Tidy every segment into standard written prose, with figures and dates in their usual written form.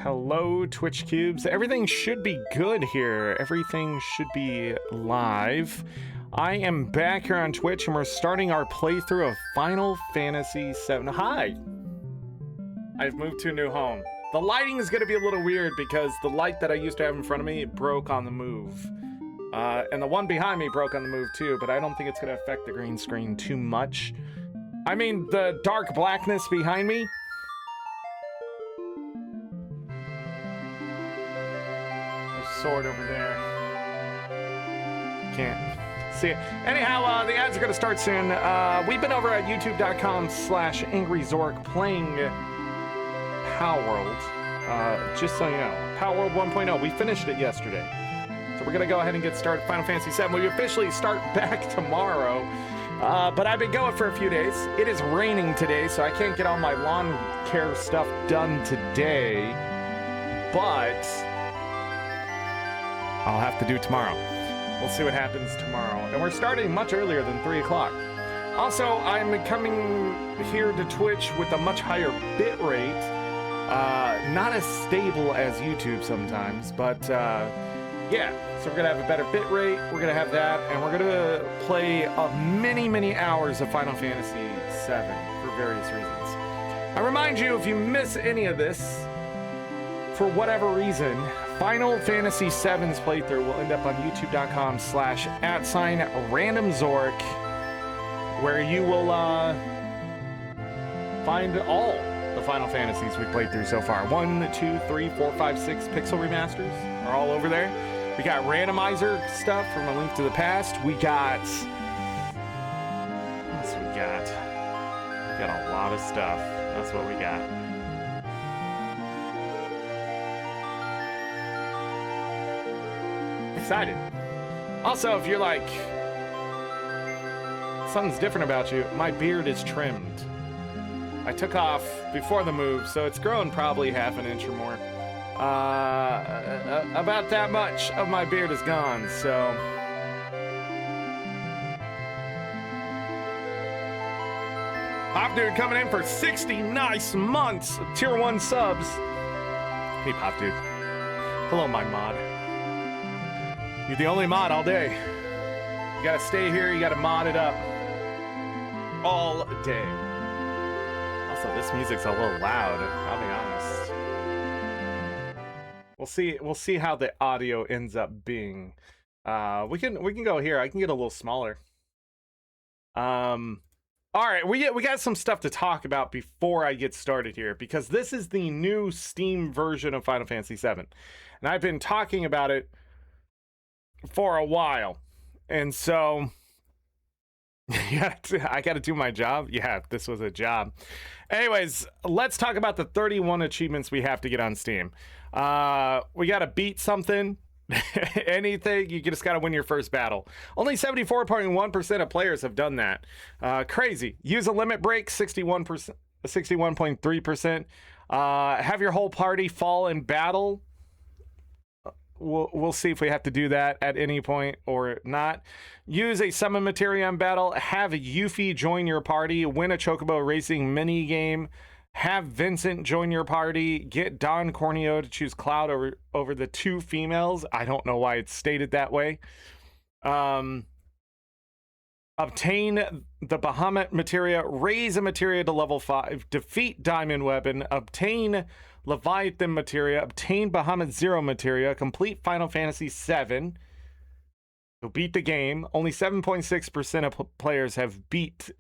Hello, Twitch Cubes. Everything should be good here. Everything should be live. I am back here on Twitch, and we're starting our playthrough of Final Fantasy VII. Hi! I've moved to a new home. The lighting is going to be a little weird because the light that I used to have in front of me broke on the move. And the one behind me broke on the move too, but I don't think it's going to affect the green screen too much. I mean, the dark blackness behind me. Sword over there. Can't see it. Anyhow, the ads are going to start soon. We've been over at youtube.com/AngryZorric playing Power World. Just so you know, Power World 1.0. We finished it yesterday. So we're going to go ahead and get started. Final Fantasy VII. We officially start back tomorrow. But I've been going for a few days. It is raining today, so I can't get all my lawn care stuff done today. But I'll have to do tomorrow. We'll see what happens tomorrow. And we're starting much earlier than 3 o'clock. Also, I'm coming here to Twitch with a much higher bit rate. Not as stable as YouTube sometimes, but yeah. So we're going to have a better bit rate. We're going to have that. And we're going to play many hours of Final Fantasy VII for various reasons. I remind you, if you miss any of this, for whatever reason, Final Fantasy VII's playthrough will end up on youtube.com/@RandomZorric, where you will find all the Final Fantasies we played through so far. 1, 2, 3, 4, 5, 6 pixel remasters are all over there. We got randomizer stuff from A Link to the Past. We got... what else we got? We got a lot of stuff. That's what we got. Excited. Also, if you're like, something's different about you, my beard is trimmed. I took off before the move, so it's grown probably half an inch or more. About that much of my beard is gone, so. Pop Dude coming in for 60 nice months of Tier 1 subs. Hey, Pop Dude. Hello, my mod. You're the only mod all day. You gotta stay here, you gotta mod it up. All day. Also, this music's a little loud, I'll be honest. We'll see how the audio ends up being. We can go here. I can get a little smaller. Alright, we got some stuff to talk about before I get started here, because this is the new Steam version of Final Fantasy VII. And I've been talking about it for a while, and so yeah, I gotta do my job. Yeah, this was a job. Anyways, let's talk about the 31 achievements we have to get on Steam. We gotta beat something. Anything, you just gotta win your first battle. Only 74.1% of players have done that. Crazy. Use a limit break, 61.3%. Have your whole party fall in battle. We'll see if we have to do that at any point or not. Use a summon materia in battle. Have Yuffie join your party. Win a Chocobo racing mini game. Have Vincent join your party. Get Don Corneo to choose Cloud over the 2 females. I don't know why it's stated that way. Obtain the Bahamut materia. Raise a materia to level 5. Defeat Diamond Weapon. Obtain Leviathan materia. Obtain Bahamut 0 materia. Complete Final Fantasy VII. So beat the game. Only 7.6% of players have beat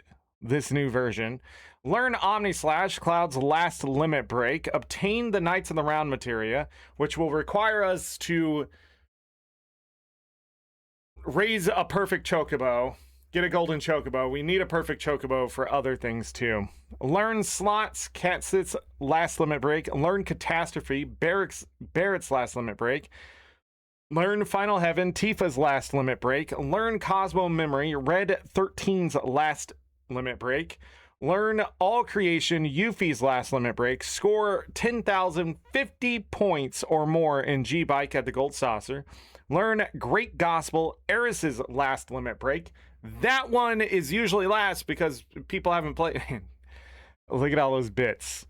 this new version. Learn Omni Slash, Cloud's last limit break. Obtain the Knights in the Round materia, which will require us to raise a perfect Chocobo. Get a golden Chocobo. We need a perfect Chocobo for other things too. Learn Slots, Catsit's last limit break. Learn Catastrophe, Barrett's last limit break. Learn Final Heaven, Tifa's last limit break. Learn Cosmo Memory, Red 13's last limit break. Learn All Creation, Yuffie's last limit break. Score 10,050 points or more in G-Bike at the Gold Saucer. Learn Great Gospel, Eris's last limit break. That one is usually last because people haven't played. Look at all those bits.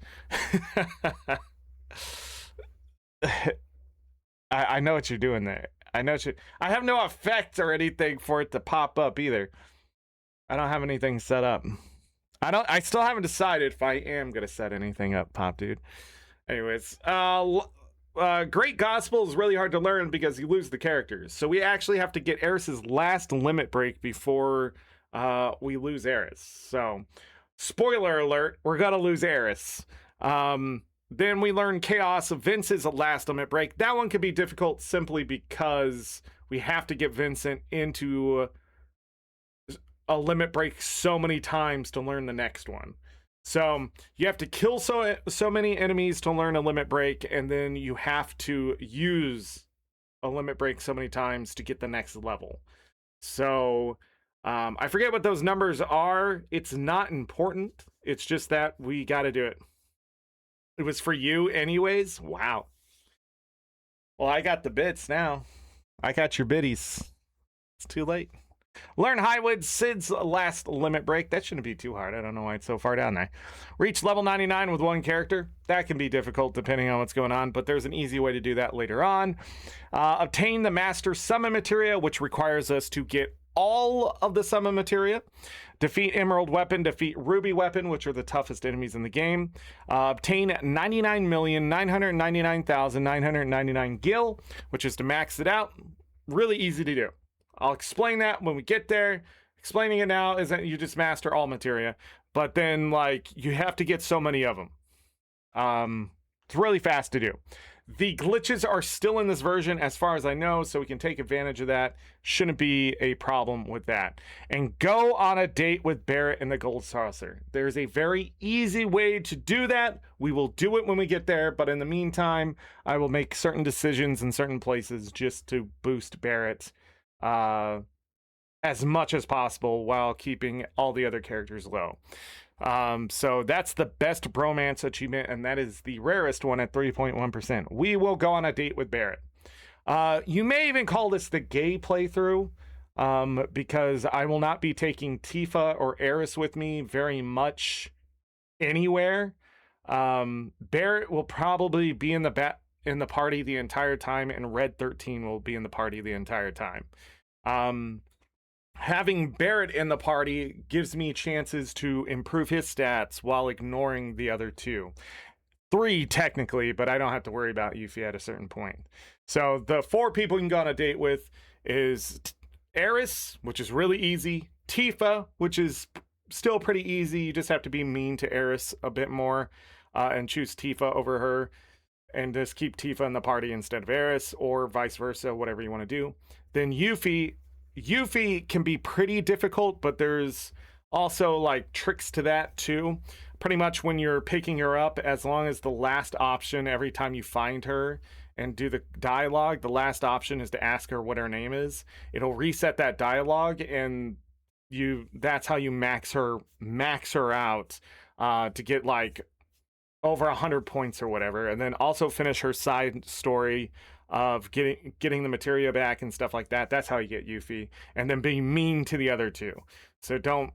I know what you're doing there. I know I have no effect or anything for it to pop up either. I don't have anything set up. I still haven't decided if I am gonna set anything up, Pop Dude. Anyways, Great Gospel is really hard to learn because you lose the characters. So we actually have to get Eris's last limit break before we lose Eris. So, spoiler alert, we're gonna lose Eris. Then we learn Chaos of Vince's last limit break. That one could be difficult simply because we have to get Vincent into a limit break so many times to learn the next one. So you have to kill so many enemies to learn a limit break, and then you have to use a limit break so many times to get the next level. So I forget what those numbers are. It's not important. It's just that we got to do it. It was for you anyways. Wow. Well, I got the bits now. I got your biddies. It's too late. Learn Highwood Sid's last limit break. That shouldn't be too hard. I don't know why it's so far down there. Reach level 99 with one character. That can be difficult depending on what's going on, but there's an easy way to do that later on. Obtain the Master Summon Materia, which requires us to get all of the Summon Materia. Defeat Emerald Weapon, defeat Ruby Weapon, which are the toughest enemies in the game. Obtain 99,999,999 gil, which is to max it out. Really easy to do. I'll explain that when we get there. Explaining it now is that you just master all materia, but then like you have to get so many of them. It's really fast to do. The glitches are still in this version as far as I know, so we can take advantage of that. Shouldn't be a problem with that. And go on a date with Barrett and the Gold Saucer. There's a very easy way to do that. We will do it when we get there, but in the meantime, I will make certain decisions in certain places just to boost Barrett as much as possible while keeping all the other characters low. So that's the best bromance achievement, and that is the rarest one at 3.1%. We will go on a date with Barrett. You may even call this the gay playthrough, because I will not be taking Tifa or Eris with me very much anywhere. Barrett will probably be in the party the entire time, and Red 13 will be in the party the entire time. Having Barrett in the party gives me chances to improve his stats while ignoring the other two. 3 technically, but I don't have to worry about Yuffie at a certain point. So the 4 people you can go on a date with is Eris, which is really easy. Tifa, which is still pretty easy. You just have to be mean to Eris a bit more and choose Tifa over her. And just keep Tifa in the party instead of Eris, or vice versa, whatever you want to do. Then Yuffie can be pretty difficult, but there's also like tricks to that too. Pretty much when you're picking her up, as long as the last option every time you find her and do the dialogue, the last option is to ask her what her name is. It'll reset that dialogue, and that's how you max her out to get like over 100 points or whatever, and then also finish her side story of getting the materia back and stuff like that. That's how you get Yuffie, and then being mean to the other two. So don't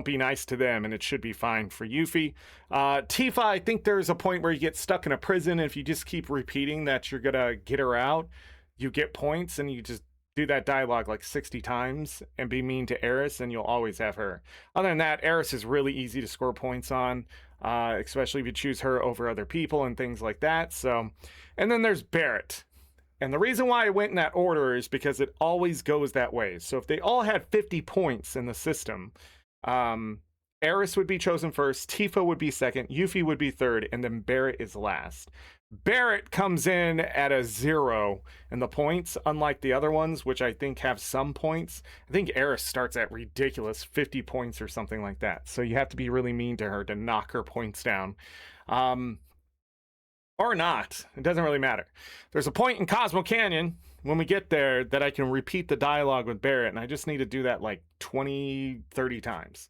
be nice to them, and it should be fine for Yuffie. Tifa, I think there's a point where you get stuck in a prison, and if you just keep repeating that you're gonna get her out, you get points, and you just do that dialogue like 60 times and be mean to Eris, and you'll always have her. Other than that, Eris is really easy to score points on, especially if you choose her over other people and things like that. So, and then there's Barrett. And the reason why I went in that order is because it always goes that way. So if they all had 50 points in the system, Eris would be chosen first, Tifa would be second, Yuffie would be third, and then Barrett is last. Barrett comes in at a 0 in the points, unlike the other ones, which I think have some points. I think Eris starts at ridiculous 50 points or something like that. So you have to be really mean to her to knock her points down. Or not. It doesn't really matter. There's a point in Cosmo Canyon when we get there that I can repeat the dialogue with Barrett, and I just need to do that like 20, 30 times.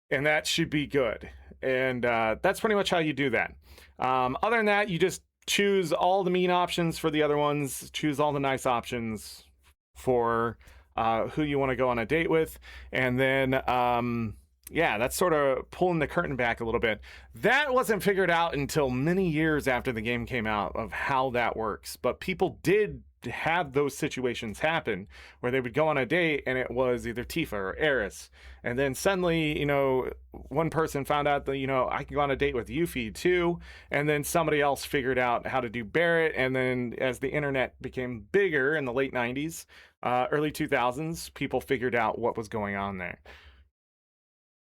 And that should be good. And that's pretty much how you do that. Other than that, you just choose all the mean options for the other ones, choose all the nice options for who you want to go on a date with, and then Yeah, that's sort of pulling the curtain back a little bit. That wasn't figured out until many years after the game came out of how that works. But people did have those situations happen where they would go on a date and it was either Tifa or Eris. And then suddenly, one person found out that, I can go on a date with Yuffie too. And then somebody else figured out how to do Barrett. And then as the internet became bigger in the late 90s, early 2000s, people figured out what was going on there.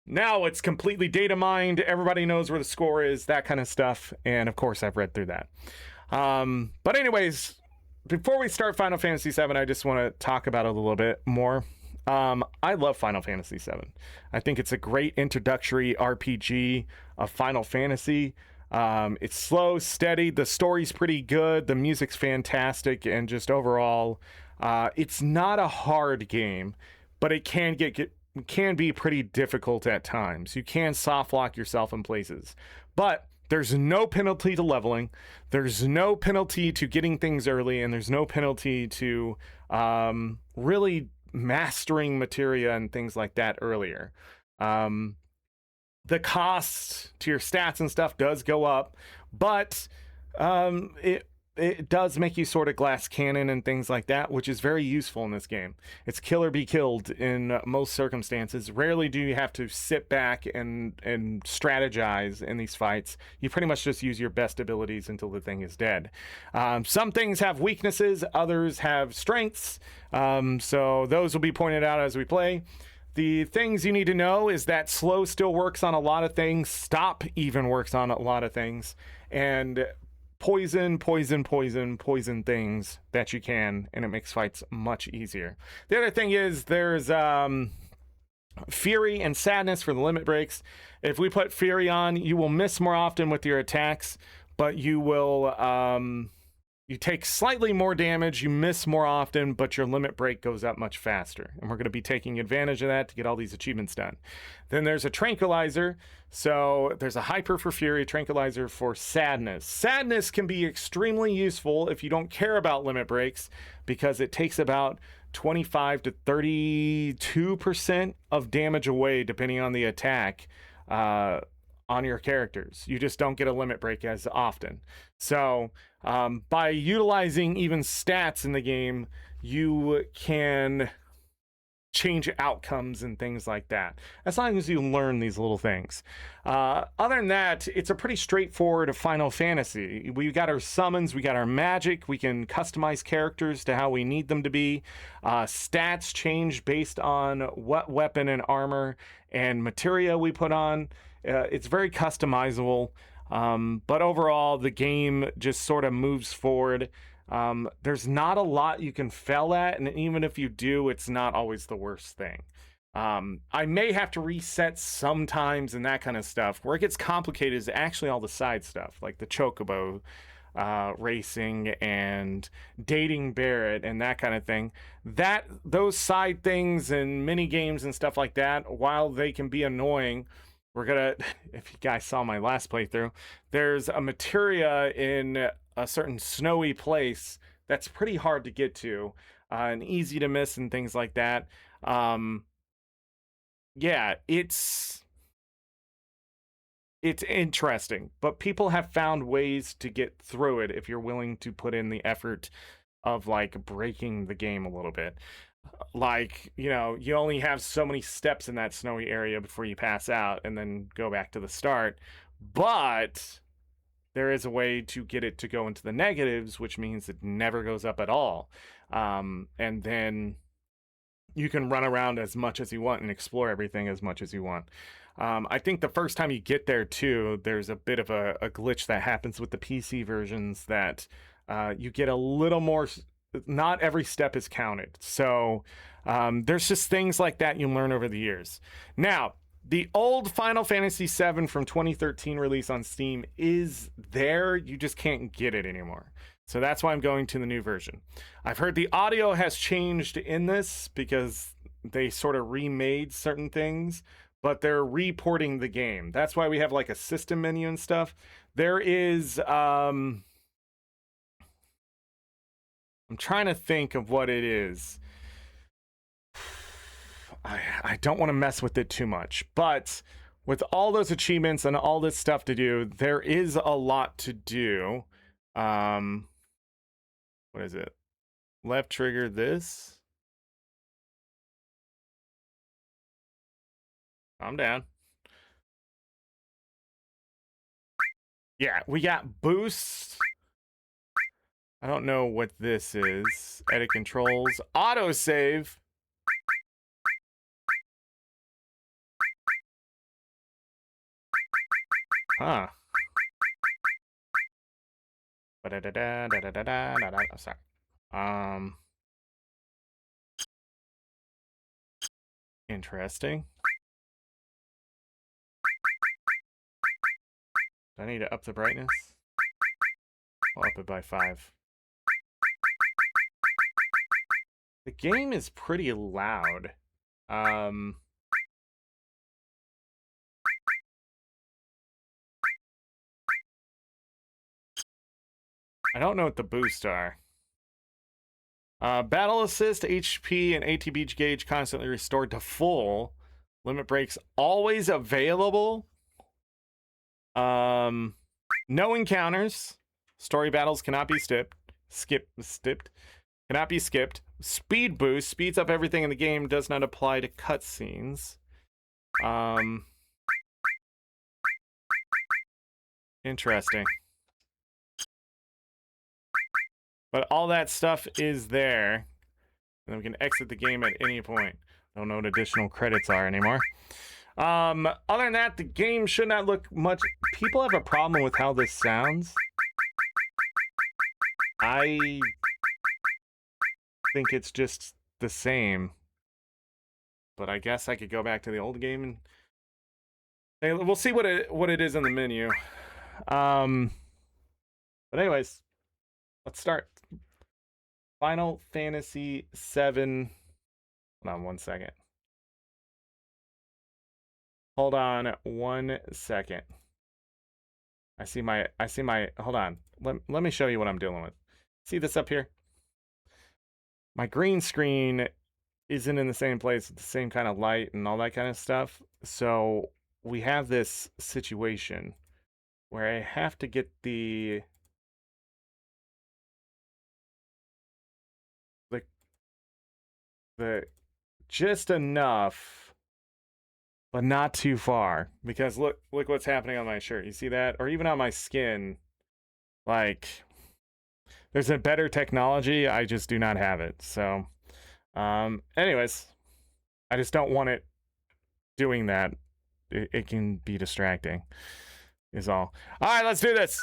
Now it's completely data mined. Everybody knows where the score is, that kind of stuff. And of course, I've read through that. But anyways, before we start Final Fantasy VII, I just want to talk about it a little bit more. I love Final Fantasy VII. I think it's a great introductory RPG of Final Fantasy. It's slow, steady. The story's pretty good. The music's fantastic. And just overall, it's not a hard game, but it can be pretty difficult at times. You can soft lock yourself in places, but there's no penalty to leveling. There's no penalty to getting things early, and there's no penalty to really mastering materia and things like that earlier. The cost to your stats and stuff does go up, but it does make you sort of glass cannon and things like that, which is very useful in this game. It's kill or be killed in most circumstances. Rarely do you have to sit back and strategize in these fights. You pretty much just use your best abilities until the thing is dead. Some things have weaknesses, others have strengths. So those will be pointed out as we play. The things you need to know is that slow still works on a lot of things. Stop even works on a lot of things. And poison things that you can, and it makes fights much easier. The other thing is there's Fury and Sadness for the limit breaks. If we put Fury on, you will miss more often with your attacks, but you will you take slightly more damage, you miss more often, but your limit break goes up much faster. And we're going to be taking advantage of that to get all these achievements done. Then there's a Tranquilizer. So there's a Hyper for Fury, Tranquilizer for Sadness. Sadness can be extremely useful if you don't care about limit breaks, because it takes about 25 to 32% of damage away, depending on the attack, on your characters. You just don't get a limit break as often. So by utilizing even stats in the game, you can change outcomes and things like that, as long as you learn these little things. Other than that, it's a pretty straightforward Final Fantasy. We got our summons, we got our magic, we can customize characters to how we need them to be. Stats change based on what weapon and armor and materia we put on. It's very customizable, but overall the game just sort of moves forward. There's not a lot you can fail at, and even if you do, it's not always the worst thing. I may have to reset sometimes and that kind of stuff. Where it gets complicated is actually all the side stuff, like the Chocobo racing and dating Barrett and that kind of thing. Those side things and mini games and stuff like that, while they can be annoying, if you guys saw my last playthrough, there's a materia in a certain snowy place that's pretty hard to get to and easy to miss and things like that. Yeah, it's interesting, but people have found ways to get through it if you're willing to put in the effort of like breaking the game a little bit. Like, you only have so many steps in that snowy area before you pass out and then go back to the start. But there is a way to get it to go into the negatives, which means it never goes up at all. And then you can run around as much as you want and explore everything as much as you want. I think the first time you get there, too, there's a bit of a glitch that happens with the PC versions that you get a little more. Not every step is counted. So there's just things like that you learn over the years. Now, the old Final Fantasy VII from 2013 release on Steam is there. You just can't get it anymore. So that's why I'm going to the new version. I've heard the audio has changed in this because they sort of remade certain things, but they're reporting the game. That's why we have like a system menu and stuff. There is... I'm trying to think of what it is. I don't want to mess with it too much, but with all those achievements and all this stuff to do, there is a lot to do. What is it? Left trigger this. Calm down. Yeah, we got boosts. I don't know what this is. Edit controls. Autosave. Huh. Oh, sorry. Interesting. Do I need to up the brightness? I'll up it by 5. The game is pretty loud. I don't know what the boosts are. Battle assist, HP, and ATB gauge constantly restored to full. Limit breaks always available. No encounters. Story battles cannot be skipped. Cannot be skipped. Speed boost speeds up everything in the game. Does not apply to cutscenes. Interesting. But all that stuff is there. And we can exit the game at any point. Don't know what additional credits are anymore. Other than that, the game should not look much. People have a problem with how this sounds. I think it's just the same. But I guess I could go back to the old game and we'll see what it is in the menu. But anyways, let's start. Final Fantasy VII. Hold on 1 second. Hold on 1 second. I see my, hold on. Let me show you what I'm dealing with. See this up here? My green screen isn't in the same place with the same kind of light and all that kind of stuff. So we have this situation where I have to get the just enough, but not too far, because look what's happening on my shirt. You see that? Or even on my skin. Like, there's a better technology. I just do not have it. So anyways, I just don't want it doing that. It can be distracting is all. All right, let's do this.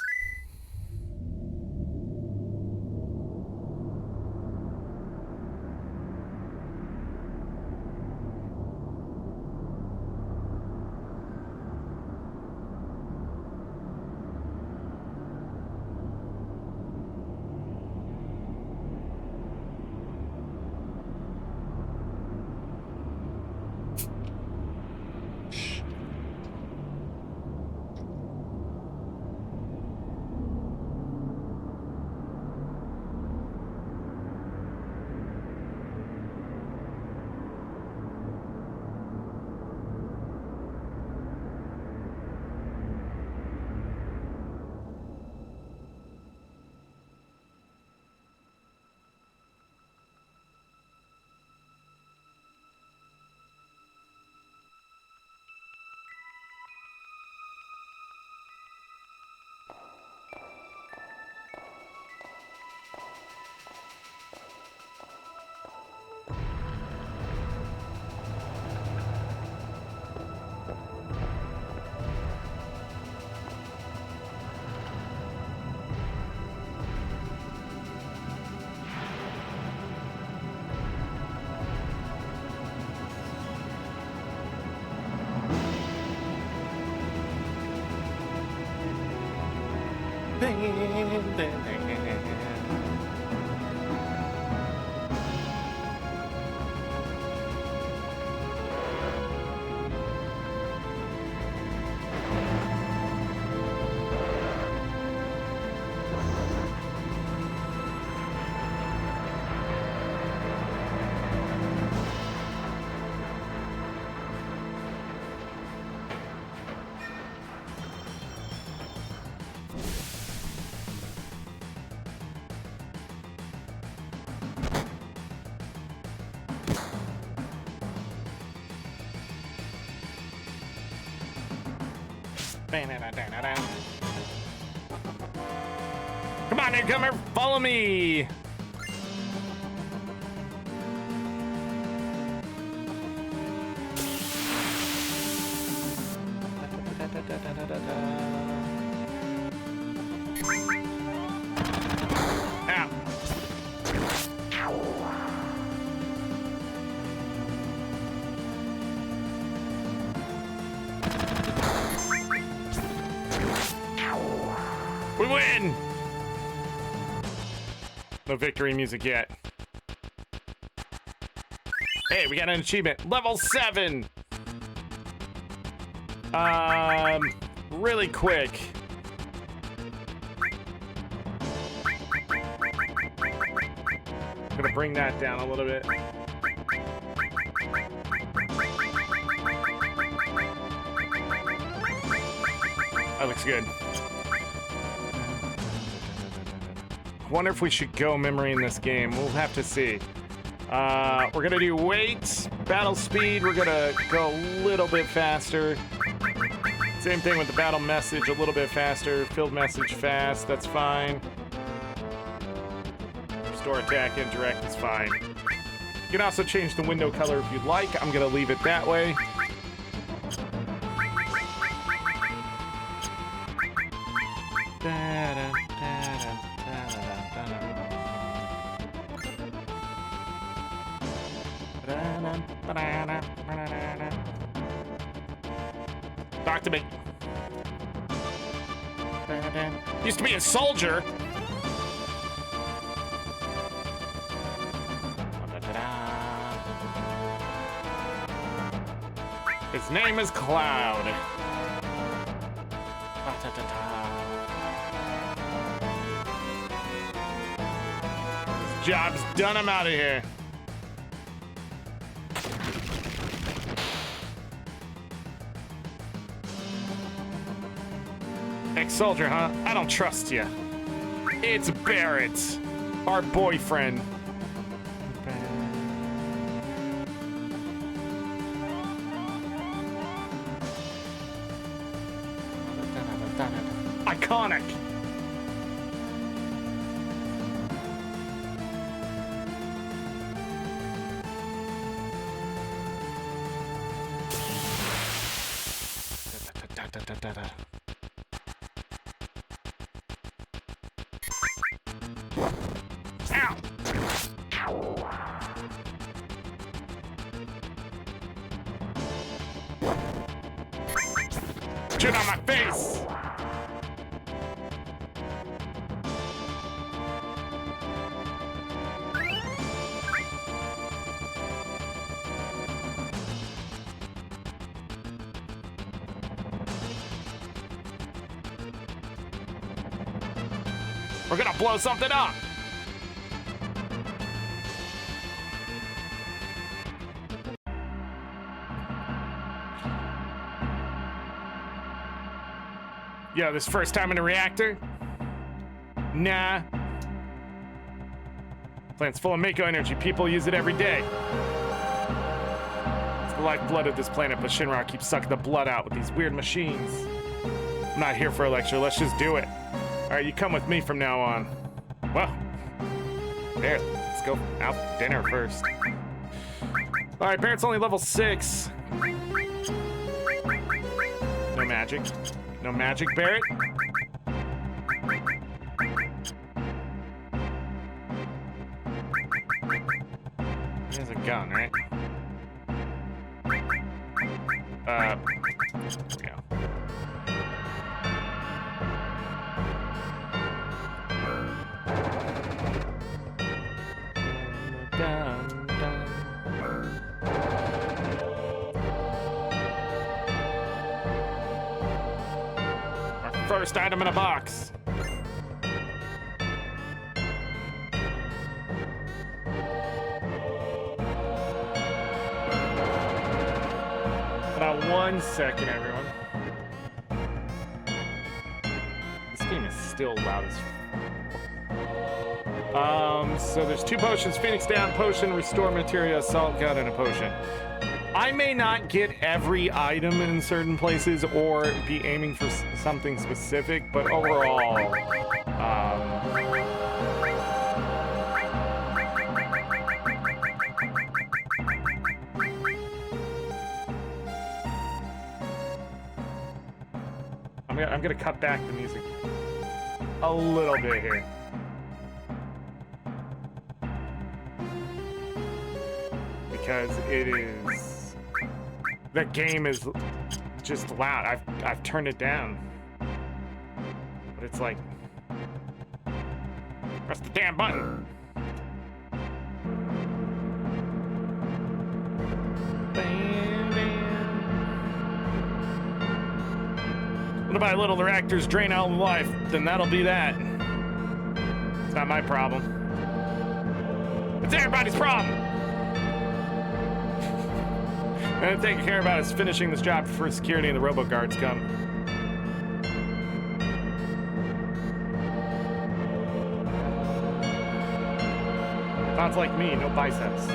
Come on, newcomer, follow me. We win! No victory music yet. Hey, we got an achievement. Level 7! Really quick. I'm gonna bring that down a little bit. That looks good. Wonder if we should go memory in this game. We'll have to see. We're gonna do weight, battle speed. We're gonna go a little bit faster. Same thing with the battle message, a little bit faster. Field message fast, that's fine. Restore attack and direct is fine. You can also change the window color if you'd like. I'm gonna leave it that way. Talk to me. Used to be a soldier. His name is Cloud. His job's done. I'm out of here. Ex-soldier, huh? I don't trust you. It's Barrett, our boyfriend. Iconic. Ow! Shoot on my face! We're gonna blow something up! Yo, this first time in a reactor? Nah. Plant's full of Mako energy. People use it every day. It's the lifeblood of this planet, but Shinra keeps sucking the blood out with these weird machines. I'm not here for a lecture. Let's just do it. All right, you come with me from now on. Well, there, let's go out to dinner first. All right, Barrett's only level 6. No magic. No magic, Barrett? There's a gun, right? Yeah. First item in a box. About 1 second, everyone. This game is still loud as so there's 2 potions, Phoenix Down potion, Restore Materia, Assault Gun, and a potion. I may not get every item in certain places or be aiming for something specific, but overall, I'm gonna cut back the music a little bit here. Because it is, the game is just loud. I've turned it down, but it's like, press the damn button. Bam, bam. Little by little, the reactors drain out life. Then that'll be that. It's not my problem. It's everybody's problem. And taking care about is finishing this job before security and the robo guards come. Sounds like me, no biceps.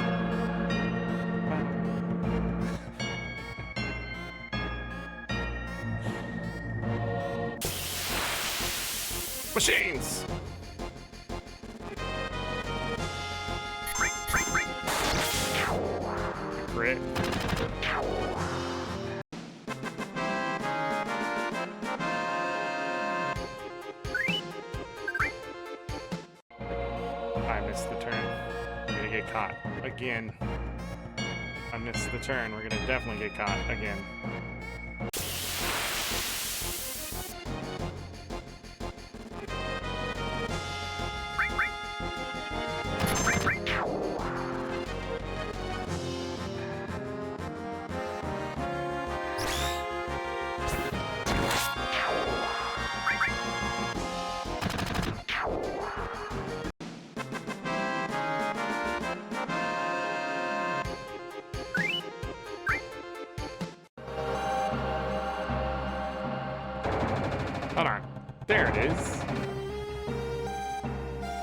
Machines! Crit. I missed the turn. We're gonna get caught again. I missed the turn. We're gonna definitely get caught again. Hold on. There it is.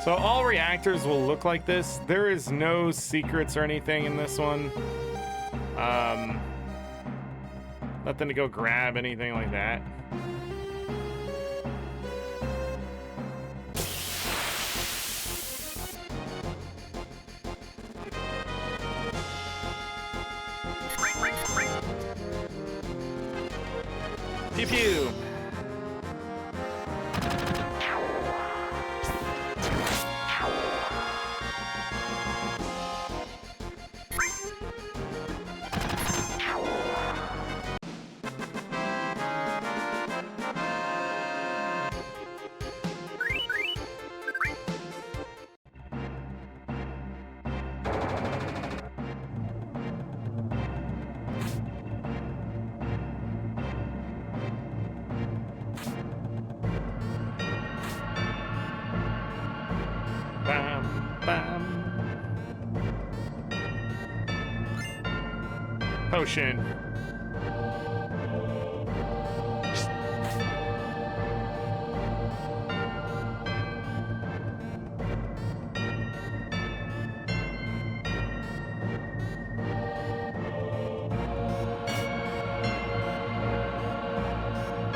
So all reactors will look like this. There is no secrets or anything in this one. Nothing to go grab, anything like that. Pew pew. Potion.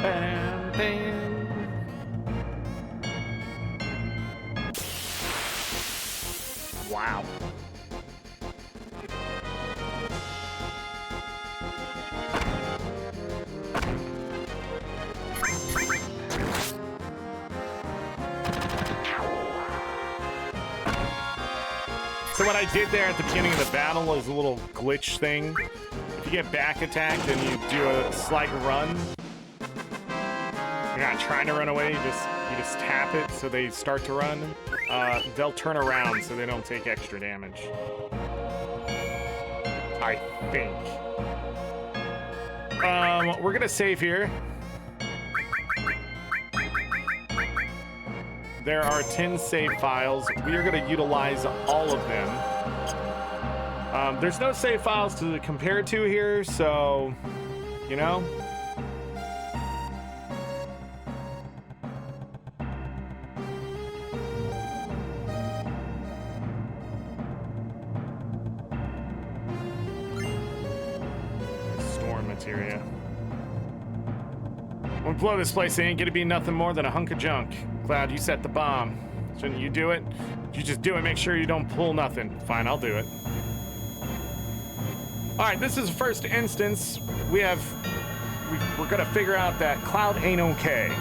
Bam, bam. Wow. So what I did there at the beginning of the battle is a little glitch thing. If you get back attacked and you do a slight run, you're not trying to run away, you just tap it so they start to run. They'll turn around so they don't take extra damage. I think. We're gonna save here. There are 10 save files. We are going to utilize all of them. There's no save files to compare to here, so, you know. materia. When we blow this place, it ain't gonna be nothing more than a hunk of junk. Cloud, you set the bomb. Shouldn't you do it? You just do it, make sure you don't pull nothing. Fine, I'll do it. Alright, this is the first instance. We're gonna figure out that Cloud ain't okay.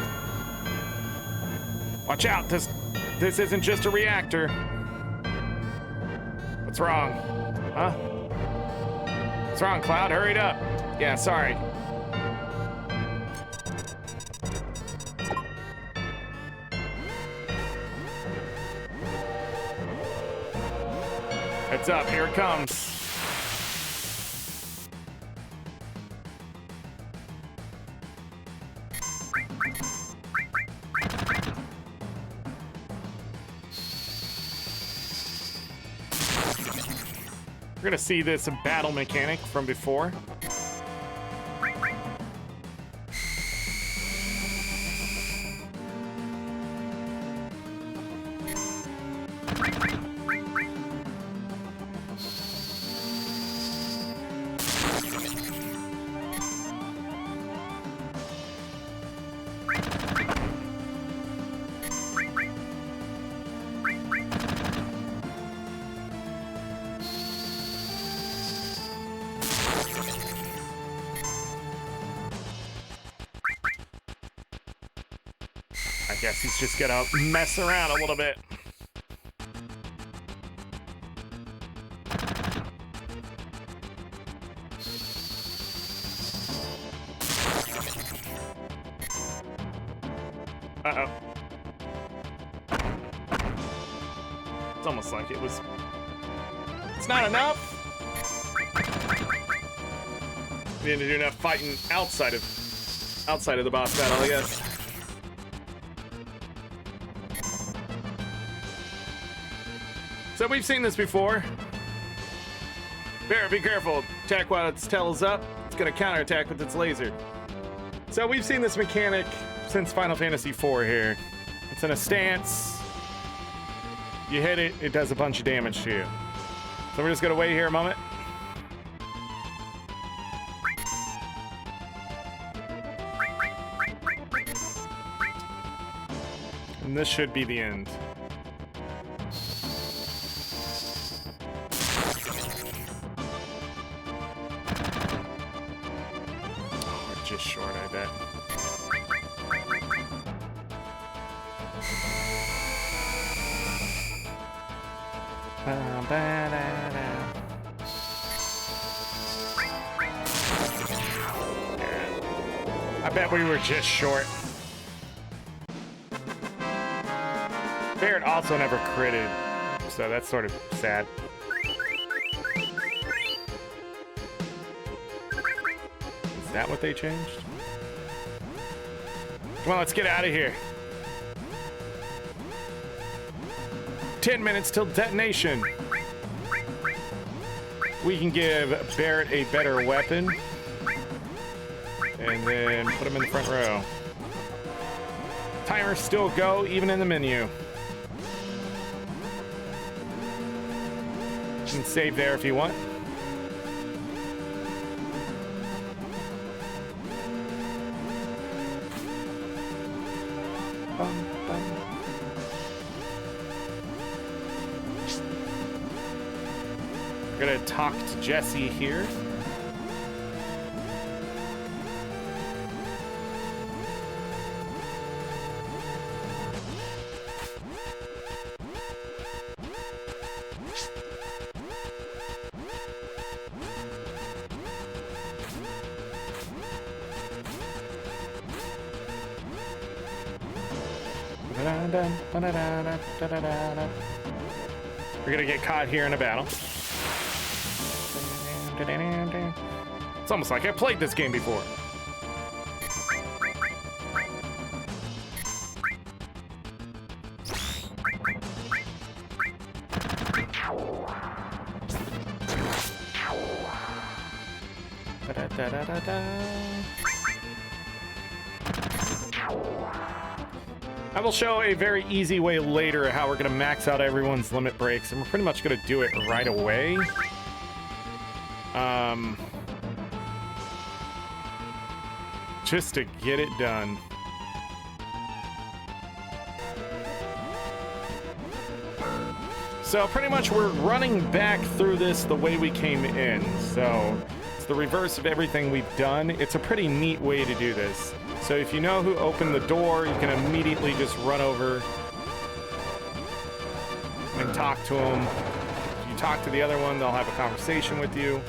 Watch out, this isn't just a reactor. What's wrong? Huh? What's wrong, Cloud? Hurry up. Yeah, sorry. Heads up, here it comes. We're gonna see this battle mechanic from before. I guess he's just gonna mess around a little bit. Uh-oh. It's almost like it was... It's not enough! We didn't do enough fighting outside of the boss battle, I guess. So we've seen this before. Bear, be careful. Attack while its tail is up. It's gonna counterattack with its laser. So we've seen this mechanic since Final Fantasy IV here. It's in a stance. You hit it, it does a bunch of damage to you. So we're just gonna wait here a moment. And this should be the end. Just short, I bet. I bet we were just short. Barrett also never critted, so that's sort of sad. Is that what they changed? Come on, let's get out of here. 10 minutes till detonation. We can give Barrett a better weapon. And then put him in the front row. Timer still go, even in the menu. You can save there if you want. We're gonna talk to Jesse here. We're gonna get caught here in a battle. It's almost like I played this game before. I will show a very easy way later how we're going to max out everyone's limit breaks, and we're pretty much going to do it right away. just to get it done. So pretty much we're running back through this the way we came in. So it's the reverse of everything we've done. It's a pretty neat way to do this. So if you know who opened the door, you can immediately just run over and talk to them. If you talk to the other one, they'll have a conversation with you.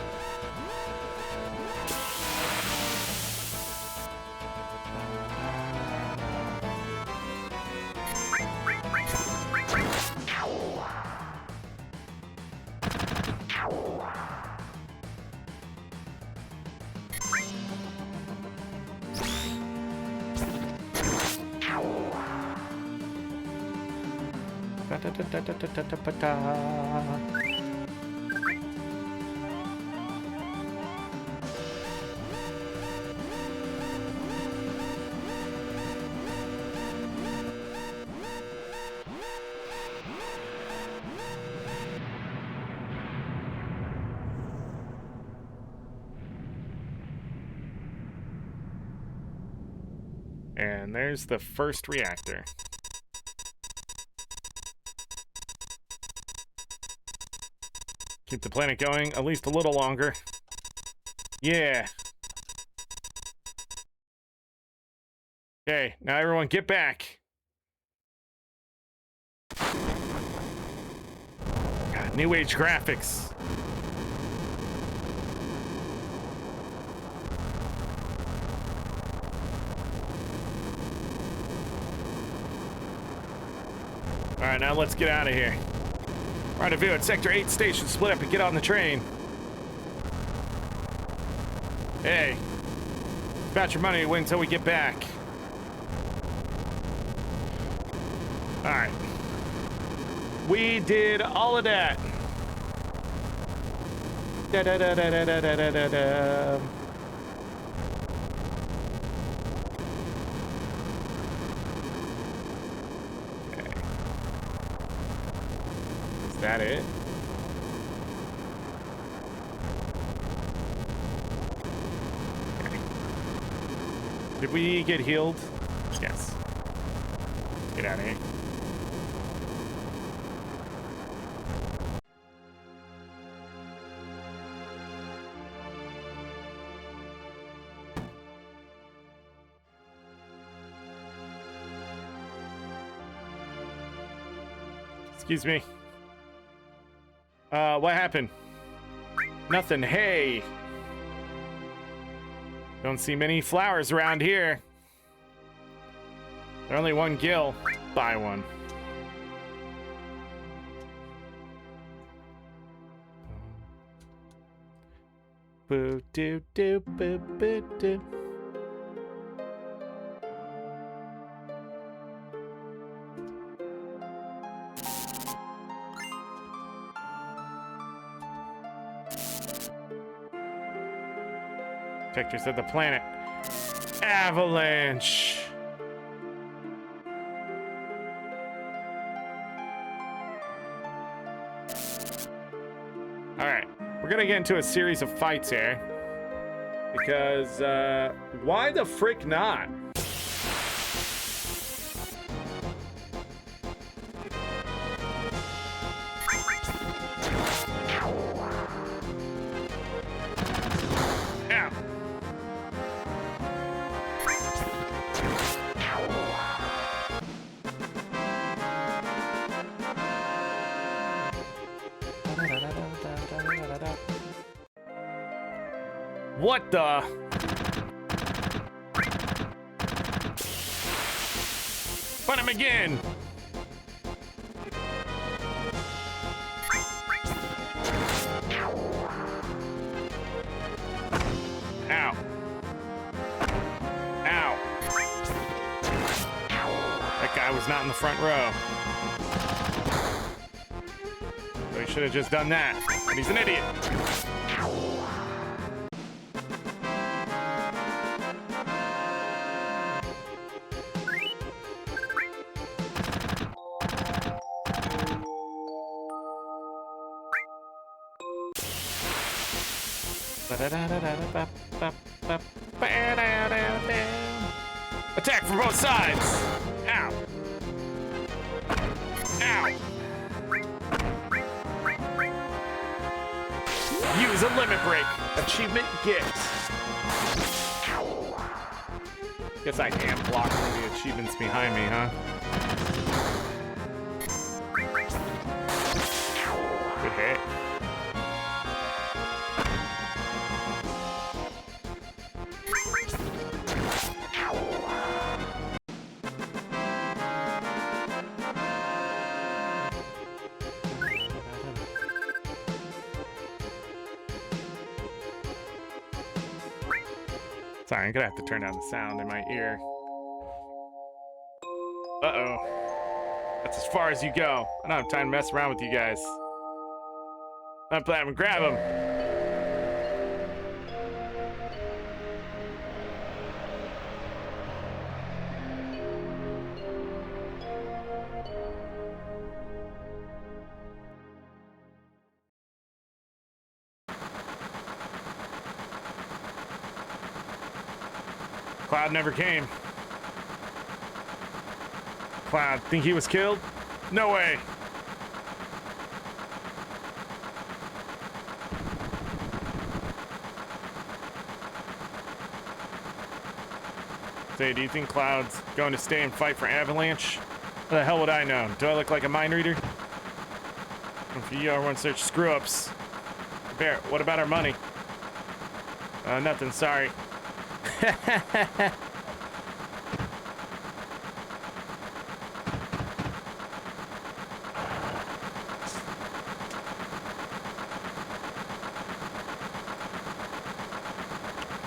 And there's the first reactor. Keep the planet going at least a little longer. Yeah. Okay, now everyone get back. God, new age graphics. All right, now let's get out of here. Rendezvous at Sector 8 station. Split up and get on the train. Hey, about your money wait until we get back. All right. We did all of that. Da da da da da da da da da. Is that it? Okay. Did we get healed? Yes. Get out of here. Excuse me. What happened? Nothing. Hey. Don't see many flowers around here. They're only one gil. Buy one. Boo doo doo boo boo doo. Detectors of the planet. Avalanche. All right, we're gonna get into a series of fights here because why the frick not? What the? Fight him again! Ow. Ow. That guy was not in the front row. So he should have just done that. And he's an idiot. Attack from both sides! Ow! Ow! Use a limit break. Achievement get. Guess I can't block the achievements behind me, huh? Good hit. Sorry, I'm gonna have to turn down the sound in my ear. Uh-oh. That's as far as you go. I don't have time to mess around with you guys. I'm planning to grab him. Cloud never came. Cloud, think he was killed? No way. Say, do you think Cloud's going to stay and fight for Avalanche? What the hell would I know? Do I look like a mind reader? If you are one such screw-ups. Bear, what about our money? Nothing, sorry.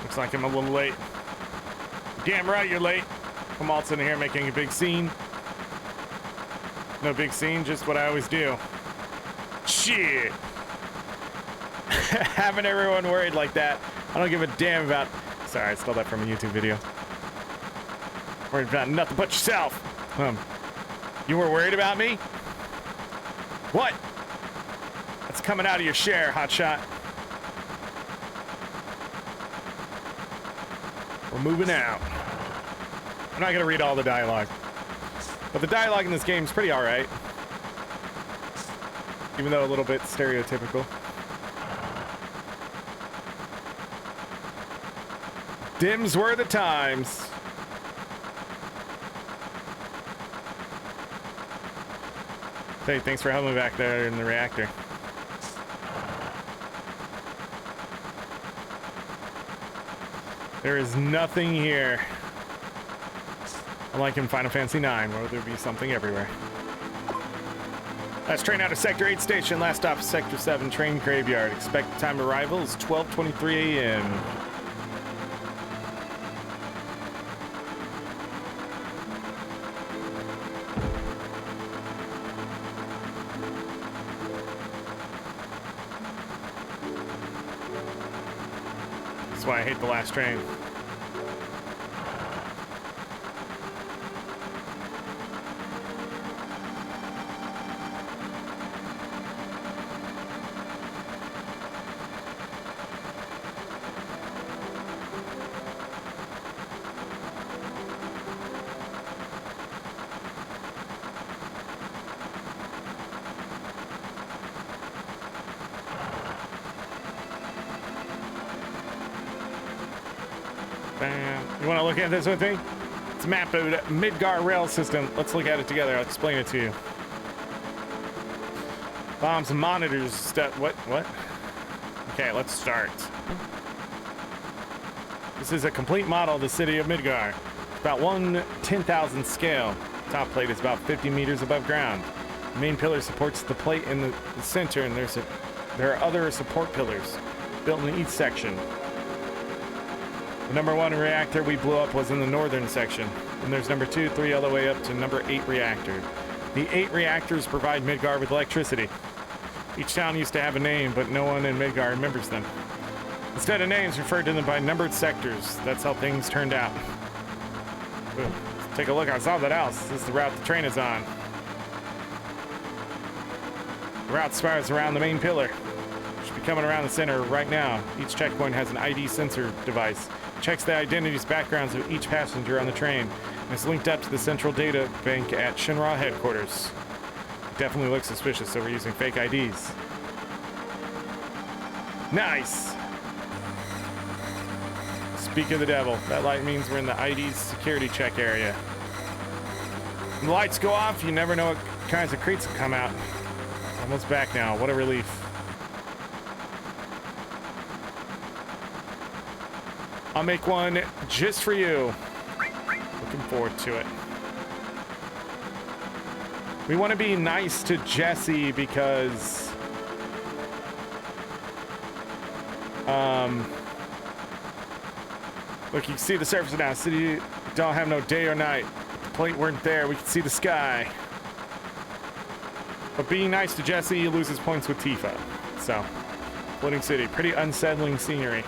Looks like I'm a little late. Damn right you're late. I'm all sitting here making a big scene. No big scene, just what I always do. Shit. Having everyone worried like that. I don't give a damn about... Sorry, I stole that from a YouTube video. Worried about nothing but yourself. You were worried about me? What? That's coming out of your share, hotshot. We're moving out. I'm not gonna read all the dialogue. But the dialogue in this game is pretty alright. Even though a little bit stereotypical. Dims were the times. Hey, thanks for helping me back there in the reactor. There is nothing here. Unlike in Final Fantasy IX, where there be something everywhere. Last train out of Sector 8 station. Last stop, Sector 7 train graveyard. Expected time of arrival is 12:23 a.m. That's why I hate the last train. You want to look at this with me? It's a map of Midgar rail system. Let's look at it together. I'll explain it to you. Bombs and monitors. What? Okay, let's start. This is a complete model of the city of Midgar. About 1/10,000 scale. Top plate is about 50 meters above ground. The main pillar supports the plate in the center, and there are other support pillars built in each section. The number 1 reactor we blew up was in the northern section, and there's number 2, 3, all the way up to number 8 reactor. The 8 reactors provide Midgar with electricity. Each town used to have a name, but no one in Midgar remembers them. Instead of names, referred to them by numbered sectors. That's how things turned out. Ooh, let's take a look at something else. This is the route the train is on. The route spirals around the main pillar. Should be coming around the center right now. Each checkpoint has an ID sensor device. checks the identities, backgrounds of each passenger on the train, and is linked up to the central data bank at Shinra headquarters. It definitely looks suspicious, so we're using fake IDs. Nice! Speak of the devil. That light means we're in the ID's security check area. When the lights go off, you never know what kinds of crates will come out. Almost back now. What a relief. I'll make one just for you. Looking forward to it. We want to be nice to Jesse because... look, you can see the surface now. City don't have no day or night. If the plate weren't there, we could see the sky. But being nice to Jesse loses points with Tifa. So, floating city, pretty unsettling scenery.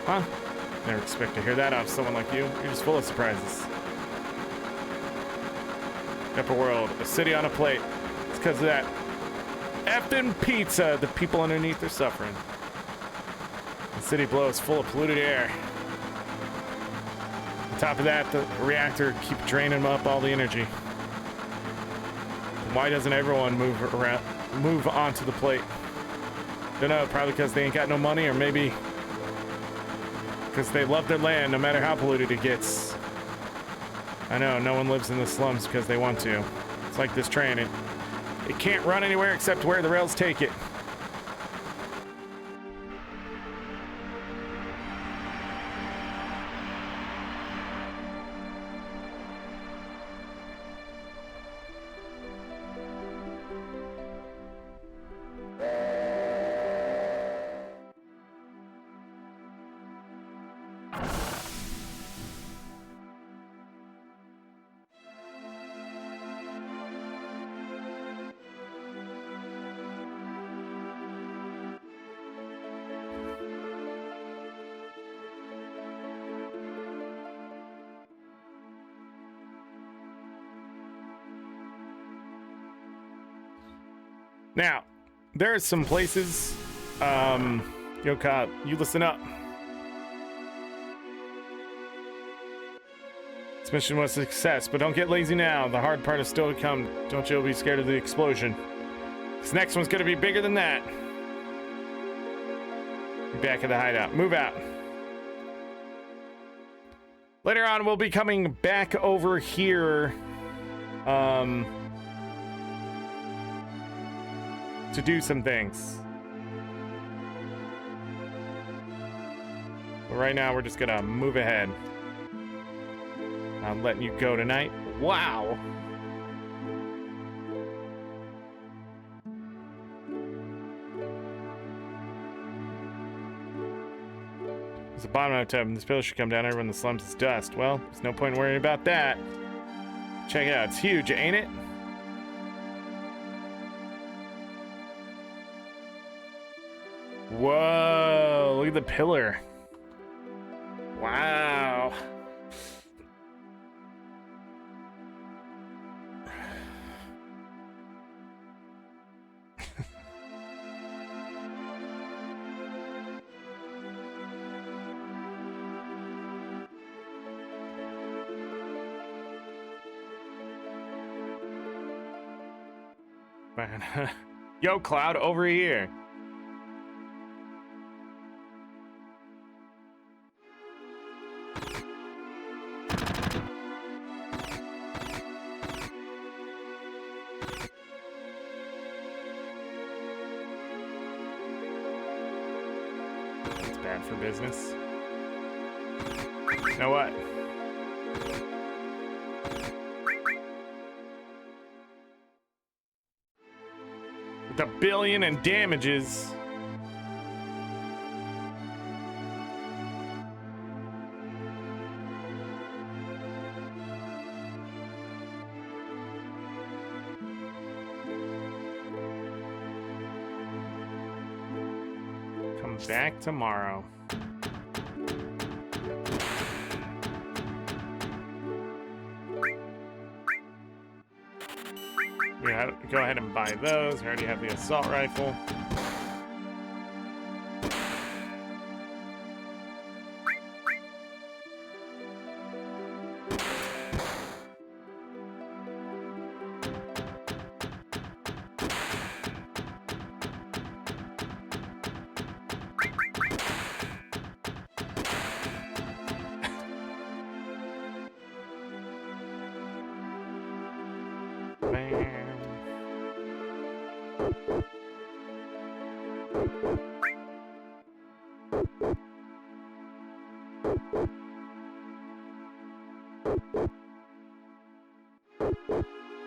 Huh? Never expect to hear that out of someone like you. You're just full of surprises. Upper world, a city on a plate. It's because of that effing pizza. The people underneath are suffering. The city below is full of polluted air. On top of that, the reactor keeps draining up all the energy. Why doesn't everyone move onto the plate? Don't know, probably because they ain't got no money, or maybe because they love their land no matter how polluted it gets. I know, no one lives in the slums because they want to. It's like this train, it can't run anywhere except where the rails take it. Now, there are some places, yo, cop, you listen up. This mission was a success, but don't get lazy now. The hard part is still to come. Don't you be scared of the explosion. This next one's gonna be bigger than that. Be back at the hideout. Move out. Later on, we'll be coming back over here, to do some things. But right now, we're just gonna move ahead. I'm letting you go tonight. Wow! There's a bomb out tub, and this pillar should come down everyone in the slums is dust. Well, there's no point in worrying about that. Check it out. It's huge, ain't it? Whoa, look at the pillar. Wow. Man. Yo, Cloud, over here. It's bad for business. You know what? With $1 billion in damages. Come back tomorrow. Yeah, go ahead and buy those. We already have the assault rifle.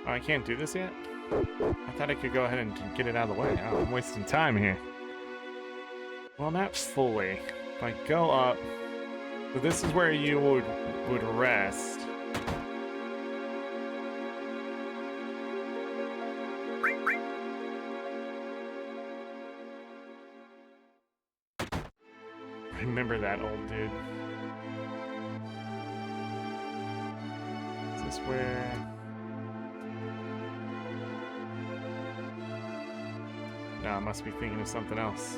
Oh, I can't do this yet? I thought I could go ahead and get it out of the way. Oh, I'm wasting time here. Well, not fully. If I go up... So this is where you would rest. Remember that old dude. Is this where... No, I must be thinking of something else.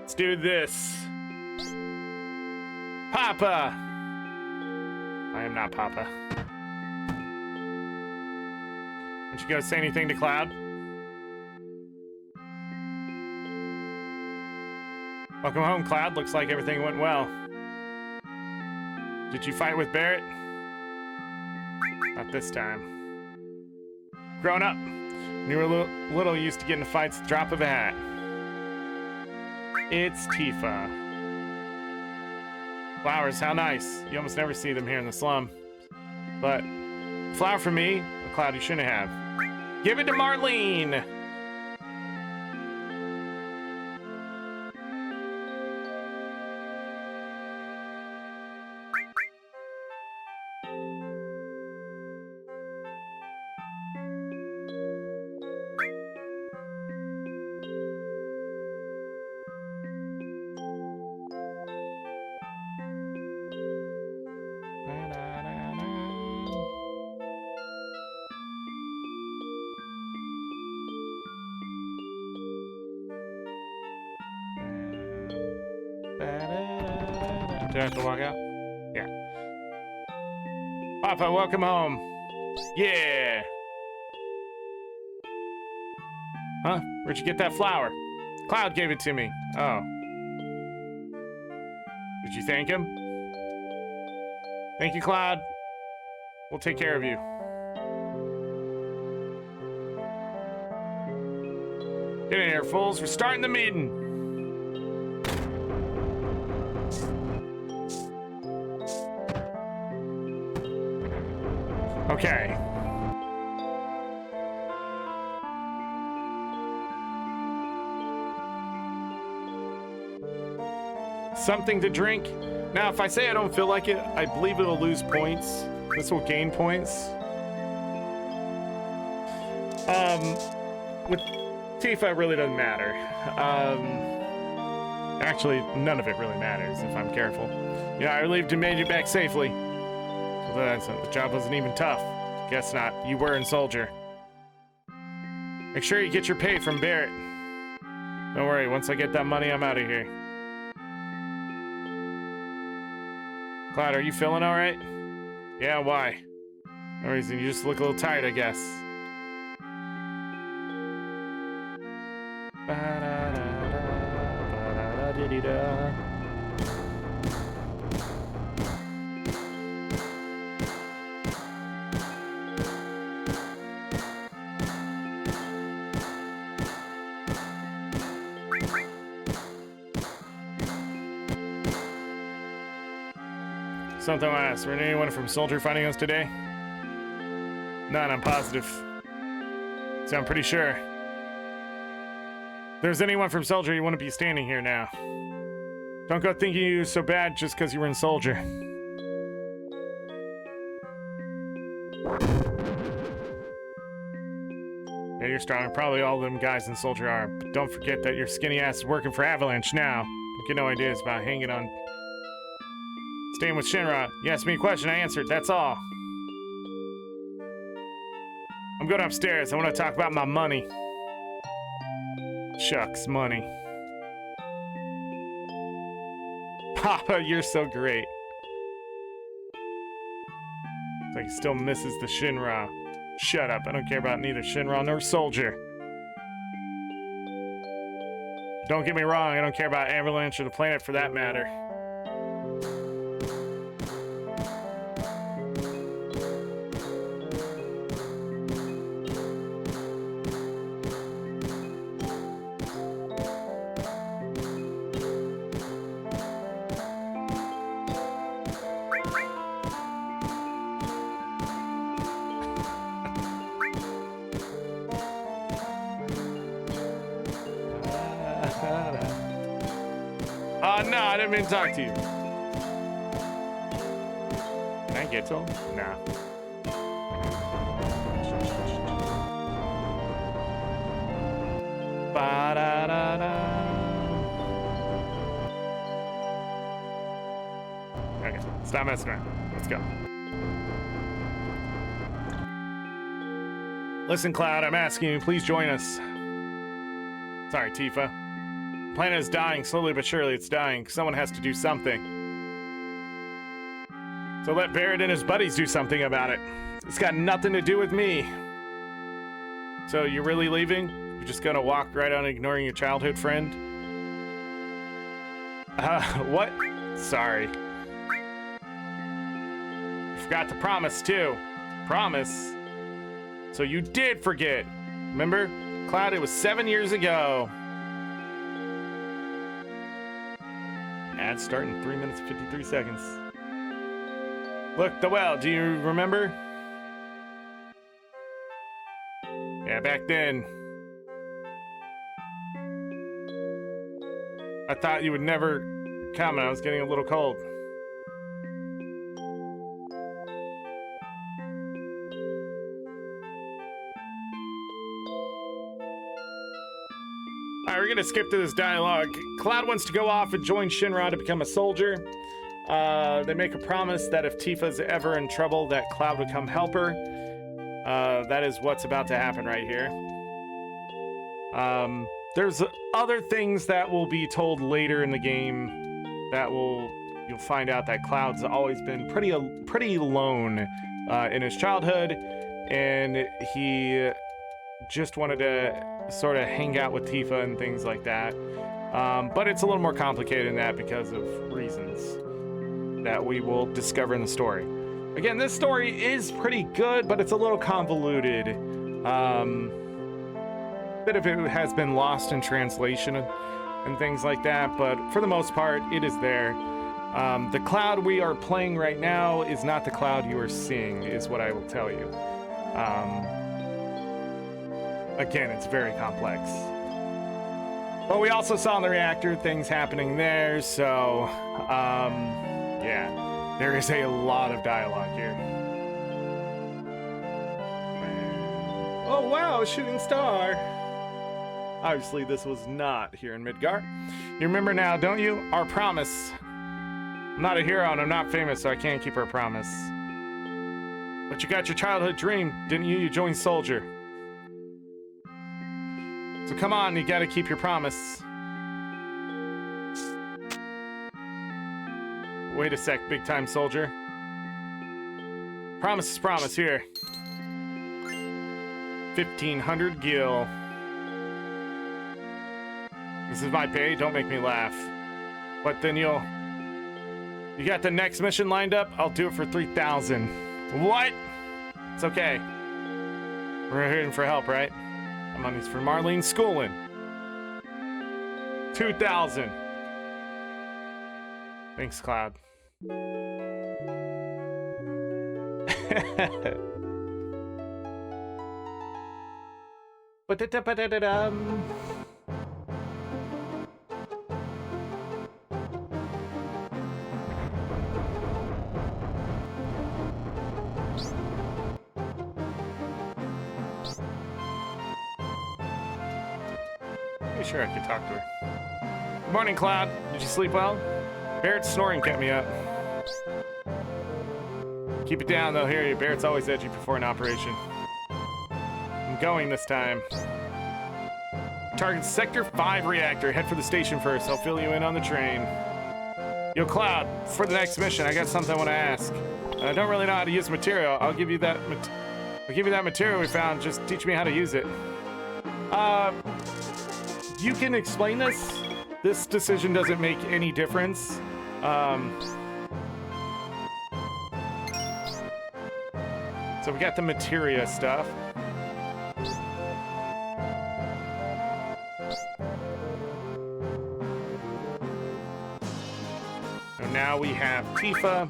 Let's do this. Papa! I am not Papa. Don't you go say anything to Cloud? Welcome home, Cloud. Looks like everything went well. Did you fight with Barrett? Not this time. Grown up. When you were little, you used to get into fights at the drop of a hat. It's Tifa. Flowers, how nice. You almost never see them here in the slum. But, flower for me, a Cloud you shouldn't have. Give it to Marlene! Do I have to walk out? Yeah. Papa, welcome home. Yeah. Huh? Where'd you get that flower? Cloud gave it to me. Oh. Did you thank him? Thank you, Cloud. We'll take care of you. Get in here, fools. We're starting the meeting. Okay. Something to drink. Now, if I say I don't feel like it, I believe it'll lose points. This will gain points. With Tifa, it really doesn't matter. Actually, none of it really matters if I'm careful. Yeah, I relieved and made it back safely. So the job wasn't even tough. Guess not. You were in Soldier. Make sure you get your pay from Barrett. Don't worry, once I get that money, I'm out of here. Cloud, are you feeling all right? Yeah, why? No reason. You just look a little tired, I guess. Something I asked. Were anyone from Soldier finding us today? None, I'm positive. So I'm pretty sure. If there's anyone from Soldier, you wouldn't be standing here now. Don't go thinking you were so bad just because you were in Soldier. Yeah, you're strong. Probably all of them guys in Soldier are. But don't forget that your skinny ass is working for Avalanche now. You get no ideas about hanging on. Staying with Shinra. You asked me a question, I answered. That's all. I'm going upstairs. I want to talk about my money. Shucks, money. Papa, you're so great. It's like he still misses the Shinra. Shut up, I don't care about neither Shinra nor Soldier. Don't get me wrong, I don't care about Avalanche or the planet for that matter. No, I didn't mean to talk to you. Can I get to him? Nah. Ba-da-da-da. Okay, stop messing around. Let's go. Listen, Cloud, I'm asking you, please join us. Sorry, Tifa. The planet is dying, slowly but surely it's dying. Someone has to do something. So let Barrett and his buddies do something about it. It's got nothing to do with me. So you're really leaving? You're just gonna walk right on ignoring your childhood friend? What? Sorry. You forgot to promise too. Promise? So you did forget. Remember? Cloud, it was 7 years ago. Ad starting 3 minutes 53 seconds. Look, the well, do you remember? Yeah, back then. I thought you would never come and I was getting a little cold. Alright, we're gonna skip to this dialogue. Cloud wants to go off and join Shinra to become a soldier. They make a promise that if Tifa's ever in trouble, that Cloud would come help her. That is what's about to happen right here. There's other things that will be told later in the game that you'll find out that Cloud's always been pretty alone in his childhood, and he just wanted to sort of hang out with Tifa and things like that. But it's a little more complicated than that because of reasons that we will discover in the story. Again, this story is pretty good, but it's a little convoluted. Bit of it has been lost in translation and things like that, but for the most part, it is there. The Cloud we are playing right now is not the Cloud you are seeing, is what I will tell you. Again, it's very complex. But we also saw in the reactor things happening there, so yeah, there is a lot of dialogue here. Oh wow, a shooting star! Obviously, this was not here in Midgar. You remember now, don't you? Our promise. I'm not a hero and I'm not famous, so I can't keep our promise. But you got your childhood dream, didn't you? You joined Soldier. So come on, you gotta keep your promise. Wait a sec, big time soldier. Promise is promise, here. 1,500 gil. This is my pay, don't make me laugh. But then you got the next mission lined up? I'll do it for 3,000. What? It's okay. We're heading for help, right? Money's for Marlene's schooling. 2,000. Thanks, Cloud. Ba-da-da-ba-da-da-dum. Sure, I could talk to her. Good morning, Cloud. Did you sleep well? Barrett's snoring kept me up. Keep it down, they'll hear you. Barrett's always edgy before an operation. I'm going this time. Target Sector 5 reactor. Head for the station first. I'll fill you in on the train. Yo, Cloud, for the next mission, I got something I want to ask. I don't really know how to use material. I'll give you that material we found. Just teach me how to use it. You can explain this. This decision doesn't make any difference. So we got the materia stuff. And now we have Tifa.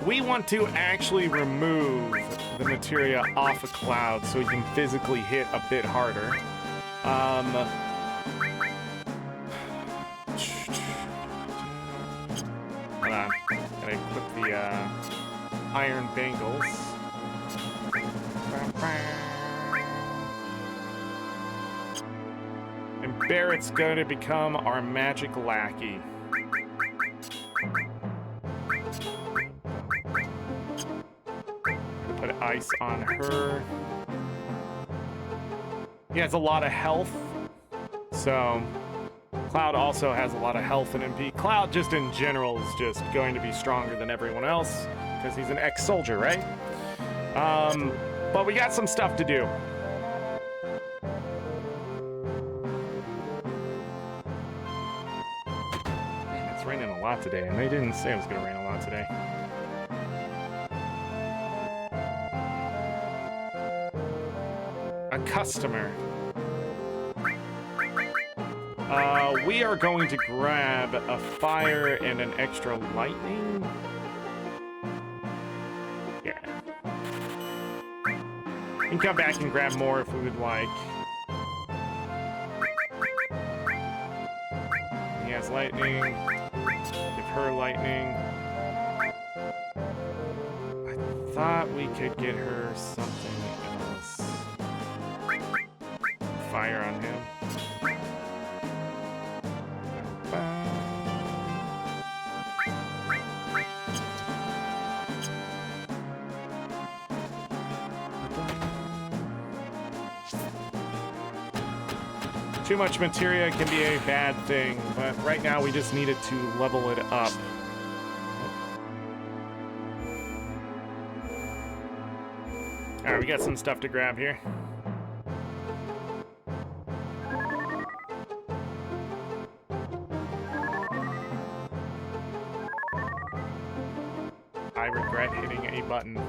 We want to actually remove the materia off of Cloud so he can physically hit a bit harder. Hold on. Gotta equip the iron bangles. And Barrett's going to become our magic lackey. Put ice on her. He has a lot of health, so Cloud also has a lot of health and MP. Cloud just in general is just going to be stronger than everyone else because he's an ex-soldier, right? But we got some stuff to do. Man, it's raining a lot today, and they didn't say it was going to rain a lot today. A customer. We are going to grab a fire and an extra lightning. Yeah. We can come back and grab more if we would like. He has lightning. Give her lightning. I thought we could get her something else. Fire on him. Too much materia can be a bad thing, but right now we just needed to level it up. Alright, we got some stuff to grab here. I regret hitting a button.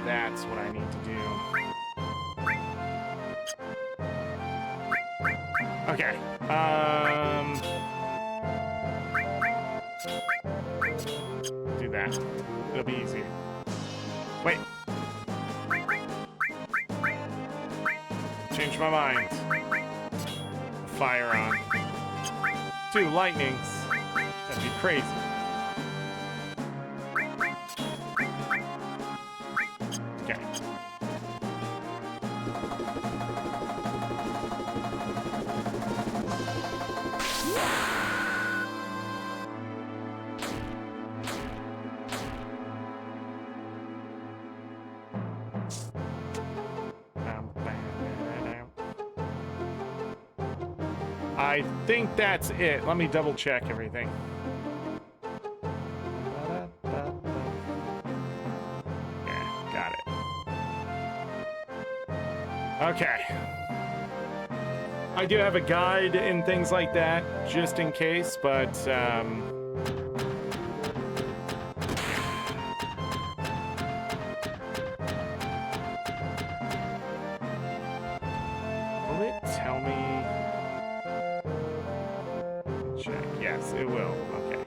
That's what I need to do. Okay. Do that. It'll be easier. Wait. Change my mind. Fire on. 2 lightnings. That'd be crazy. I think that's it. Let me double check everything. Yeah, got it. Okay. I do have a guide and things like that, just in case, but will it tell me? Check. Yes, it will. Okay.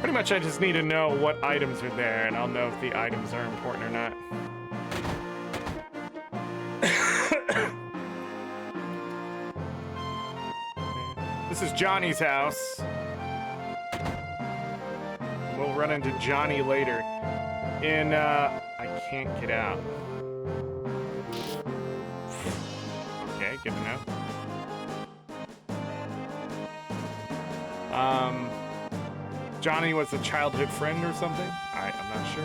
Pretty much I just need to know what items are there, and I'll know if the items are important or not. This is Johnny's house. We'll run into Johnny later. And, I can't get out. Okay, good to know. Johnny was a childhood friend or something? I'm not sure.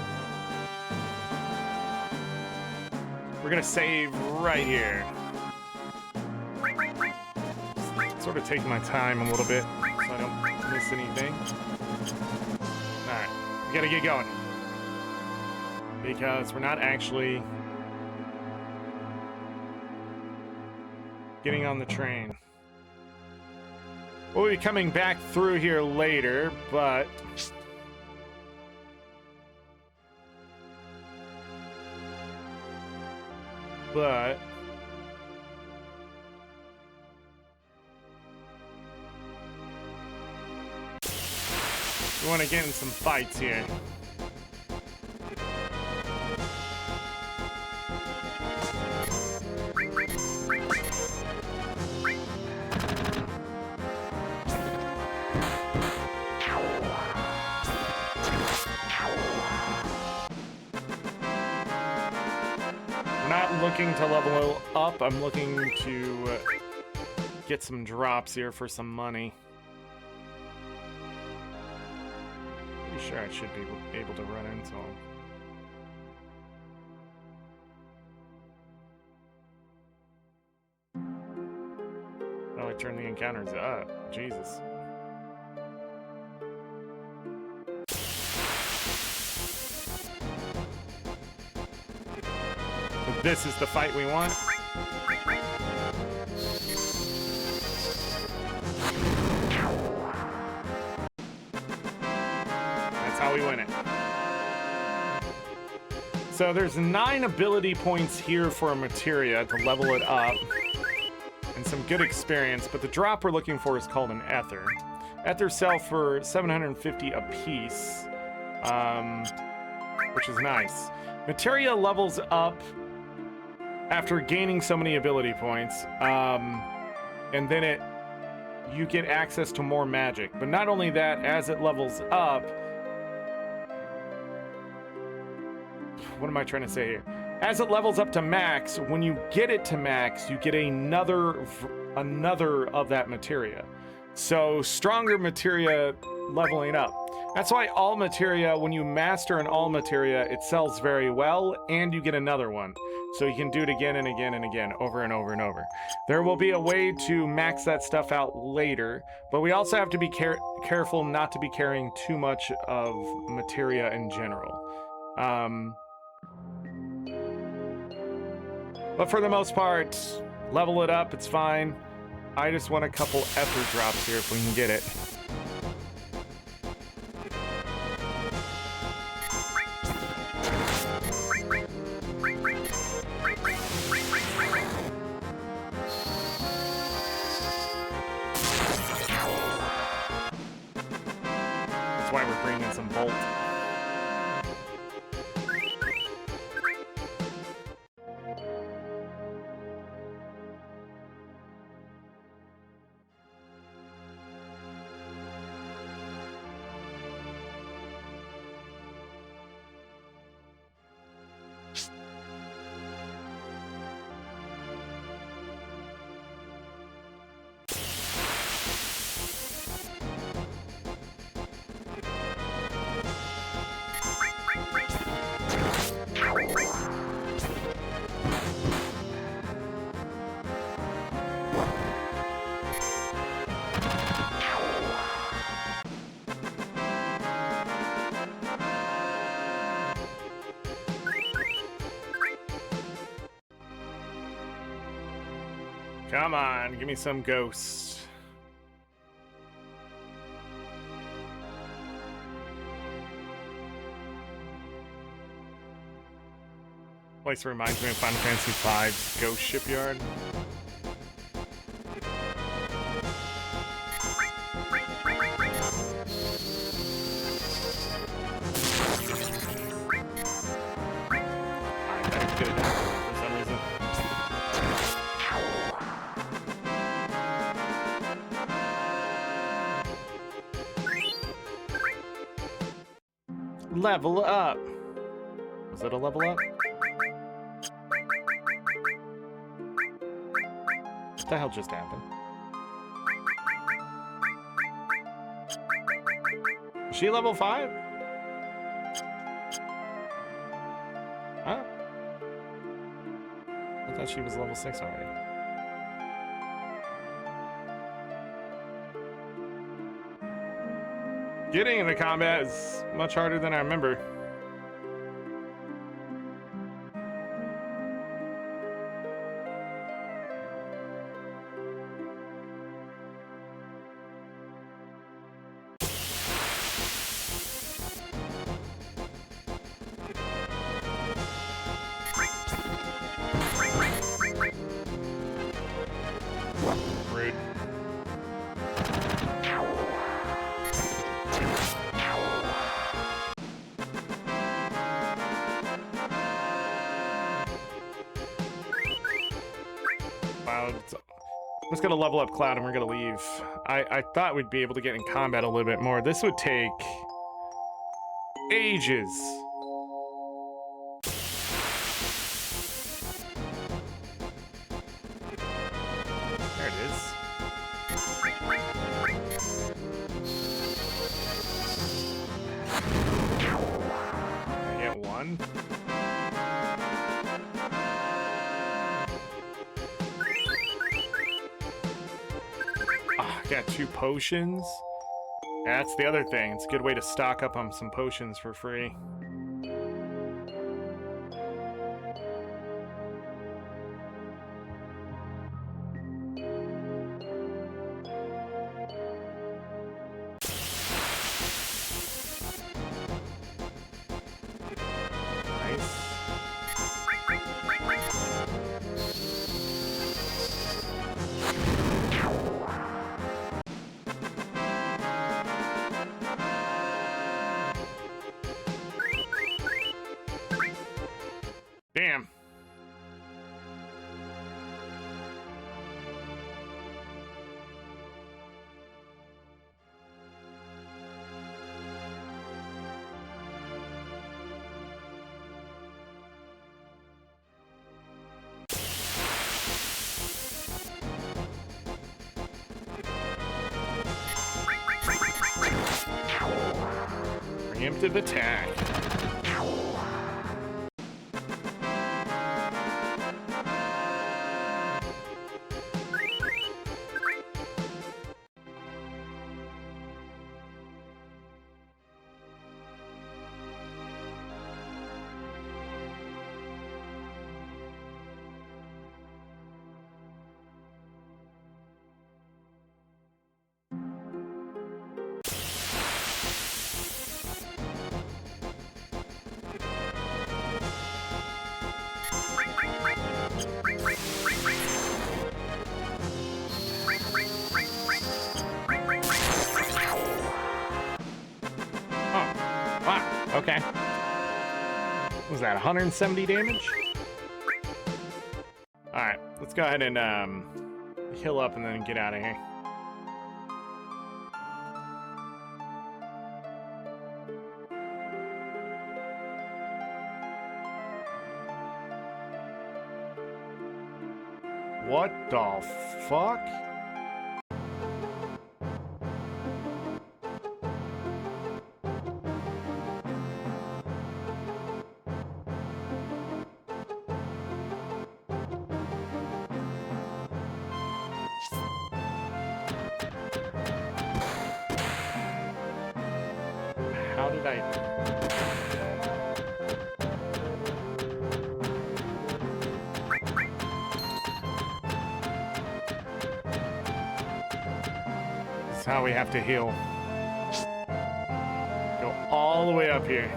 We're gonna save right here. Sort of taking my time a little bit so I don't miss anything. Alright, we gotta get going. Because we're not actually getting on the train. We'll be coming back through here later, but we want to get in some fights here. Looking to level up. I'm looking to get some drops here for some money. Pretty sure I should be able to run into them. Oh, I turned the encounters up. Jesus. This is the fight we want. That's how we win it. So there's 9 ability points here for a materia to level it up. And some good experience, but the drop we're looking for is called an ether. Ethers sell for 750 apiece, which is nice. Materia levels up after gaining so many ability points, and then you get access to more magic. But not only that, as it levels up, what am I trying to say here? As it levels up to max, when you get it to max, you get another of that materia. So stronger materia leveling up. That's why all materia, when you master an all materia, it sells very well, and you get another one. So you can do it again and again and again, over and over and over. There will be a way to max that stuff out later, but we also have to be careful not to be carrying too much of materia in general. But for the most part, level it up, it's fine. I just want a couple ether drops here if we can get it. Why we're bringing some bolt. Come on, give me some ghosts. Place reminds me of Final Fantasy V's Ghost Shipyard. good at that for some reason. Level up. Was it a level up? What the hell just happened? Is she level 5? Huh? I thought she was level 6 already. Getting into combat is much harder than I remember. Rude. Cloud. I'm just gonna level up Cloud and we're gonna leave. I thought we'd be able to get in combat a little bit more. This would take ages. There it is. I get one. Got 2 potions. That's the other thing. It's a good way to stock up on some potions for free. Nice. Damn. Preemptive attack. Okay. What was that, 170 damage? Alright, let's go ahead and heal up and then get out of here. What the fuck? How did I... This is how we have to heal. Go all the way up here.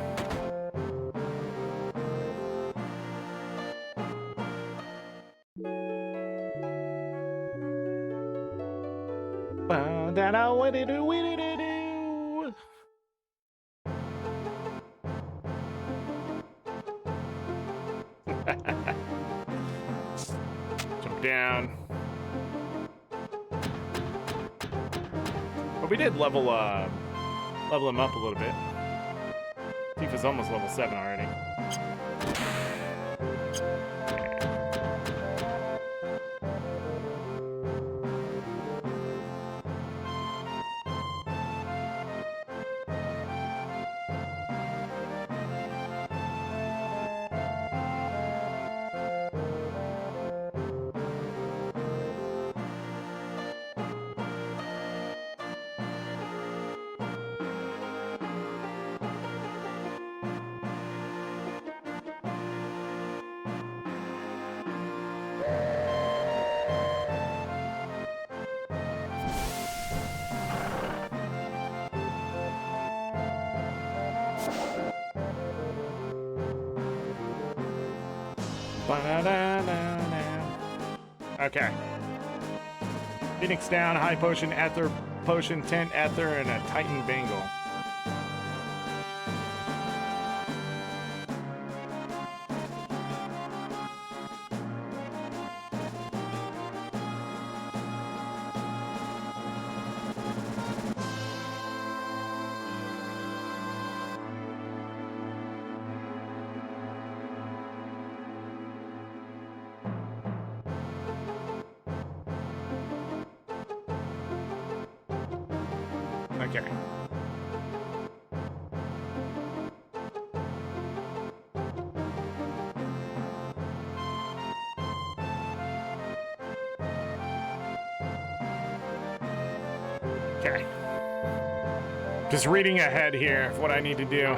down. But we did level him up a little bit. Tifa's almost level 7 already. Okay. Phoenix down, high potion, ether potion, 10 ether, and a Titan bangle. Okay. Okay. Just reading ahead here of what I need to do.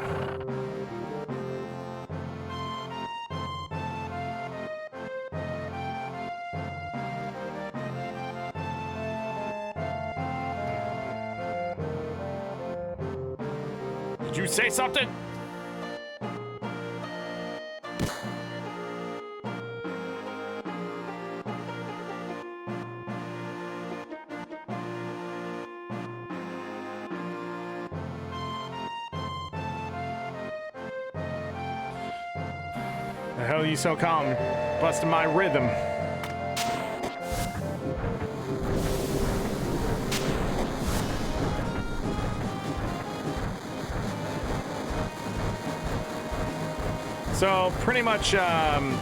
Did you say something? The hell are you so calm? Busting my rhythm. So pretty much, gonna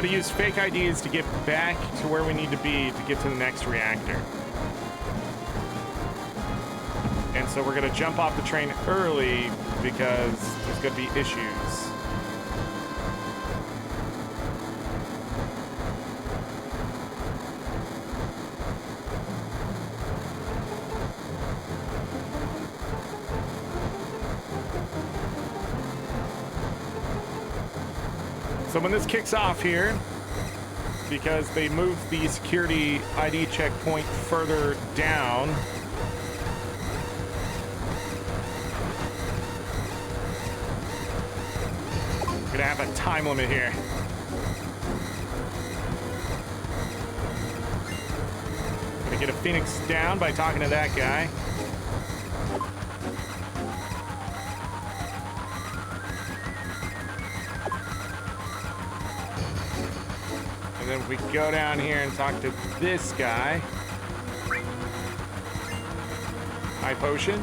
use fake IDs to get back to where we need to be to get to the next reactor. And so we're gonna jump off the train early because there's gonna be issues. So when this kicks off here, because they moved the security ID checkpoint further down, we're gonna have a time limit here. Gonna get a Phoenix down by talking to that guy. And then we go down here and talk to this guy. High potion.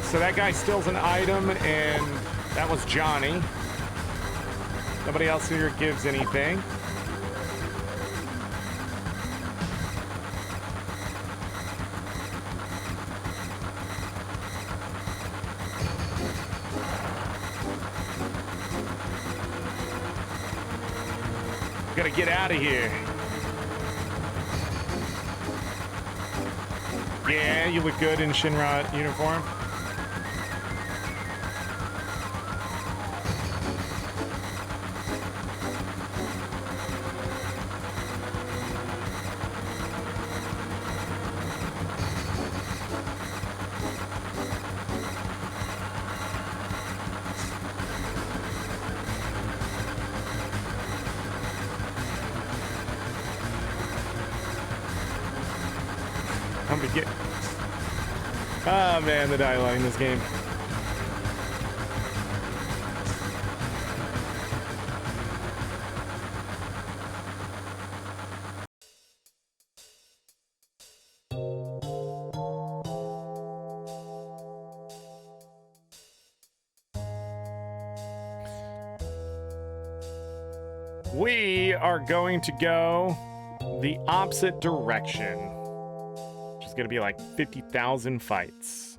So that guy steals an item, and that was Johnny. Nobody else here gives anything. We gotta get out of here. Yeah, you look good in Shinra uniform. begin. Oh man, the dialogue in this game. We are going to go the opposite direction, which is going to be like 50,000 fights.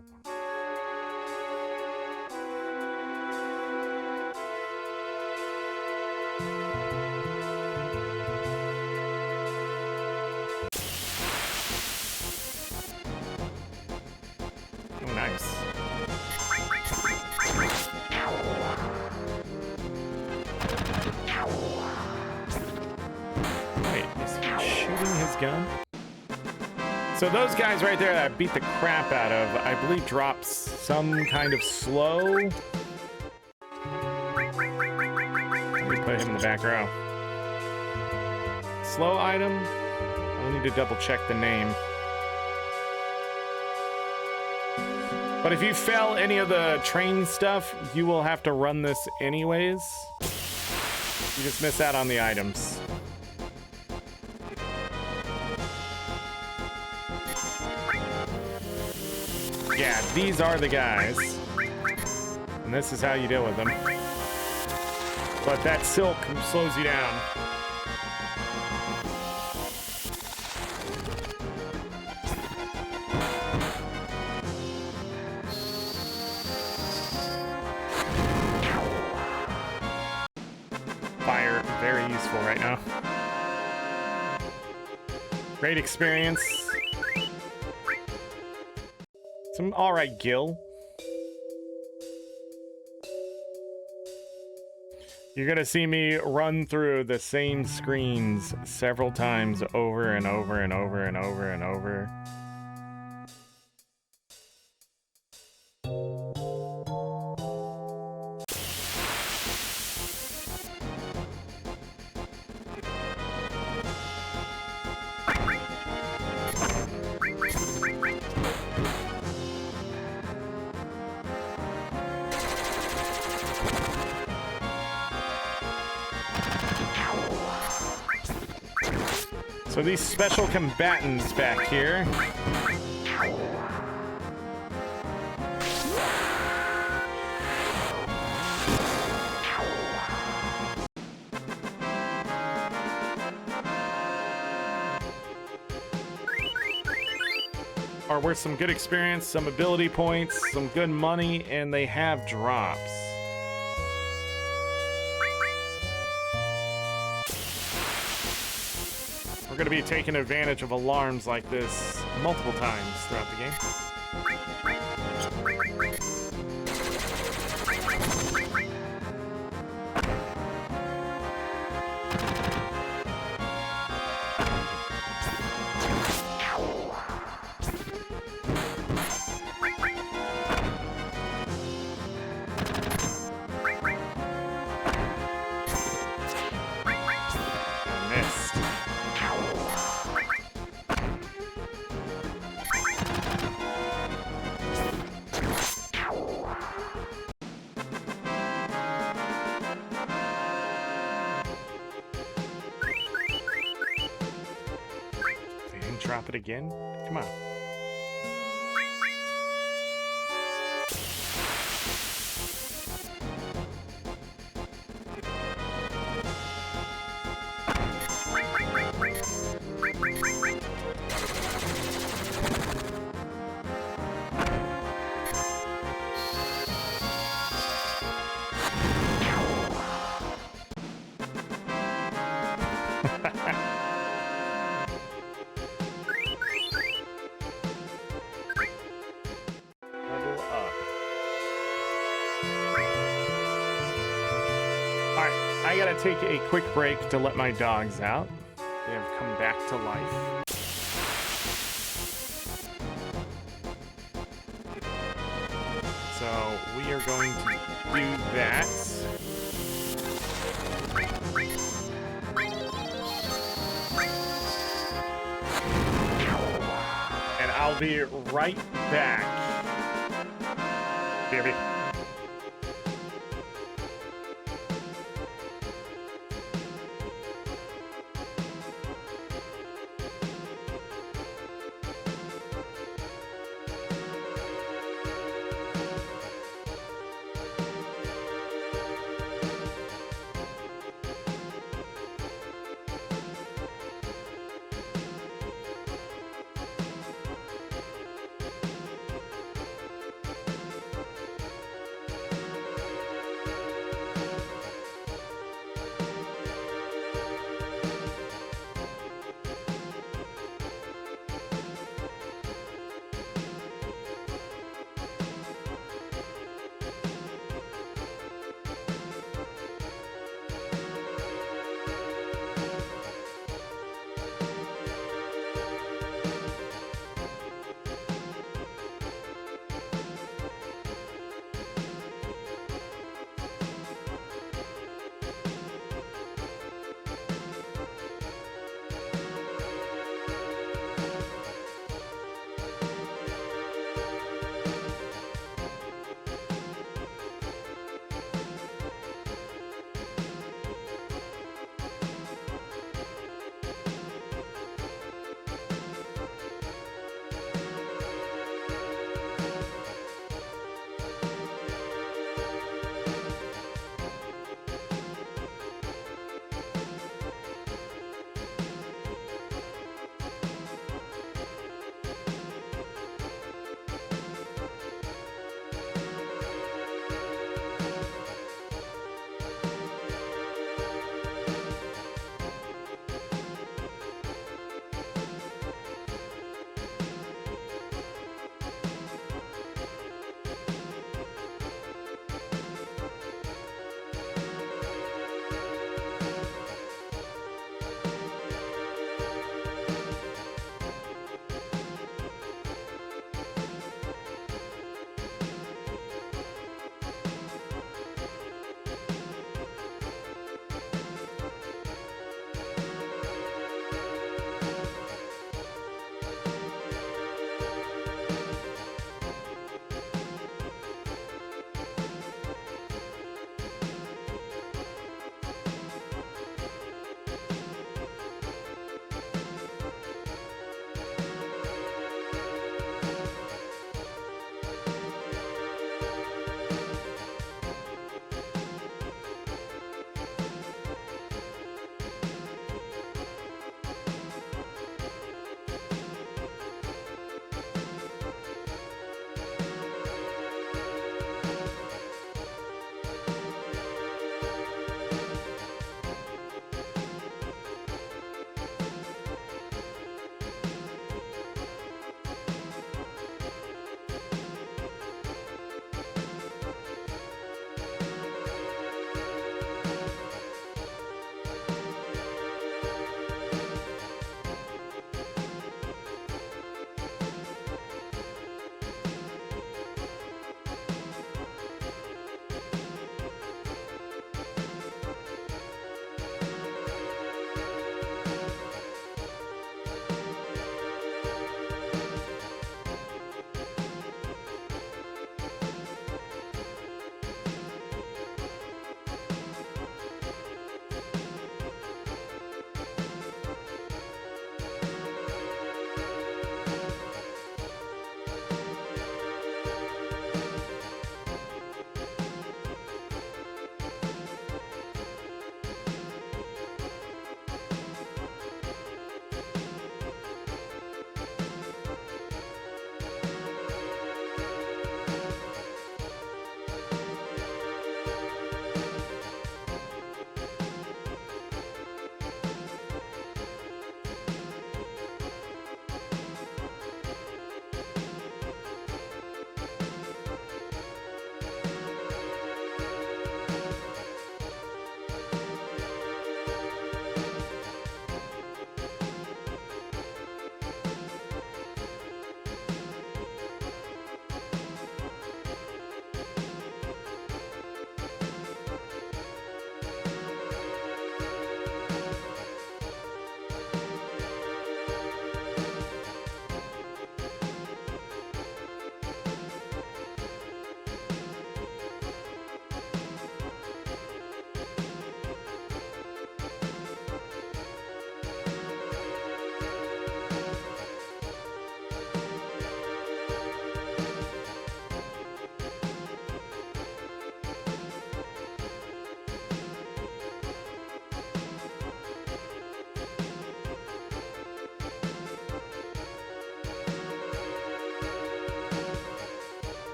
Oh, nice. His gun. So those guys right there that I beat the crap out of, I believe drops some kind of slow. Let me put him in the back row. Slow item. I'll need to double check the name. But if you fail any of the train stuff, you will have to run this anyways. You just miss out on the items. Yeah, these are the guys. And this is how you deal with them. But that silk slows you down. Fire, very useful right now. Great experience. Some alright gil. You're gonna see me run through the same screens several times over and over and over and over and over. So these special combatants back here are worth some good experience, some ability points, some good money, and they have drops. We're going to be taking advantage of alarms like this multiple times throughout the game. Drop it again? Come on. I gotta take a quick break to let my dogs out. They have come back to life. So we are going to do that. And I'll be right back. BRB.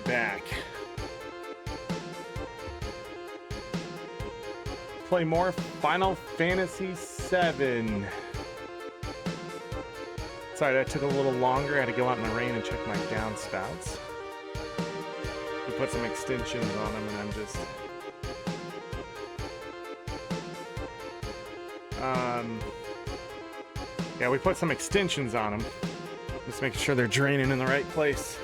back. Play more Final Fantasy VII. Sorry, that took a little longer. I had to go out in the rain and check my downspouts. We put some extensions on them, and I'm just... yeah, we put some extensions on them. Just making sure they're draining in the right place.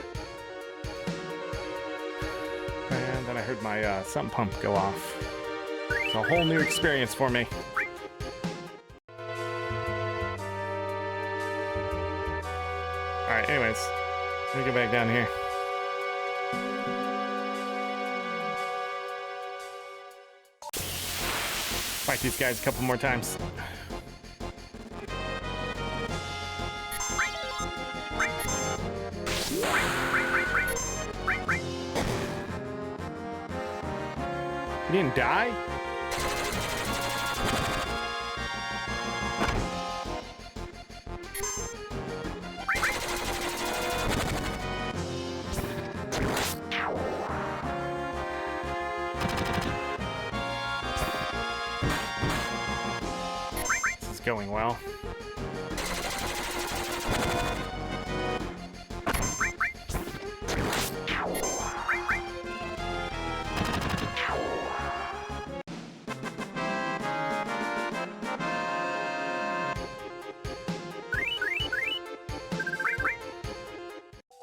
And then I heard my sump pump go off. It's a whole new experience for me. Alright, anyways. Let me go back down here. Fight these guys a couple more times. You didn't die? This is going well.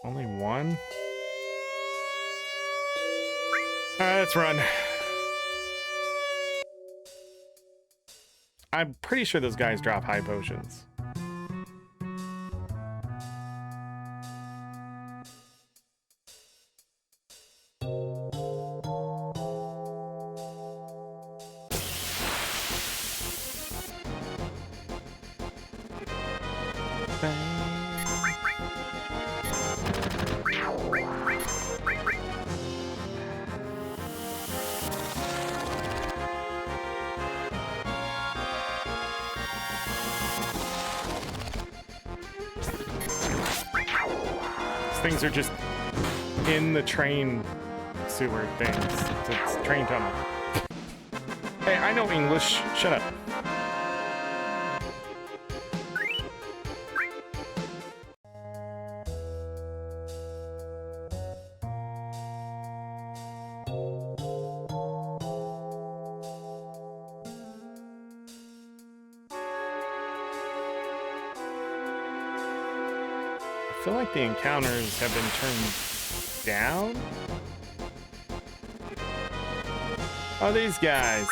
Only one? Alright, let's run. I'm pretty sure those guys drop high potions. Things are just in the train sewer things. It's a train tunnel. Hey, I know English. Shut up. I feel like the encounters have been turned down. Oh, these guys.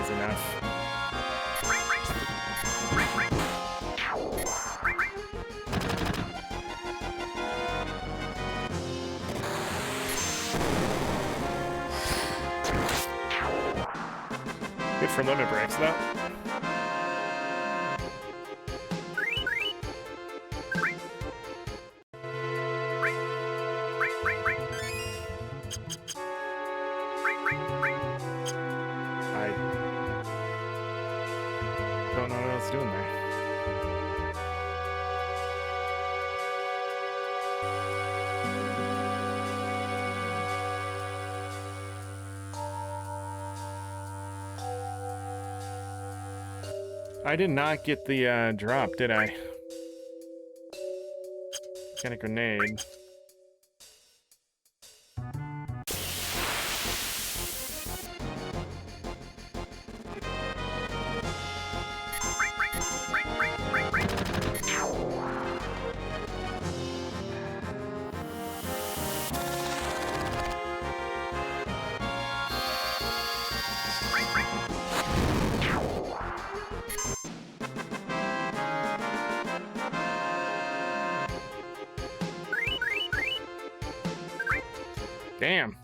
Is enough. Good for limit breaks, though. I don't know what else doing there. I did not get the drop, did I? Got a grenade. Damn.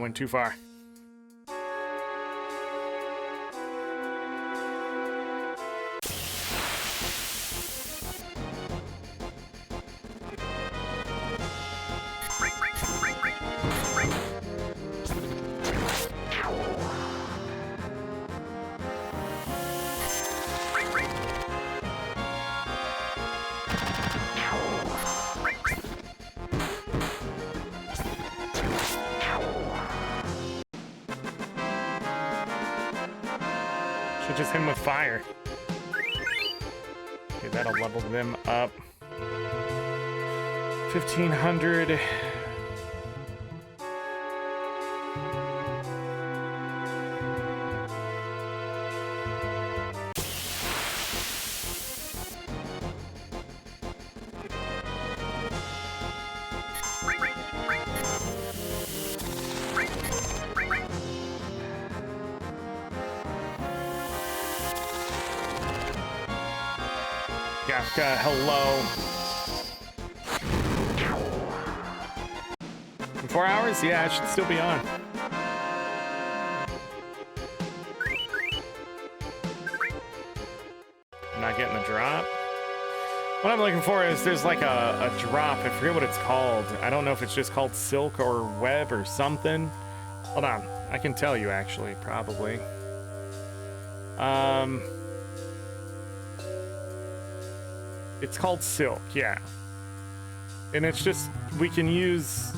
went too far. Should just hit him with fire. Okay, that'll level them up. 1,500. Gafka, hello. In 4 hours? Yeah, I should still be on. I'm not getting the drop. What I'm looking for is there's like a drop. I forget what it's called. I don't know if it's just called silk or web or something. Hold on. I can tell you actually, probably. It's called silk, yeah. And it's just, we can use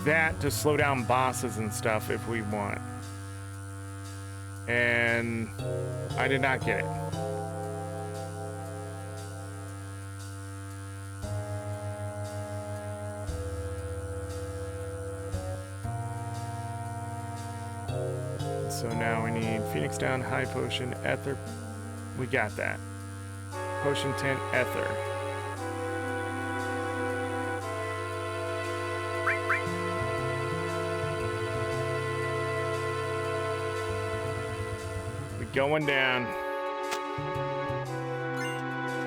that to slow down bosses and stuff if we want. And I did not get it. So now we need Phoenix Down, High Potion, Ether. We got that. Potion Tint, Ether. We're going down.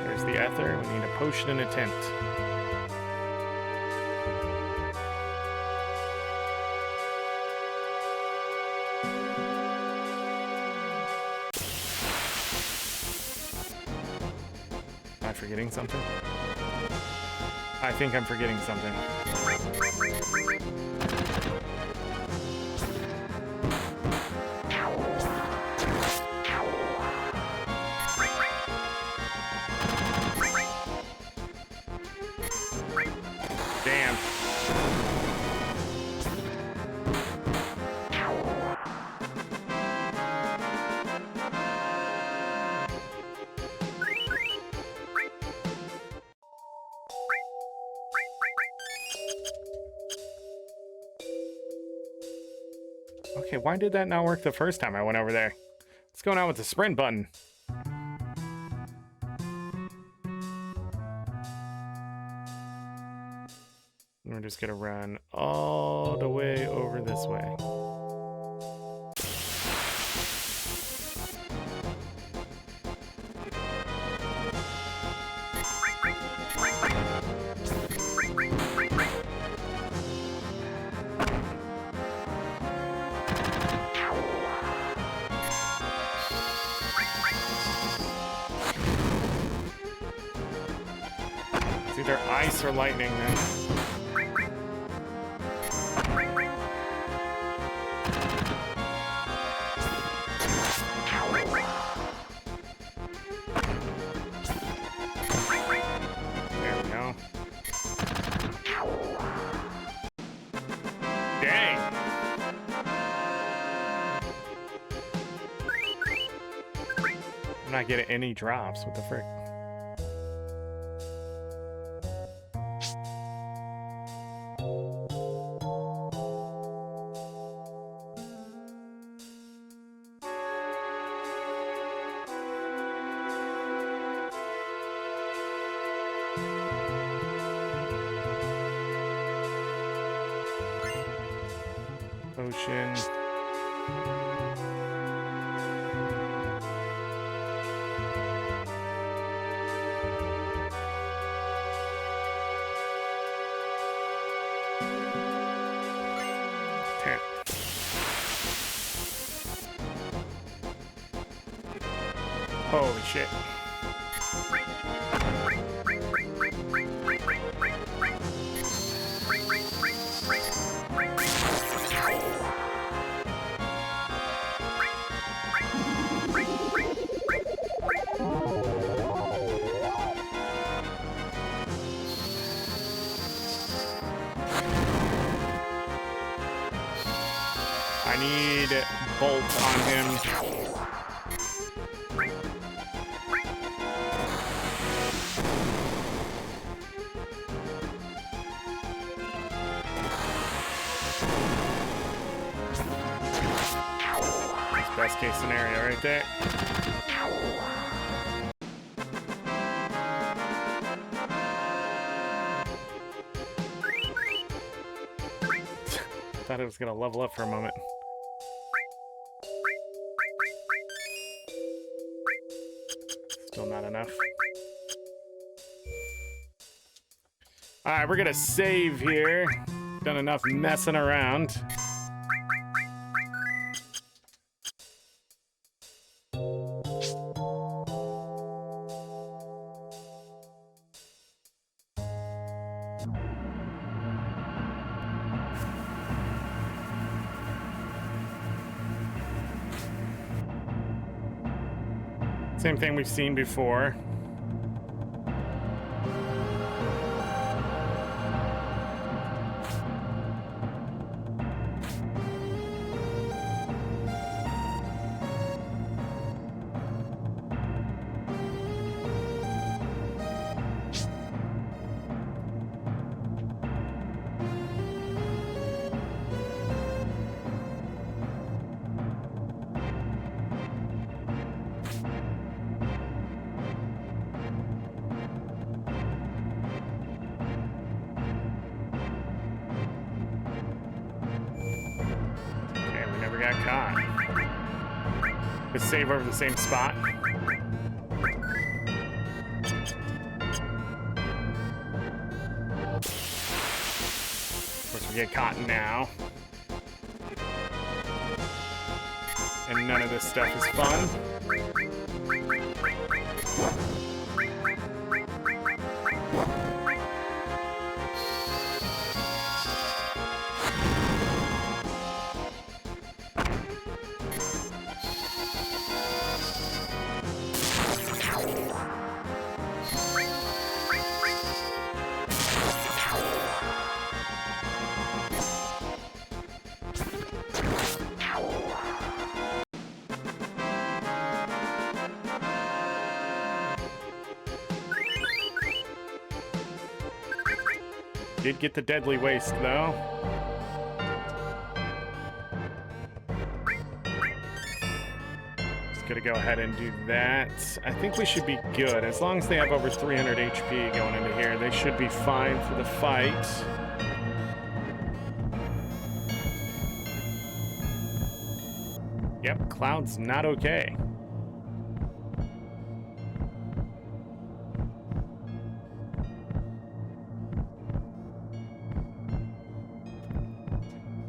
There's the Ether. We need a Potion and a Tint. Am I forgetting something? I think I'm forgetting something. Damn. Okay, why did that not work the first time I went over there? What's going on with the sprint button? We're just gonna run all the way over this way. It's either ice or lightning then. I'm not getting any drops. What the frick? Ocean. Holy shit. I need bolt on him. That's best case scenario right there. Thought it was gonna level up for a moment. Still not enough. All right, we're gonna save here. Done enough messing around. Same thing we've seen before. Got caught. Just save over the same spot. Of course, we get caught now. And none of this stuff is fun. Did get the deadly waste though. Just gonna go ahead and do that. I think we should be good. As long as they have over 300 HP going into here, they should be fine for the fight. Yep, Cloud's not okay.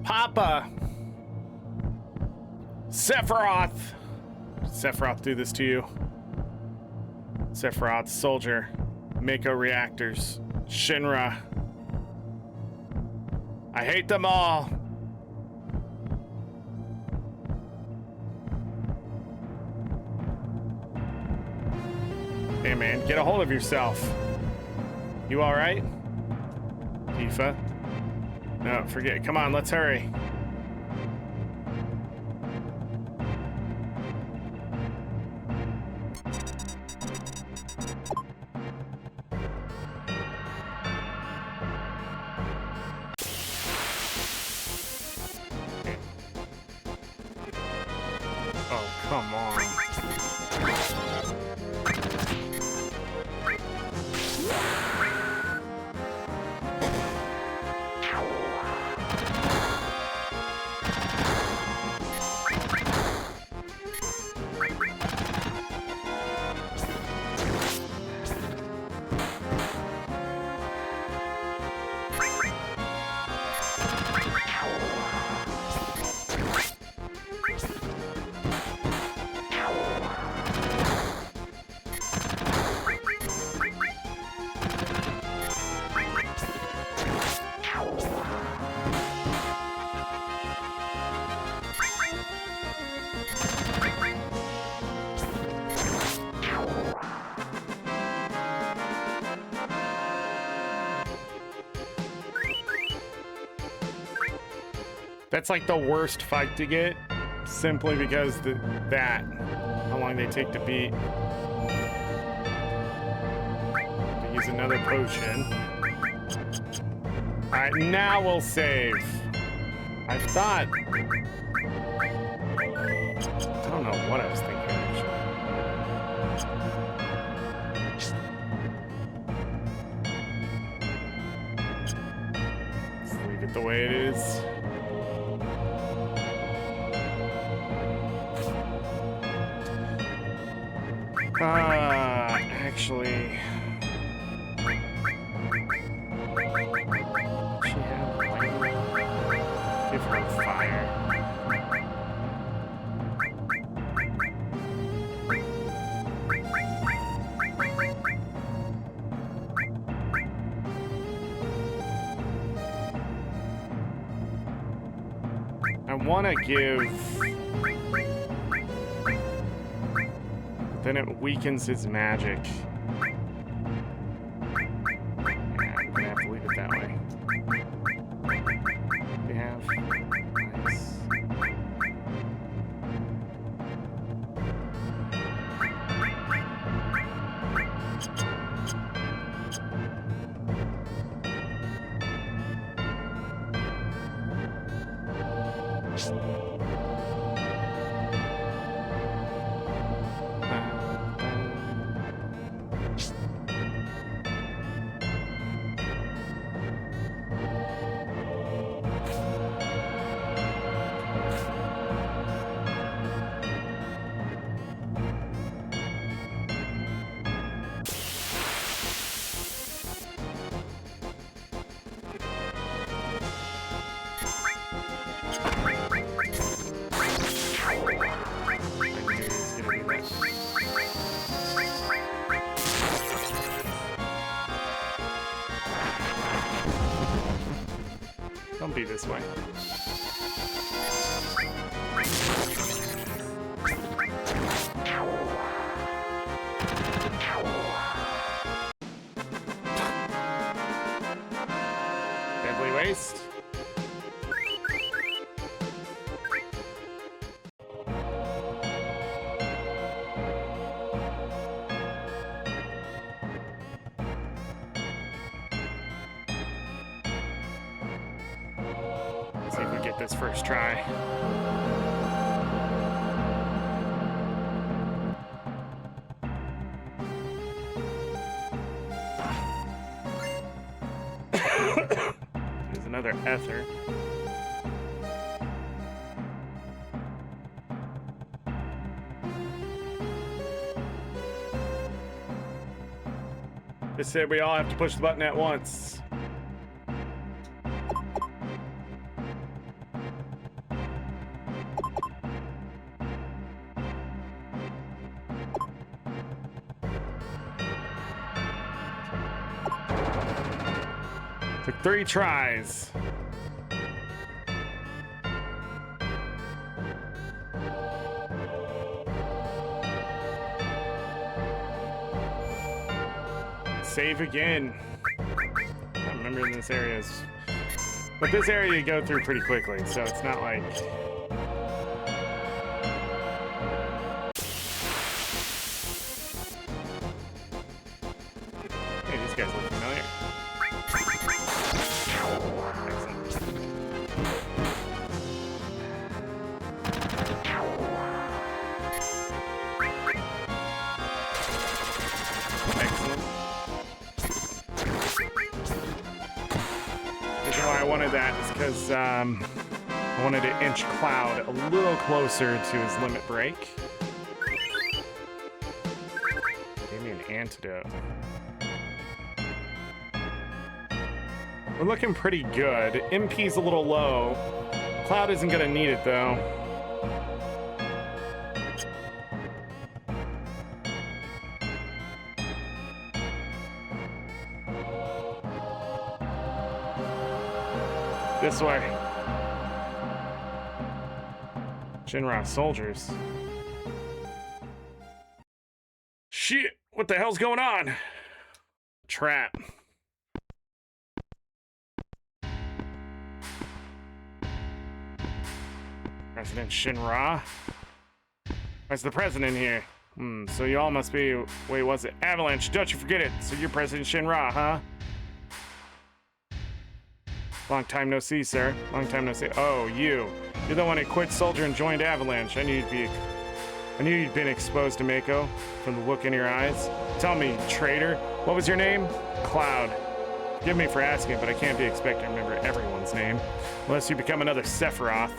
Papa! Sephiroth! Sephiroth do this to you. Sephiroth, Soldier, Mako Reactors, Shinra. I hate them all. Hey man, get a hold of yourself. You alright? Tifa? No, forget. Come on, let's hurry. Oh, come on. That's like the worst fight to get, simply because how long they take to beat. Use another potion. All right, now we'll save. I thought. I don't know what I was thinking, actually. Let's leave it the way it is. Actually. Does she have lightning? Give her fire. I want to give... Then it weakens his magic. Yeah, I'm gonna have to leave it that way. We have... Nice. Don't be this way. Deadly waste. See if we get this first try. There's another ether. They said we all have to push the button at once. Took 3 tries. Save again. I don't remember in this area. But this area you go through pretty quickly, so it's not like... Hey, these guys look familiar. Excellent. The reason why I wanted that is because I wanted to inch Cloud a little closer to his limit break. Gave me an antidote. We're looking pretty good. MP's a little low. Cloud isn't gonna need it though. This way. Shinra soldiers. Shit, what the hell's going on? Trap. President Shinra? Why's the president here? So you all must be... Wait, was it? Avalanche, don't you forget it. So you're President Shinra, huh? Long time no see, sir. Long time no see. Oh, you. You're the one who quit Soldier and joined Avalanche. I knew you'd been exposed to Mako from the look in your eyes. Tell me, traitor, what was your name? Cloud. Forgive me for asking, but I can't be expected to remember everyone's name. Unless you become another Sephiroth.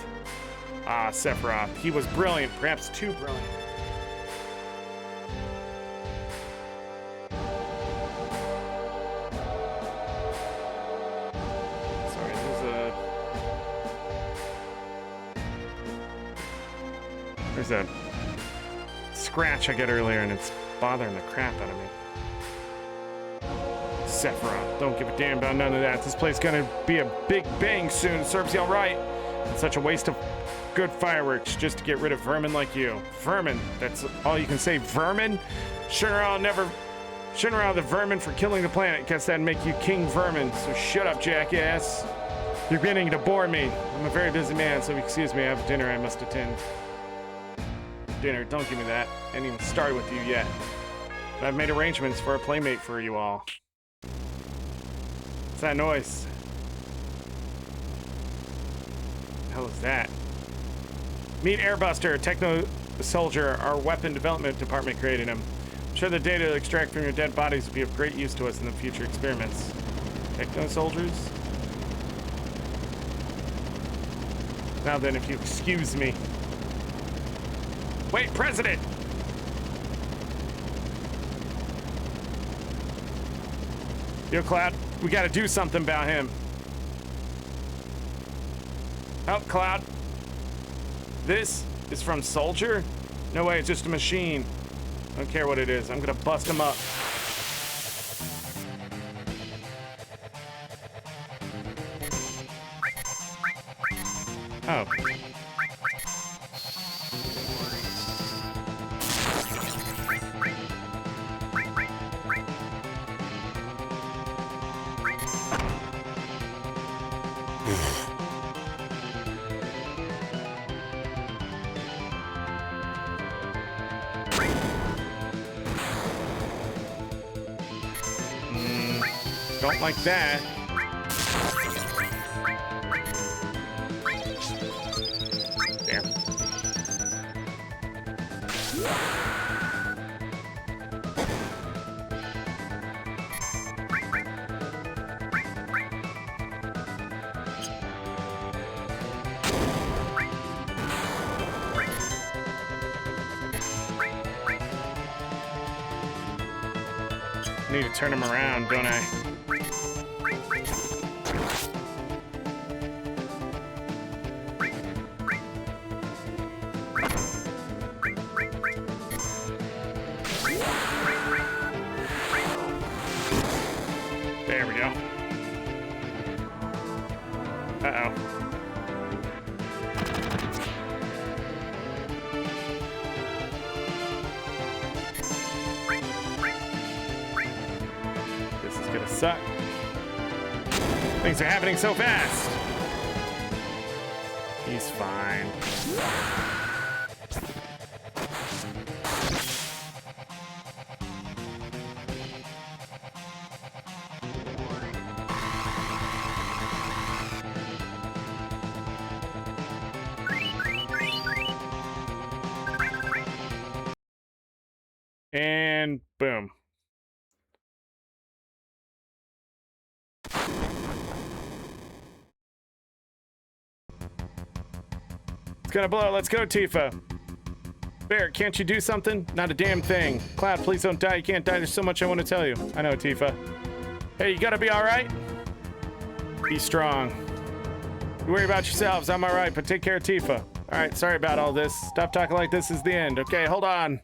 Ah, Sephiroth. He was brilliant, perhaps too brilliant. Sorry, there's a scratch I get earlier and it's bothering the crap out of me. Sephiroth, don't give a damn about none of that. This place is gonna be a big bang soon. Serves you all right. It's such a waste of good fireworks just to get rid of vermin like you. Vermin, that's all you can say, vermin? Shinra the vermin for killing the planet. Guess that'd make you King Vermin, so shut up, jackass. You're beginning to bore me. I'm a very busy man, so excuse me, I have dinner I must attend. Dinner, don't give me that. I haven't even started with you yet. But I've made arrangements for a playmate for you all. What's that noise? What the hell is that? Meet Airbuster, Techno Soldier. Our weapon development department created him. I'm sure the data to extract from your dead bodies will be of great use to us in the future experiments. Techno Soldiers? Now then, if you excuse me. Wait, President! Yo, Cloud, we gotta do something about him. Oh, Cloud. This is from Soldier? No way, it's just a machine. I don't care what it is. I'm gonna bust him up. Oh. Don't like that. Damn. I need to turn him around, don't I? There we go. Uh-oh. This is gonna suck. Things are happening so fast. He's fine. And boom. It's gonna blow. Let's go, Tifa. Bear, can't you do something? Not a damn thing. Cloud, please don't die. You can't die. There's so much I want to tell you. I know, Tifa. Hey, you gotta be all right? Be strong. You worry about yourselves. I'm all right, but take care of Tifa. All right, sorry about all this. Stop talking like this is the end. Okay, hold on.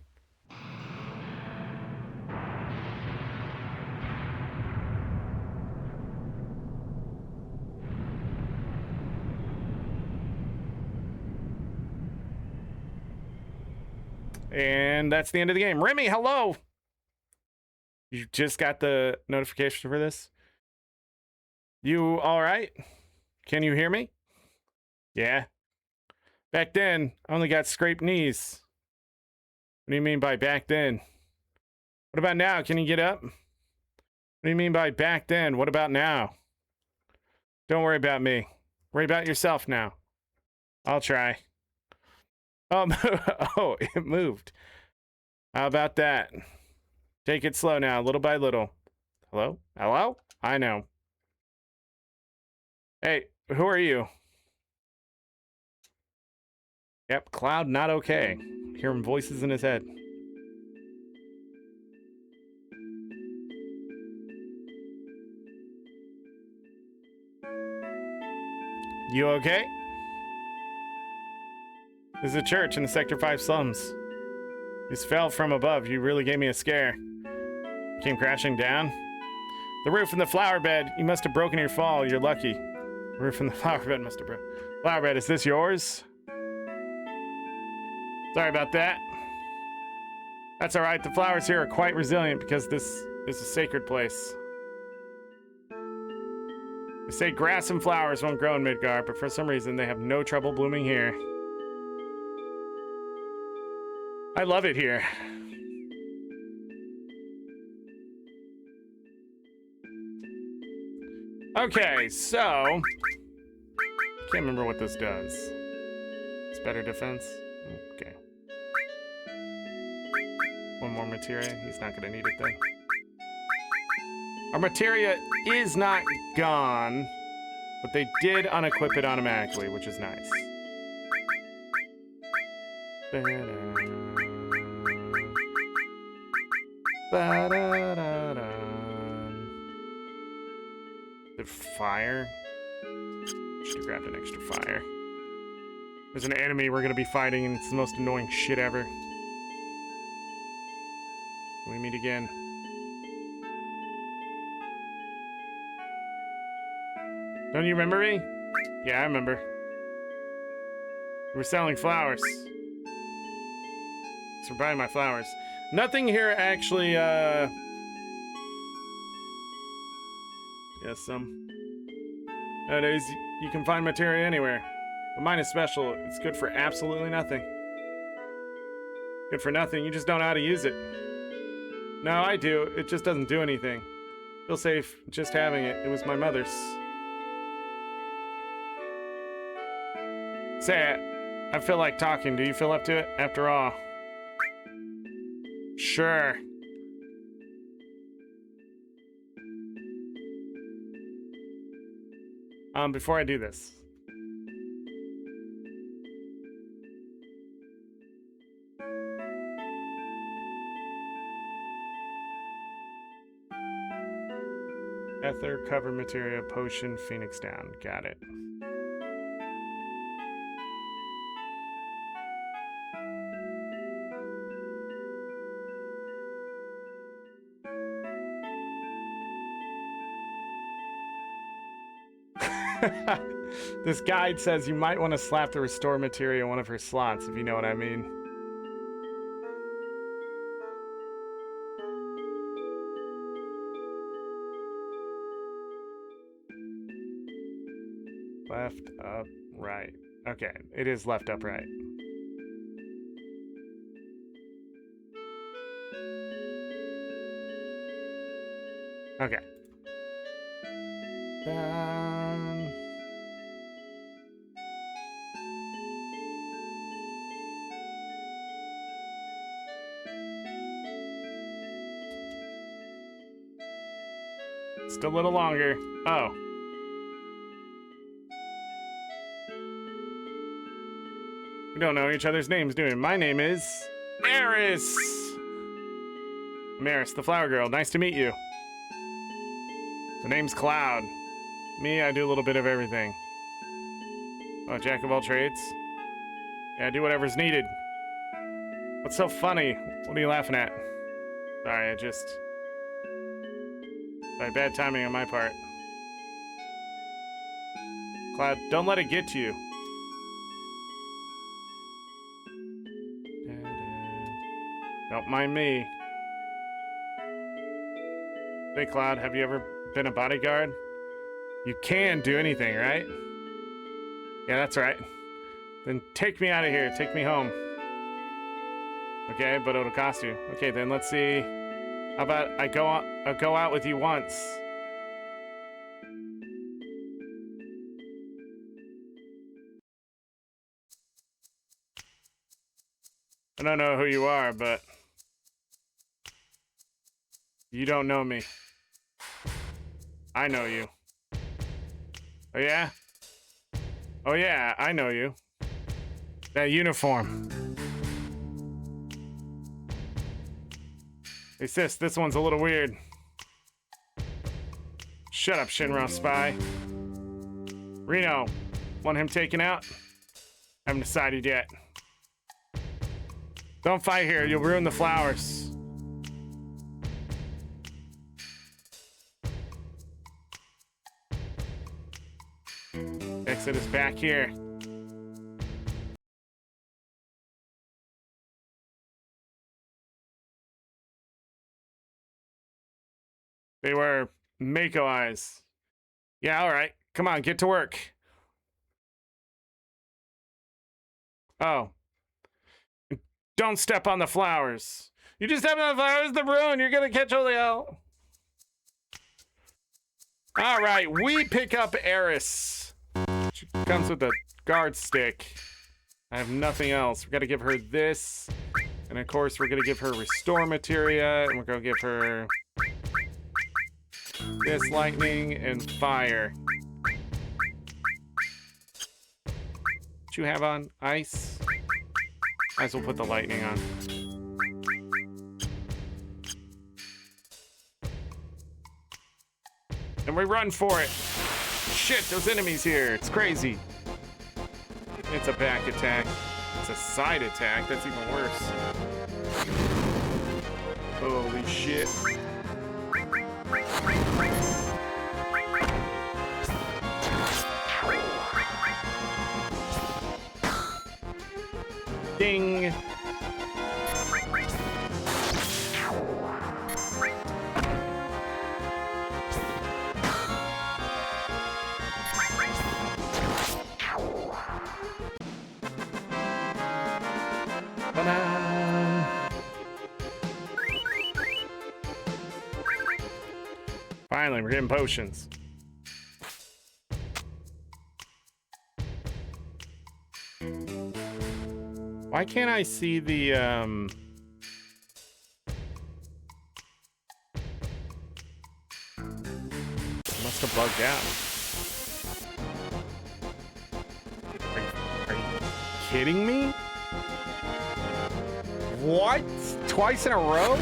And that's the end of the game. Remy, hello! You just got the notification for this? You all right? Can you hear me? Yeah. Back then, I only got scraped knees. What do you mean by back then? What about now? Can you get up? What do you mean by back then? What about now? Don't worry about me. Worry about yourself now. I'll try. Oh, it moved. How about that? Take it slow now, little by little. Hello? Hello? I know. Hey, who are you? Yep, Cloud not okay. Hearing voices in his head. You okay? This is a church in the Sector 5 slums. This fell from above. You really gave me a scare. Came crashing down. The roof and the flower bed. You must have broken your fall. You're lucky. The roof and the flower bed must have broken. Flower bed, is this yours? Sorry about that. That's all right. The flowers here are quite resilient because this is a sacred place. They say grass and flowers won't grow in Midgard, but for some reason they have no trouble blooming here. I love it here. Okay, so can't remember what this does. It's better defense. Okay. One more materia. He's not gonna need it then. Our materia is not gone, but they did unequip it automatically, which is nice. The fire. Should have grabbed an extra fire. There's an enemy we're gonna be fighting, and it's the most annoying shit ever. We meet again. Don't you remember me? Yeah, I remember. We were selling flowers. So we're buying my flowers. Nothing here actually, yes, nowadays, you can find materia anywhere. But mine is special. It's good for absolutely nothing. Good for nothing. You just don't know how to use it. No, I do. It just doesn't do anything. Feel safe just having it. It was my mother's. Say it. I feel like talking. Do you feel up to it? After all. Sure. Before I do this. Ether, cover materia, potion, phoenix down. Got it. This guide says you might want to slap the restore materia in one of her slots, if you know what I mean. Left, up, right. Okay, it is left, up, right. Okay. Down. Just a little longer. Oh. We don't know each other's names, do we? My name is Eris. I'm Eris, the flower girl. Nice to meet you. The name's Cloud. Me, I do a little bit of everything. Oh, jack of all trades? Yeah, I do whatever's needed. What's so funny? What are you laughing at? Sorry, Sorry, bad timing on my part. Cloud, don't let it get to you. Don't mind me. Hey, Cloud, have you ever been a bodyguard? You can do anything, right? Yeah, that's right. Then take me out of here. Take me home. Okay, but it'll cost you. Okay, then let's see. How about I go out with you once. I don't know who you are, but you don't know me. I know you. Oh yeah? Oh yeah, I know you. That uniform. Hey sis, this one's a little weird. Shut up, Shinra spy. Reno, want him taken out? Haven't decided yet. Don't fight here, you'll ruin the flowers. Exit is back here. They were Mako eyes. Yeah, all right. Come on, get to work. Oh. Don't step on the flowers. You just step on the flowers, the ruin. You're gonna catch all the hell. All right, we pick up Eris. She comes with a guard stick. I have nothing else. We gotta give her this. And of course, we're gonna give her restore materia. And we're gonna give her this lightning and fire. What you have on? Ice? Might as well put the lightning on. And we run for it. Shit, there's enemies here. It's crazy. It's a back attack. It's a side attack. That's even worse. Holy shit. Ding. Finally, we're getting potions. Why can't I see the, must have bugged out. Are you kidding me? What? Twice in a row?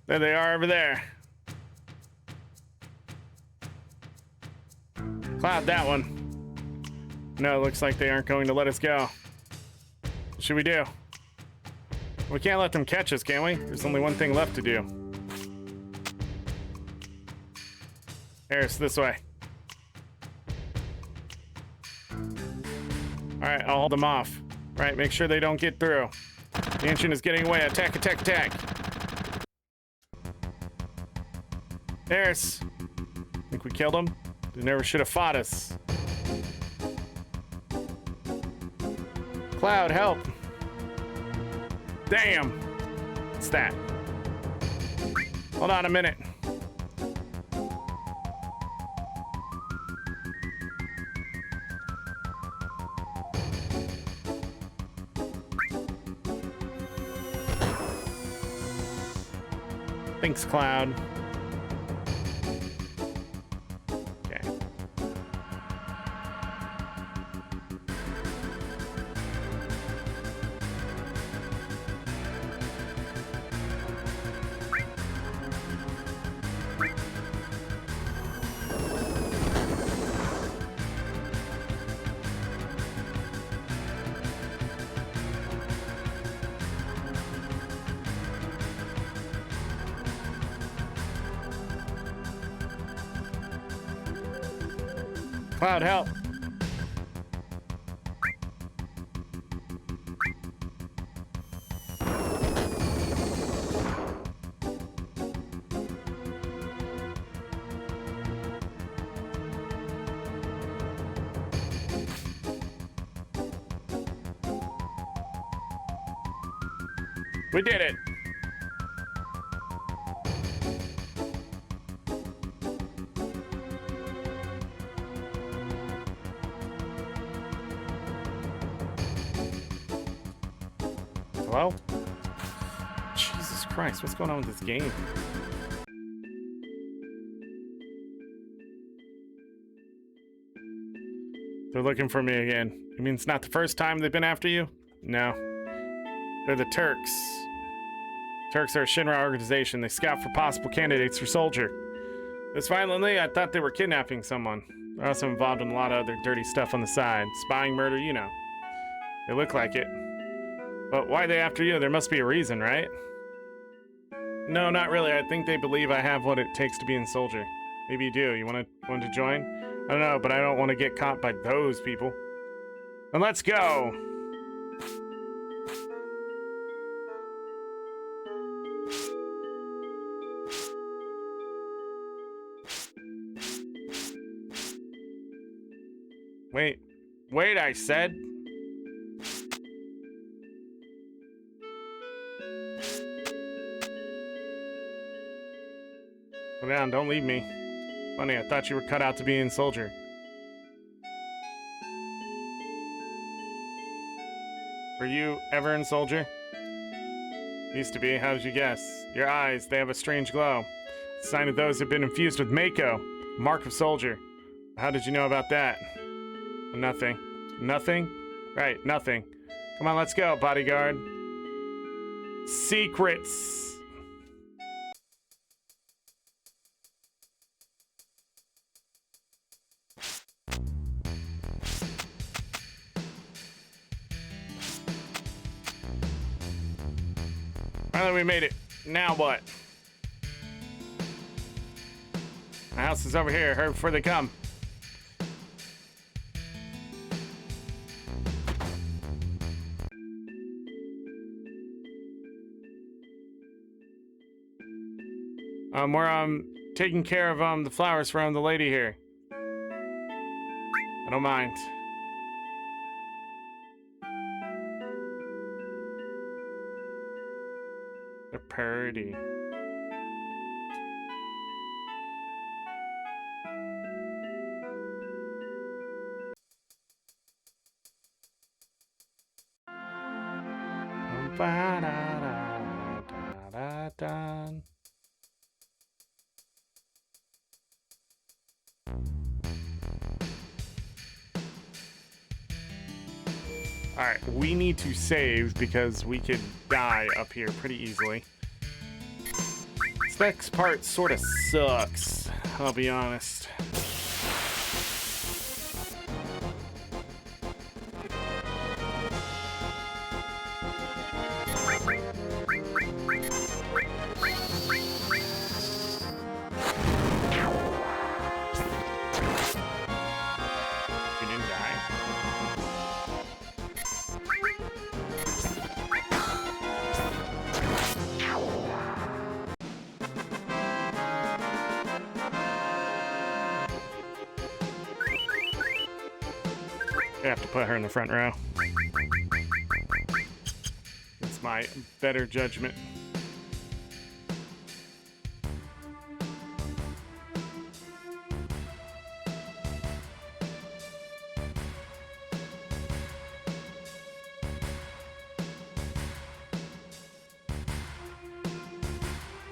There they are over there. Cloud that one. No, it looks like they aren't going to let us go. What should we do? We can't let them catch us, can we? There's only one thing left to do. Harris, this way. Alright, I'll hold them off. Right, make sure they don't get through. The ancient is getting away. Attack, attack, attack. Harris. Think we killed him? They never should have fought us. Cloud, help. Damn. What's that? Hold on a minute. Thanks, Cloud. Cloud, help. We did it. Hello? Jesus Christ, what's going on with this game? They're looking for me again. You mean it's not the first time they've been after you? No. They're the Turks. Turks are a Shinra organization. They scout for possible candidates for soldier. This violently, I thought they were kidnapping someone. They're also involved in a lot of other dirty stuff on the side. Spying, murder, you know. They look like it. But why are they after you? There must be a reason, right? No, not really. I think they believe I have what it takes to be a soldier. Maybe you do. You want to join? I don't know, but I don't want to get caught by those people. Then let's go! Wait, I said. Go down, don't leave me. Funny, I thought you were cut out to be a soldier. Were you ever a soldier? Used to be, how did you guess? Your eyes, they have a strange glow. A sign of those who've been infused with Mako, mark of soldier. How did you know about that? Nothing. Nothing? Right, nothing. Come on, let's go, bodyguard. Secrets. Finally, we made it. Now what? My house is over here. Hurry before they come. We're taking care of the flowers from the lady here. I don't mind. They're pretty. Alright, we need to save because we could die up here pretty easily. This next part sort of sucks, I'll be honest. I have to put her in the front row. It's my better judgment.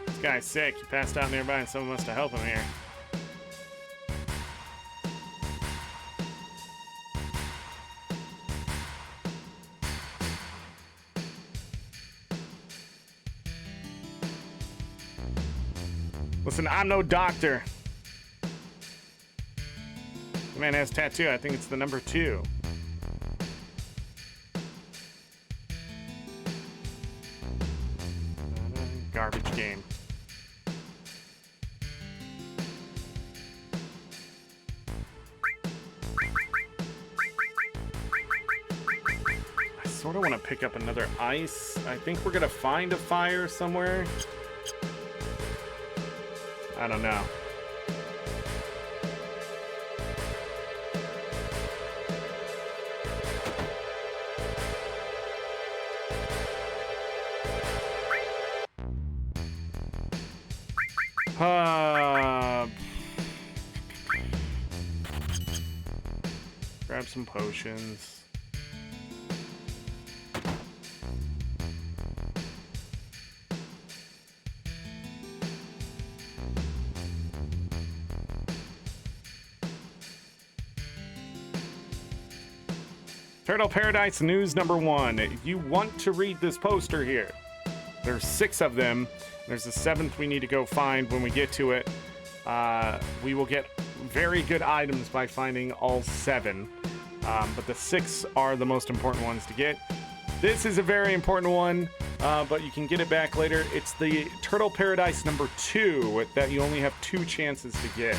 This guy's sick. He passed out nearby and someone must have helped him here. Listen, I'm no doctor. The man has a tattoo. I think it's the number 2. Garbage game. sort of want to pick up another ice. I think we're going to find a fire somewhere. I don't know. Grab some potions. Turtle Paradise news number 1. You want to read this poster here. There's 6 of them. There's a 7th we need to go find when we get to it. We will get very good items by finding all 7. But the 6 are the most important ones to get. This is a very important one, but you can get it back later. It's the Turtle Paradise number 2 that you only have 2 chances to get.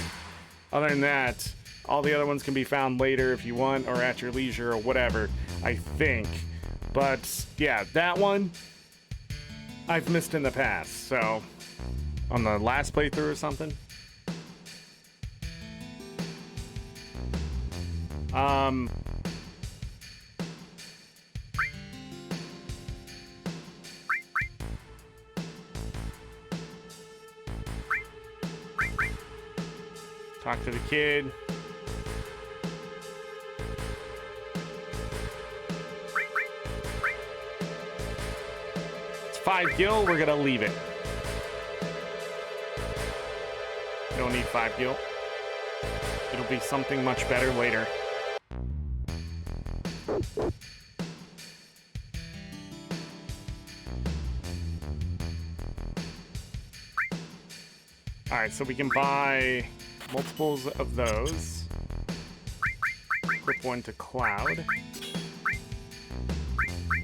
Other than that, all the other ones can be found later if you want, or at your leisure, or whatever, I think. But yeah, that one I've missed in the past, so on the last playthrough or something. Talk to the kid. It's 5 gil, we're gonna leave it. You don't need 5 gil. It'll be something much better later. Alright, so we can buy multiples of those. Equip one to Cloud.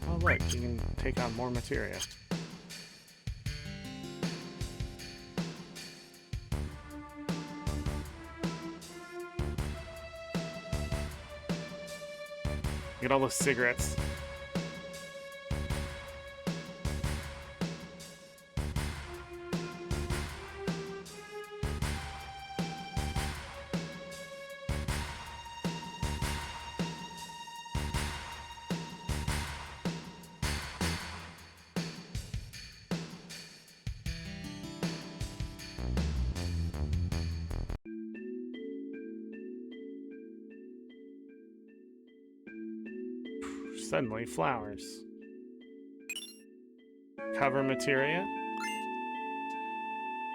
Oh look, you can take on more materia. Get all those cigarettes. Suddenly, flowers. Cover materia.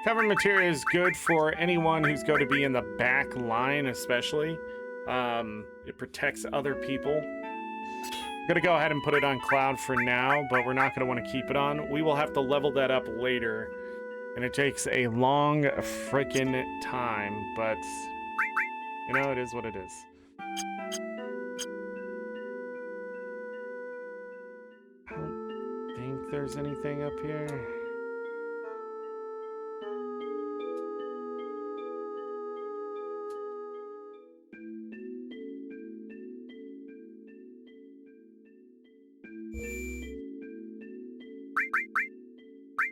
Cover materia is good for anyone who's going to be in the back line, especially. It protects other people. I'm going to go ahead and put it on Cloud for now, but we're not going to want to keep it on. We will have to level that up later, and it takes a long freaking time, but, you know, it is what it is. There's anything up here?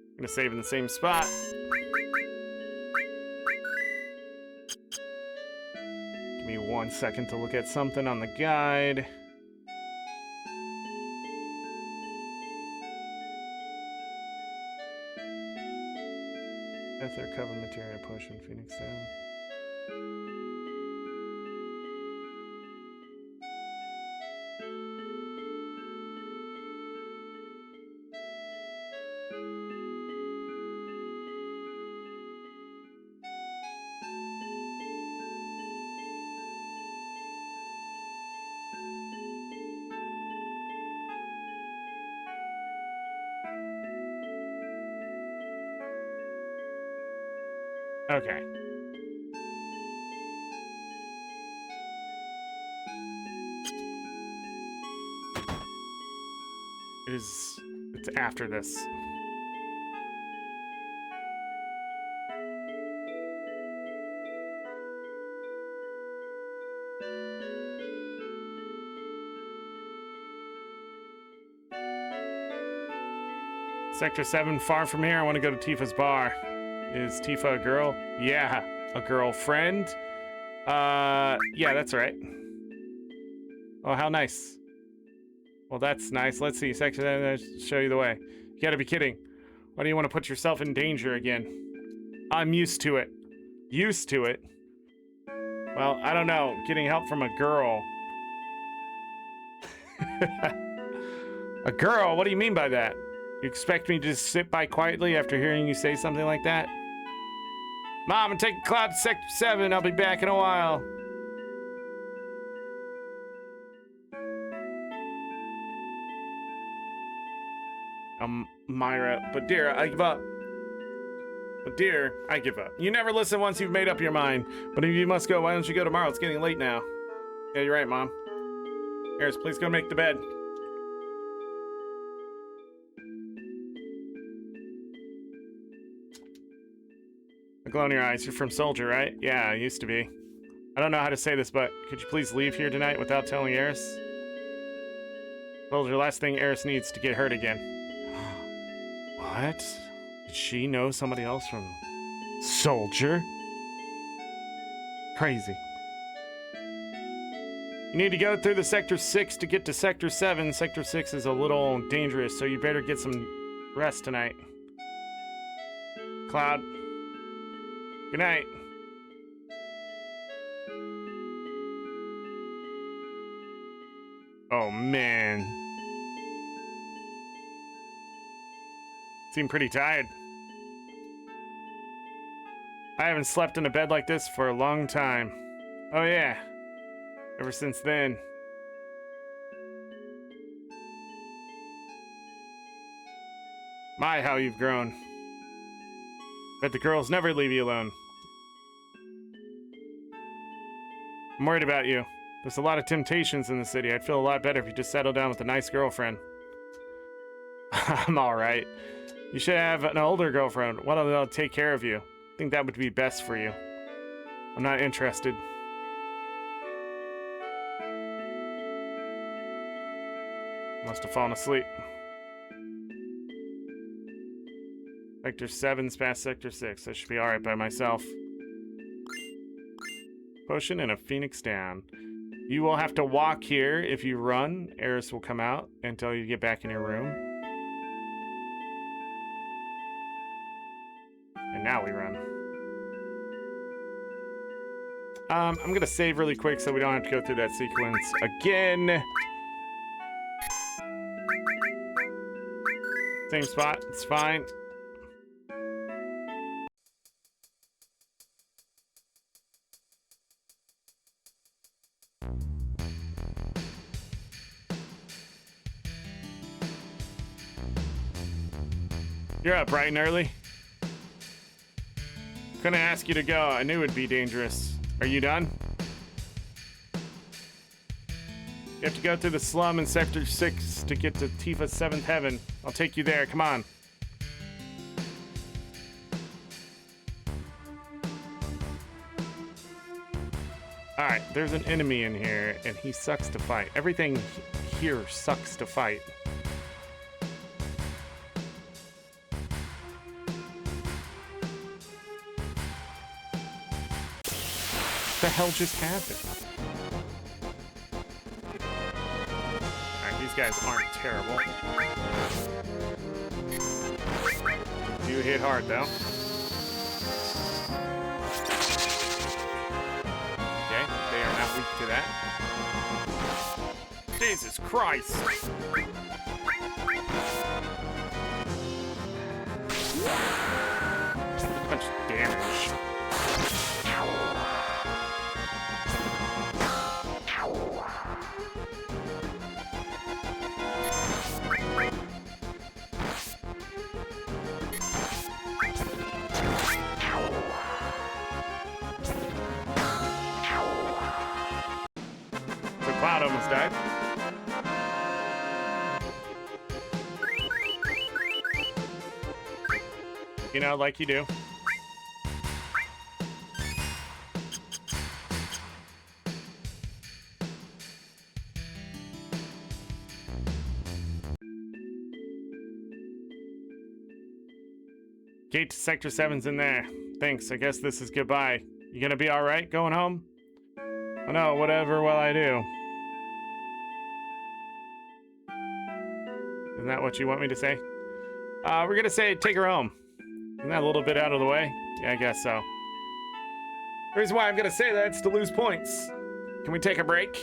I'm gonna save in the same spot. Give me 1 second to look at something on the guide. Ether cover materia potion, Phoenix down. Okay. It's after this. Sector 7, far from here. I want to go to Tifa's bar. Is Tifa a girl? Yeah. A girlfriend? Yeah, that's right. Oh, how nice. Well, that's nice. Let's see. Sector 7, I'll show you the way. You gotta be kidding. Why do you want to put yourself in danger again? I'm used to it. Used to it? Well, I don't know. Getting help from a girl. A girl? What do you mean by that? You expect me to just sit by quietly after hearing you say something like that? Mom, I'm taking Cloud to Sector 7. I'll be back in a while. Myra. But dear, I give up. But dear, I give up. You never listen once you've made up your mind. But if you must go, why don't you go tomorrow? It's getting late now. Yeah, you're right, Mom. Eris, please go make the bed. A glow in your eyes. You're from Soldier, right? Yeah, I used to be. I don't know how to say this, but could you please leave here tonight without telling Eris? Soldier, last thing Eris needs to get hurt again. What? Did she know somebody else from Soldier? Crazy. You need to go through the Sector 6 to get to Sector 7. Sector 6 is a little dangerous, so you better get some rest tonight. Cloud. Good night. Oh, man. Seem pretty tired. I haven't slept in a bed like this for a long time. Oh, yeah. Ever since then. My, how you've grown. Bet the girls never leave you alone. I'm worried about you. There's a lot of temptations in the city. I'd feel a lot better if you just settled down with a nice girlfriend. I'm alright. You should have an older girlfriend. One of them will take care of you. I think that would be best for you. I'm not interested. Must have fallen asleep. Sector 7's past Sector 6. I should be alright by myself. Potion and a Phoenix down. You will have to walk here. If you run, Eris will come out until you get back in your room. And now we run. I'm gonna save really quick so we don't have to go through that sequence again. Same spot, it's fine. You're up bright and early. Couldn't ask you to go. I knew it'd be dangerous. Are you done? You have to go through the slum in Sector 6 to get to Tifa's 7th heaven. I'll take you there. Come on. Alright, there's an enemy in here, and he sucks to fight. Everything here sucks to fight. What the hell just happened? Alright, these guys aren't terrible. You hit hard, though. Okay, they are not weak to that. Jesus Christ! Much damage. Cloud almost died. You know, like you do. Gate to Sector 7's in there. Thanks, I guess this is goodbye. You gonna be alright going home? Oh no, whatever will I do? Isn't that what you want me to say? We're gonna say take her home. Isn't that a little bit out of the way? Yeah, I guess so. The reason why I'm gonna say that is to lose points. Can we take a break?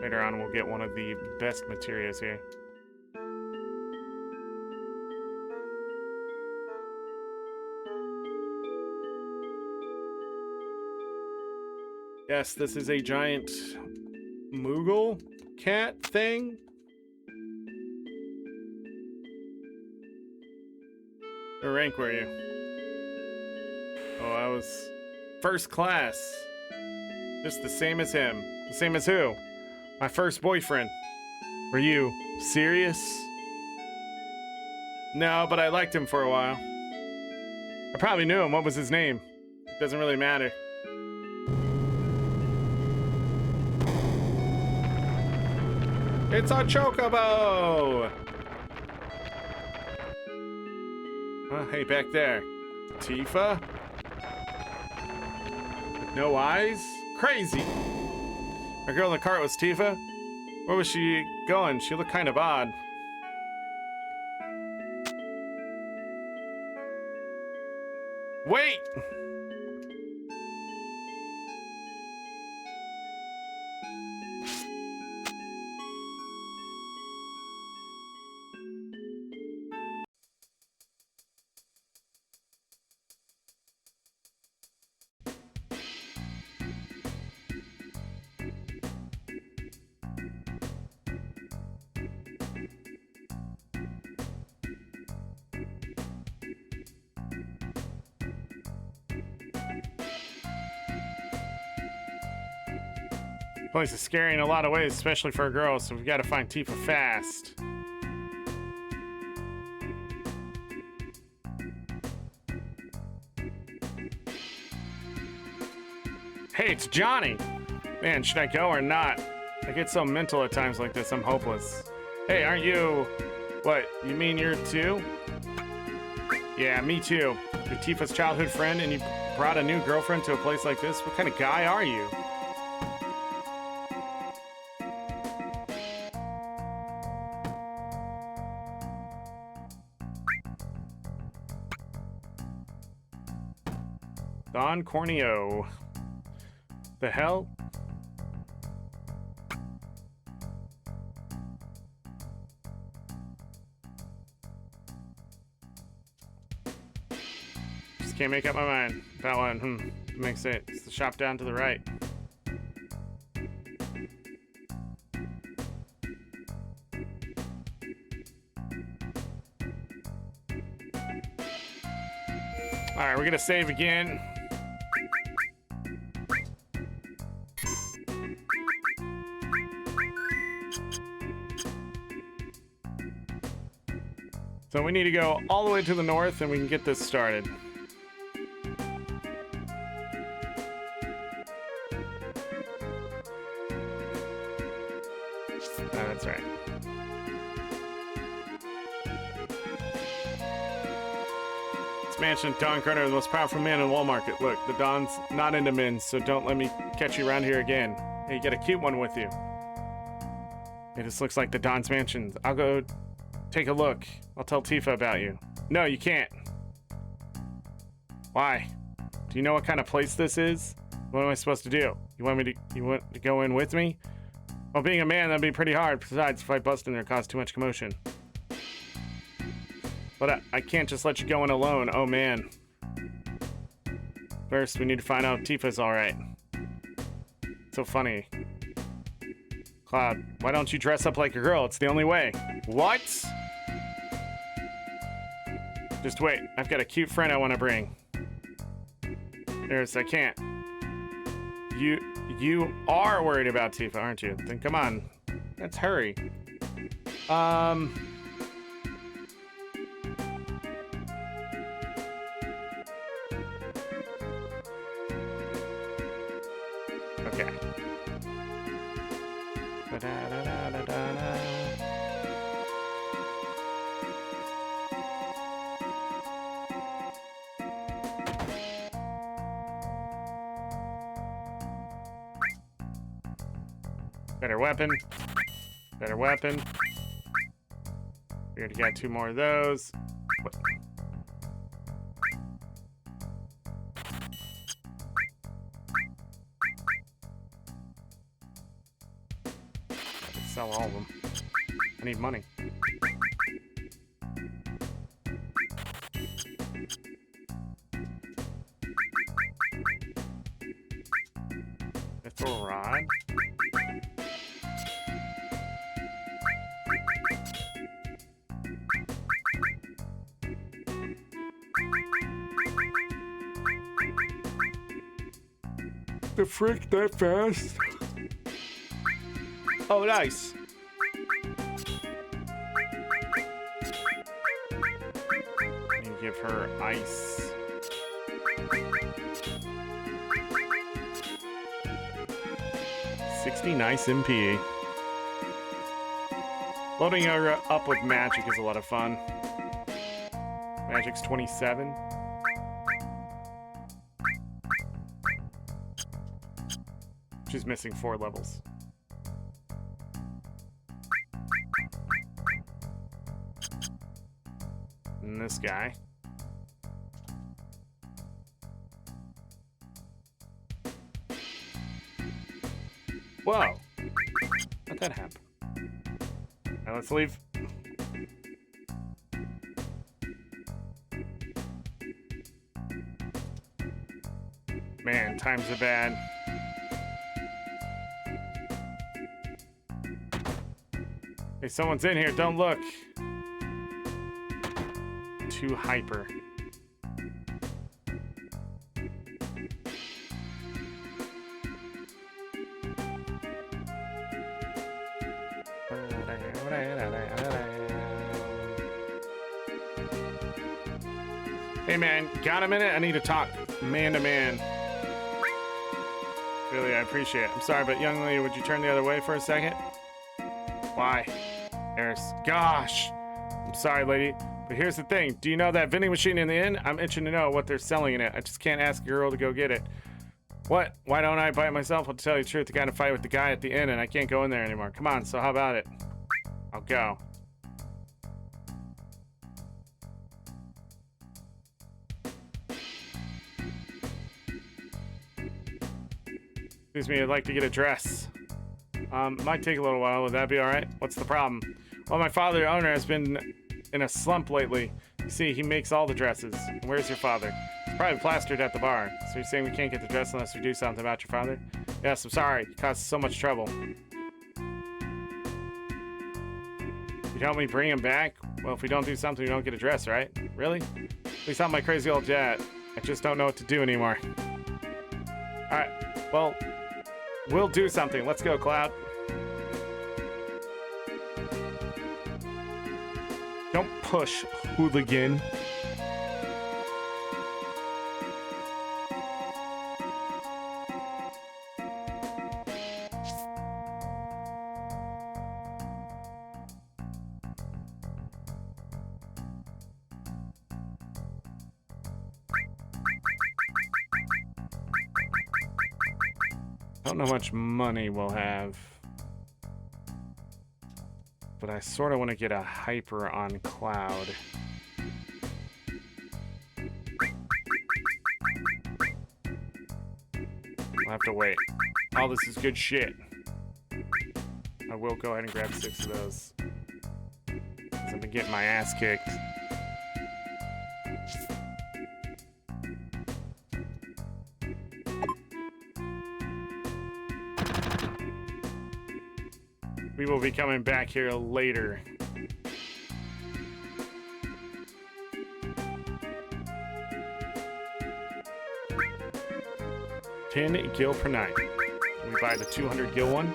Later on, we'll get one of the best materials here. Yes, this is a giant Moogle cat thing. What rank were you? Oh, I was first class. Just the same as him. The same as who? My first boyfriend. Were you serious? No, but I liked him for a while. I probably knew him. What was his name? It doesn't really matter. It's a chocobo! Hey, back there. Tifa? With no eyes? Crazy! Our girl in the cart was Tifa? Where was she going? She looked kind of odd. Wait! Place is scary in a lot of ways, especially for a girl, so we've got to find Tifa fast. Hey, it's Johnny! Man, should I go or not? I get so mental at times like this, I'm hopeless. Hey, aren't you... What, you mean you're too? Yeah, me too. You're Tifa's childhood friend and you brought a new girlfriend to a place like this? What kind of guy are you? Don Corneo. The hell? Just can't make up my mind. That one, makes it. It's the shop down to the right. Alright, we're gonna save again. So we need to go all the way to the north and we can get this started. That's right. This mansion, Don Carter, the most powerful man in Wall Market. Look, the Don's not into men, so don't let me catch you around here again. Hey, you got a cute one with you. Hey, this looks like the Don's mansion. I'll go take a look. I'll tell Tifa about you. No, you can't. Why? Do you know what kind of place this is? What am I supposed to do? You want to go in with me? Well, being a man, that'd be pretty hard. Besides, if I bust in there, cause too much commotion. But I can't just let you go in alone. Oh, man. First, we need to find out if Tifa's alright. So funny. Cloud, why don't you dress up like a girl? It's the only way. What? Just wait. I've got a cute friend I want to bring. I can't. You are worried about Tifa, aren't you? Then come on. Let's hurry. Okay. Better weapon. Better weapon. We already got 2 more of those. What? I can sell all of them. I need money. It's a rod. The frick that fast? Oh, nice. You give her ice. $60 nice MP. Loading her up with magic is a lot of fun. Magic's 27. She's missing 4 levels. And this guy. Whoa! How'd that happen? Now let's leave. Man, times are bad. Hey, someone's in here. Don't look. Too hyper. Hey man, got a minute? I need to talk man to man. Really, I appreciate it. I'm sorry, but young lady, would you turn the other way for a second? Why? Eris. Gosh. I'm sorry, lady. But here's the thing. Do you know that vending machine in the inn? I'm itching to know what they're selling in it. I just can't ask a girl to go get it. What? Why don't I buy it myself? I'll tell you the truth. I got in a fight with the guy at the inn and I can't go in there anymore. Come on, so how about it? I'll go. Excuse me, I'd like to get a dress. Might take a little while. Would that be all right? What's the problem? Well, my father, the owner, has been in a slump lately. You see, he makes all the dresses. Where's your father? He's probably plastered at the bar. So you're saying we can't get the dress unless we do something about your father? Yes, I'm sorry. It caused so much trouble. You'd help me bring him back? Well, if we don't do something, we don't get a dress, right? Really? Please help my crazy old dad. I just don't know what to do anymore. Alright, well, we'll do something. Let's go, Cloud. Don't push, hooligan. Don't know how much money we'll have. But I sort of want to get a hyper on Cloud. I'll have to wait. All this is good shit. I will go ahead and grab 6 of those. 'Cause I've been getting my ass kicked. We will be coming back here later. $10 gil per night. We buy the 200 gil one.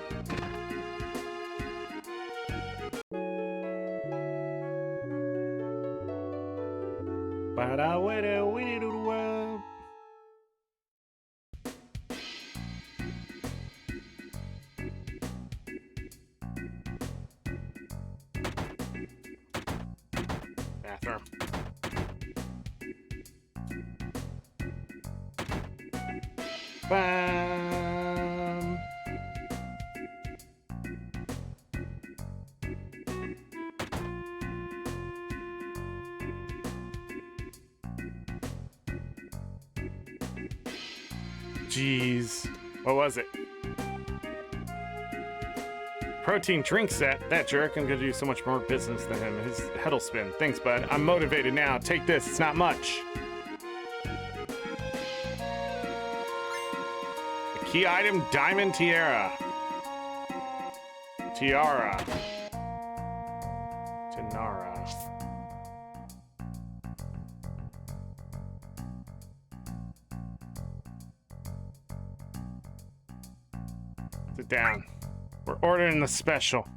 Bam. Jeez. What was it? Protein drink set. That jerk. I'm gonna do so much more business than him. His head'll spin. Thanks, bud. I'm motivated now. Take this. It's not much. The key item, diamond tiara. Tiara. Tinara. Sit down. We're ordering the special.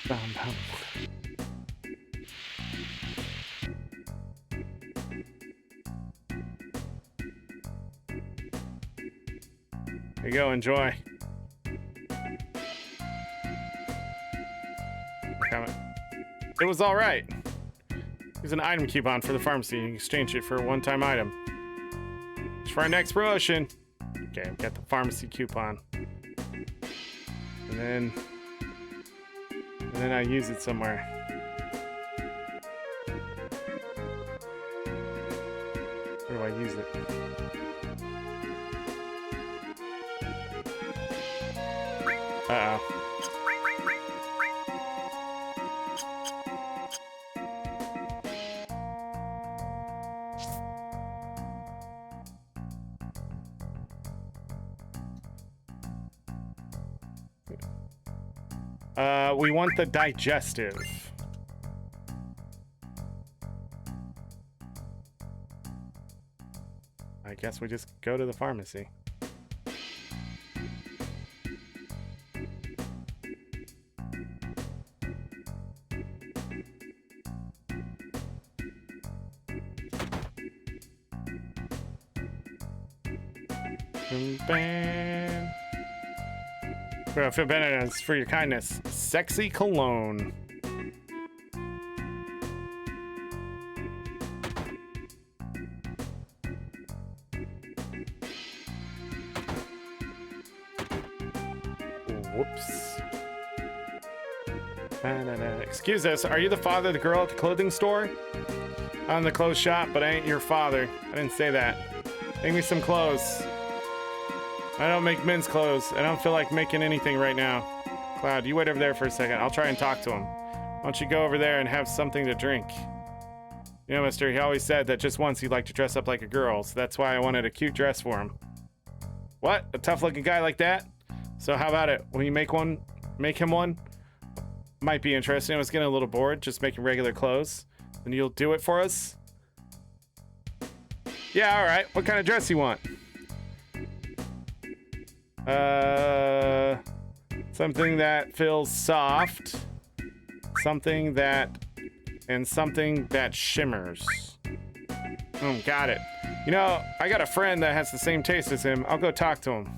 Bum, bum. There you go, enjoy. It was all right. Here's an item coupon for the pharmacy. You can exchange it for a one-time item. It's for our next promotion. Okay, I've got the pharmacy coupon. And then I use it somewhere. Where do I use it? Uh-oh. We want the digestive. I guess we just go to the pharmacy. Bam. Well, feel better for your kindness. Sexy cologne. Whoops. Excuse us, are you the father of the girl at the clothing store? I'm the clothes shop, but I ain't your father. I didn't say that. Make me some clothes. I don't make men's clothes. I don't feel like making anything right now. Cloud, you wait over there for a second. I'll try and talk to him. Why don't you go over there and have something to drink? You know, mister, he always said that just once he'd like to dress up like a girl, so that's why I wanted a cute dress for him. What? A tough-looking guy like that? So how about it? Will you make one? Make him one? Might be interesting. I was getting a little bored just making regular clothes. And you'll do it for us? Yeah, all right. What kind of dress you want? Something that feels soft, something that shimmers. Got it. You know, I got a friend that has the same taste as him. I'll go talk to him.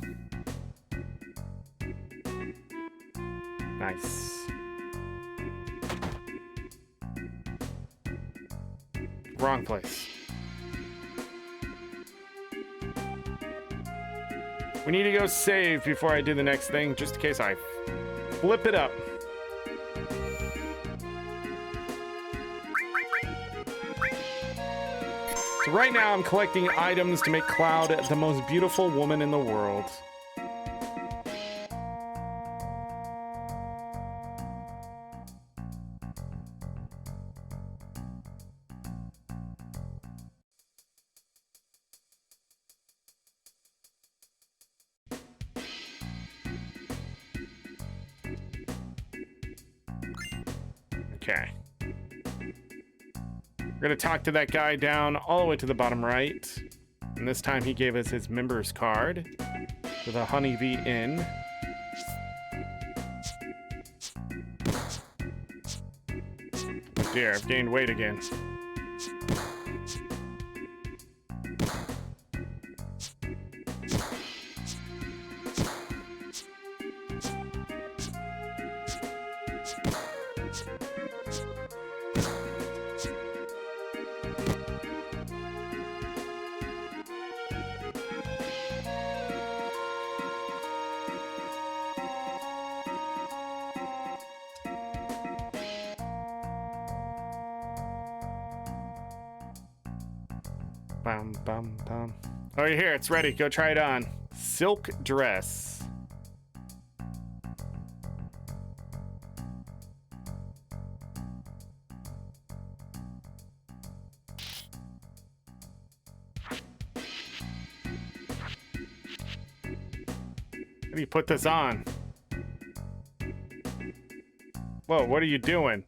Nice. Wrong place. We need to go save before I do the next thing, just in case I flip it up. So right now I'm collecting items to make Cloud the most beautiful woman in the world. Okay. We're gonna talk to that guy down all the way to the bottom right. And this time he gave us his member's card for the Honeybee Inn. Oh dear, I've gained weight again. Bum, bum, bum. Oh, you're here. It's ready. Go try it on. Silk dress. How do you put this on? Whoa, what are you doing?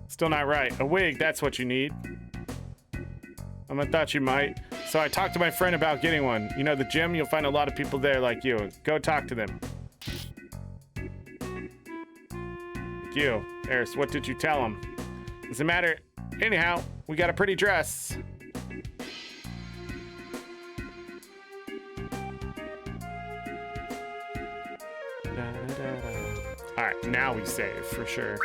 Still not right. A wig, that's what you need. I thought you might. So I talked to my friend about getting one. You know, the gym, you'll find a lot of people there like you. Go talk to them. Like you. Eris, what did you tell him? Doesn't matter. Anyhow, we got a pretty dress. All right, now we save for sure.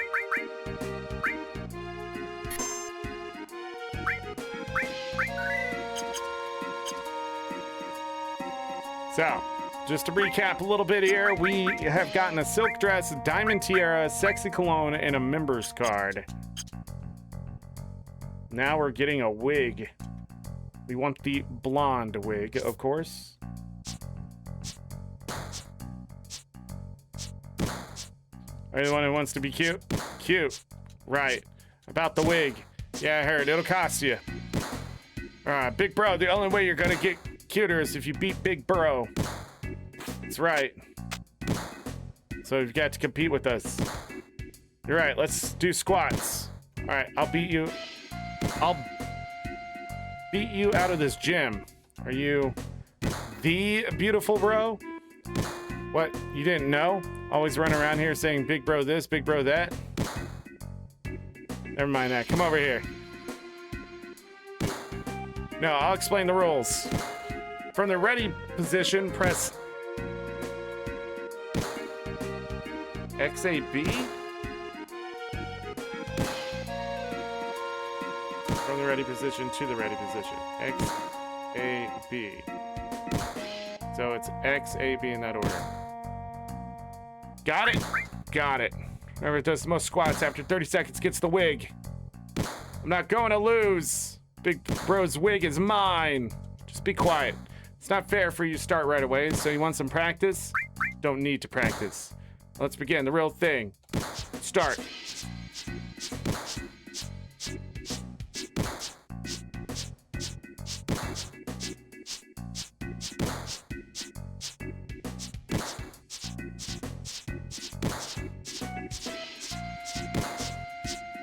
So, just to recap a little bit here, we have gotten a silk dress, a diamond tiara, sexy cologne, and a members card. Now we're getting a wig. We want the blonde wig, of course. Are you the one who wants to be cute? Cute. Right. About the wig. Yeah, I heard. It'll cost you. Alright, Big Bro, the only way you're gonna get cuter is if you beat Big Bro. That's right. So you've got to compete with us. You're right, let's do squats. Alright, I'll beat you. I'll beat you out of this gym. Are you the beautiful bro? What, you didn't know? Always run around here saying Big Bro this, Big Bro that? Never mind that, come over here. No, I'll explain the rules. From the ready position, press XAB? From the ready position to the ready position. XAB. So it's XAB in that order. Got it? Got it. Whoever does the most squats after 30 seconds gets the wig. I'm not going to lose. Big Bro's wig is mine. Just be quiet. It's not fair for you to start right away, so you want some practice? Don't need to practice. Let's begin the real thing. Start.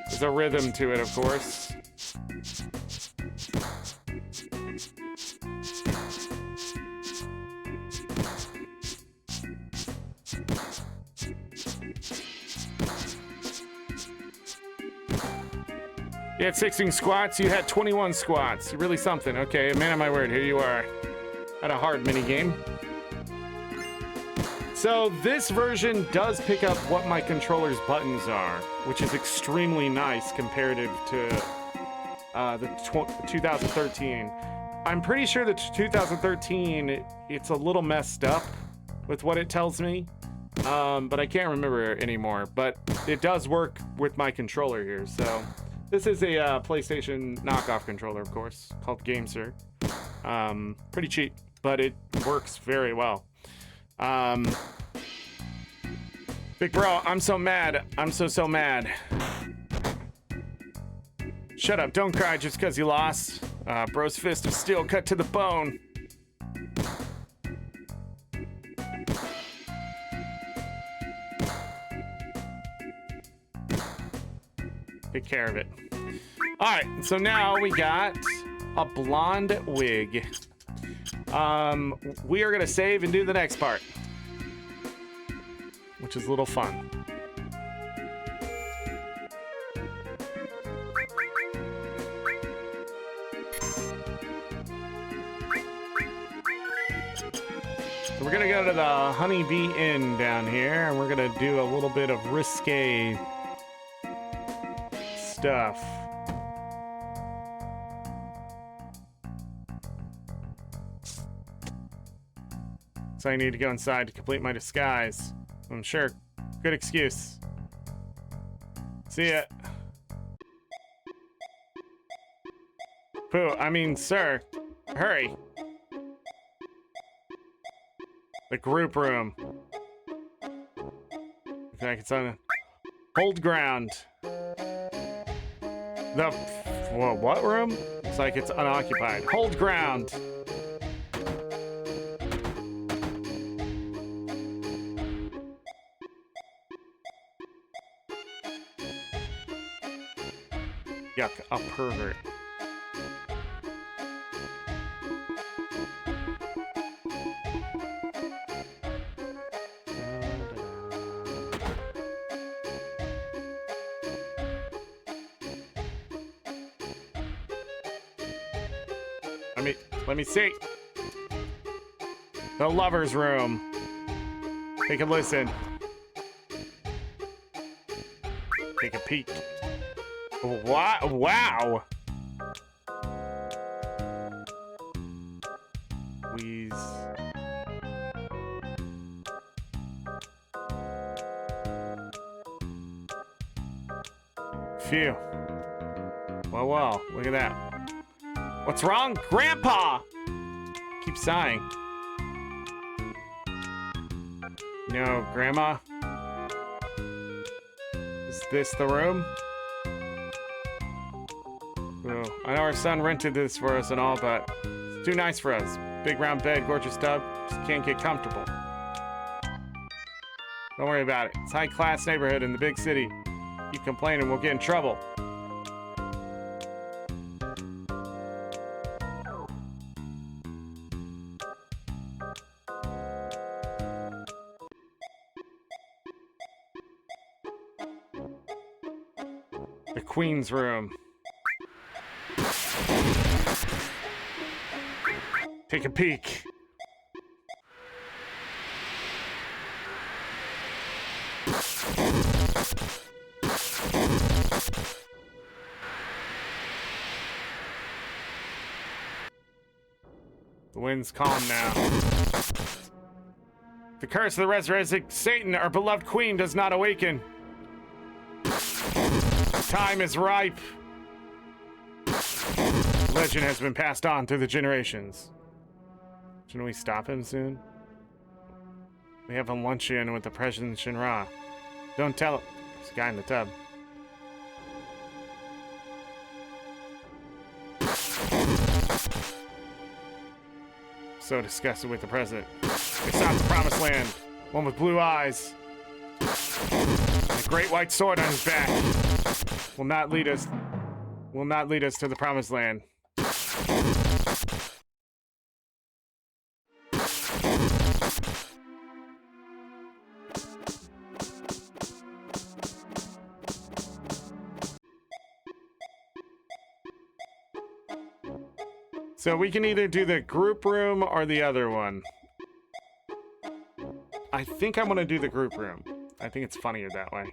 There's a rhythm to it, of course. You had 16 squats, you had 21 squats. You're really something. Okay, man of my word, here you are. At a hard mini game. So this version does pick up what my controller's buttons are, which is extremely nice comparative to the 2013. I'm pretty sure the 2013, it's a little messed up with what it tells me, but I can't remember anymore. But it does work with my controller here, so. This is a PlayStation knockoff controller, of course, called GameSir. Pretty cheap, but it works very well. Big Bro, I'm so mad. I'm so mad. Shut up, don't cry just because you lost. Bro's fist of steel cut to the bone. Take care of it. All right, so now we got a blonde wig. We are gonna save and do the next part, which is a little fun. So we're gonna go to the Honeybee Inn down here, and we're gonna do a little bit of risque stuff. So I need to go inside to complete my disguise. I'm sure. Good excuse. See ya. Pooh, I mean, sir. Hurry. The group room. Looks like it's on. Hold ground. The what room? Looks like it's unoccupied. Hold ground. Yuck, a pervert. Let me see. The lover's room. Take a listen. Take a peek. What? Wow. Please. Phew. Well, look at that. What's wrong, Grandpa? Keep sighing. No, Grandma? Is this the room? Oh, I know our son rented this for us and all, but it's too nice for us. Big round bed, gorgeous tub, just can't get comfortable. Don't worry about it. It's a high-class neighborhood in the big city. Keep complaining, we'll get in trouble. The Queen's room. Take a peek. The wind's calm now. The curse of the resurrected Satan, our beloved queen, does not awaken. Time is ripe. Legend has been passed on through the generations. Shouldn't we stop him soon? We have a luncheon with the President Shinra. Don't tell him. There's a guy in the tub. So disgusted with the president. They sought the promised land. One with blue eyes. And a great white sword on his back. Will not lead us to the promised land. So we can either do the group room or the other one. I think I want to do the group room. I think it's funnier that way.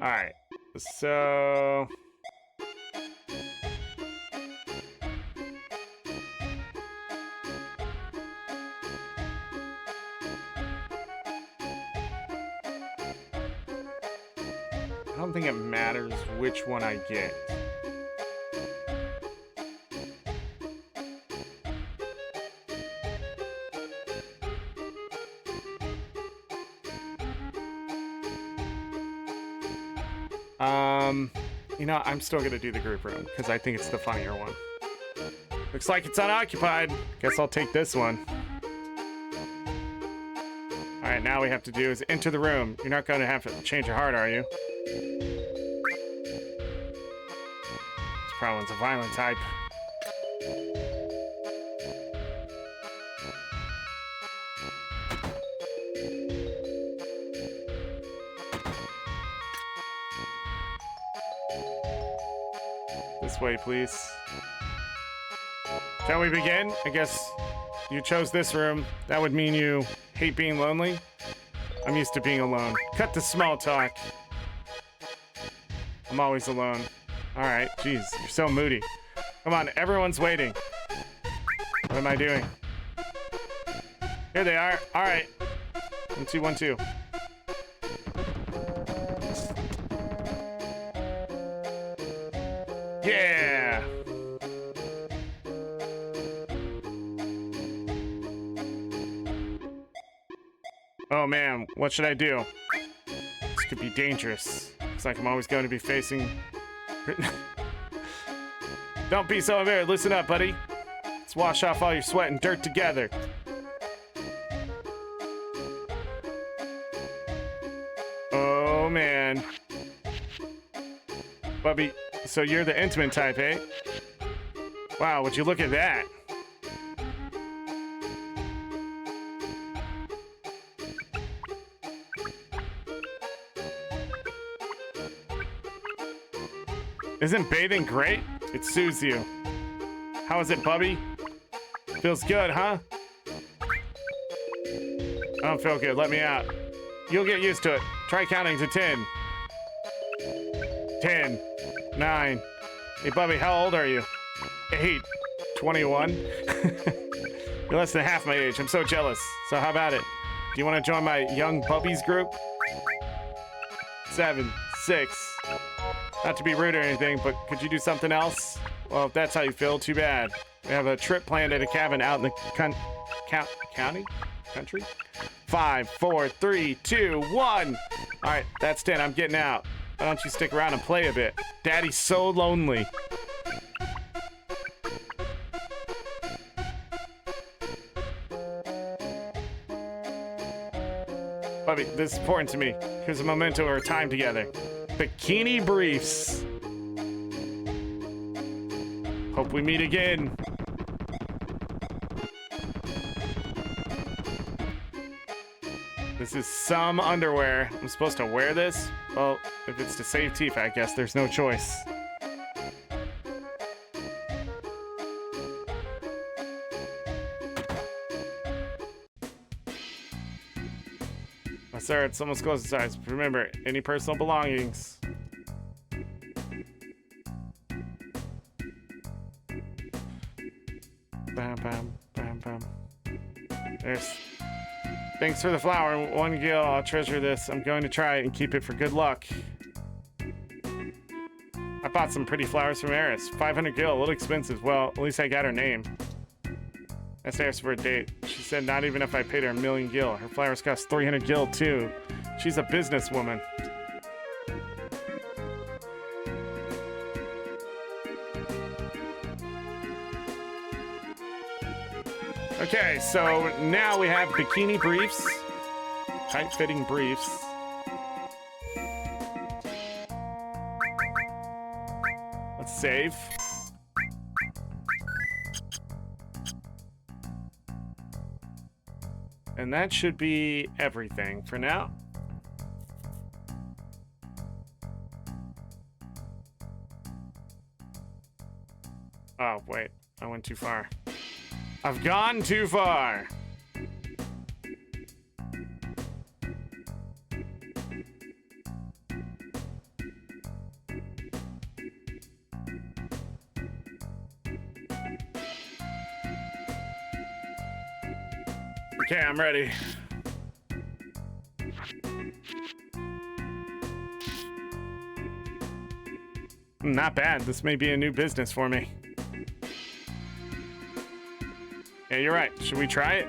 Alright, so... I don't think it matters which one I get. You know, I'm still gonna do the group room because I think it's the funnier one. Looks like it's unoccupied. Guess I'll take this one. All right, now we have to do is enter the room. You're not gonna have to change your heart, are you? This probably a violent type. This way, please. Shall we begin? I guess you chose this room. That would mean you hate being lonely. I'm used to being alone. Cut the small talk. I'm always alone. Alright, jeez, you're so moody. Come on, everyone's waiting. What am I doing? Here they are. All right. 1, 2, 1, 2. Yeah. Oh man, what should I do? This could be dangerous. Looks like I'm always going to be facing... Don't be so embarrassed. Listen up, buddy. Let's wash off all your sweat and dirt together. Oh man. Bubby, so you're the intimate type, eh? Wow, would you look at that? Isn't bathing great? It soothes you. How is it, Bubby? Feels good, huh? I don't feel good. Let me out. You'll get used to it. Try counting to 10. 10. 9. Hey, Bubby, how old are you? 8. 21. You're less than half my age. I'm so jealous. So how about it? Do you want to join my young Bubbies group? 7. 6. Not to be rude or anything, but could you do something else? Well, if that's how you feel, too bad. We have a trip planned at a cabin out in the country? 5, 4, 3, 2, 1. All right, that's 10. I'm getting out. Why don't you stick around and play a bit? Daddy's so lonely. Bubby, this is important to me. Here's a memento of our time together. Bikini briefs. Hope we meet again. This is some underwear. I'm supposed to wear this? Well, if it's to save teeth, I guess there's no choice. Oh, sir, it's almost close to size. Remember, any personal belongings. Bam, bam, bam, bam. There's... Thanks for the flower. 1 gil. I'll treasure this. I'm going to try it and keep it for good luck. I bought some pretty flowers from Eris. 500 gil. A little expensive. Well, at least I got her name. I asked her for a date. She said not even if I paid her 1,000,000 gil. Her flowers cost 300 gil too. She's a businesswoman. Okay, so now we have bikini briefs. Tight-fitting briefs. Let's save. And that should be everything for now. Oh, wait. I went too far. I've gone too far. Okay, I'm ready. Not bad. This may be a new business for me. Yeah, you're right. Should we try it?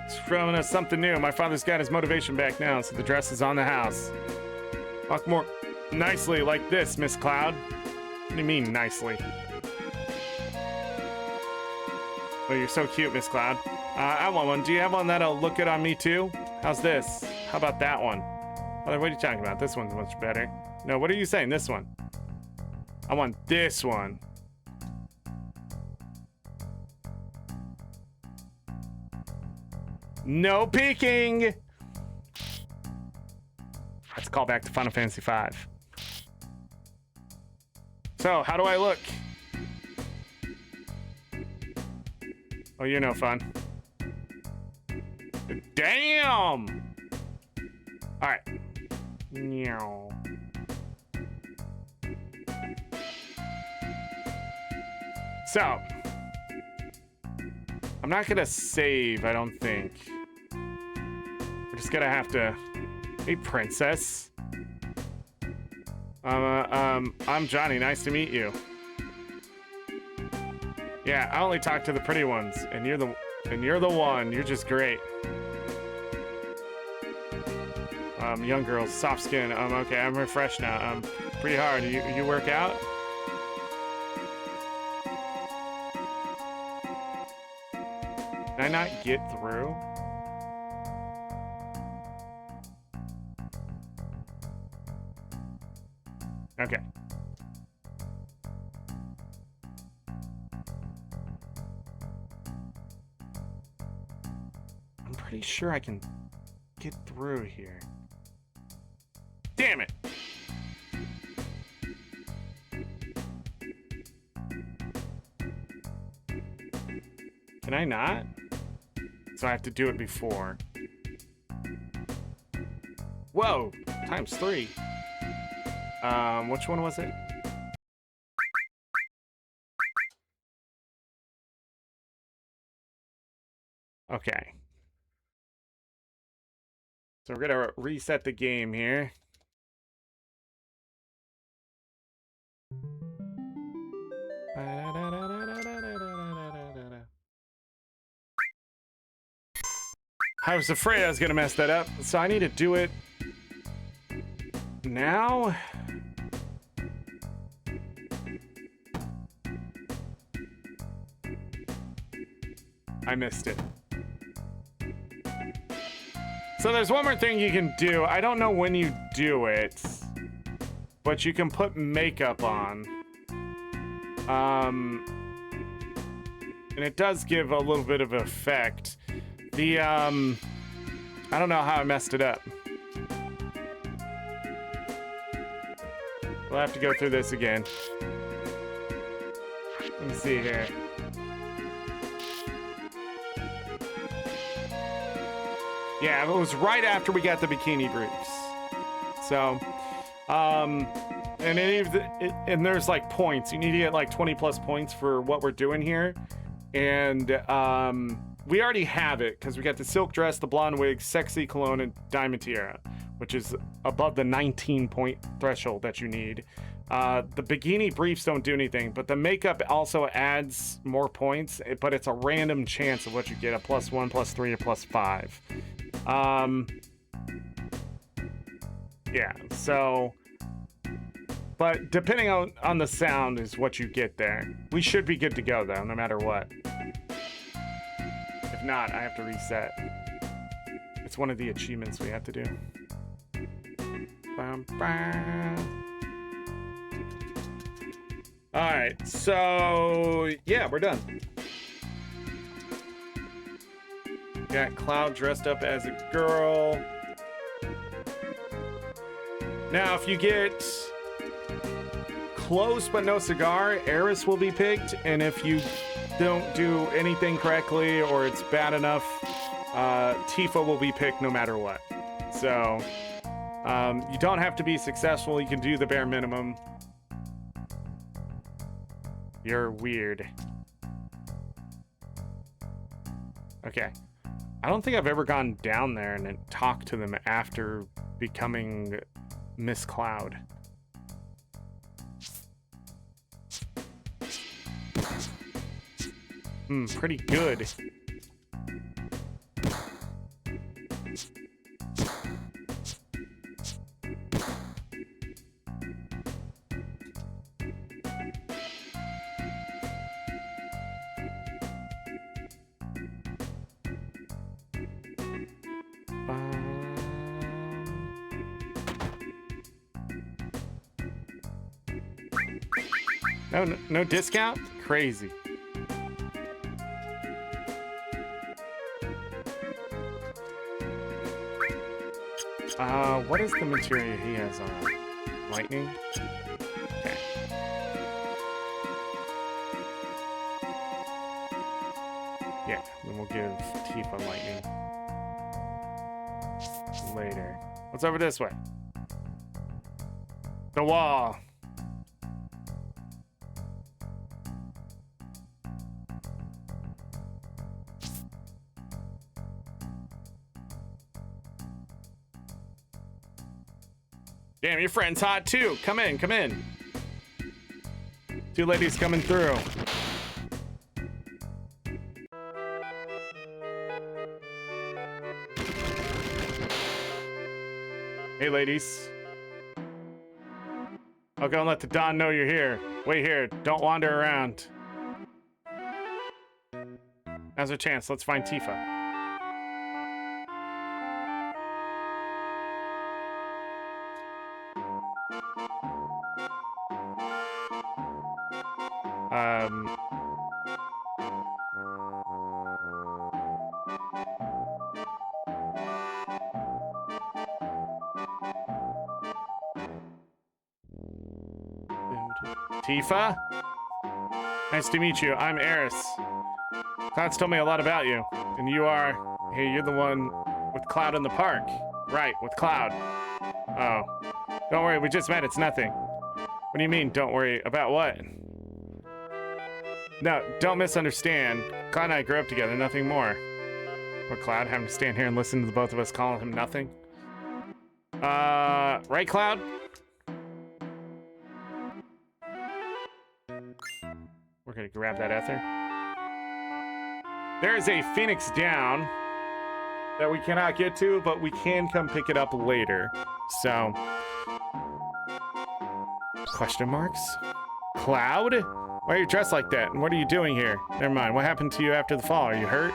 It's showing us something new. My father's got his motivation back now, so the dress is on the house. Walk more nicely like this, Miss Cloud. What do you mean, nicely? Oh, you're so cute, Miss Cloud. I want one. Do you have one that'll look good on me, too? How's this? How about that one? What are you talking about? This one's much better. No, what are you saying? This one. I want this one. No peeking! Let's call back to Final Fantasy V. So, how do I look? Oh, you're no fun. Damn! Alright. Meow. So, I'm not gonna save, I don't think. just gonna have to... Hey, princess. I'm Johnny. Nice to meet you. Yeah, I only talk to the pretty ones, and you're the one. You're just great. Young girls, soft skin. Okay, I'm refreshed now. Pretty hard. You work out? Did I not get through? Okay. I'm pretty sure I can get through here. Damn it! Can I not? So I have to do it before. Whoa! ×3. Which one was it? Okay. So we're gonna reset the game here. I was afraid I was gonna mess that up, so I need to do it now. I missed it. So there's one more thing you can do. I don't know when you do it, but you can put makeup on. And it does give a little bit of effect. The, I don't know how I messed it up. We'll have to go through this again. Let me see here. Yeah, it was right after we got the bikini briefs. So, and there's like points. You need to get like 20 plus points for what we're doing here. And we already have it because we got the silk dress, the blonde wig, sexy cologne, and diamond tiara, which is above the 19 point threshold that you need. The bikini briefs don't do anything, but the makeup also adds more points, but it's a random chance of what you get, a +1, +3, or +5. Yeah, so, but depending on the sound is what you get there. We should be good to go though, no matter what. If not, I have to reset. It's one of the achievements we have to do. Bam, bam. All right, so yeah, we're done. Got Cloud dressed up as a girl. Now, if you get close but no cigar, Eris will be picked, and if you don't do anything correctly or it's bad enough, Tifa will be picked no matter what. So, you don't have to be successful. You can do the bare minimum. You're weird. Okay. I don't think I've ever gone down there and talked to them after becoming Miss Cloud. Pretty good. No discount? Crazy. What is the materia he has on? Lightning? Okay. Yeah, then we'll give Tifa lightning later. What's over this way? The wall. Damn, your friend's hot too. Come in, come in. Two ladies coming through. Hey, ladies. I'll go and let the Don know you're here. Wait here. Don't wander around. Now's our chance. Let's find Tifa. Tifa? Nice to meet you. I'm Eris. Cloud's told me a lot about you. And you are... Hey, you're the one with Cloud in the park. Right, with Cloud. Oh. Don't worry, we just met. It's nothing. What do you mean, don't worry? About what? No, don't misunderstand. Cloud and I grew up together, nothing more. What, Cloud? Having to stand here and listen to the both of us calling him nothing? Right, Cloud? We're gonna grab that ether. There is a Phoenix down that we cannot get to, but we can come pick it up later. So... Question marks? Cloud? Why are you dressed like that? And what are you doing here? Never mind. What happened to you after the fall? Are you hurt?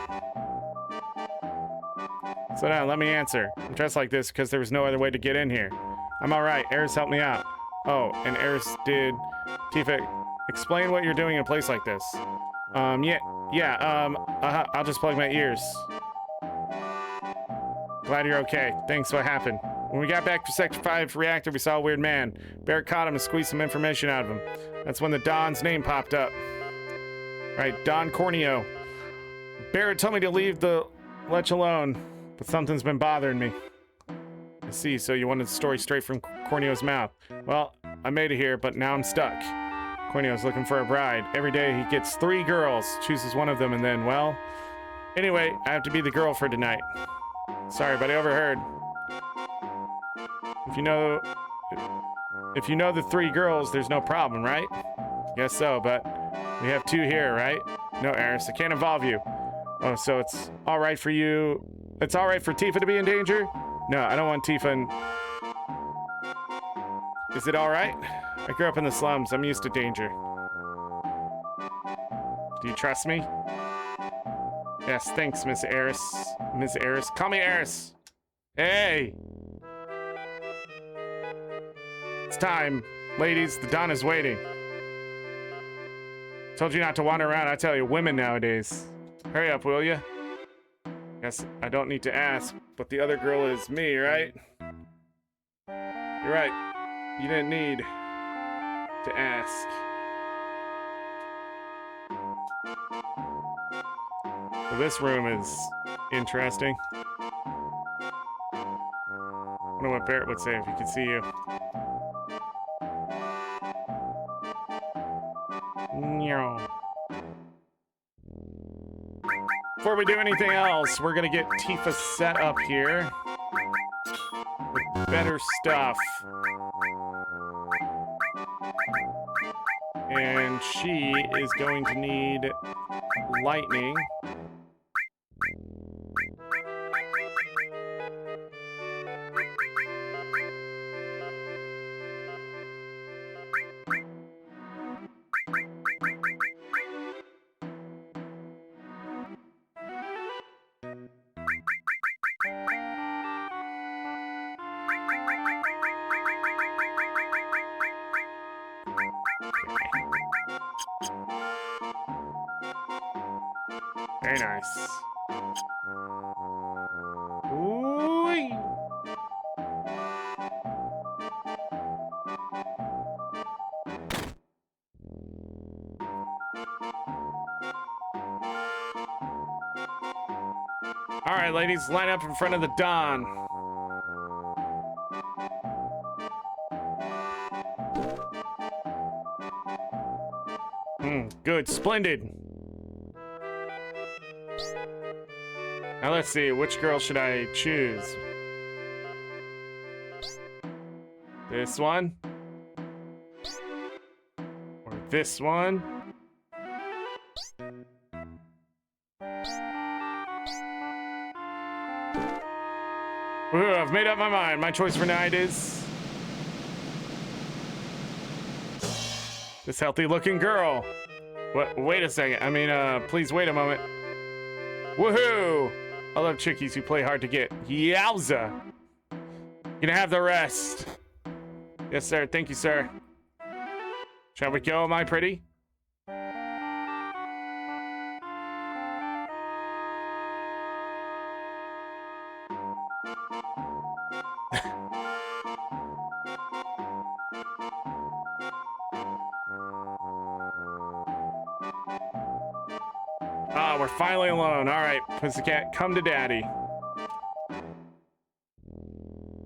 Slow down. Let me answer. I'm dressed like this because there was no other way to get in here. I'm all right. Eris helped me out. Oh, and Eris did. Tifa, explain what you're doing in a place like this. I'll just plug my ears. Glad you're okay. Thanks. What happened? When we got back to Sector 5 reactor, we saw a weird man. Barrett caught him and squeezed some information out of him. That's when the Don's name popped up. Right, Don Corneo. Barrett told me to leave the Lech alone, but something's been bothering me. I see, so you wanted the story straight from Corneo's mouth. Well, I made it here, but now I'm stuck. Corneo's looking for a bride. Every day he gets 3 girls, chooses one of them, and then, well... Anyway, I have to be the girl for tonight. Sorry, but I overheard. If you know the 3 girls, there's no problem, right? Guess so, but we have 2 here, right? No, Eris, I can't involve you. Oh, so it's all right for you. It's all right for Tifa to be in danger? No, I don't want Tifa in... Is it all right? I grew up in the slums. I'm used to danger. Do you trust me? Yes, thanks, Miss Eris. Miss Eris. Call me Eris. Hey! It's time. Ladies, the Don is waiting. Told you not to wander around. I tell you, women nowadays. Hurry up, will you? Guess I don't need to ask, but the other girl is me, right? You're right. You didn't need to ask. So this room is interesting. I wonder what Barrett would say if he could see you. Before we do anything else, we're gonna get Tifa set up here with better stuff. And she is going to need lightning. Very nice. Ooh-wee. All right, ladies, line up in front of the Don. Good, splendid. Now let's see, which girl should I choose? This one. Or this one. Ooh, I've made up my mind. My choice for night is this healthy-looking girl. What? Wait a second. I mean, please wait a moment. Woohoo! I love chickies who play hard to get. Yowza! You can have the rest. Yes, sir. Thank you, sir. Shall we go, my pretty? Ah, we're finally alone. All right, pussycat, come to daddy.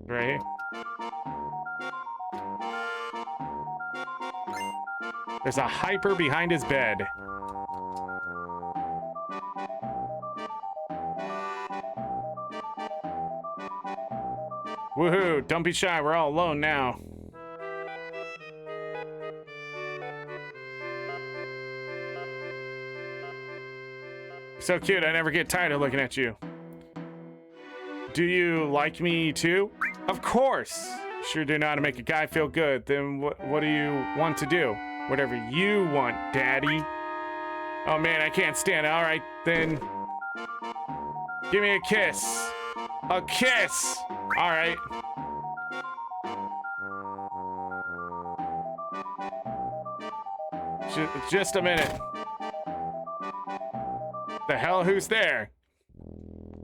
Right here. There's a hyper behind his bed. Woohoo, don't be shy, we're all alone now. So cute, I never get tired of looking at you. Do you like me too? Of course! Sure do know how to make a guy feel good. Then what do you want to do? Whatever you want, daddy. Oh man, I can't stand it. All right, then. Give me a kiss. A kiss! All right. Just a minute. The hell, who's there?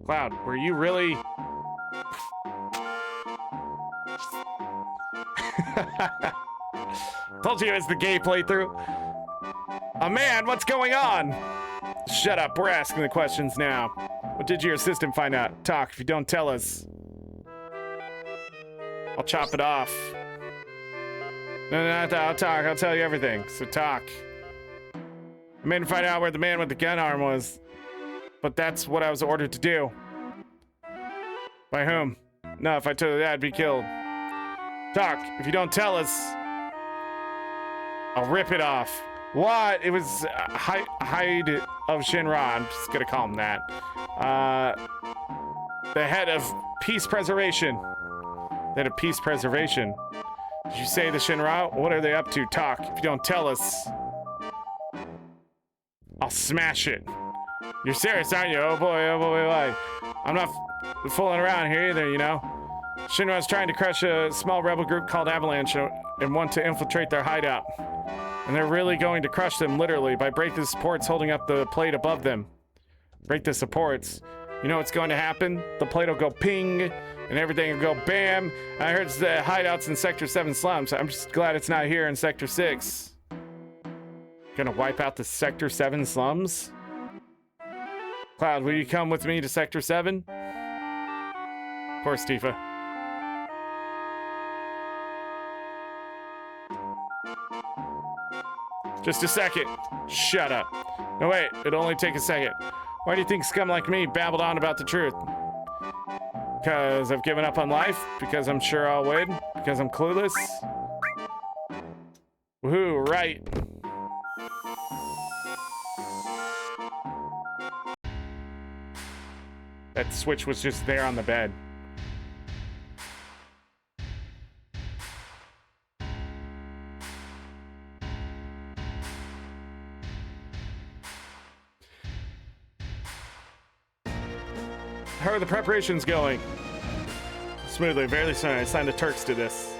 Cloud, were you really... Told you it's the gay playthrough. Man, what's going on? Shut up, we're asking the questions now. What did your assistant find out? Talk, if you don't tell us. I'll chop it off. No, I'll talk, I'll tell you everything, so talk. I made him find out where the man with the gun arm was. But that's what I was ordered to do. By whom? No, if I told you that, I'd be killed. Talk, if you don't tell us, I'll rip it off. What? It was Hyde of Shinra. I'm just gonna call him that. The head of peace preservation. The head of peace preservation. Did you say the Shinra? What are they up to? Talk, if you don't tell us, I'll smash it. You're serious, aren't you? Oh boy, boy. I'm not fooling around here either, you know. Shinra's trying to crush a small rebel group called Avalanche and want to infiltrate their hideout. And they're really going to crush them, literally, by breaking the supports holding up the plate above them. Break the supports. You know what's going to happen? The plate will go ping, and everything will go bam. I heard the hideouts in Sector 7 slums. I'm just glad it's not here in Sector 6. Gonna wipe out the Sector 7 slums? Cloud, will you come with me to Sector 7? Of course, Tifa. Just a second. Shut up. No, wait. It'll only take a second. Why do you think scum like me babbled on about the truth? Because I've given up on life? Because I'm sure I'll win? Because I'm clueless? Woohoo, right. That switch was just there on the bed. How are the preparations going? Smoothly, barely soon. I signed the Turks to this.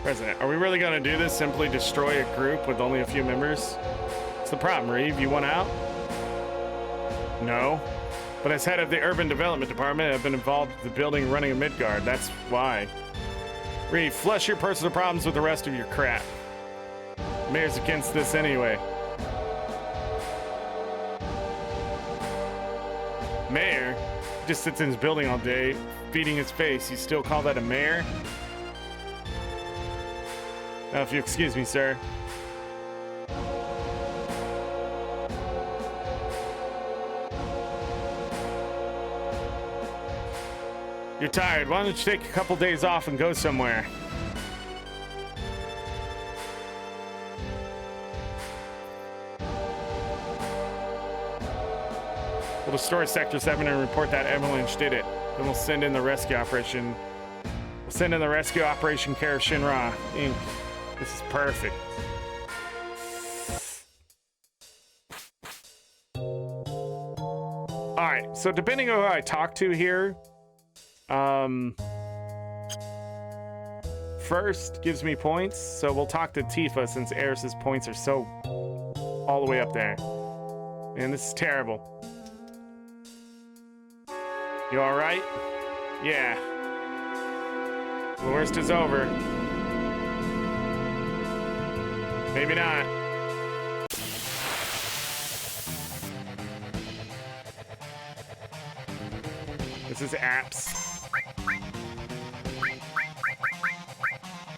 President, are we really going to do this? Simply destroy a group with only a few members? What's the problem, Reeve? You want out? No. But as head of the Urban Development Department, I've been involved with the building running a Midgard. That's why. Reeve, flush your personal problems with the rest of your crap. Mayor's against this anyway. Mayor? He just sits in his building all day, feeding his face. You still call that a mayor? Now, if you excuse me, sir. You're tired. Why don't you take a couple days off and go somewhere? destroy Sector 7 and report that Avalanche did it. Then we'll send in the rescue operation. We'll send in the rescue operation care of Shinra Inc. This is perfect. Alright, so depending on who I talk to here, first gives me points, so we'll talk to Tifa since Eris's points are so all the way up there. Man, this is terrible. You alright? Yeah. The worst is over. Maybe not. This is apps.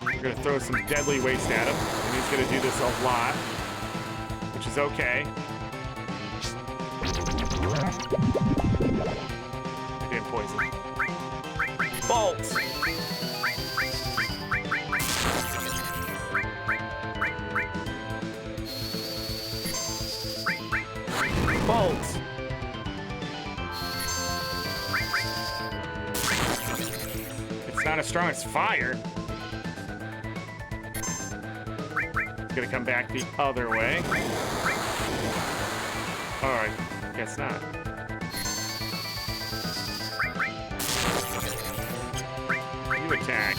We're gonna throw some deadly waste at him, and he's gonna do this a lot, which is okay. Damn poison. Bolt! Bolt! It's not as strong as fire. It's gonna come back the other way. Alright, guess not. You attack.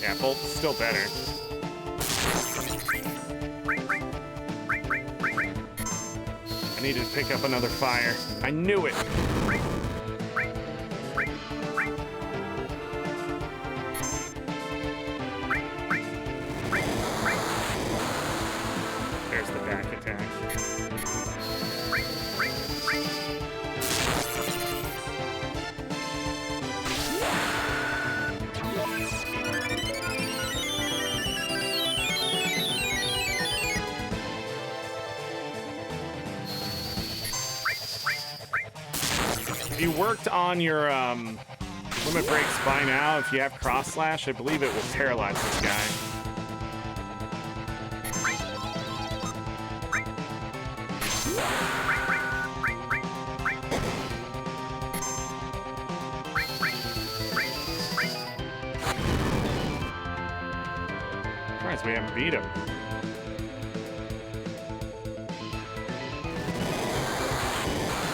Yeah, Bolt's still better. I needed to pick up another fire. I knew it! There's the back attack. If you worked on your limit breaks by now, if you have cross slash, I believe it will paralyze this guy. Surprised we haven't beat him.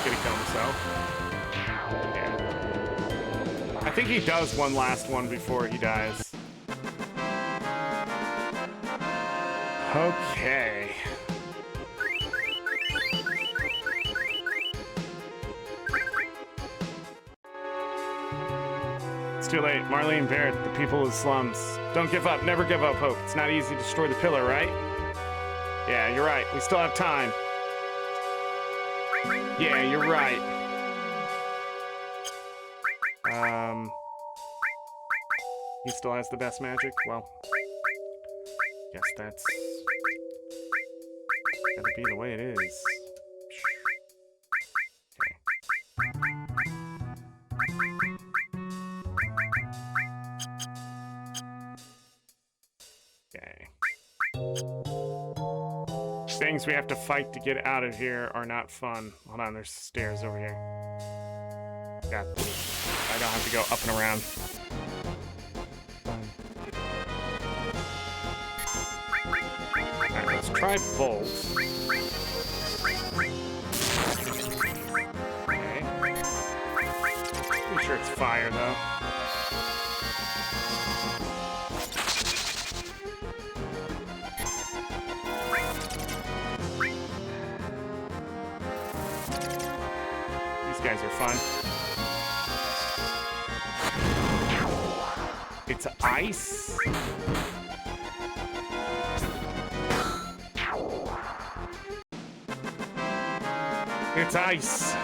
Did he kill himself? I think he does one last one before he dies. Okay. It's too late. Marlene Barrett, the people of the slums. Don't give up. Never give up hope. It's not easy to destroy the pillar, right? Yeah, you're right. We still have time. Yeah, you're right. He still has the best magic? Well, guess that's gotta be the way it is. Okay. Things we have to fight to get out of here are not fun. Hold on, there's stairs over here. Got this. I don't have to go up and around. Alright, let's try Bolt. Okay. Pretty sure it's fire, though. These guys are fun. It's ice? It's ice.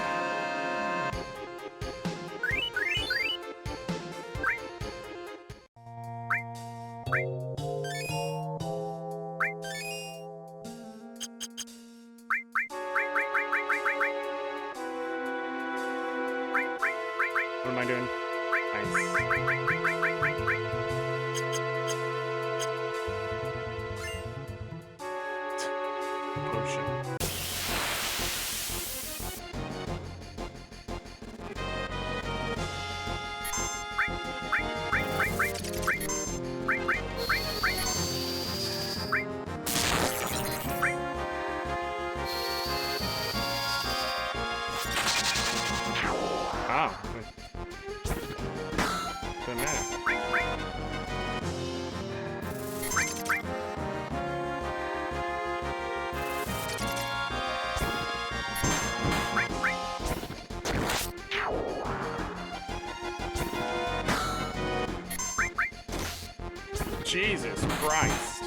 What am I doing? Ice. doesn't matter. Jesus Christ.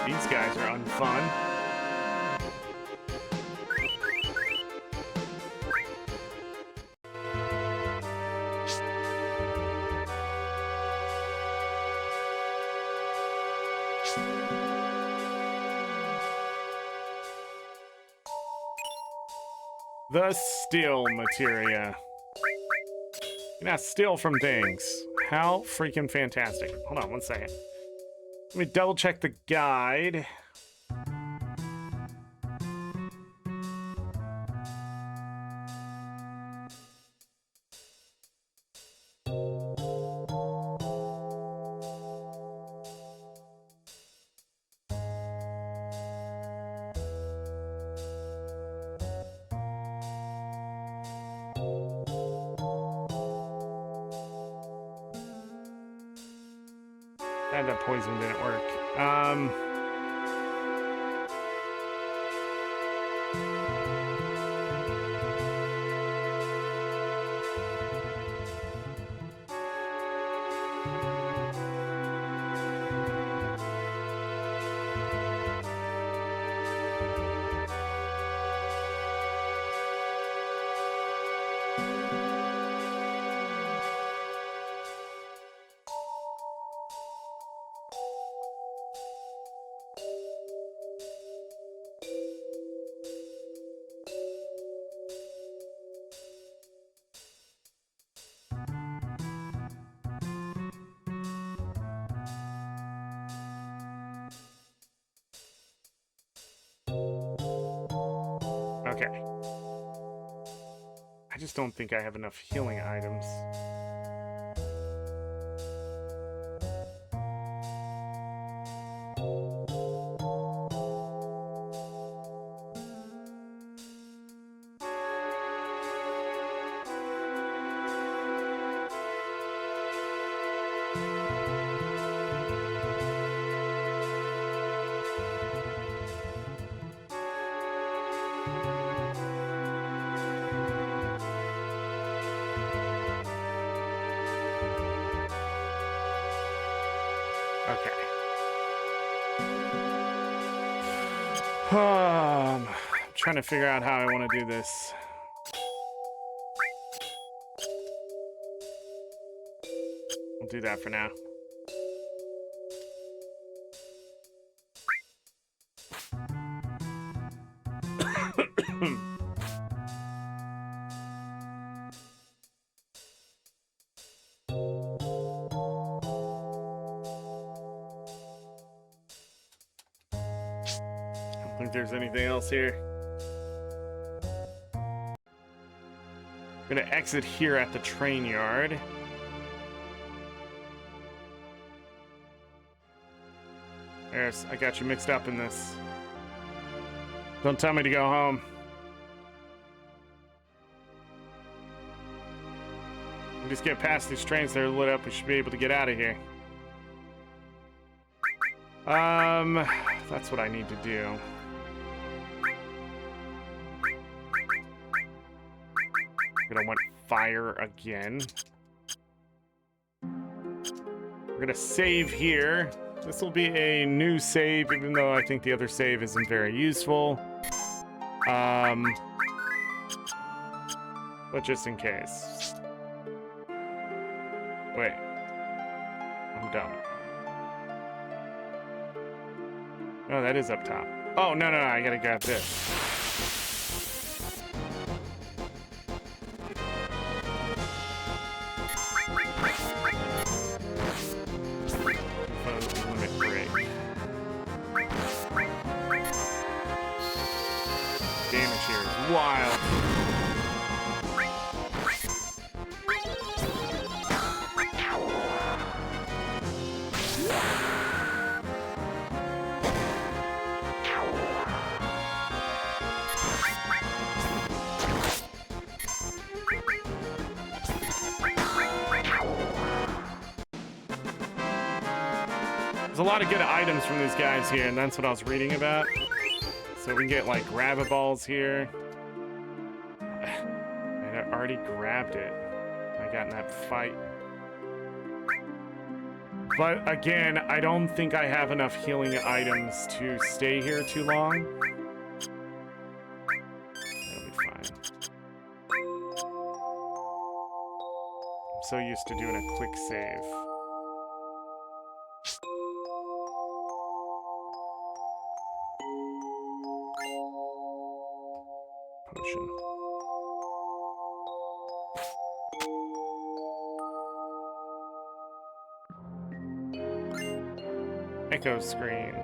These guys are unfun. The steel materia. You cannot steal from things. How freaking fantastic. Hold on one second. Let me double check the guide. That poison didn't work. Okay. I just don't think I have enough healing items. I'm trying to figure out how I want to do this. I'll do that for now. I don't think there's anything else here. I'm gonna exit here at the train yard. There's, I got you mixed up in this. Don't tell me to go home. We just get past these trains that are lit up, we should be able to get out of here. That's what I need to do. I don't want fire again. We're gonna save here. This will be a new save, even though I think the other save isn't very useful. But just in case. Wait. I'm dumb. Oh, that is up top. Oh, no, I gotta grab this. Limit break. Damage here is wild. There's a lot of good items from these guys here, and that's what I was reading about. So we can get, like, grab-a-balls here. I already grabbed it. I got in that fight. But, again, I don't think I have enough healing items to stay here too long. That'll be fine. I'm so used to doing a quick save. Potion. Echo screen.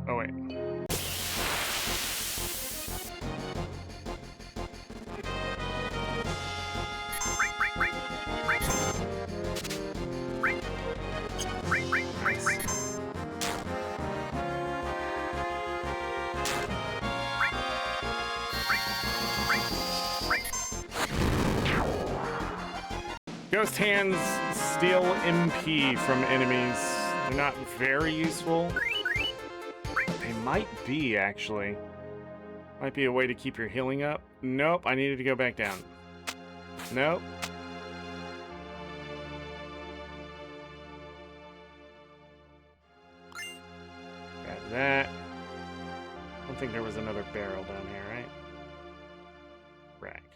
Oh, wait. Nice. Ghost hands steal MP from enemies. They're not very useful. They might be, actually. Might be a way to keep your healing up. Nope, I needed to go back down. Nope. Grab that. I don't think there was another barrel down here, right? Correct.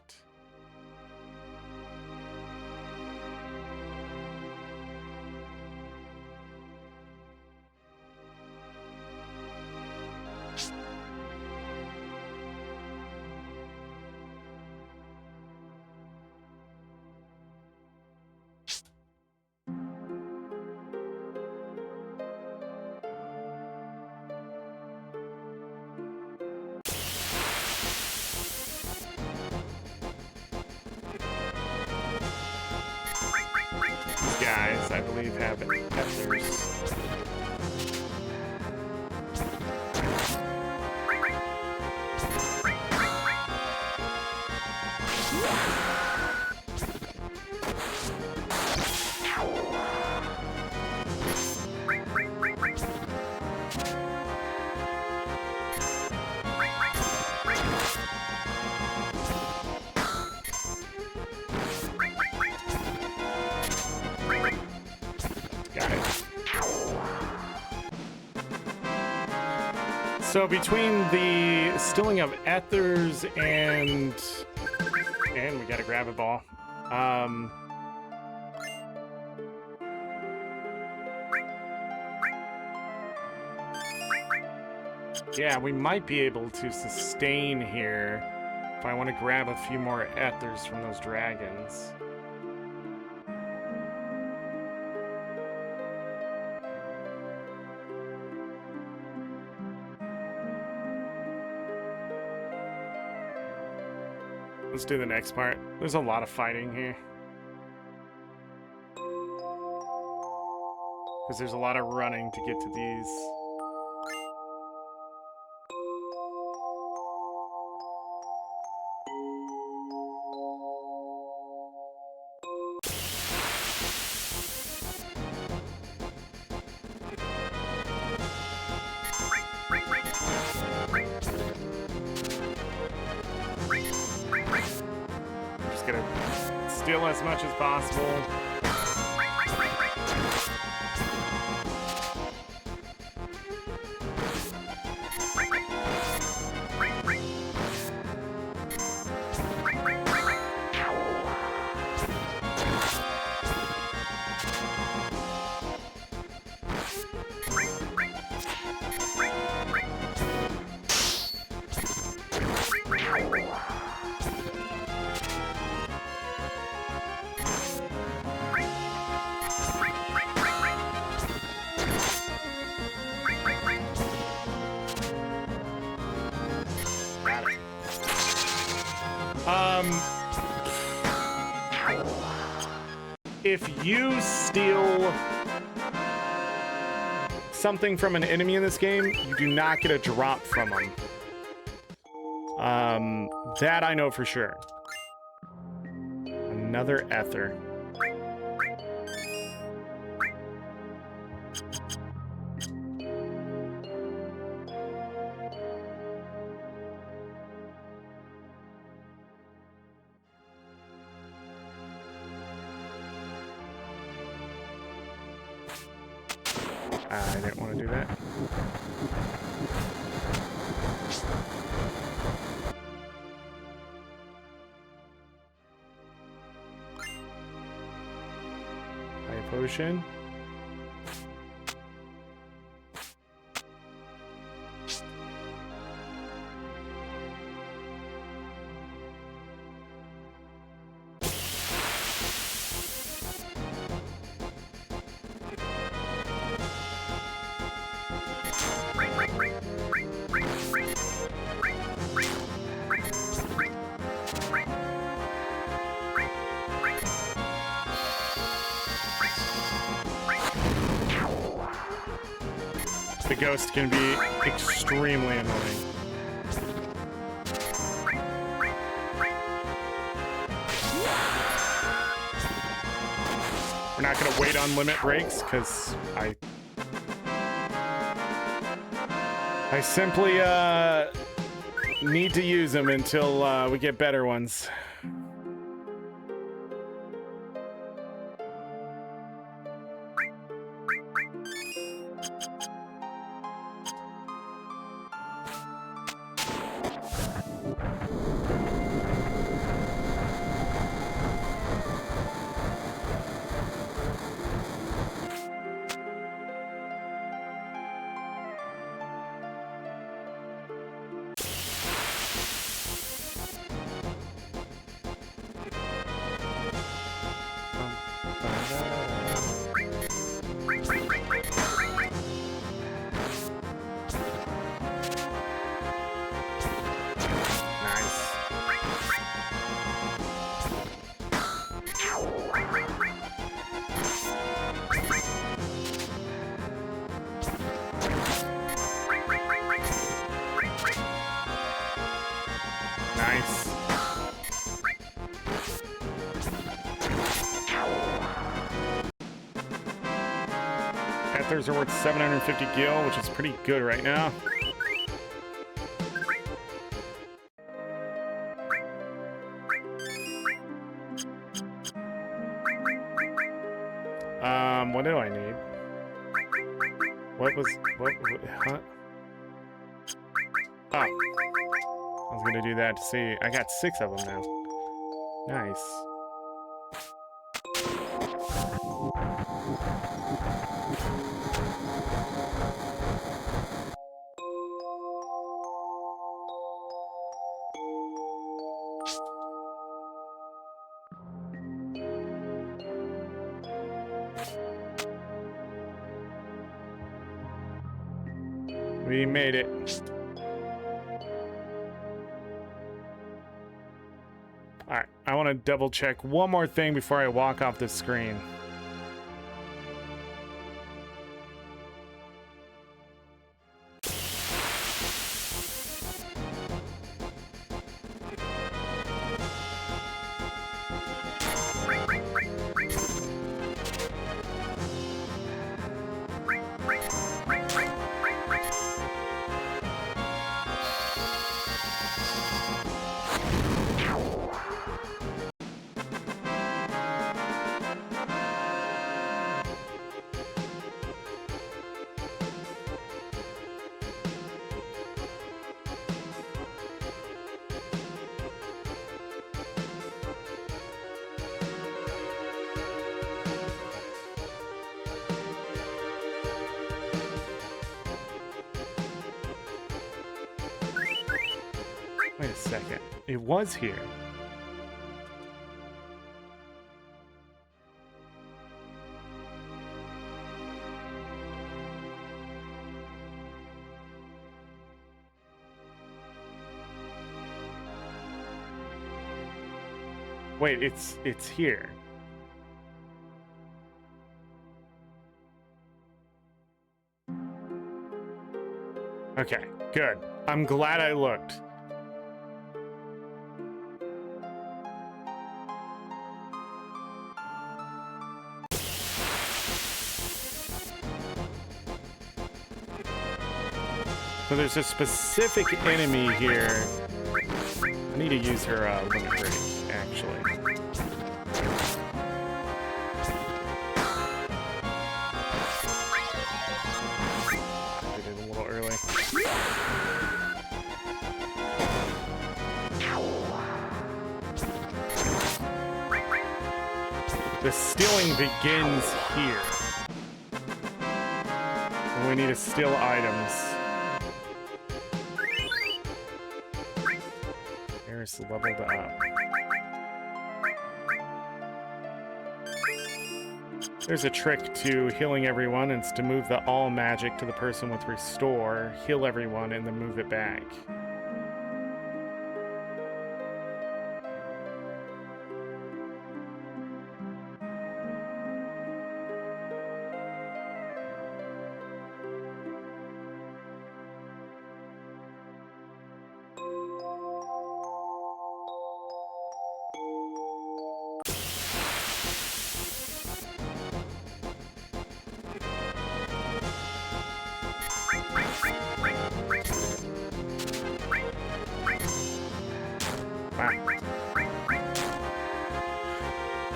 Guys, I believe, have ethers. So between the stilling of ethers and we gotta grab a ball. Yeah, we might be able to sustain here if I want to grab a few more ethers from those dragons. Let's do the next part. There's a lot of fighting here. Because there's a lot of running to get to these. Steal as much as possible. If you steal something from an enemy in this game, you do not get a drop from them. That I know for sure. Another ether. I didn't want to do that. High potion. The ghost can be extremely annoying. We're not going to wait on limit breaks because I simply need to use them until we get better ones. Nice. Ethers are worth 750 gil, which is pretty good right now. What do I need? What, huh? Oh. I was gonna do that to see. I got 6 of them now. Nice. We made it. Alright, I want to double check one more thing before I walk off this screen. Wait a second. It was here. Wait, it's here. Okay, good. I'm glad I looked. So there's a specific enemy here. I need to use her limit break, actually. The stealing begins here. And we need to steal items. There's leveled up. There's a trick to healing everyone, and it's to move the all magic to the person with restore, heal everyone, and then move it back.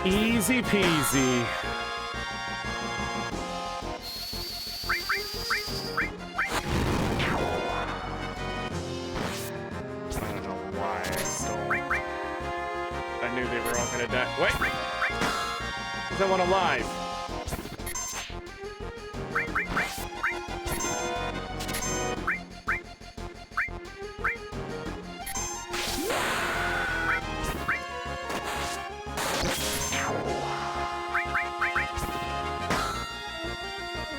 Easy peasy. I don't know why I stole. I knew they were all gonna die. Wait! Because I want alive.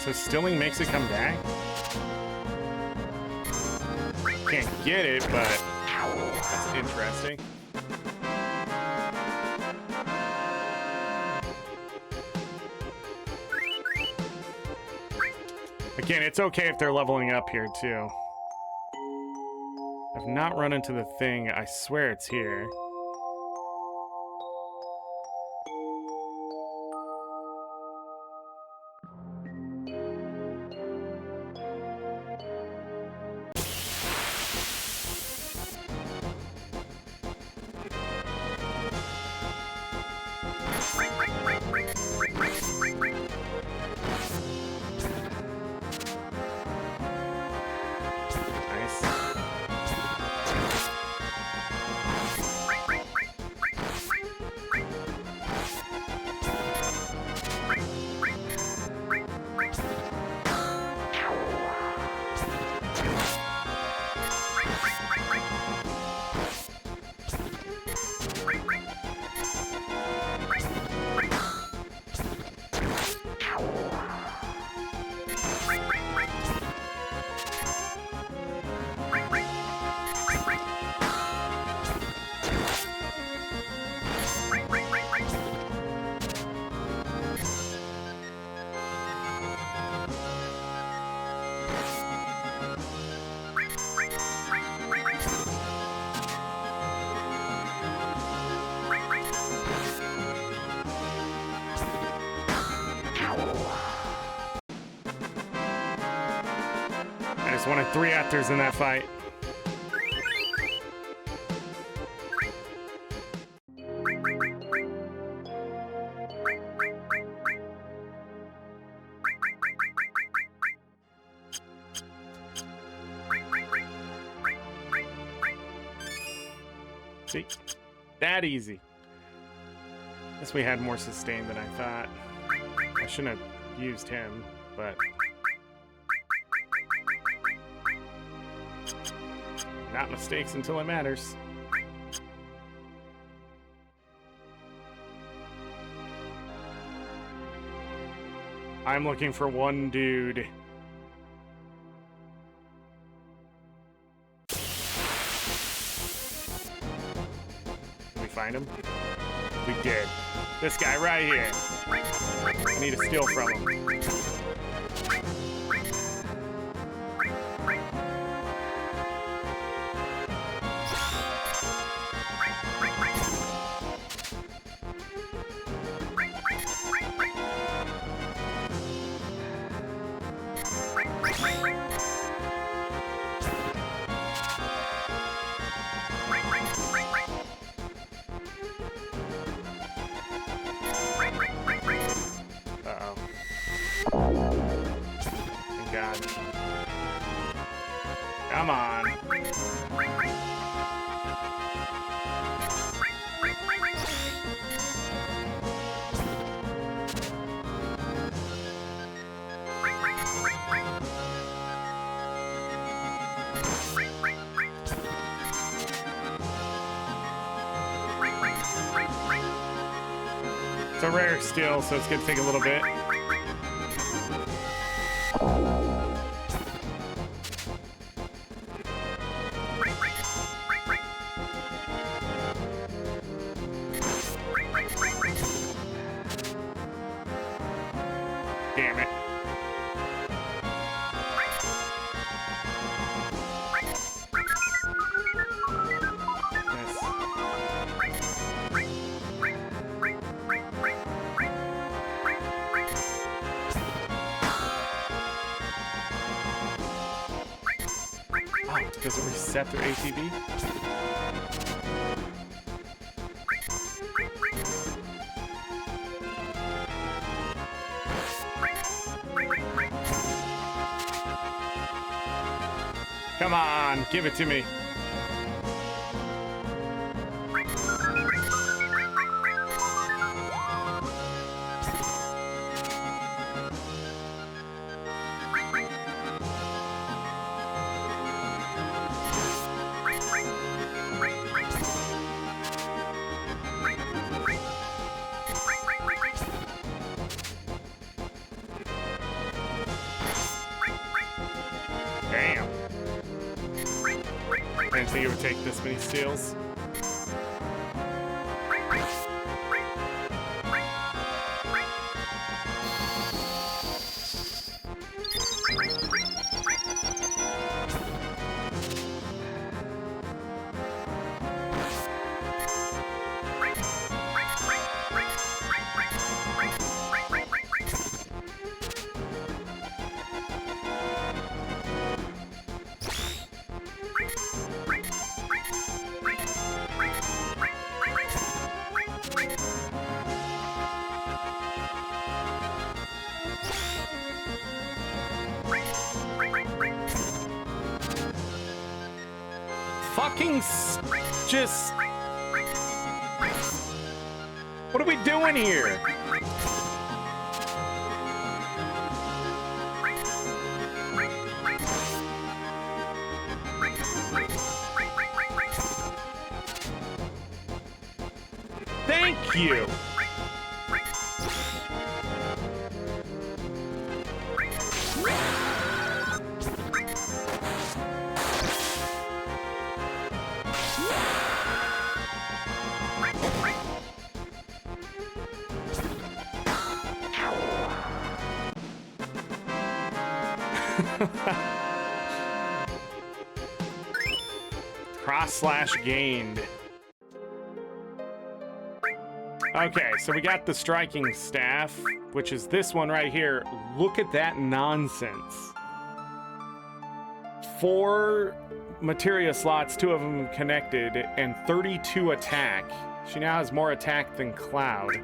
So stealing makes it come back? Can't get it, but that's interesting. Again, it's okay if they're leveling up here too. I've not run into the thing. I swear it's here. I just wanted 3 actors in that fight. See? That easy. Guess we had more sustain than I thought. I shouldn't have used him, but... not mistakes until it matters. I'm looking for one dude. Did we find him? We did. This guy right here. I need to steal from him. Come on. It's a rare steel, so it's gonna take a little bit. Damn it. Does it reset their ATB? Come on, give it to me. Damn. I didn't think it would take this many steals. Just... What are we doing here? Thank you. Cross/ gained. Okay, so we got the striking staff, which is this one right here. Look at that nonsense. 4 materia slots, 2 of them connected, and 32 attack. She now has more attack than Cloud.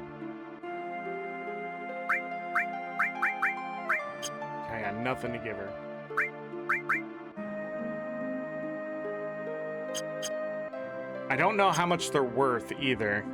I got nothing to give her. I don't know how much they're worth either.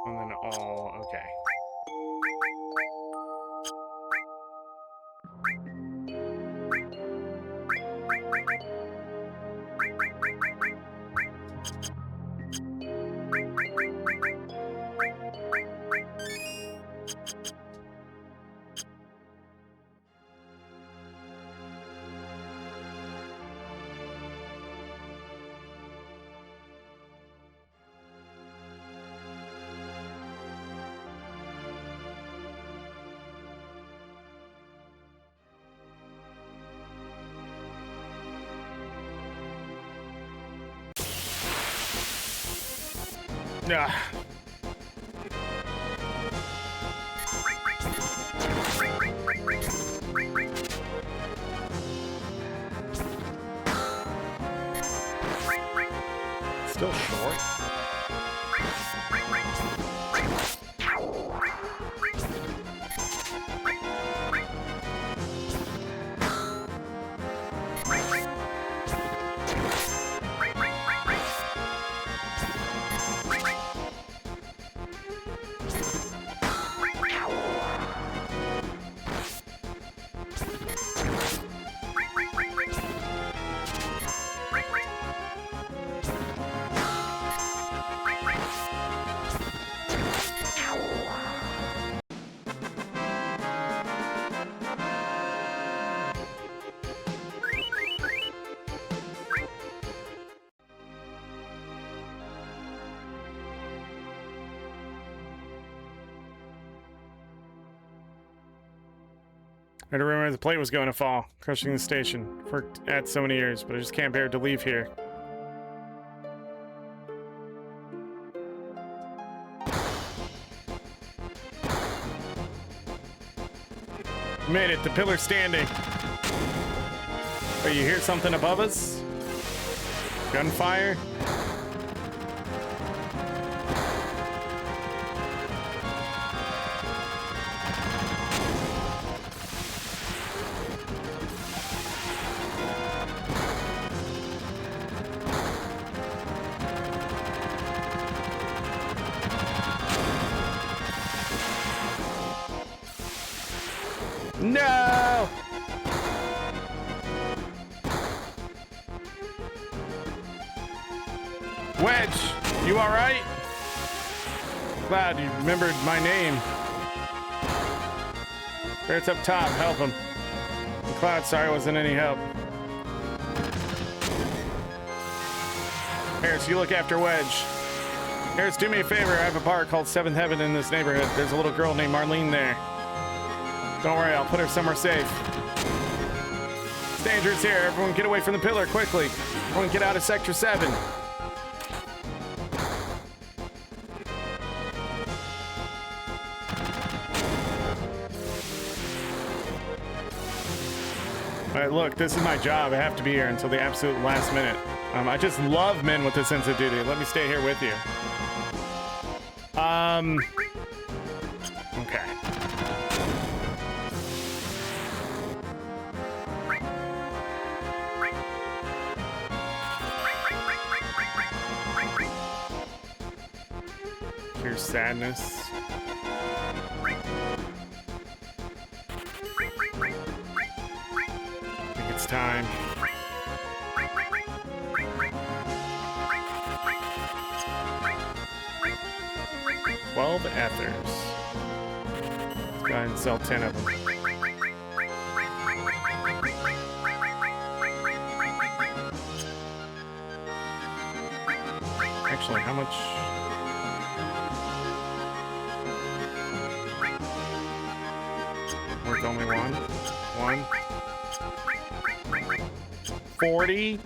And then all, okay. Nah. Still short. I had a rumor the plate was going to fall, crushing the station. Worked at so many years, but I just can't bear to leave here. Made it, the pillar's standing. Oh, you hear something above us? Gunfire? No! Wedge, you alright? Glad you remembered my name. Barrett's up top, help him. Cloud, sorry, wasn't any help. Harris, you look after Wedge. Harris, do me a favor, I have a bar called Seventh Heaven in this neighborhood. There's a little girl named Marlene there. Don't worry, I'll put her somewhere safe. It's dangerous here. Everyone get away from the pillar, quickly. Everyone get out of Sector 7. Alright, look, this is my job. I have to be here until the absolute last minute. I just love men with a sense of duty. Let me stay here with you. Okay. Here's sadness. I think it's time. $12 ethers. Let's go ahead and sell 10 of them. Actually, how much? Worth only one. 40.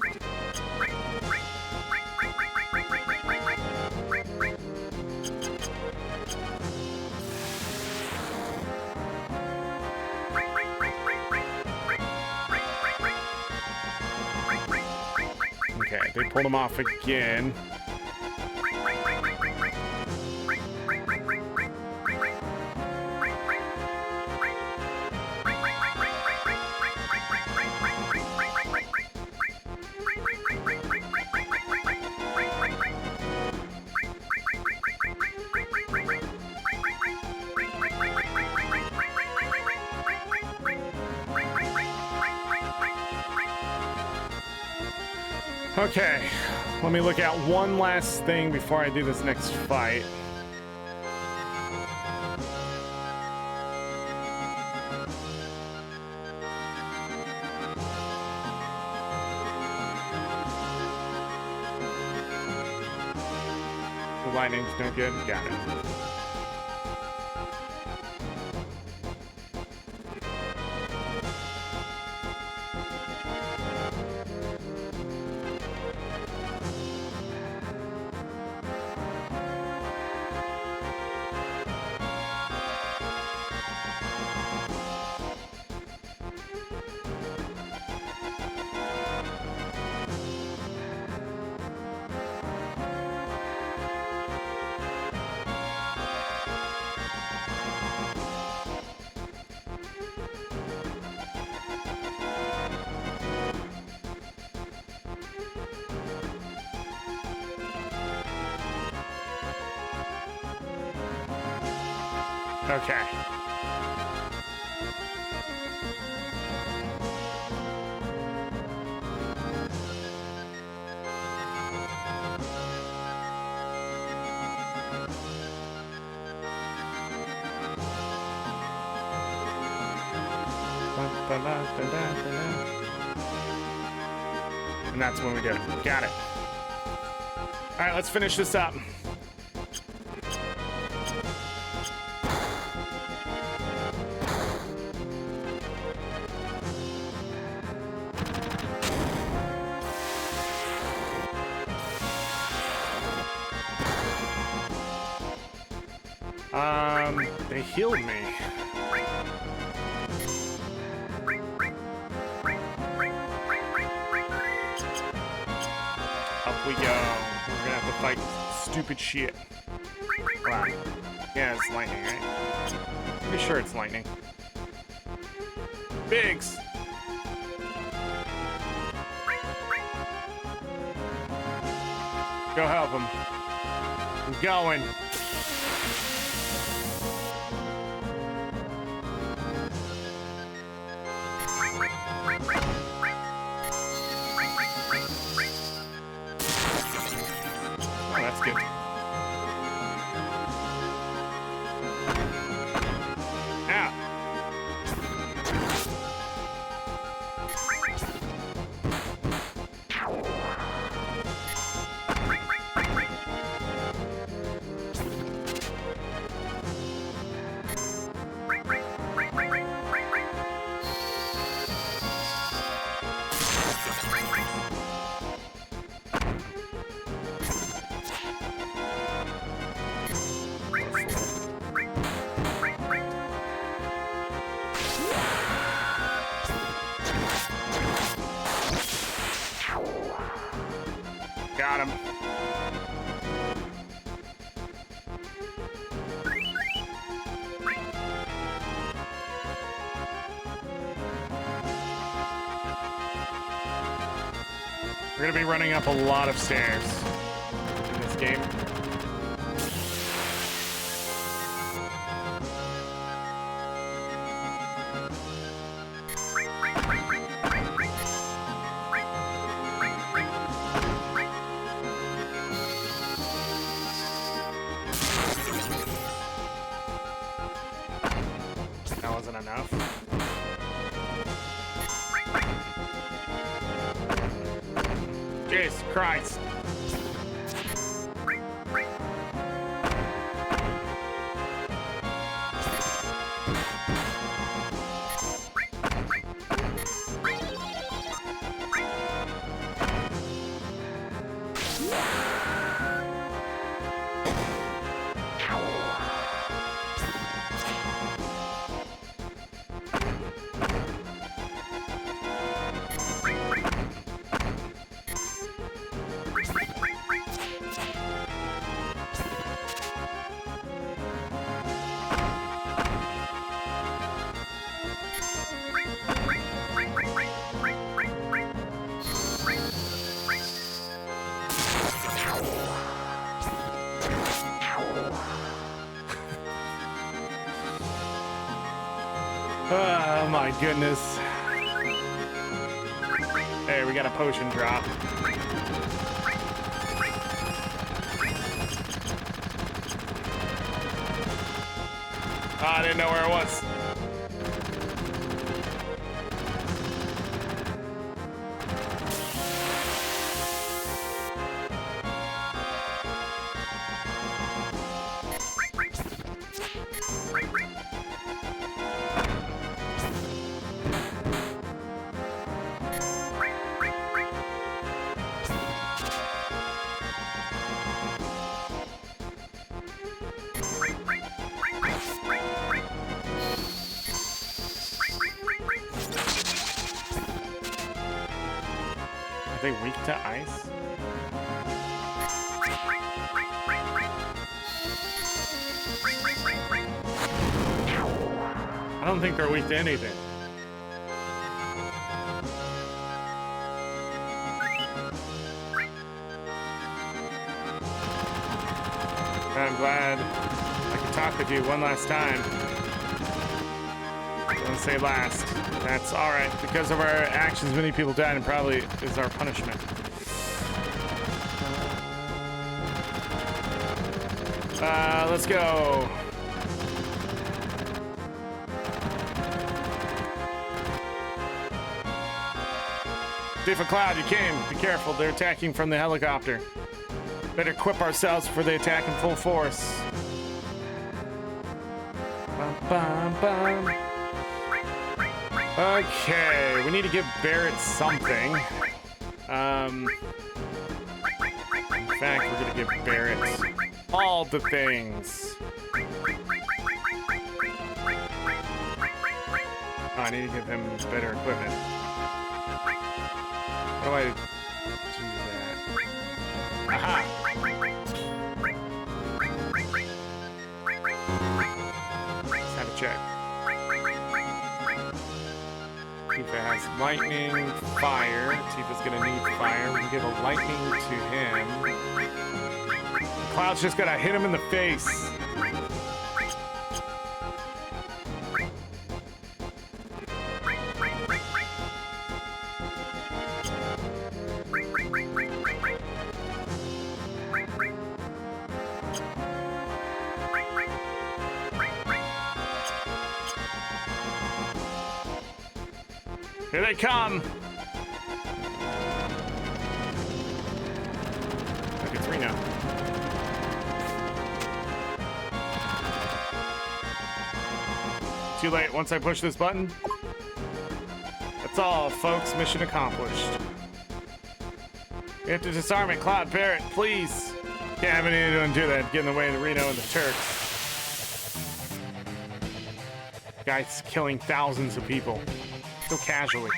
Okay, they pulled him off again. Okay, let me look at one last thing before I do this next fight. The lightning's no good. Got it. Okay. And that's when we do. Got it. All right, let's finish this up. They healed me. Up we go. We're gonna have to fight stupid shit. Wow. Yeah, it's lightning, right? Pretty sure it's lightning. Biggs! Go help him. I'm going. Oh, that's good. Ow. Got him. We're gonna be running up a lot of stairs in this game. That wasn't enough. Jesus Christ. Oh my goodness. Hey, we got a potion drop. Oh, I didn't know where it was. Are they weak to ice? I don't think they're weak to anything. I'm glad I can talk with you one last time. Don't say last. That's all right. Because of our actions, many people died, and probably is our punishment. Let's go. Different Cloud, you came. Be careful. They're attacking from the helicopter. Better equip ourselves before they attack in full force. Bum, bum, bum. Okay, we need to give Barrett something. In fact, we're gonna give Barrett all the things. Oh, I need to give him better equipment. How do I do that? Aha! Let's have a check. Tifa has lightning, fire. Tifa's gonna need fire. We can give a lightning to him. Cloud's just gotta hit him in the face. Here they come! Look, it's Reno. Too late. Once I push this button. That's all, folks. Mission accomplished. We have to disarm it. Cloud, Barrett, please. Can't have anything to undo that. Get in the way of the Reno and the Turks. Guy's killing thousands of people. So casually.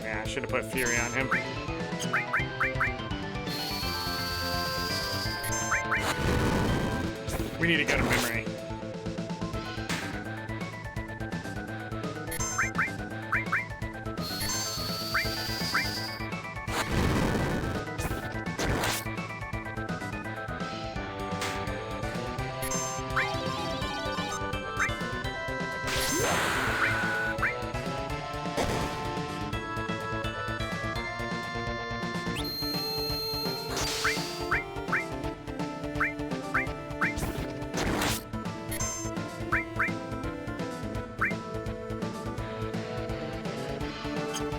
Yeah, I should have put Fury on him. We need to go to memory.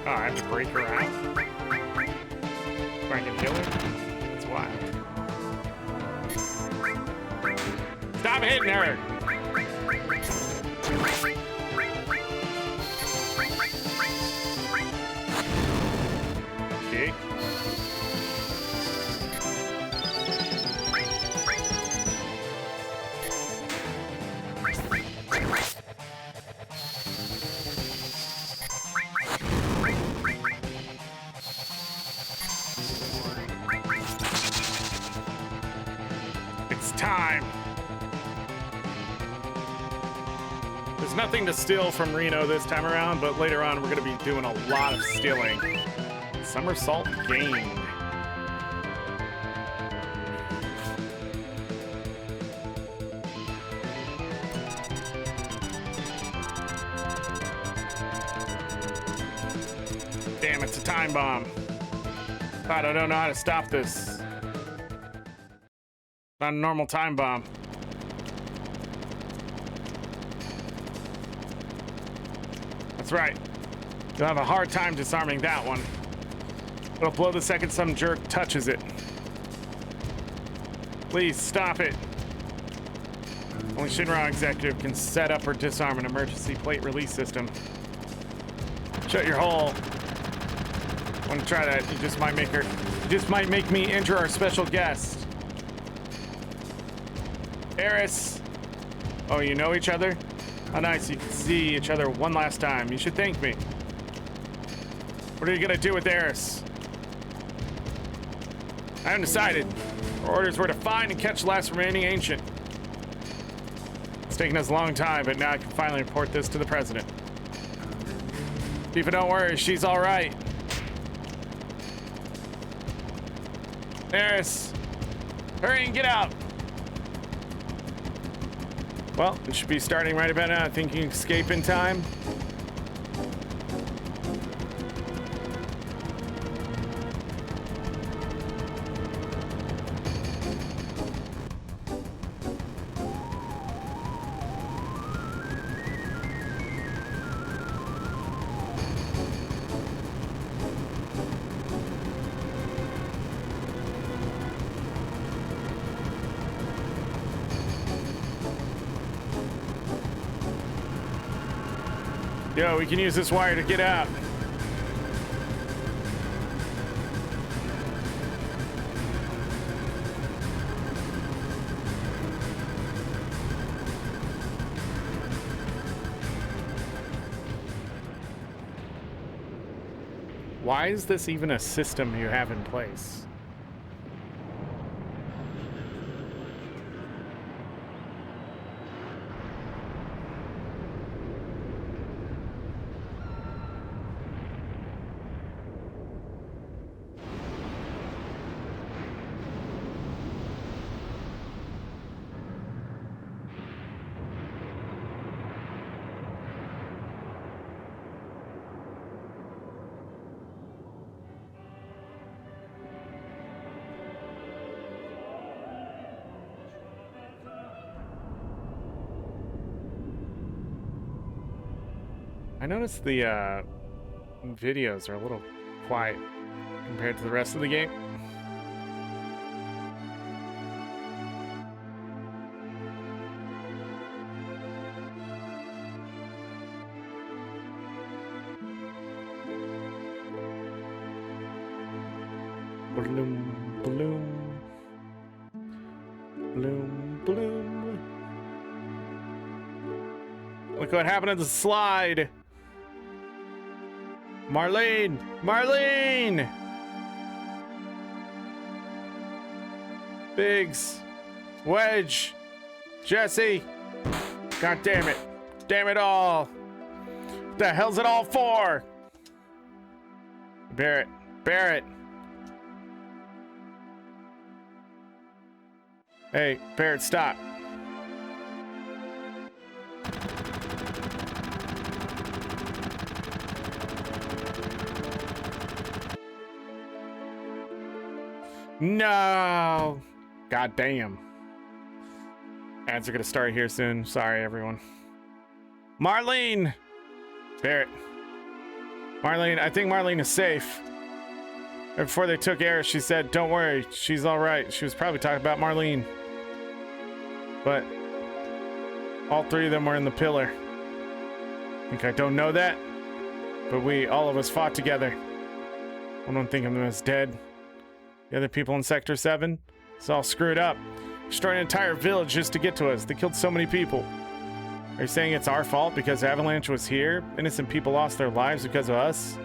Oh, I have to break her out? Before I can kill her? That's wild. Stop hitting her! Okay. Time. There's nothing to steal from Reno this time around, but later on we're going to be doing a lot of stealing. Somersault gained. Damn, it's a time bomb. God, I don't know how to stop this. Not a normal time bomb. That's right. You'll have a hard time disarming that one. It'll blow the second some jerk touches it. Please stop it. Only Shinra executive can set up or disarm an emergency plate release system. Shut your hole. Want to try that? You just might make me injure our special guest. Eris. Oh, you know each other? How nice you can see each other one last time. You should thank me. What are you gonna do with Eris? I haven't decided. Our orders were to find and catch the last remaining ancient. It's taken us a long time, but now I can finally report this to the president. Tifa, don't worry, she's all right. Eris, hurry and get out. Well, it should be starting right about now. I think you can escape in time. Yo, we can use this wire to get out. Why is this even a system you have in place? I noticed the videos are a little quiet compared to the rest of the game. Bloom, bloom, bloom, bloom. Look what happened to the slide. Marlene! Marlene! Biggs. Wedge. Jesse. God damn it. Damn it all. What the hell's it all for? Barrett. Barrett. Hey, Barrett, stop. No! God damn. Ads are gonna start here soon. Sorry, everyone. Marlene! Barrett. Marlene, I think Marlene is safe. Before they took Eris, she said, don't worry, she's alright. She was probably talking about Marlene. But all three of them were in the pillar. I think I don't know that, but all of us fought together. I don't think of them as dead. The other people in Sector 7, it's all screwed up. Destroyed an entire village just to get to us. They killed so many people. Are you saying it's our fault because Avalanche was here? Innocent people lost their lives because of us?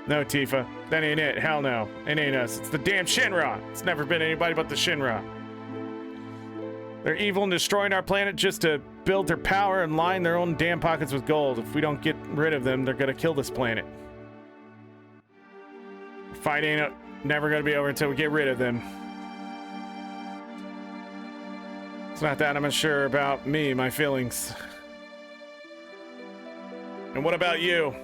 No, Tifa. That ain't it. Hell no. It ain't us. It's the damn Shinra. It's never been anybody but the Shinra. They're evil and destroying our planet just to build their power and line their own damn pockets with gold. If we don't get rid of them, they're gonna kill this planet. The fight ain't never gonna be over until we get rid of them. It's not that I'm unsure about me, my feelings. And what about you?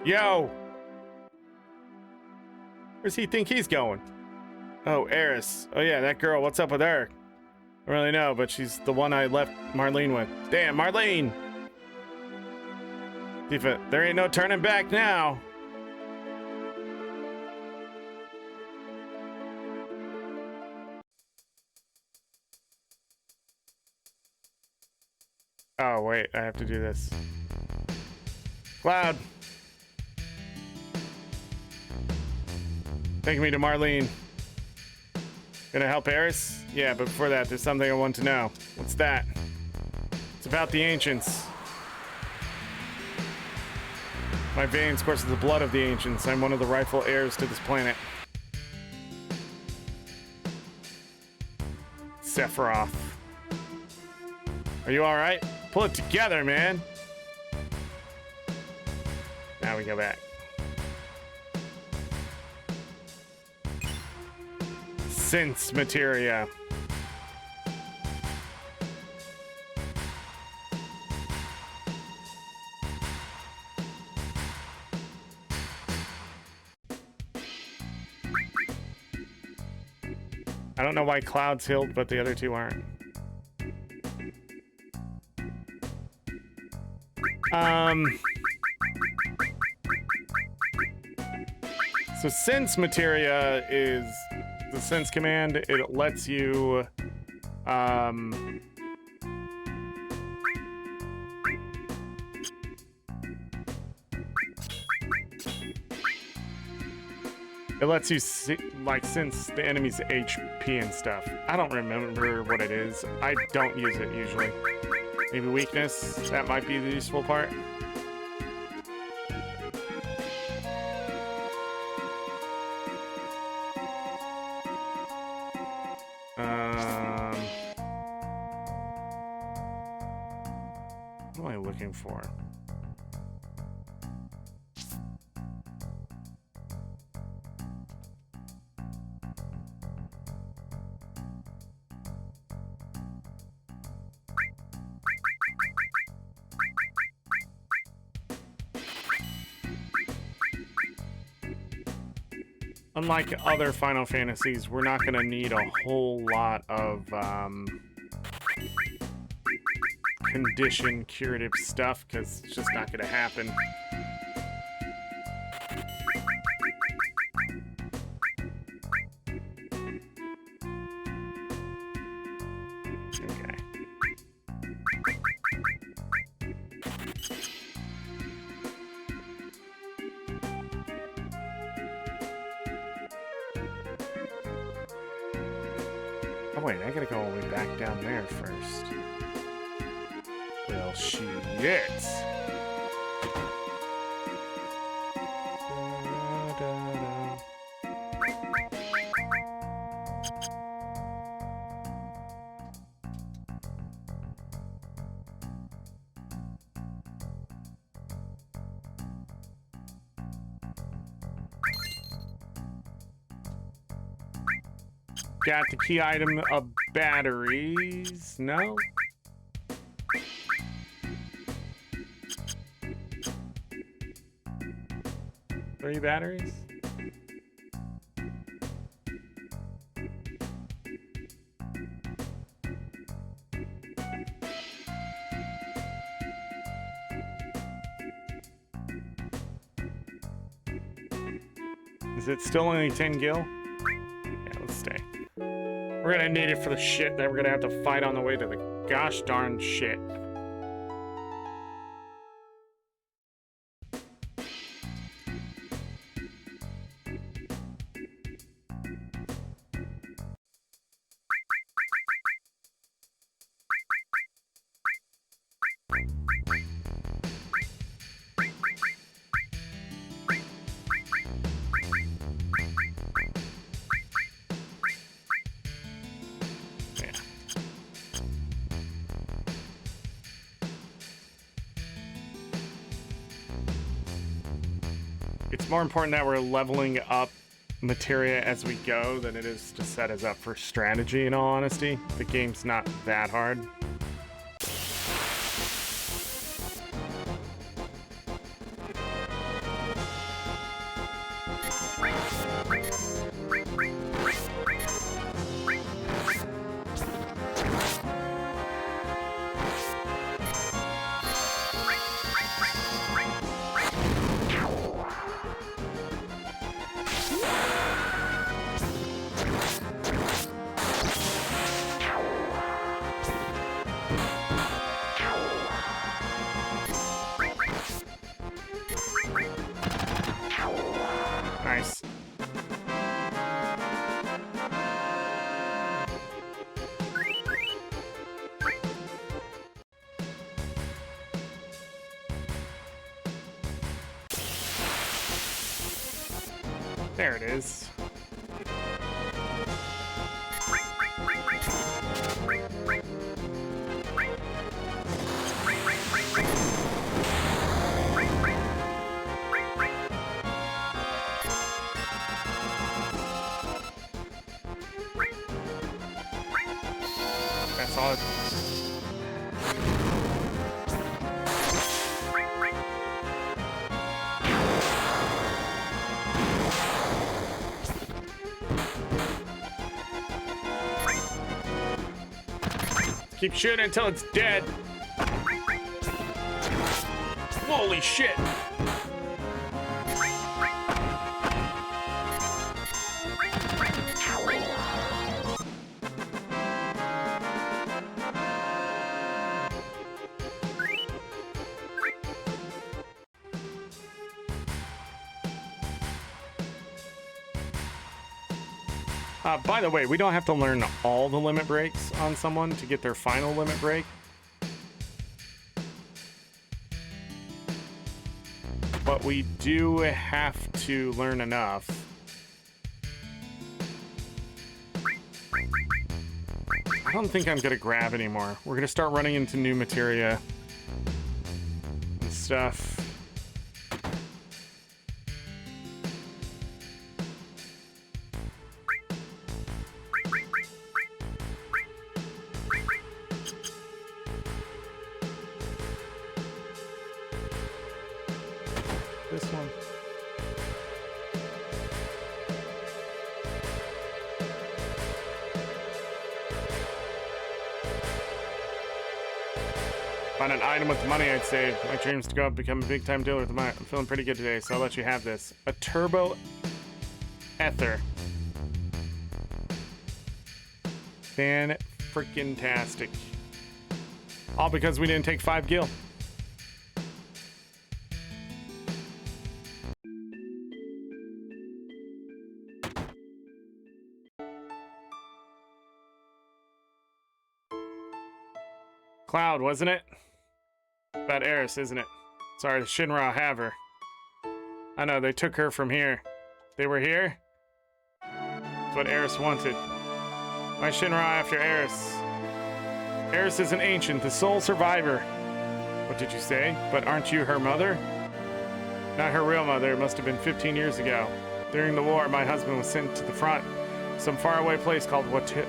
Yo! Where's he think he's going? Oh, Eris. Oh yeah, that girl. What's up with her? I don't really know, but she's the one I left Marlene with. Damn, Marlene! Tifa, there ain't no turning back now. Oh, wait, I have to do this. Cloud. Take me to Marlene. Gonna help Eris? Yeah, but before that, there's something I want to know. What's that? It's about the ancients. My veins courses the blood of the ancients. I'm one of the rightful heirs to this planet. Sephiroth. Are you alright? Pull it together, man. Now we go back. Sense materia. I don't know why Cloud's healed, but the other two aren't. So sense materia is the sense command. It lets you it lets you see, like, sense the enemy's HP and stuff. I don't remember what it is. I don't use it usually. Maybe weakness, that might be the useful part. What am I looking for? Unlike other Final Fantasies, we're not going to need a whole lot of condition curative stuff, because it's just not going to happen. Okay. Oh wait, I gotta go all the way back down there first. Well, shit. Got the key item of batteries. No? 3 batteries? Is it still only 10 gil? Yeah, let's stay. We're gonna need it for the shit that we're gonna have to fight on the way to the gosh darn shit. It's more important that we're leveling up materia as we go than it is to set us up for strategy, in all honesty. The game's not that hard. There it is. That's all. Keep shooting until it's dead. Holy shit. By the way, we don't have to learn all the limit breaks on someone to get their final limit break. But we do have to learn enough. I don't think I'm gonna grab anymore. We're gonna start running into new materia and stuff. This one. Find an item with the money I'd save. My dreams to go up, become a big time dealer with the money. I'm feeling pretty good today, so I'll let you have this. A turbo ether. Fan-freaking-tastic. All because we didn't take 5 gil. Cloud, wasn't it? About Eris, isn't it? Sorry, the Shinra have her. I know, they took her from here. They were here? That's what Eris wanted. Why Shinra after Eris? Eris is an ancient, the sole survivor. What did you say? But aren't you her mother? Not her real mother, it must have been 15 years ago. During the war, my husband was sent to the front. Some faraway place called Watai?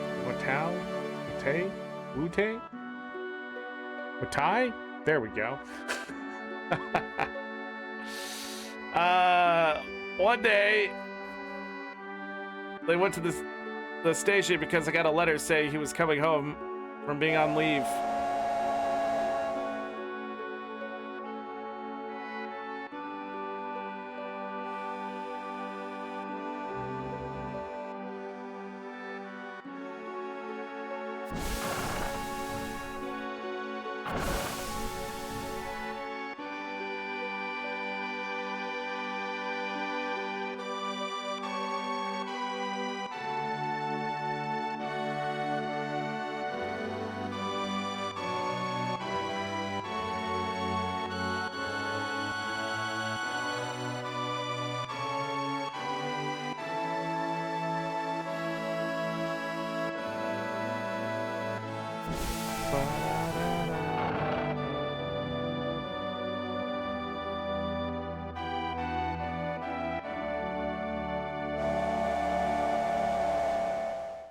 There we go. One day, they went to the station because I got a letter saying he was coming home from being on leave.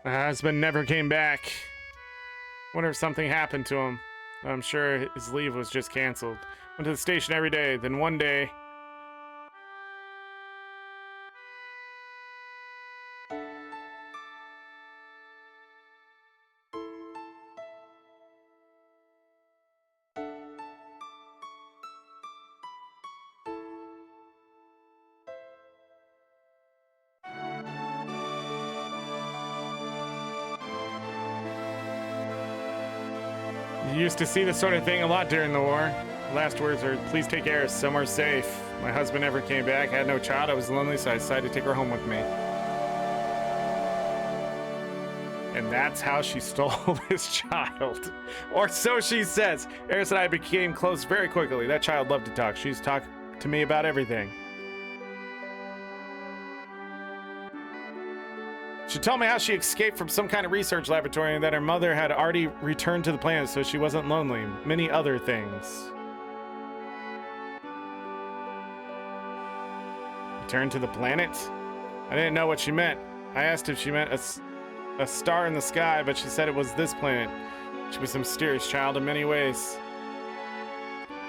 My husband never came back. Wonder if something happened to him. I'm sure his leave was just canceled. Went to the station every day, then one day... You used to see this sort of thing a lot during the war. Last words are, please take Eris somewhere safe. My husband never came back, I had no child, I was lonely, so I decided to take her home with me. And that's how she stole this child. Or so she says. Eris and I became close very quickly. That child loved to talk. She used to talk to me about everything. She told me how she escaped from some kind of research laboratory and that her mother had already returned to the planet so she wasn't lonely. Many other things. Return to the planet? I didn't know what she meant. I asked if she meant a star in the sky, but she said it was this planet. She was a mysterious child in many ways.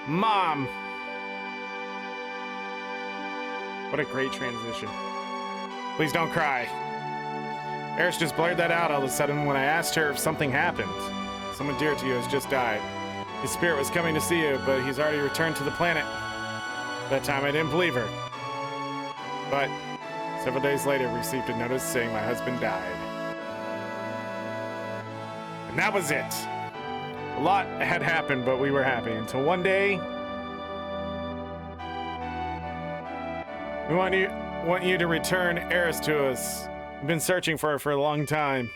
Mom! What a great transition. Please don't cry. Eris just blurred that out all of a sudden when I asked her if something happened. Someone dear to you has just died. His spirit was coming to see you, but he's already returned to the planet. That time I didn't believe her. But several days later, we received a notice saying my husband died. And that was it. A lot had happened, but we were happy until one day. We want you to return Eris to us. We've been searching for her for a long time.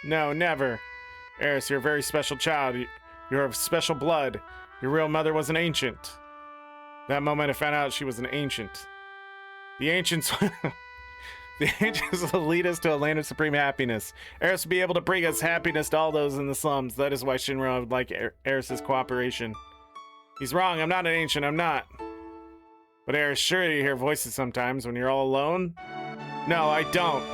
No, never. Eris, you're a very special child. You're of special blood. Your real mother was an ancient. That moment I found out she was an ancient. The ancients... The ancients will lead us to a land of supreme happiness. Eris will be able to bring us happiness to all those in the slums. That is why Shinra would like Eris's cooperation. He's wrong. I'm not an ancient. I'm not. But Eris, sure you hear voices sometimes when you're all alone? No, I don't.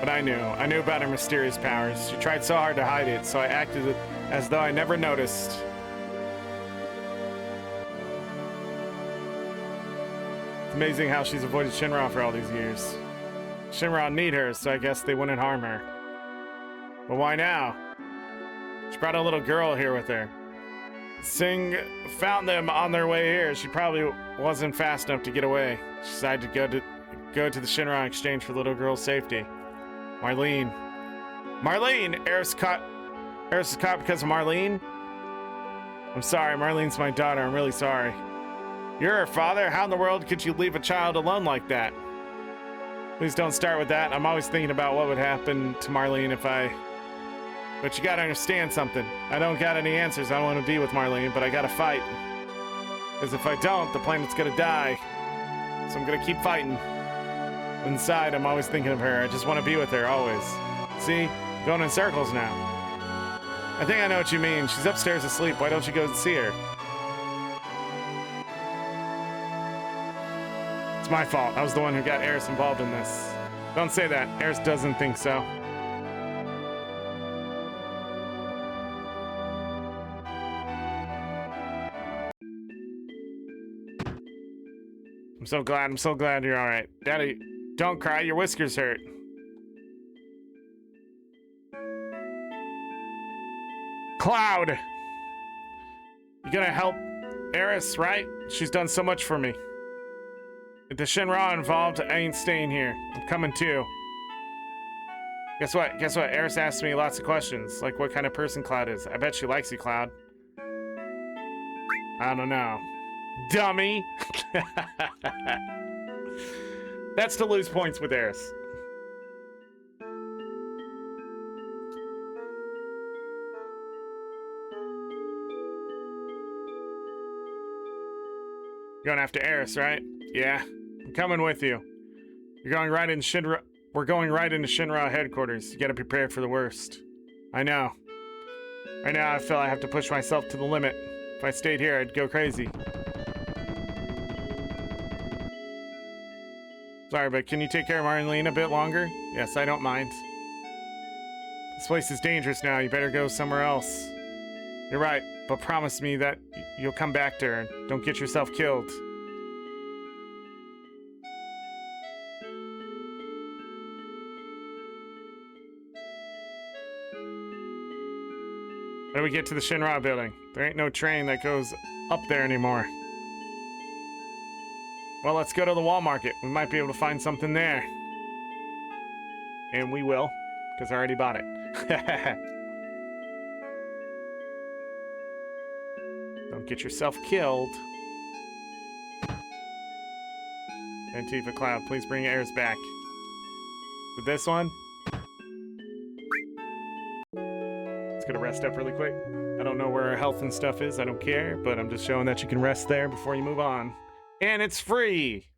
But I knew about her mysterious powers. She tried so hard to hide it, so I acted as though I never noticed. It's amazing how she's avoided Shinra for all these years. Shinra need her, so I guess they wouldn't harm her. But why now? She brought a little girl here with her. Singh found them on their way here. She probably wasn't fast enough to get away. She decided to go to the Shinra in exchange for the little girl's safety. Marlene. Marlene! Eris is caught because of Marlene? I'm sorry, Marlene's my daughter. I'm really sorry. You're her father? How in the world could you leave a child alone like that? Please don't start with that. I'm always thinking about what would happen to Marlene if I... But you gotta understand something. I don't got any answers. I don't want to be with Marlene, but I gotta fight. Because if I don't, the planet's gonna die. So I'm gonna keep fighting. Inside, I'm always thinking of her. I just want to be with her, always. See? Going in circles now. I think I know what you mean. She's upstairs asleep. Why don't you go see her? It's my fault. I was the one who got Eris involved in this. Don't say that. Eris doesn't think so. I'm so glad you're alright. Daddy, don't cry, your whiskers hurt. Cloud! You gonna help Eris, right? She's done so much for me. If the Shinra involved, I ain't staying here. I'm coming too. Guess what? Eris asked me lots of questions, like what kind of person Cloud is. I bet she likes you, Cloud. I don't know. Dummy! That's to lose points with Eris. You're going after Eris, right? Yeah. I'm coming with you. You're going right into Shinra. We're going right into Shinra headquarters. You gotta be prepared for the worst. I know. Right now I feel I have to push myself to the limit. If I stayed here, I'd go crazy. Sorry, but can you take care of Marlene a bit longer? Yes, I don't mind. This place is dangerous now. You better go somewhere else. You're right, but promise me that you'll come back to her and don't get yourself killed. How do we get to the Shinra building? There ain't no train that goes up there anymore. Well, let's go to the wall market. We might be able to find something there. And we will, because I already bought it. Don't get yourself killed. Antifa Cloud, please bring Eris back. With this one? Let's get a rest up really quick. I don't know where our health and stuff is. I don't care, but I'm just showing that you can rest there before you move on. And it's free!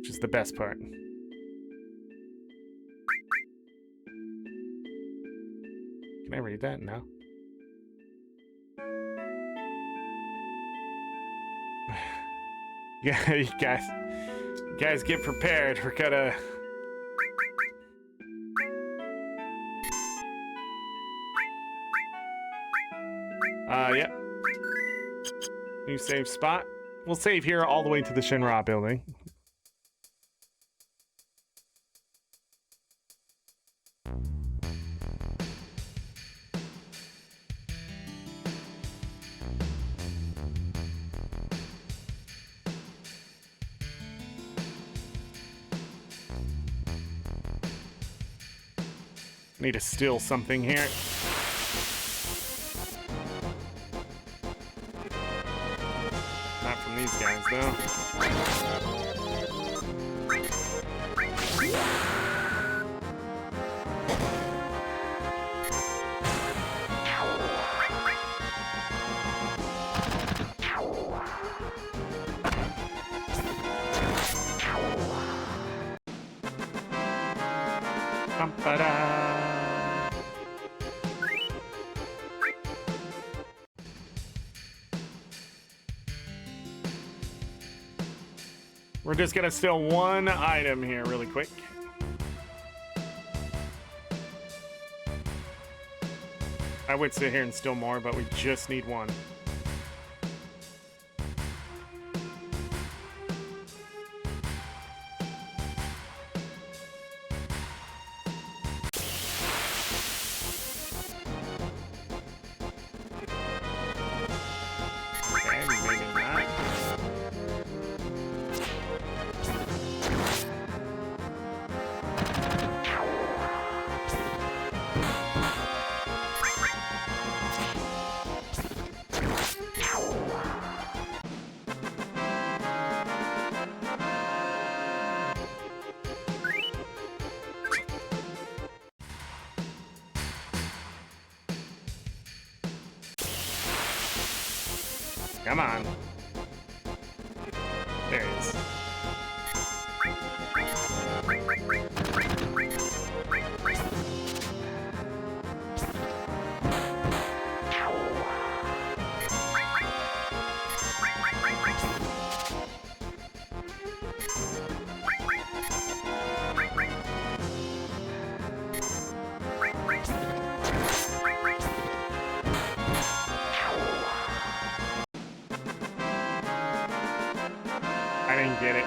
which is the best part. Can I read that? No. Yeah, you guys get prepared. We're gonna... Yep. New save spot. We'll save here all the way to the Shinra building. Need to steal something here. Not from these guys, though. Bum-ba-da. We're just gonna steal one item here really quick. I would sit here and steal more, but we just need one. Okay, maybe not. Come on. There he is. I didn't get it.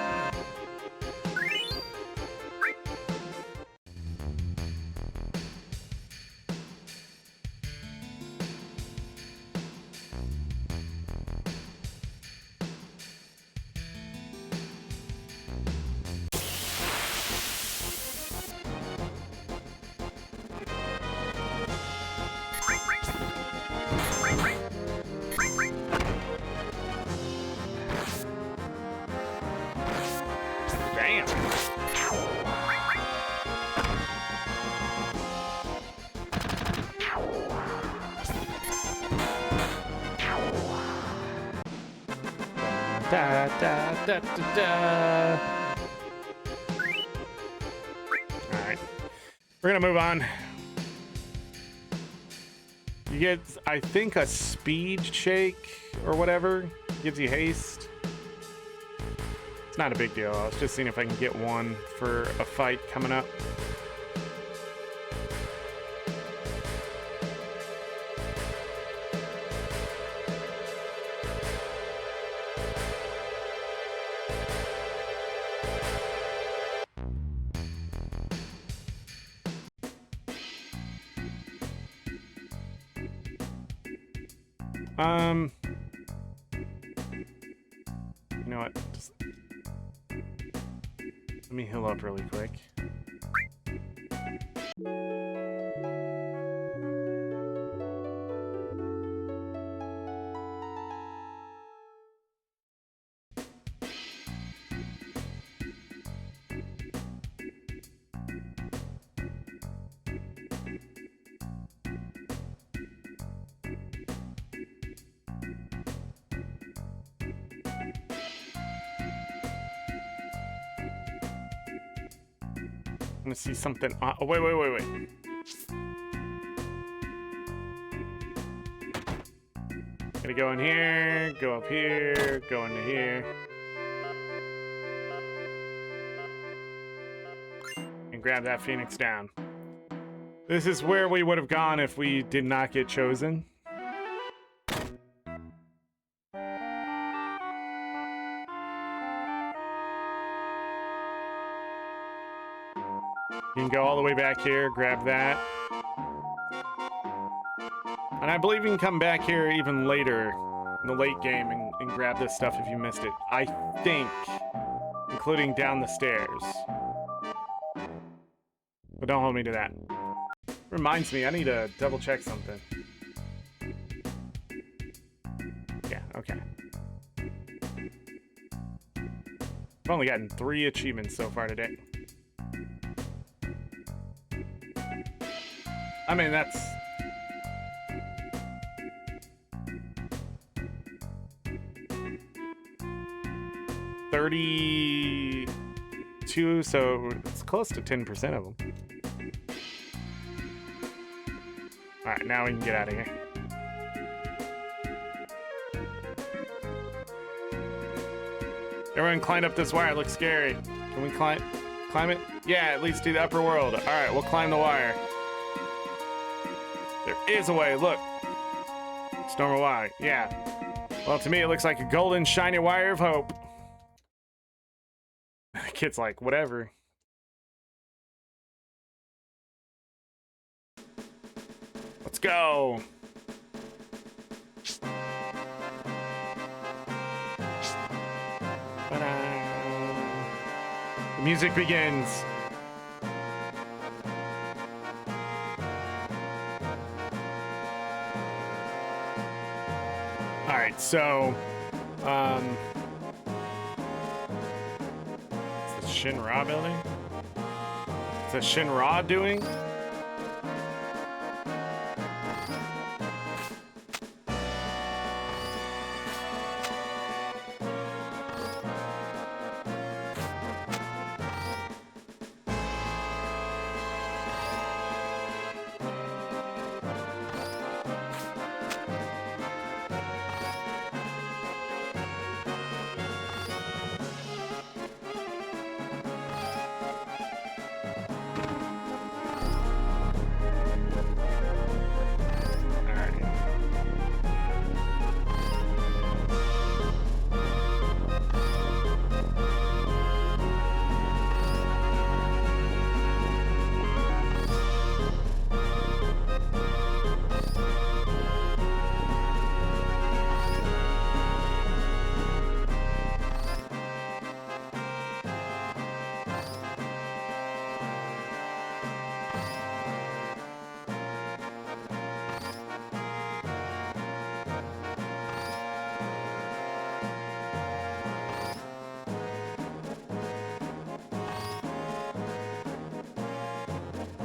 Damn. Da, da, da, da, da. All right, we're gonna move on. You get, I think, a speed shake or whatever. Gives you haste. It's not a big deal. I was just seeing if I can get one for a fight coming up. You know what? Just let me heal up really quick. gonna see something. Oh, wait. Gonna go in here, go up here, go into here. And grab that Phoenix down. This is where we would have gone if we did not get chosen. You can go all the way back here, grab that. And I believe you can come back here even later in the late game and grab this stuff if you missed it. I think, including down the stairs. But don't hold me to that. Reminds me, I need to double check something. Yeah, okay. I've only gotten 3 achievements so far today. I mean, that's... $32, so it's close to 10% of them. Alright, now we can get out of here. Everyone climb up this wire, it looks scary. Can we climb it? Yeah, at least to the upper world. Alright, we'll climb the wire. There is a way, look. It's normal wire, yeah. Well, to me it looks like a golden shiny wire of hope. The kid's like, whatever. Let's go. The music begins. All right, so it's the Shinra building. It's a Shinra doing.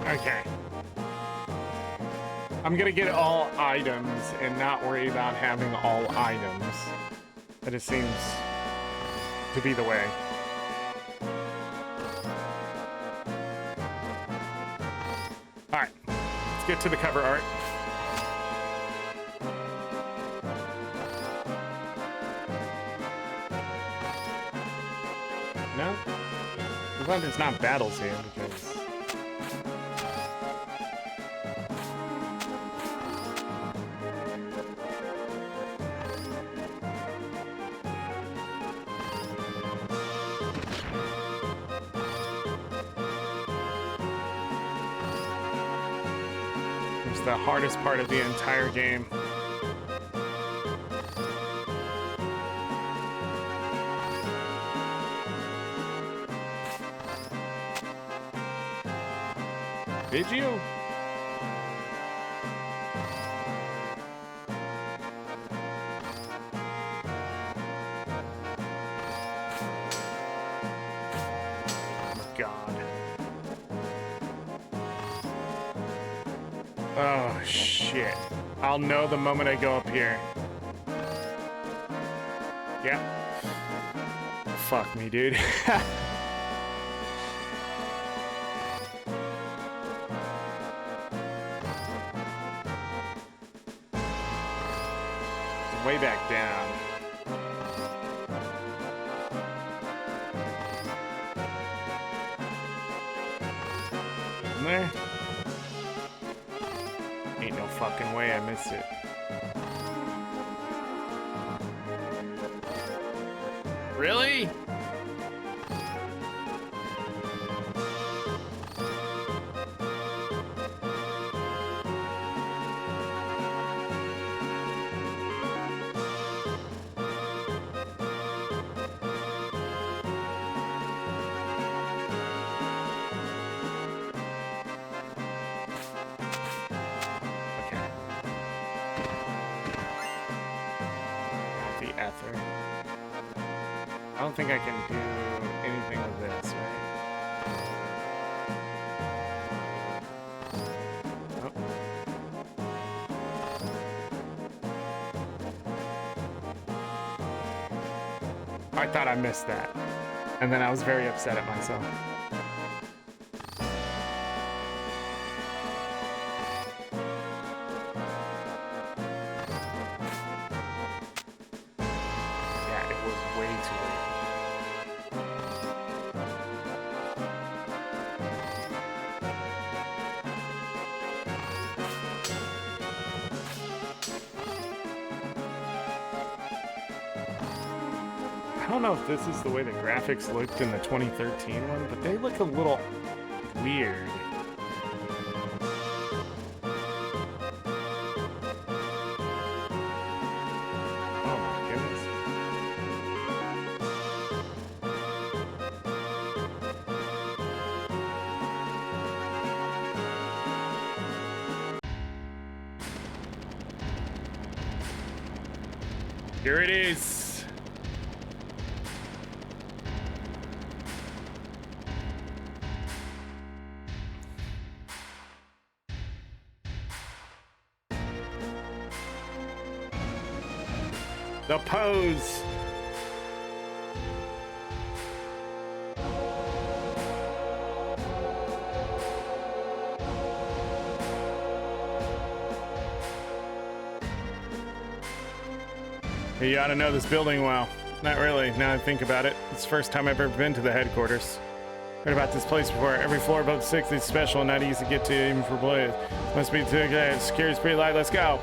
Okay. I'm gonna get all items and not worry about having all items. That just seems to be the way. Alright, let's get to the cover art. No? I'm glad there's not battles here because... the hardest part of the entire game. Did you? Oh, shit. I'll know the moment I go up here. Yeah. Fuck me, dude. way back down. Isn't there? Ain't no fucking way I missed it. Really? I don't think I can do anything with this, right? Oh. I thought I missed that. And then I was very upset at myself. I don't know if this is the way the graphics looked in the 2013 one, but they look a little weird. Oh my goodness. Here it is. The pose. You ought to know this building well. Not really, now I think about it. It's the first time I've ever been to the headquarters. Heard about this place before. Every floor above 6 is special and not easy to get to even for employees. Must be too good. Security's pretty light. Let's go.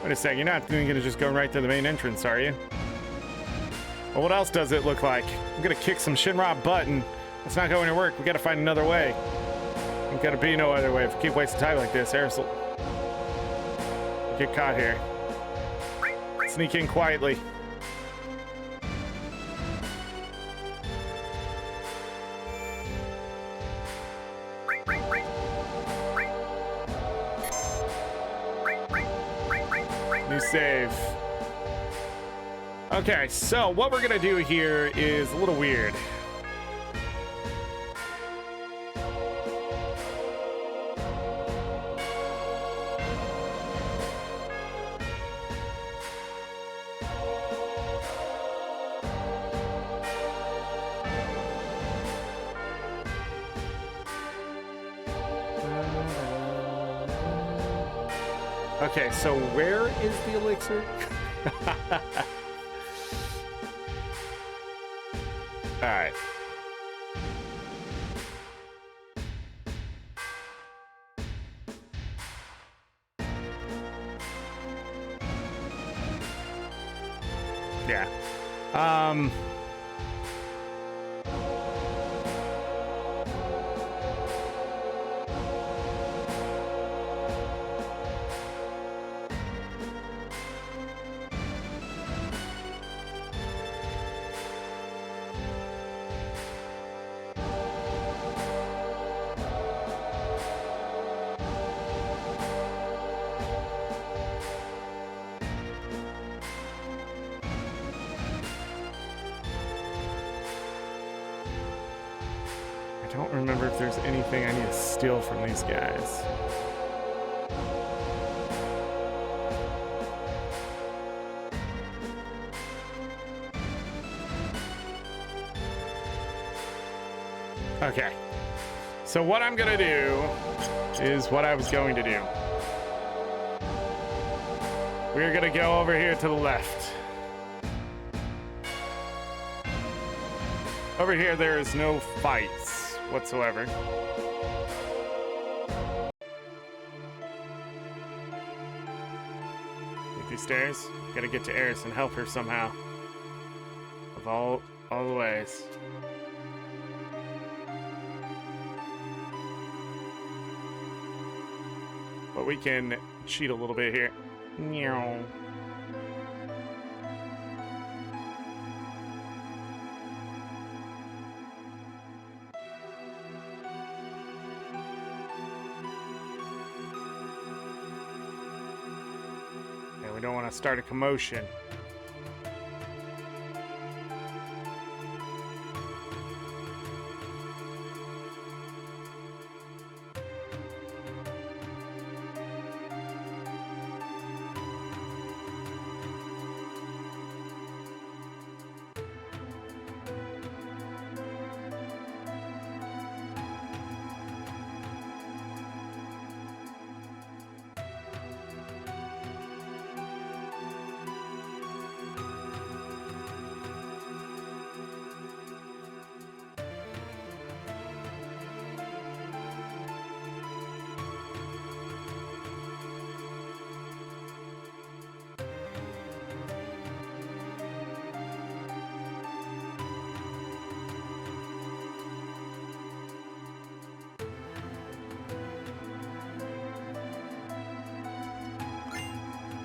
Wait a sec, you're not gonna just go right to the main entrance, are you? Well, what else does it look like? I'm gonna kick some Shinra butt and it's not going to work. We gotta find another way. Ain't gotta be no other way. If we keep wasting time like this, Eris will get caught here. Sneak in quietly. New save. Okay, so what we're gonna do here is a little weird. Okay, so where is the elixir? All right. Yeah. I don't remember if there's anything I need to steal from these guys. Okay. So what I'm gonna do is what I was going to do, We're gonna go over here to the left. Over here, there is no fights whatsoever. Get these stairs. Gotta get to Eris and help her somehow. Of all the ways. But we can cheat a little bit here. Meow. Yeah, we don't want to start a commotion.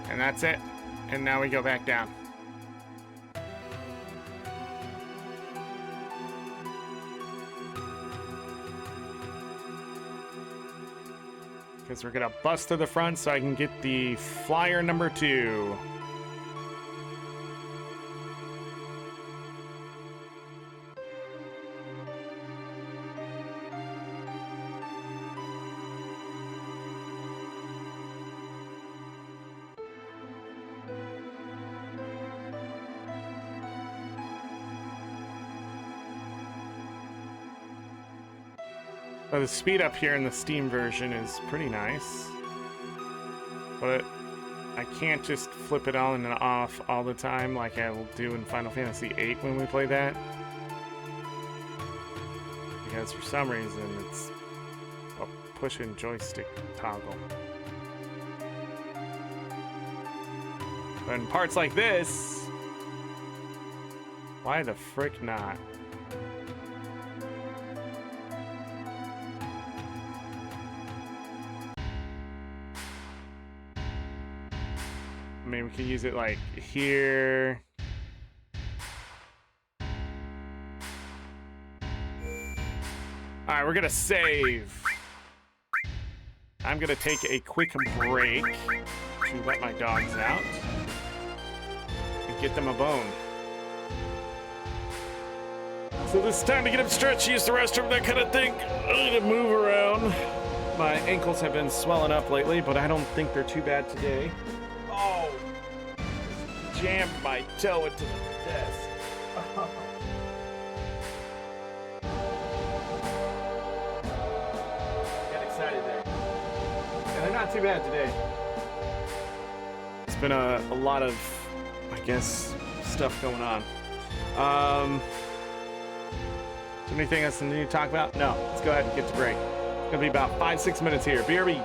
And that's it. And now we go back down. Because we're gonna bust to the front so I can get the flyer number 2. So the speed up here in the Steam version is pretty nice, but I can't just flip it on and off all the time like I will do in Final Fantasy VIII when we play that, because for some reason it's a push-in joystick toggle. But in parts like this, why the frick not? I mean, we can use it like here. All right, we're gonna save. I'm gonna take a quick break to let my dogs out and get them a bone. So this is time to get them stretched, use the restroom, that kind of thing. I need to move around. My ankles have been swelling up lately, but I don't think they're too bad today. Oh, jammed my toe into the desk. Got excited there. Yeah, they're not too bad today. It's been a lot of, I guess, stuff going on. Anything else to need to talk about? No, let's go ahead and get to break. It's gonna be about 5-6 minutes here. BRB.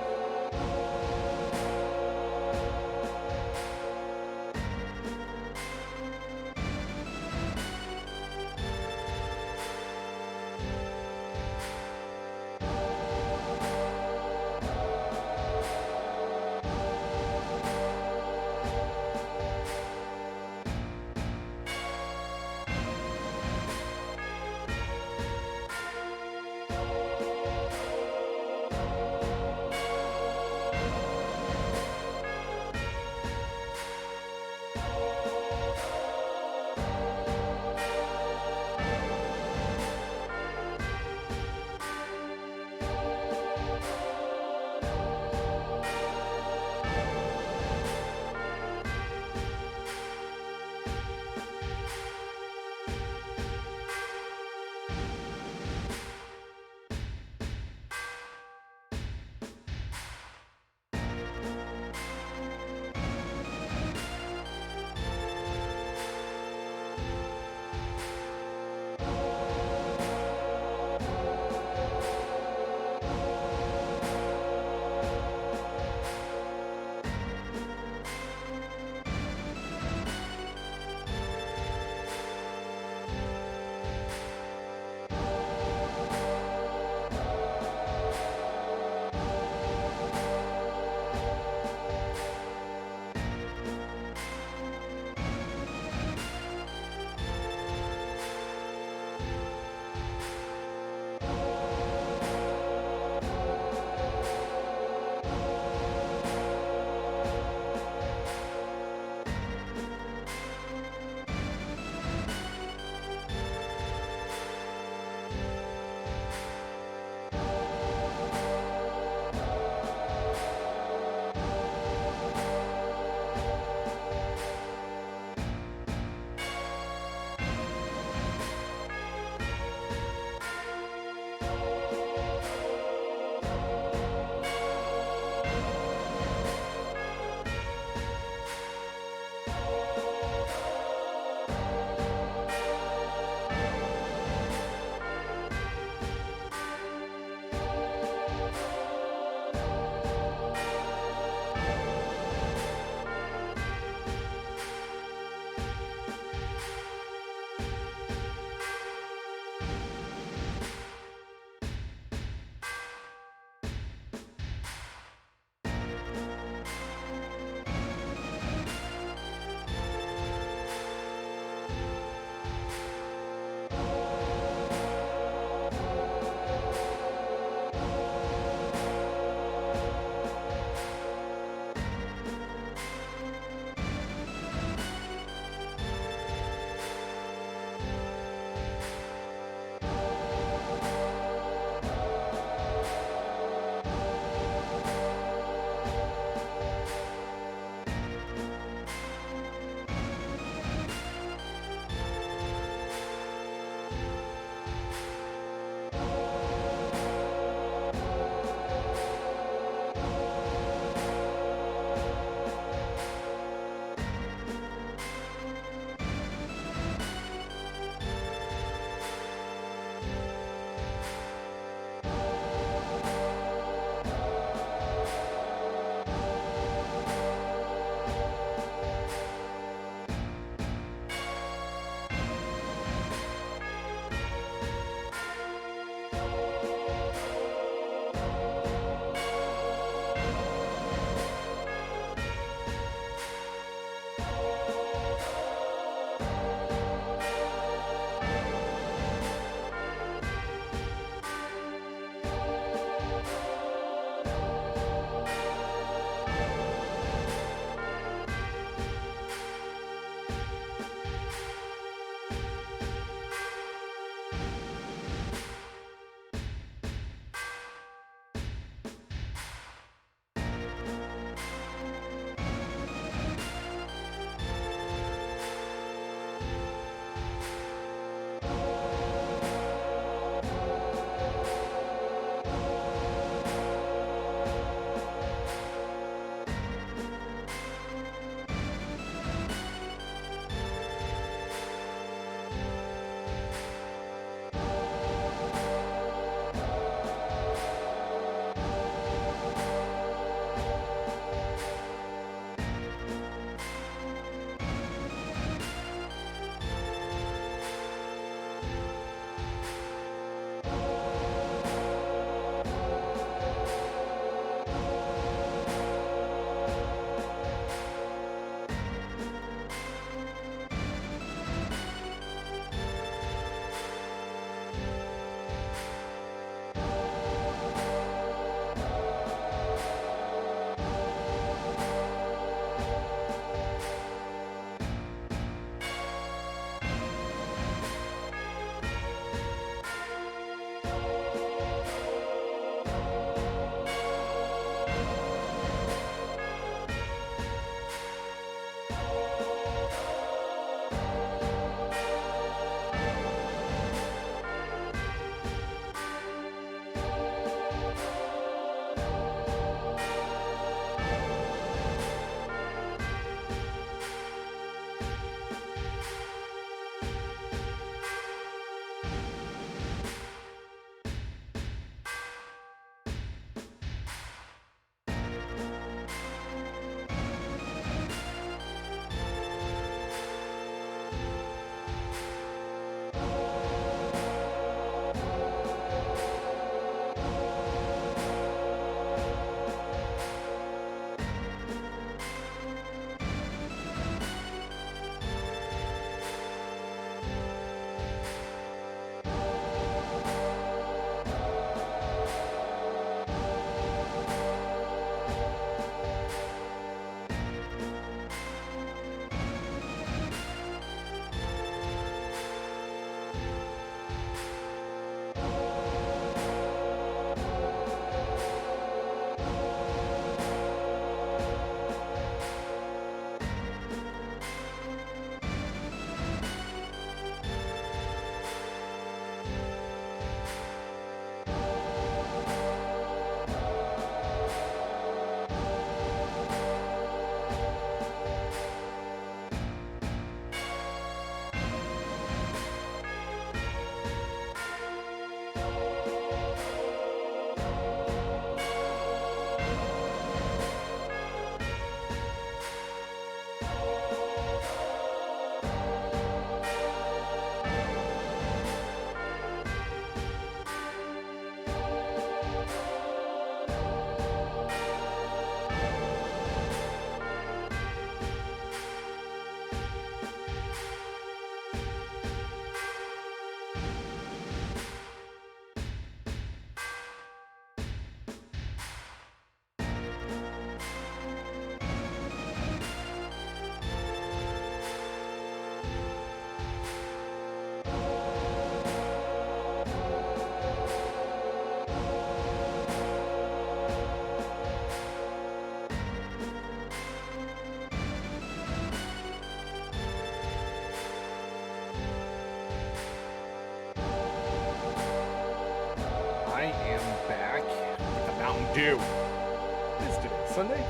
Mountain Dew. What is today? Sunday?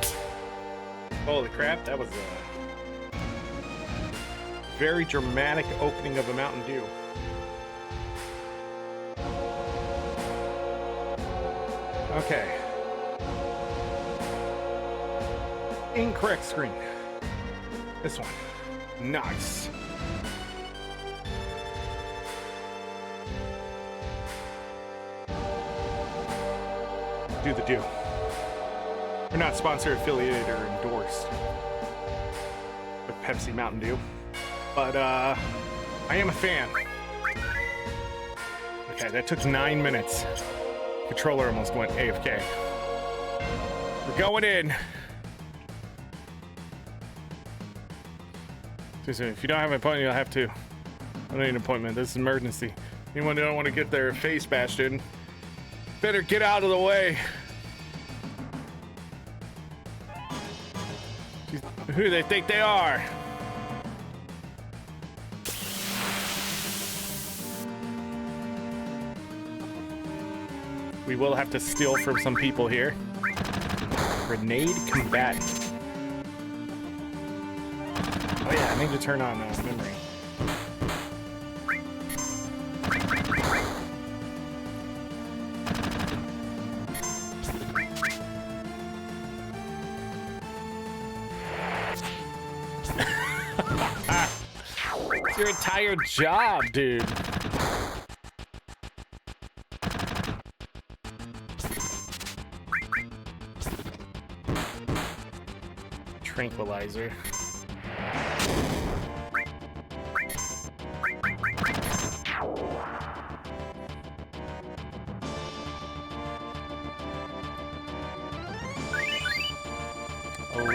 Holy crap, that was a very dramatic opening of a Mountain Dew. Okay. Incorrect screen. This one. Nice. Do the do. We're not sponsored, affiliated, or endorsed with Pepsi Mountain Dew, but I am a fan. Okay, that took 9 minutes. Controller almost went AFK. We're going in. If you don't have an appointment, you'll have to. I don't need an appointment. This is an emergency. Anyone who don't want to get their face bashed in, better get out of the way. Who do they think they are? We will have to steal from some people here. Grenade combatant. Oh yeah, I need to turn on memory. It's your entire job, dude. Tranquilizer.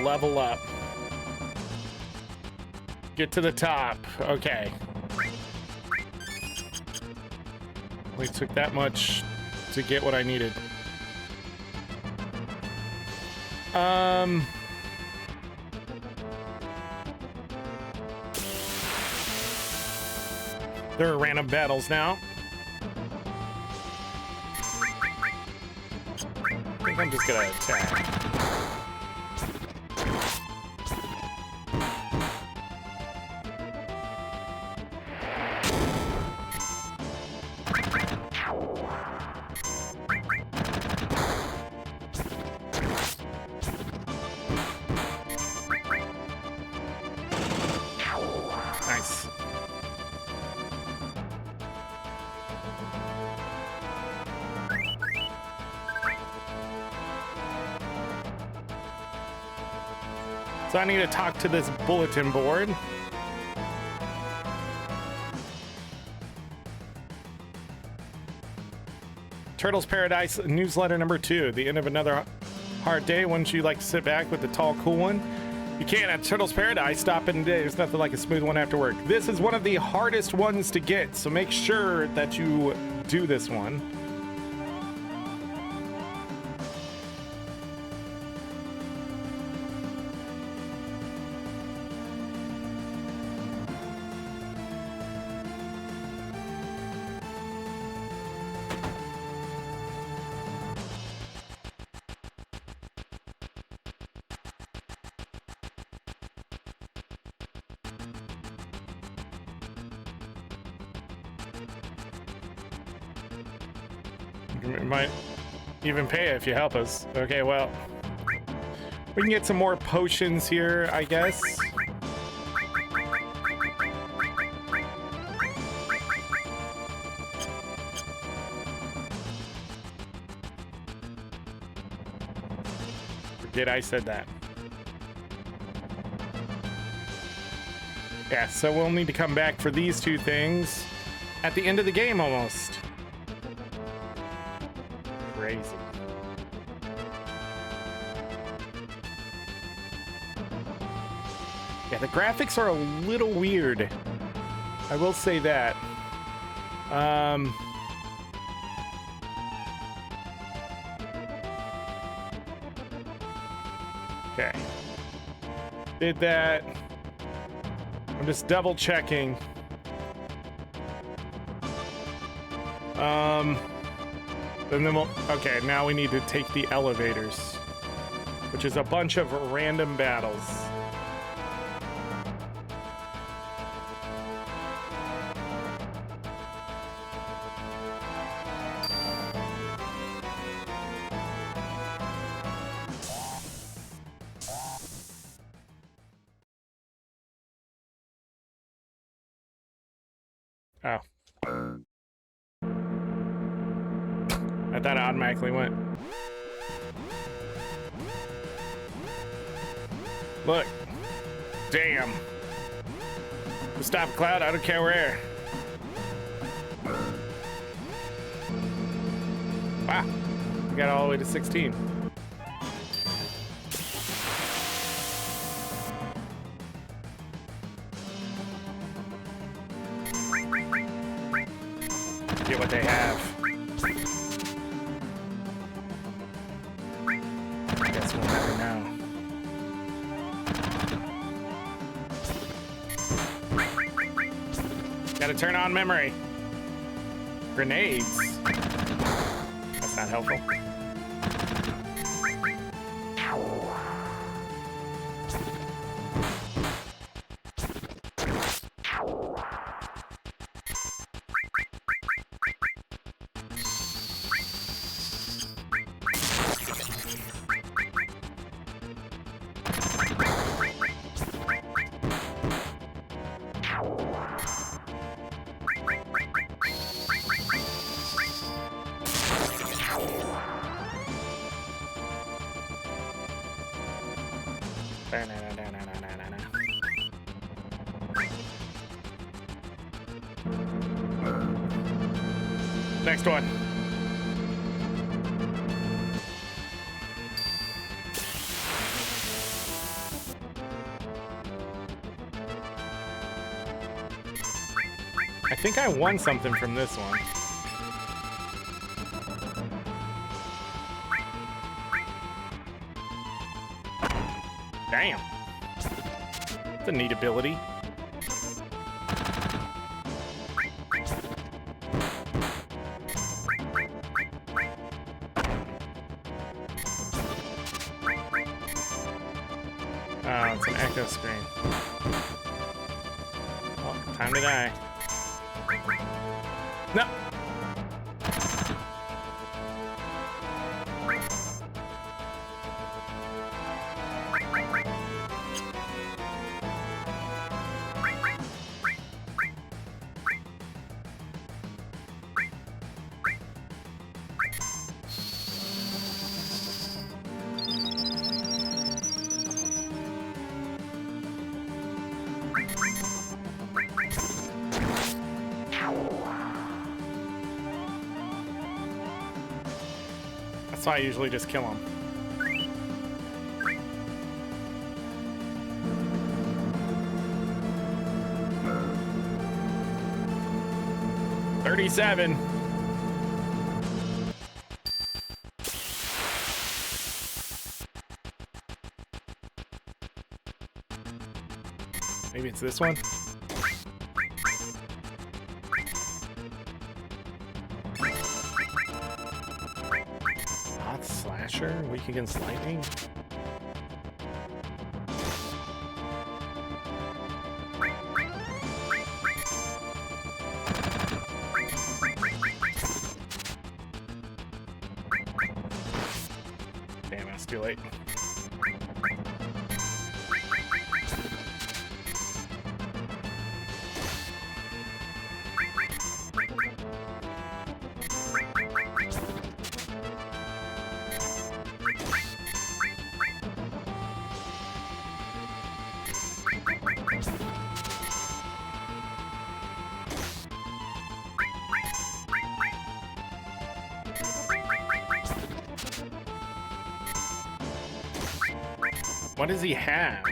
Level up. Get to the top. Okay. Only took that much to get what I needed. There are random battles now. I think I'm just gonna attack. Nice. So I need to talk to this bulletin board. Turtles Paradise newsletter number 2. The end of another hard day. Wouldn't you like to sit back with the tall, cool one? You can at Turtles Paradise. Stop in today. There's nothing like a smooth one after work. This is one of the hardest ones to get, so make sure that you do this one. We might even pay if you help us. Okay, well, we can get some more potions here, I guess. Forget I said that. Yeah, so we'll need to come back for these two things at the end of the game almost. Crazy. Yeah, the graphics are a little weird. I will say that. Okay. Did that. I'm just double checking. And then we'll... Okay, now we need to take the elevators, which is a bunch of random battles. Oh. I thought it automatically went. Look. Damn. Stop cloud, I don't care where. Wow. We got all the way to 16. Get what they have. I guess we'll never know. Gotta turn on memory. Grenades. That's not helpful. Next one. I think I won something from this one. Damn. That's a neat ability. Oh, it's an echo screen. Well, time to die. No! That's why I usually just kill him. $37. Maybe it's this one? Slasher, weak against lightning. Damn, it's too late. What does he have?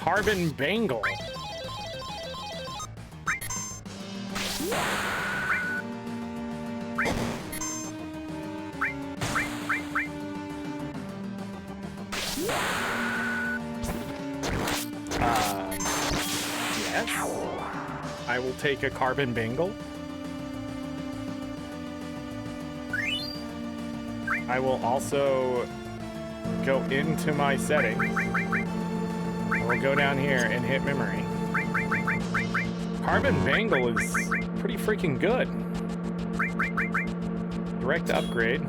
Carbon Bangle. Yes. I will take a Carbon Bangle. I will also go into my settings. I will go down here and hit memory. Carbon Bangle is pretty freaking good. Direct upgrade.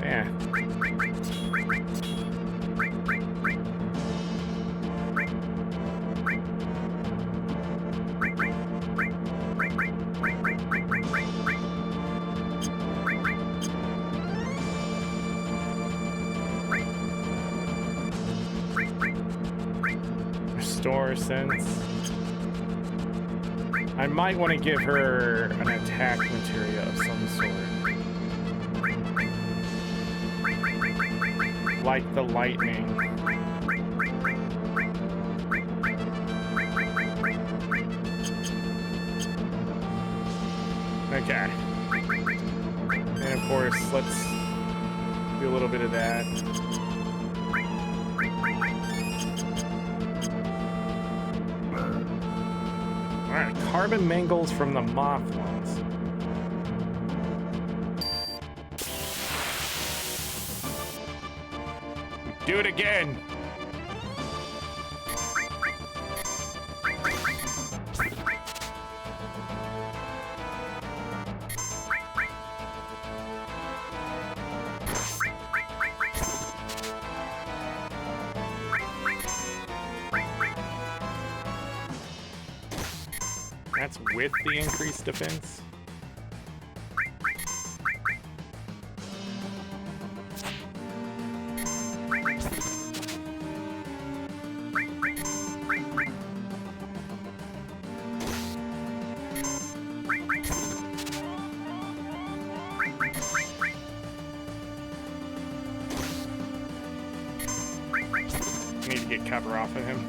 Yeah. Restore sense. I might want to give her an attack materia of some sort. Like the lightning. Okay. And of course, let's do a little bit of that. Alright, Carbon Mangles from the Moth ones. Do it again! That's with the increased defense. Need to get cover off of him.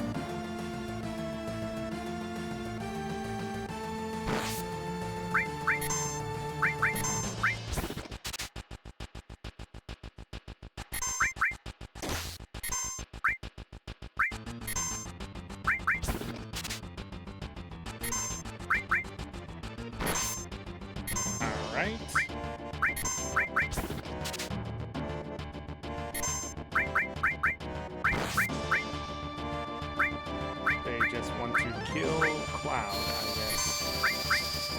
Right. They just want to kill Cloud, I guess.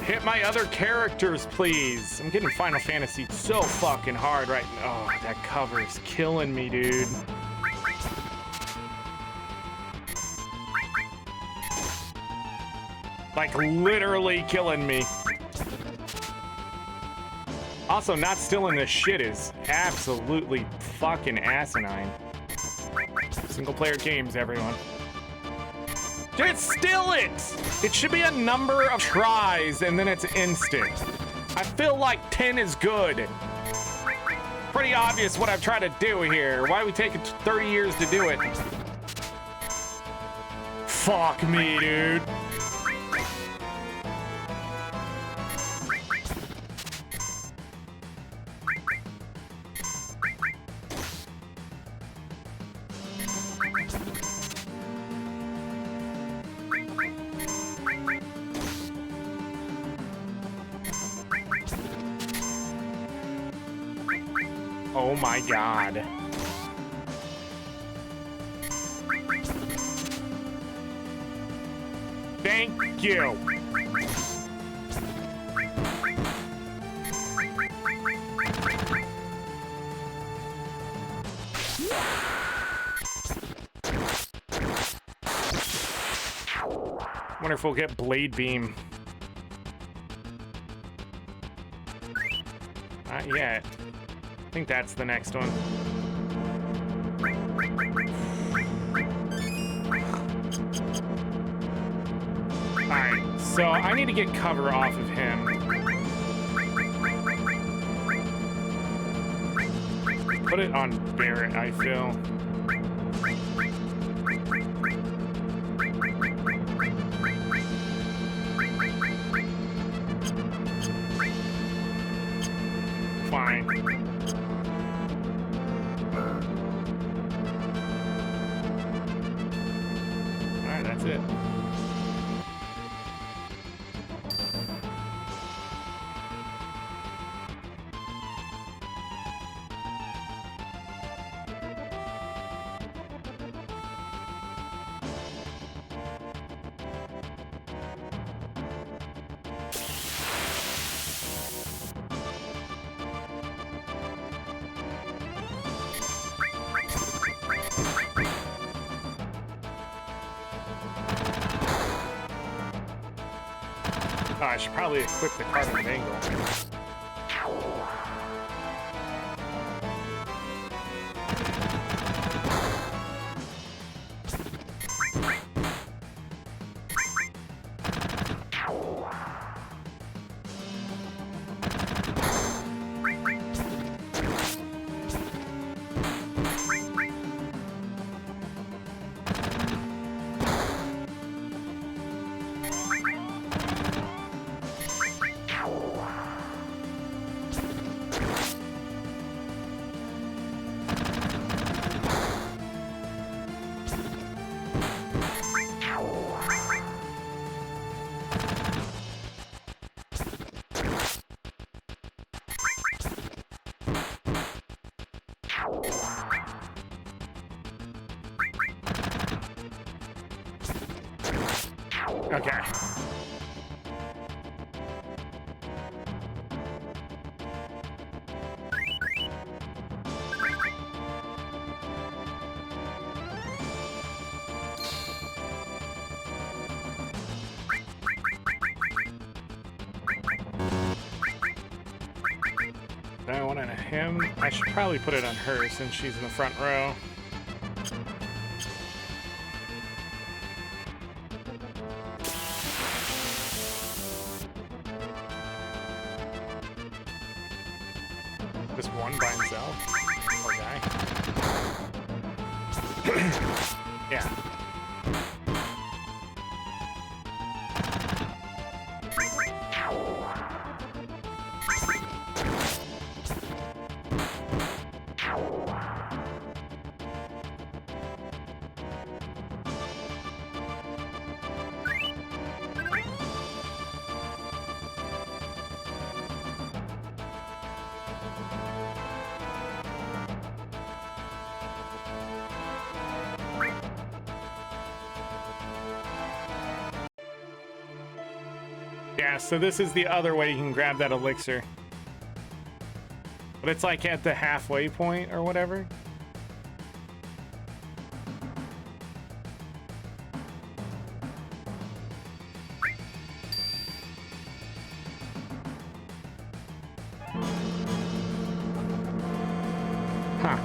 Hit my other characters, please. I'm getting Final Fantasy so fucking hard right now. Oh, that cover is killing me, dude. Like, literally killing me. Also, not stealing this shit is absolutely fucking asinine. Single-player games, everyone. Just steal it! It should be a number of tries and then it's instant. I feel like 10 is good. Pretty obvious what I've tried to do here. Why do we take 30 years to do it? Fuck me, dude. Oh my god. Thank you. Wonder if we'll get Blade Beam. Not yet. I think that's the next one. Alright, so I need to get cover off of him. Put it on Barrett, I feel. Fine. Alright, that's it. Oh, I should probably equip the carbon angle. Okay. I want it on him. I should probably put it on her since she's in the front row. Just one by himself? Poor guy. Yeah. Yeah, so this is the other way you can grab that elixir. But it's like at the halfway point or whatever. Huh.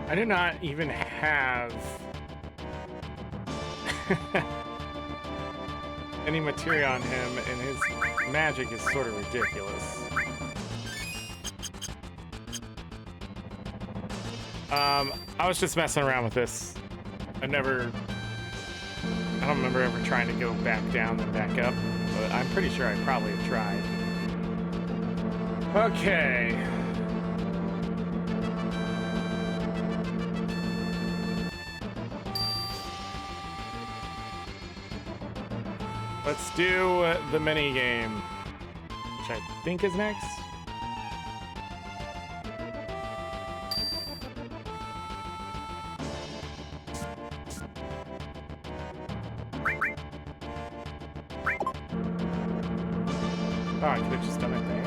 I do not even have any materia on him, and his magic is sort of ridiculous. I was just messing around with this. I don't remember ever trying to go back down and back up, but I'm pretty sure I probably have tried. Okay. Let's do the mini game, which I think is next. Oh, I could have just done it there.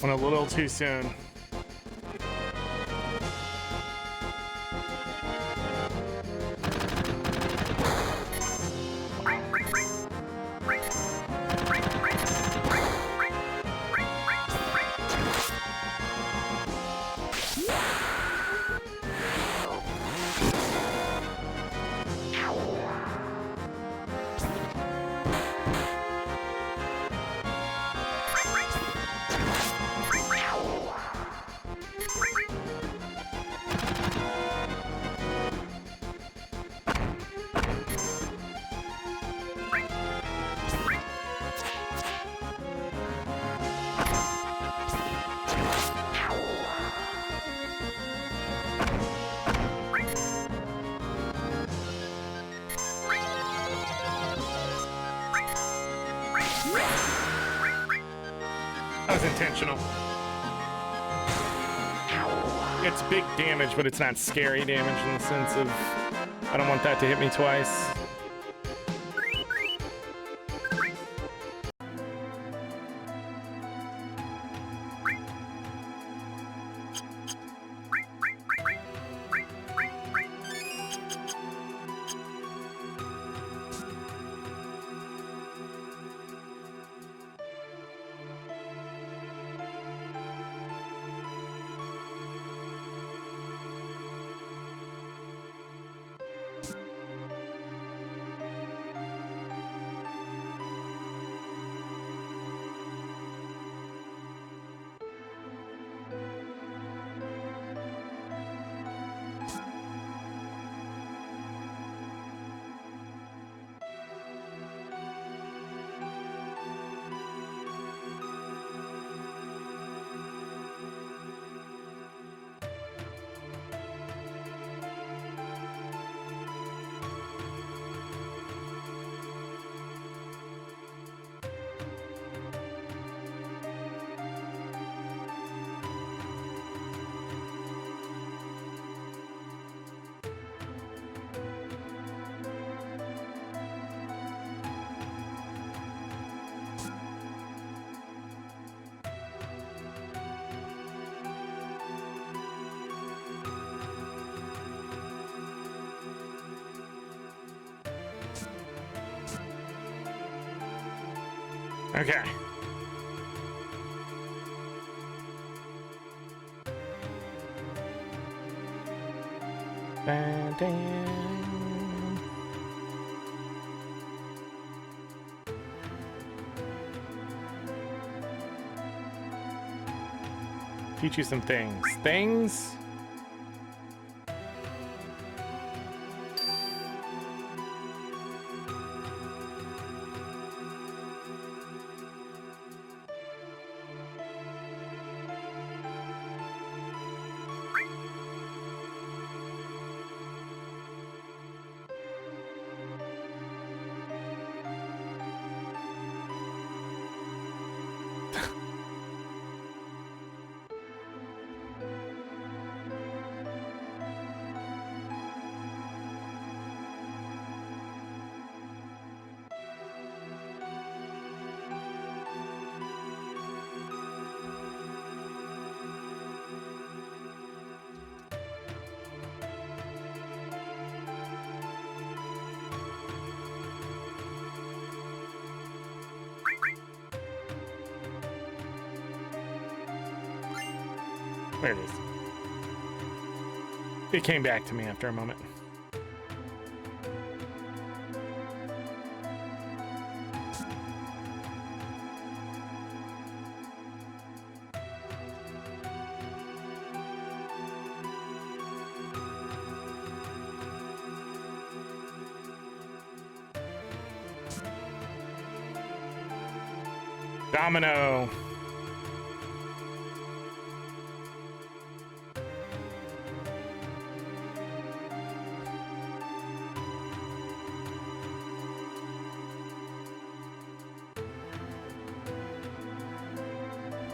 Went a little too soon. That was intentional. It's big damage, but it's not scary damage in the sense of I don't want that to hit me twice. Okay. Teach you some things. Things? There it is. It came back to me after a moment. Domino.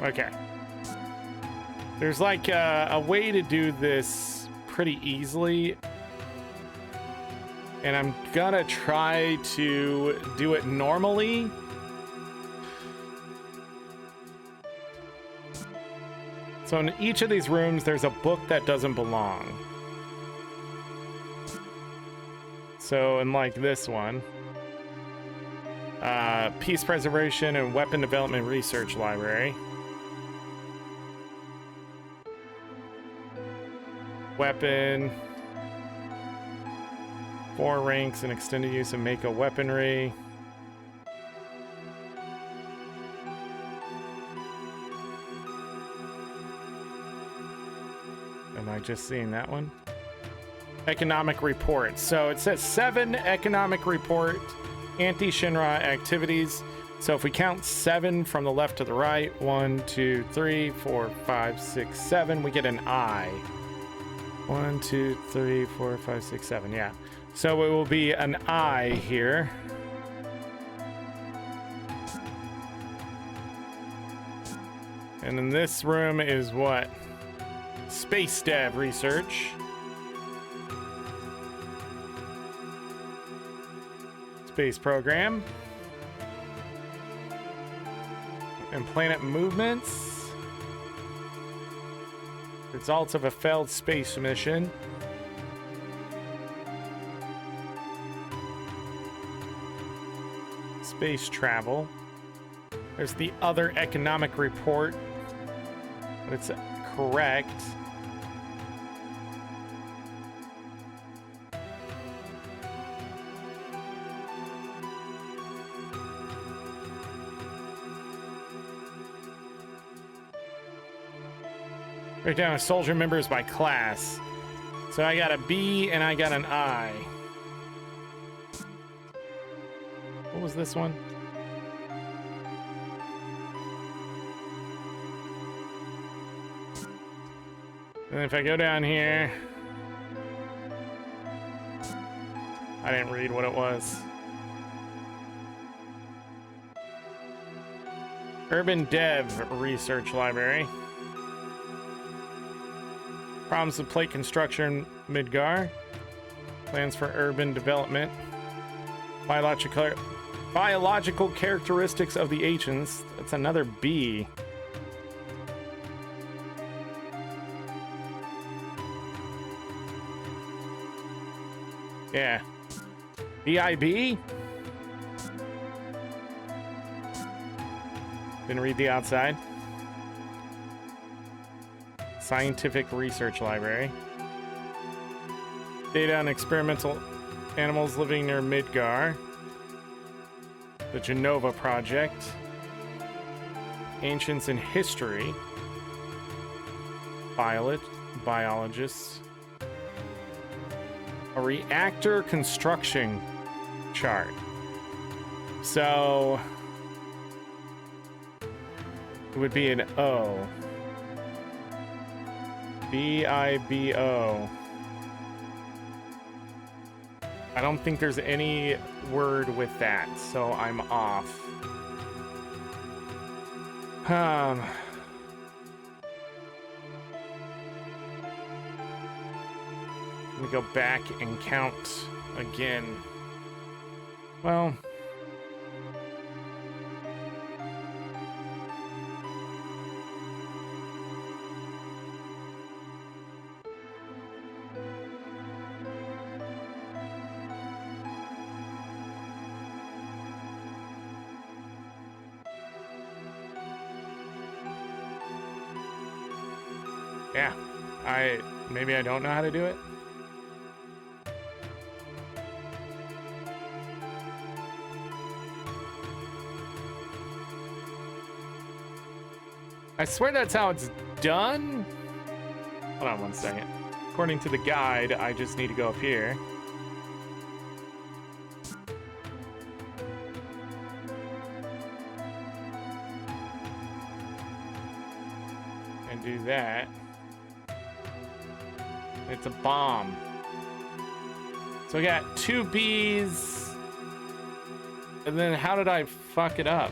Okay. There's like a way to do this pretty easily. And I'm gonna try to do it normally. So in each of these rooms, there's a book that doesn't belong. So in like this one, Peace Preservation and Weapon Development Research Library. Weapon. 4 ranks and extended use of Mako weaponry. Am I just seeing that one? Economic report. So it says 7 economic report anti-Shinra activities. So if we count 7 from the left to the right, 1, 2, 3, 4, 5, 6, 7, we get an I. 1, 2, 3, 4, 5, 6, 7. Yeah. So it will be an I here. And then this room is what? Space Dev Research. Space Program. And Planet Movements. Results of a failed space mission. Space travel. There's the other economic report. But it's correct. Write down soldier members by class. So I got a B and I got an I. What was this one? And if I go down here, I didn't read what it was. Urban Dev Research Library. Problems with plate construction, Midgar. Plans for urban development. Biological characteristics of the ancients. That's another B. Yeah. BIB? Didn't read the outside. Scientific Research Library. Data on experimental animals living near Midgar. The Genova Project. Ancients in History. biologist. A reactor construction chart. So it would be an O. VIBO. I don't think there's any word with that, so I'm off. Let me go back and count again. Well, yeah, maybe I don't know how to do it. I swear that's how it's done. Hold on one second. According to the guide, I just need to go up here. And do that. It's a bomb. So I got 2 B's. And then how did I fuck it up?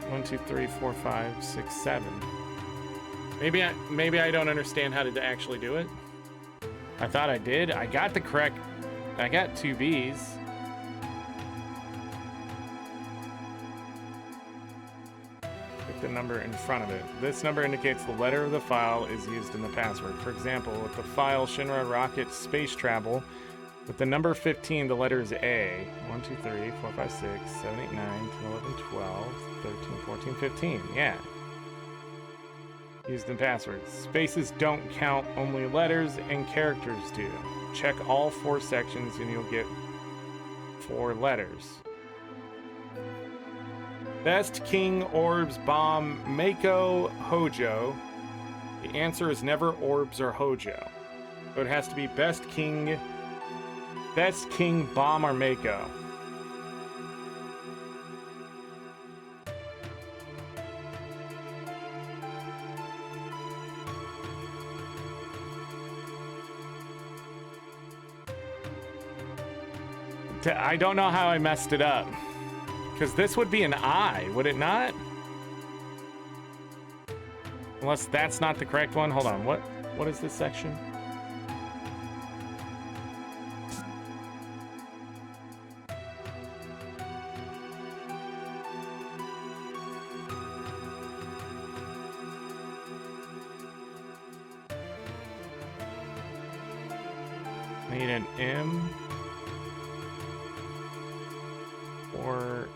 One, two, three, four, 5, 6, 7. Maybe I don't understand how to actually do it. I thought I did. I got the correct. I got 2 B's. Pick the number in front of it. This number indicates the letter of the file is used in the password. For example, with the file Shinra Rocket Space Travel, with the number 15, the letter is A. 1, 2, 3, 4, 5, 6, 7, 8, 9, 10, 11, 12, 13, 14, 15. Yeah. Used in passwords. Spaces don't count, only letters and characters do. Check all 4 sections and you'll get 4 letters. Best King Orbs Bomb Mako Hojo. The answer is never Orbs or Hojo. So it has to be Best King Bomb or Mako. I don't know how I messed it up. Because this would be an I, would it not? Unless that's not the correct one. Hold on, what is this section? Need an M or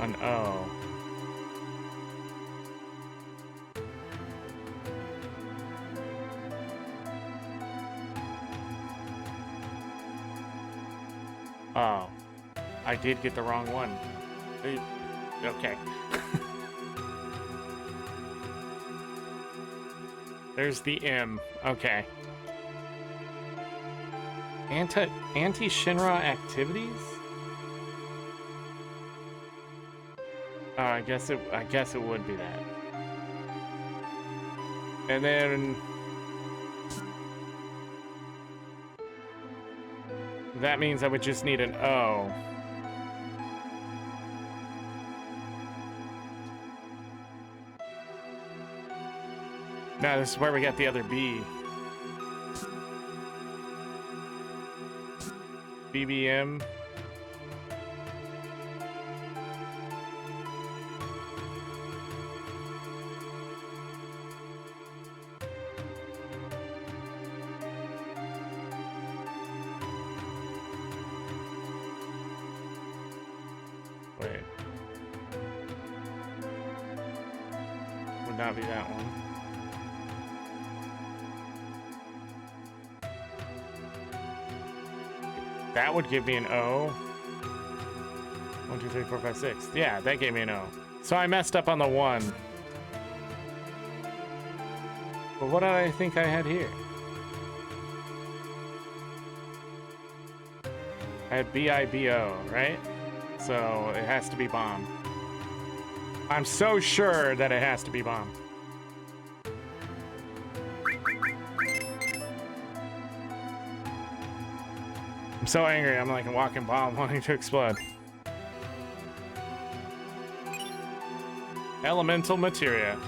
an O. Oh, I did get the wrong one. Okay. There's the M. Okay. Anti-Shinra activities? Oh, I guess it would be that. And then that means I would just need an O. No, this is where we got the other B. BBM. Wait. Would not be that one. That would give me an O. 1, 2, 3, 4, 5, 6. Yeah, that gave me an O. So I messed up on the 1. But what did I think I had here? I had BIBO, right? So it has to be bomb. I'm so sure that it has to be bomb. I'm so angry, I'm like a walking bomb wanting to explode. Elemental materia.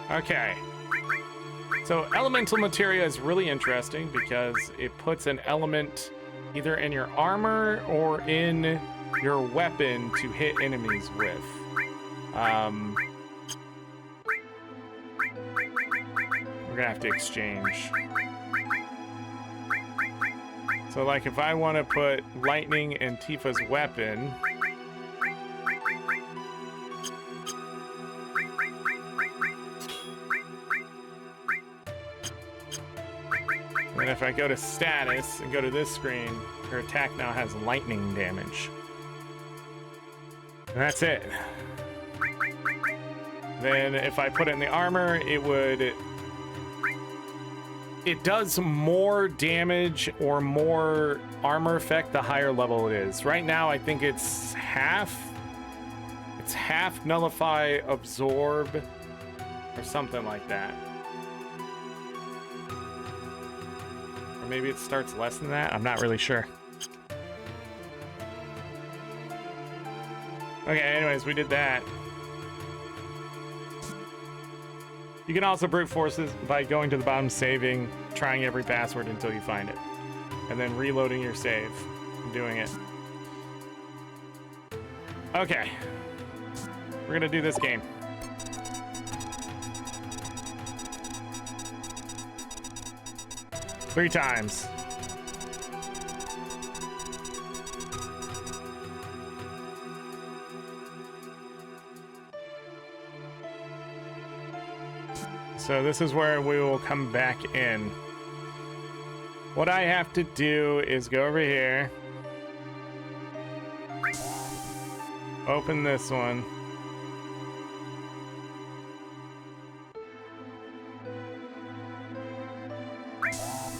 Okay. So elemental materia is really interesting because it puts an element either in your armor or in your weapon to hit enemies with. We're gonna have to exchange. So like if I want to put lightning in Tifa's weapon, and if I go to status and go to this screen, her attack now has lightning damage. And that's it. Then if I put it in the armor, it does more damage or more armor effect the higher level it is. Right now, I think it's half. It's half nullify, absorb, or something like that. Or maybe it starts less than that. I'm not really sure. Okay, anyways, we did that. You can also brute force this by going to the bottom, saving, trying every password until you find it, and then reloading your save and doing it. Okay. We're gonna do this game. Three times. So this is where we will come back in. What I have to do is go over here. Open this one.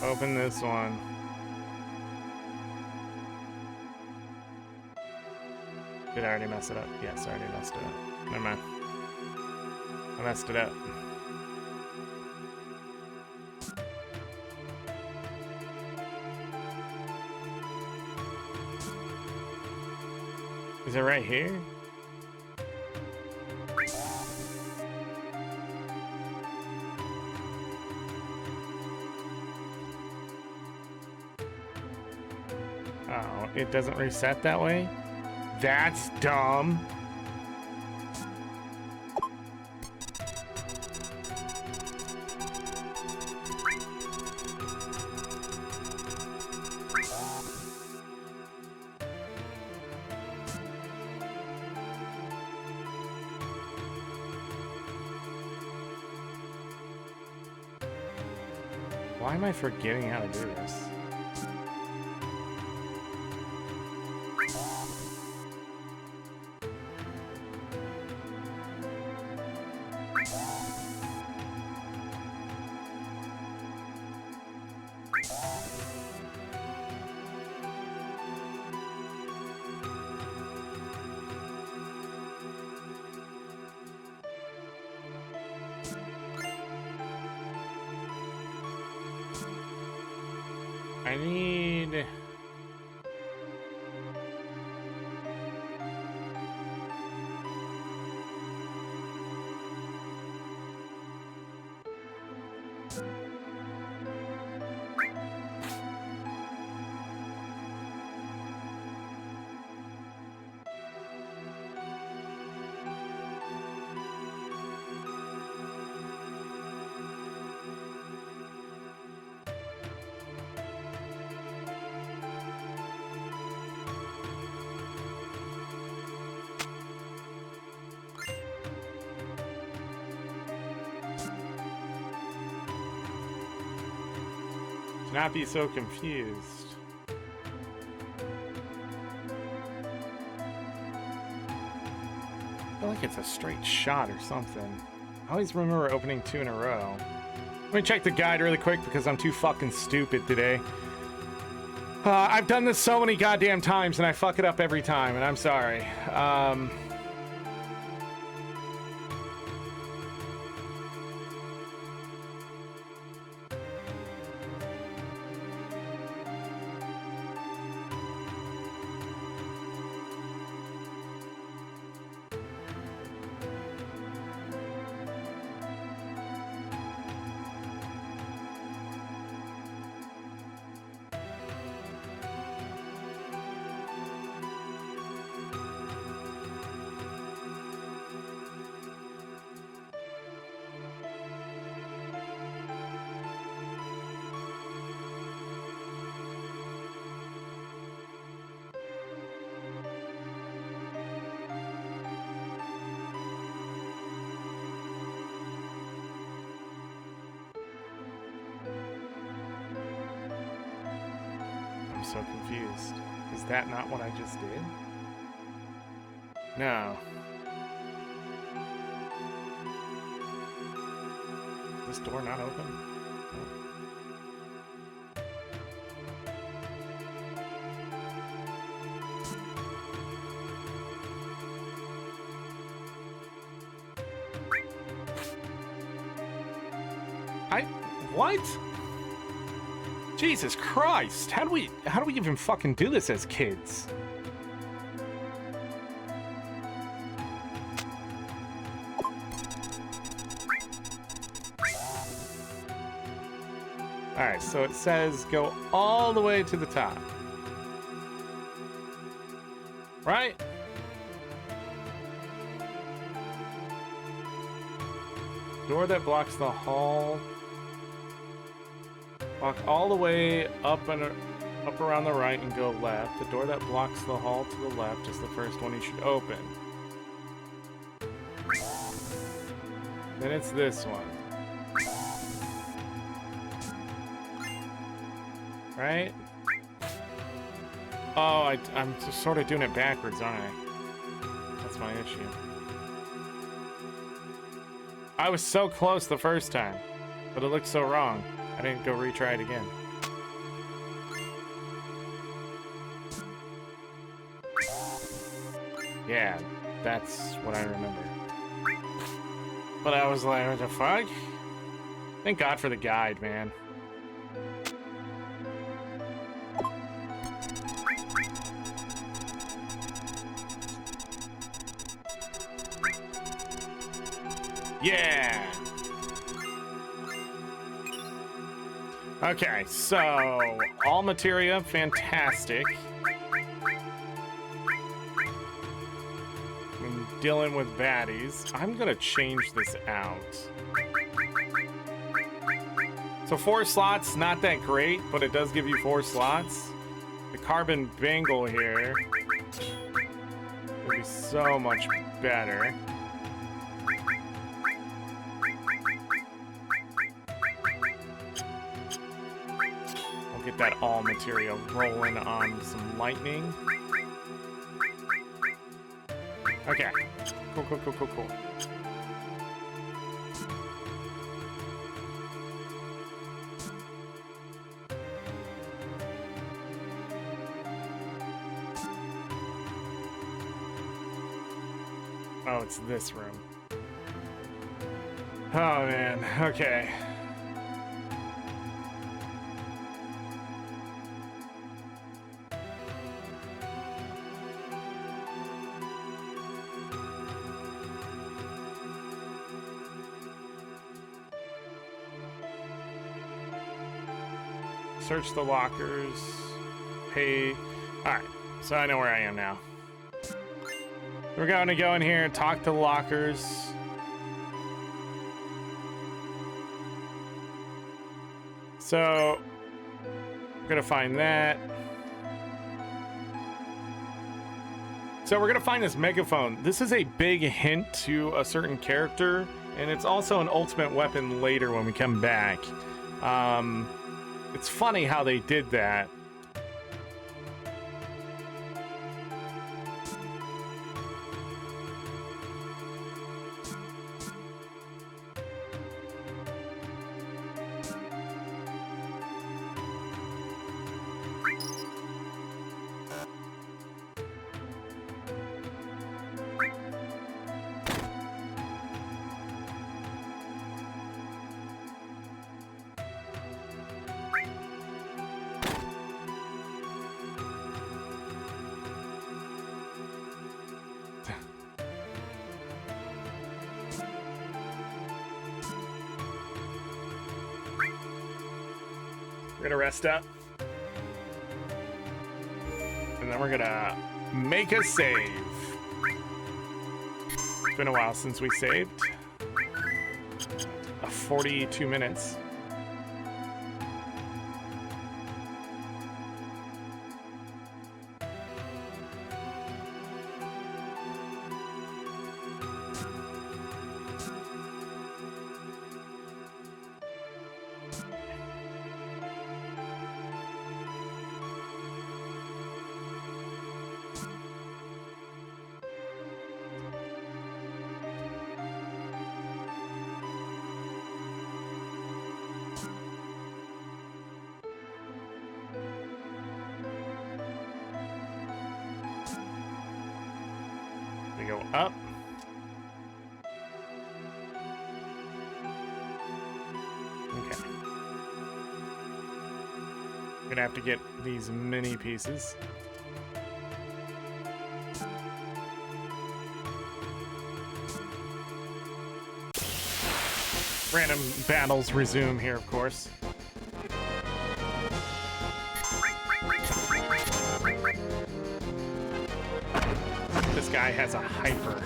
Open this one. Did I already mess it up? Yes, I already messed it up. Never mind. I messed it up. Is it right here? Oh, it doesn't reset that way? That's dumb. Why am I forgetting how to do this? I need... Do not be so confused. I feel like it's a straight shot or something. I always remember opening 2 in a row. Let me check the guide really quick because I'm too fucking stupid today. I've done this so many goddamn times and I fuck it up every time, and I'm sorry. I'm so confused. Is that not what I just did? No. Is this door not open? What? Jesus Christ! How do we even fucking do this as kids? Alright, so it says go all the way to the top. Right? Door that blocks the hall. Walk all the way up and up around the right and go left. The door that blocks the hall to the left is the first one you should open. Then it's this one. Right? Oh, I'm just sort of doing it backwards, aren't I? That's my issue. I was so close the first time, but it looked so wrong. I didn't go retry it again. Yeah, that's what I remember. But I was like, what the fuck? Thank God for the guide, man. Yeah! Okay, so all materia, fantastic. I'm dealing with baddies. I'm gonna change this out. So 4 slots, not that great, but it does give you 4 slots. The carbon bangle here would be so much better. Get that all material rolling on some lightning. Okay. Cool, cool, cool, cool, cool. Oh, it's this room. Oh, man. Okay. Search the lockers. Pay. Alright, so I know where I am now. We're going to go in here and talk to the lockers. So, we're going to find that. So we're going to find this megaphone. This is a big hint to a certain character, and it's also an ultimate weapon later when we come back. It's funny how they did that. We're gonna rest up. And then we're gonna make a save. It's been a while since we saved. 42 minutes. Go up. Okay. I'm gonna have to get these mini pieces. Random battles resume here, of course. This guy has a hyper.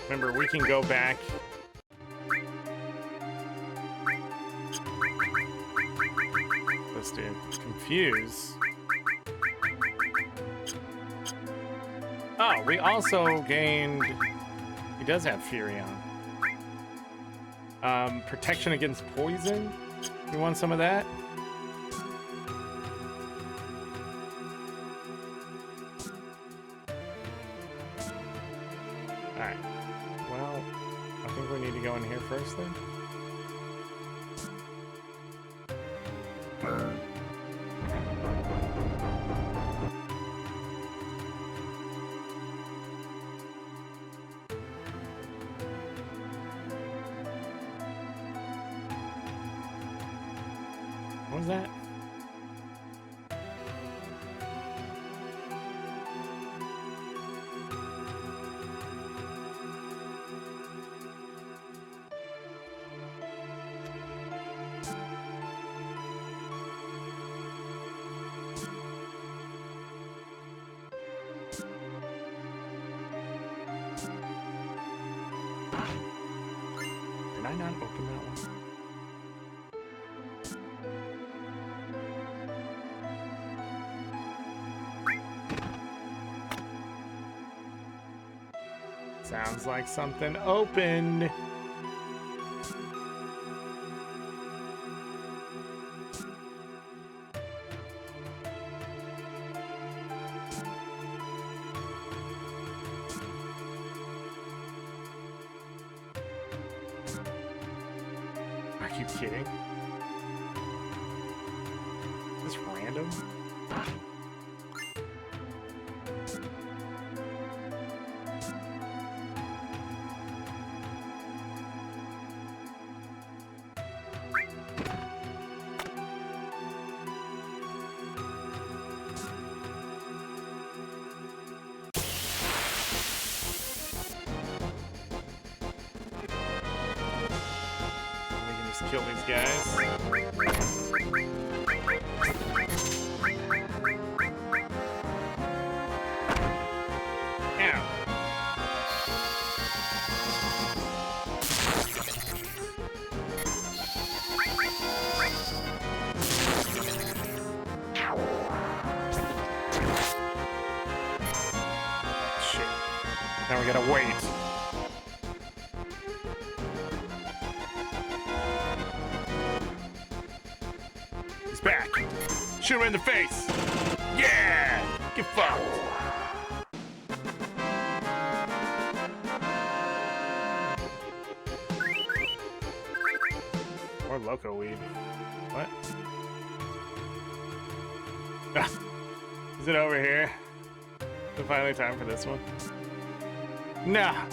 Remember, we can go back. Let's do confuse. Oh, we also gained... He does have Fury on. Protection against poison? You want some of that? Alright. Well, I think we need to go in here first then. What was that? Did I not open that one? Sounds like something opened. Are you kidding? Is this random? Kill these guys. Ow. Now we gotta wait. He's back. Shoot him in the face. Yeah! Get fucked. Or loco weed. What? Is it over here? Is it finally time for this one? Nah.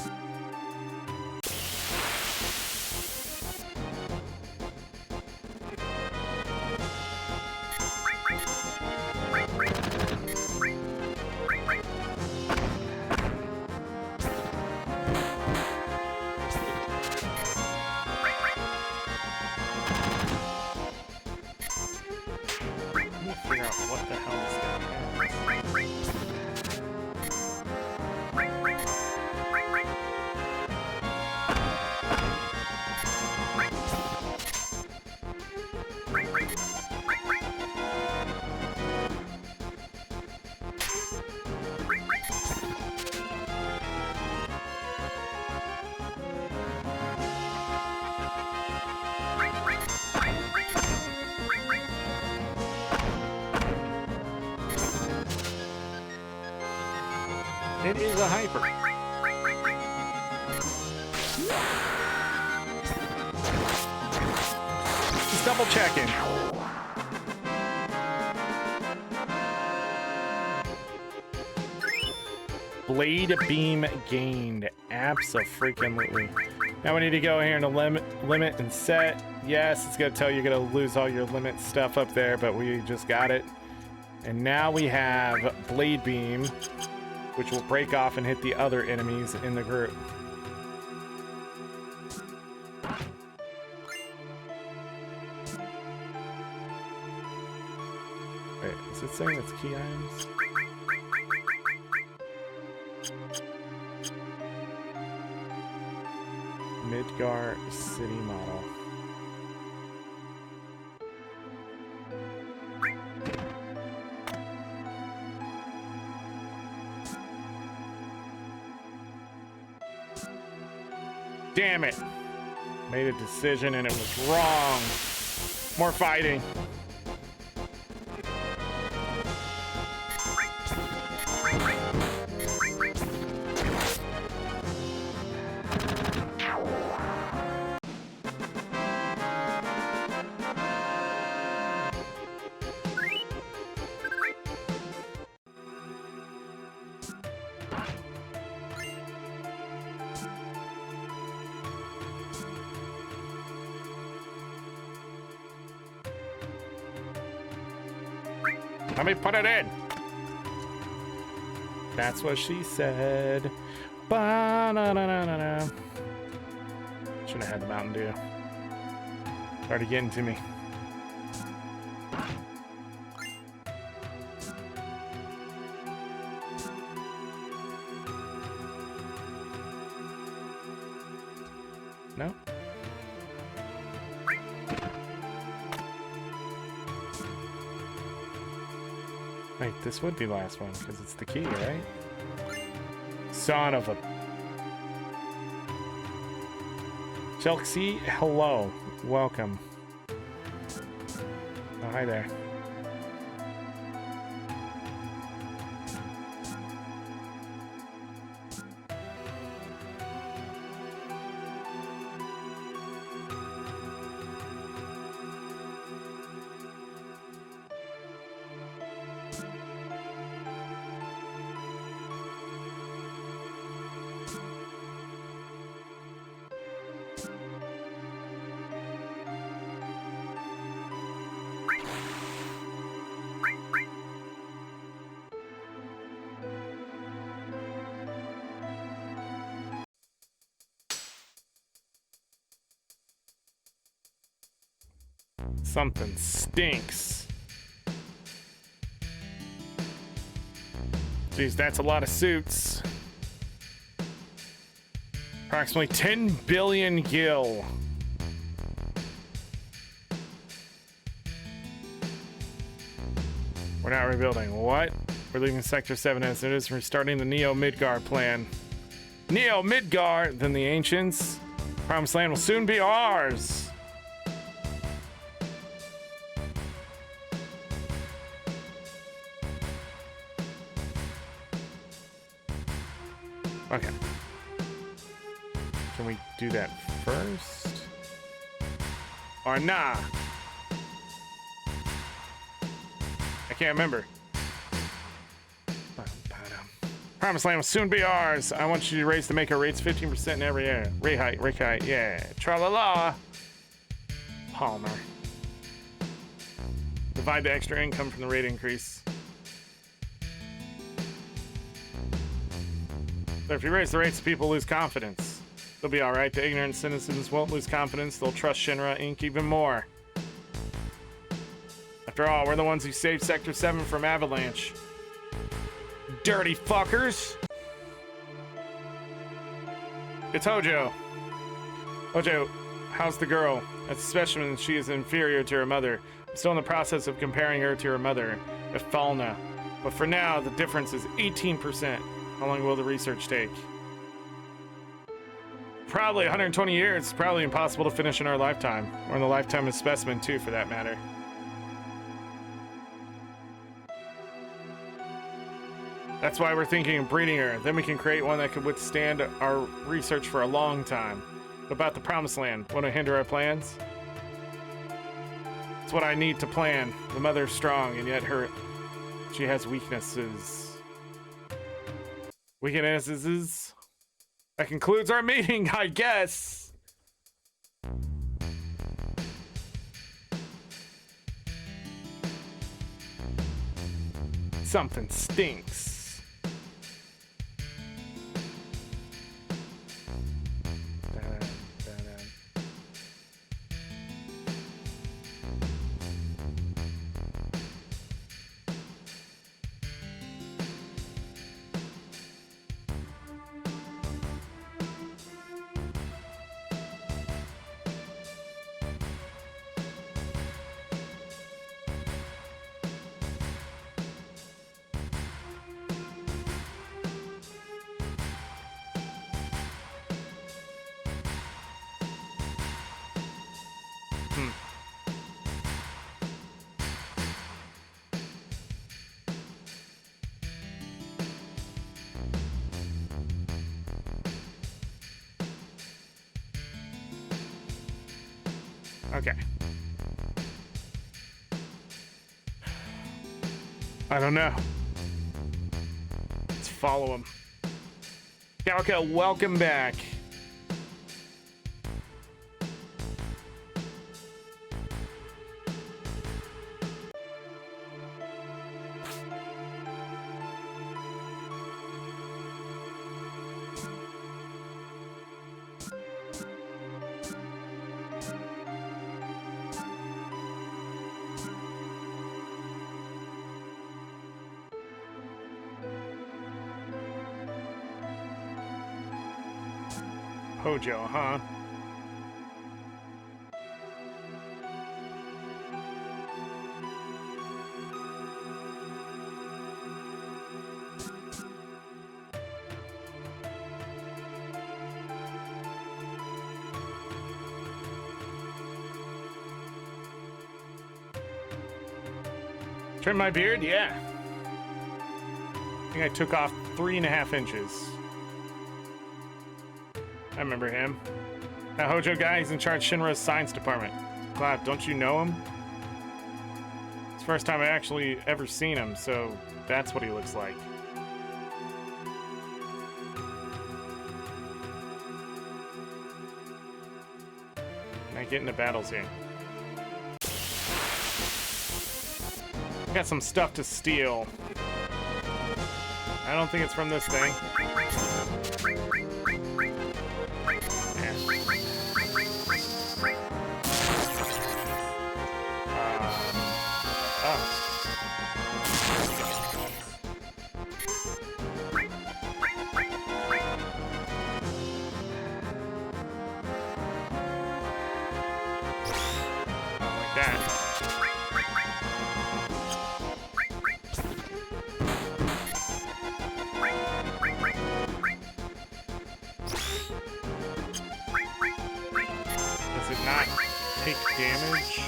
Figure out what the hell this guy has. It is a hyper. Just double checking. Blade beam gained. Abso-freaking-lutely. Now we need to go here and limit and set. Yes, it's gonna tell you you're gonna lose all your limit stuff up there, but we just got it. And now we have blade beam, which will break off and hit the other enemies in the group. Wait, is it saying it's key items? Midgar City model. Damn it. Made a decision and it was wrong. More fighting. Let me put it in. That's what she said. Ba-na-na-na-na-na. Should have had the Mountain Dew. Started getting to me. No? Wait, this would be the last one, because it's the key, right? Son of a... Chelsea, hello. Welcome. Oh, hi there. Something stinks. Jeez, that's a lot of suits. Approximately 10 billion gil. We're not rebuilding. What? We're leaving Sector 7 as it is. We're starting the Neo Midgar plan. Neo Midgar than the ancients. Promised land will soon be ours. Okay. Can we do that first? Or nah? I can't remember. Promised land will soon be ours. I want you to raise the maker rates 15% in every area. Rate height, yeah. Tra-la-la. Palmer. Divide the extra income from the rate increase. So if you raise the rates, people lose confidence. They'll be alright. The ignorant citizens won't lose confidence. They'll trust Shinra Inc. even more. After all, we're the ones who saved Sector 7 from Avalanche. Dirty fuckers! It's Hojo. Hojo, how's the girl? As a specimen, she is inferior to her mother. I'm still in the process of comparing her to her mother, Ifalna. But for now, the difference is 18%. How long will the research take? Probably 120 years. It's probably impossible to finish in our lifetime. Or in the lifetime of specimen, too, for that matter. That's why we're thinking of breeding her. Then we can create one that could withstand our research for a long time. What about the Promised Land? Want to hinder our plans? It's what I need to plan. The mother's strong, and yet she has weaknesses. Weaknesses? That concludes our meeting, I guess. Something stinks. Okay. I don't know. Let's follow him. Galka, welcome back. Hojo, huh? Trim my beard? Yeah. I think I took off 3.5 inches. I remember him. That Hojo guy, he's in charge of Shinra's science department. Clap, don't you know him? It's the first time I actually ever seen him, so that's what he looks like. Can I get into battles here? Got some stuff to steal. I don't think it's from this thing. not take damage.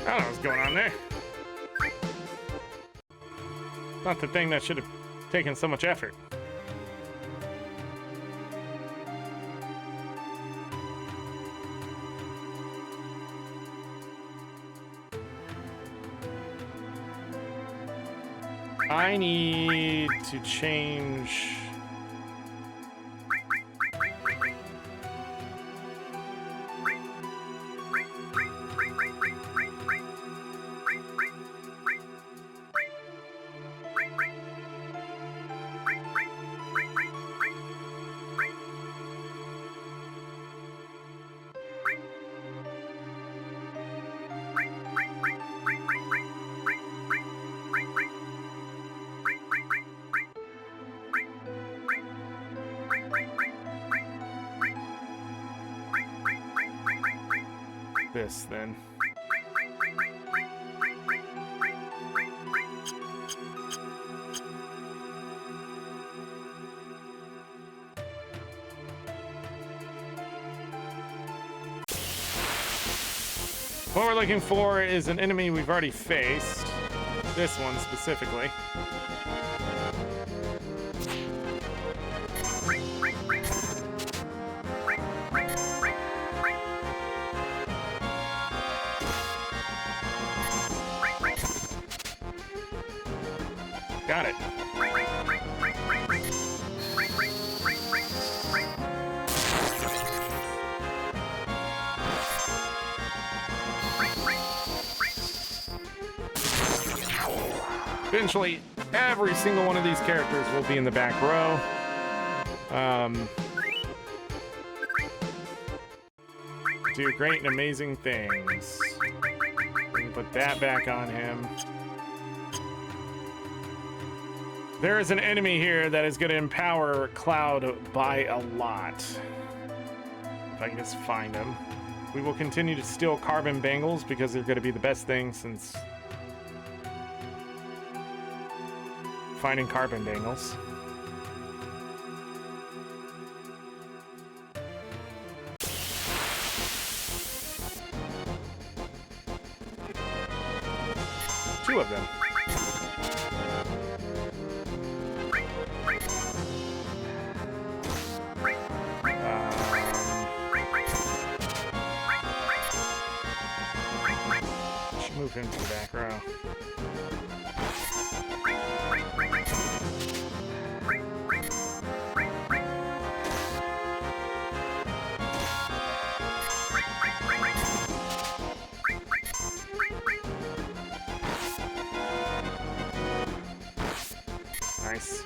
I don't know what's going on there. Not the thing that should have taken so much effort. I need to change. This then. What we're looking for is an enemy we've already faced. This one specifically. Got it. Eventually, every single one of these characters will be in the back row. Do great and amazing things. We can put that back on him. There is an enemy here that is going to empower Cloud by a lot. If I can just find him. We will continue to steal carbon bangles because they're going to be the best thing since finding carbon bangles. Two of them. Move him to the back row. Nice.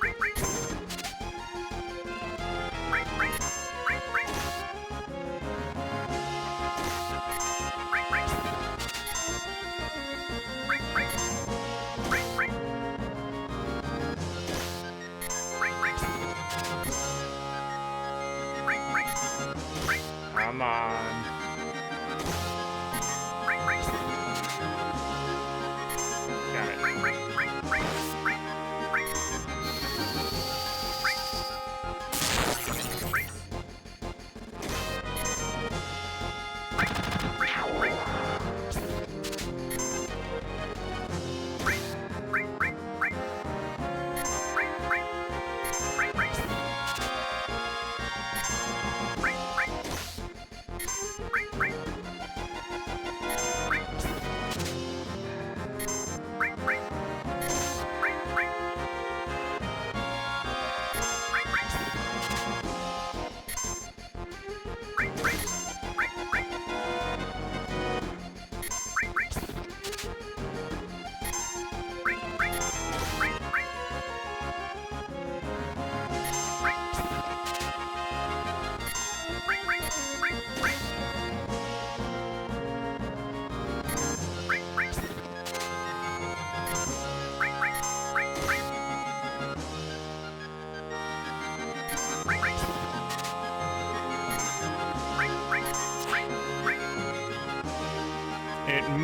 Come on. Got it.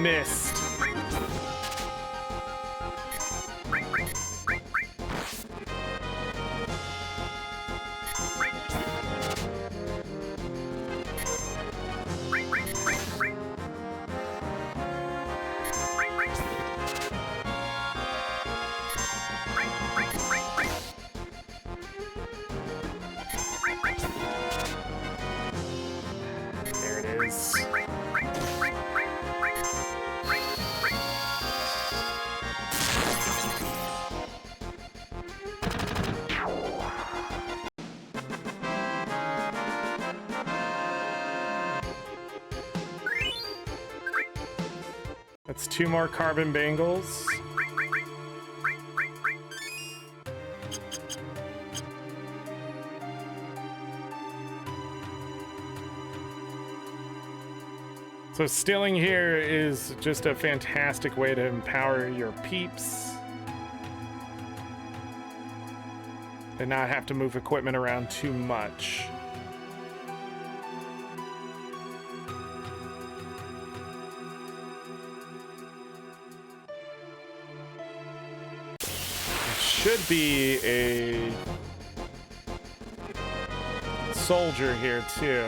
missed. There it is. That's 2 more carbon bangles. So stealing here is just a fantastic way to empower your peeps and not have to move equipment around too much. Should be a soldier here too.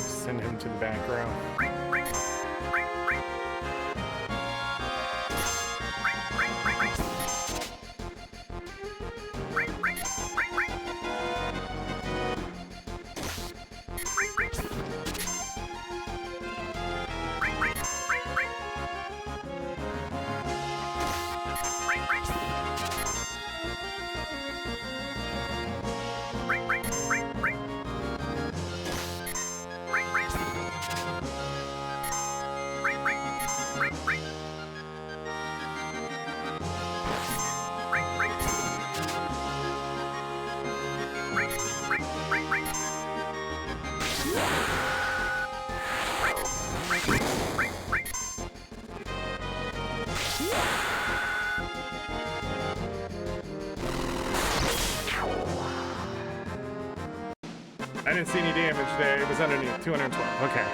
Send him to the back row. I didn't see any damage there. It was underneath. 212. Okay.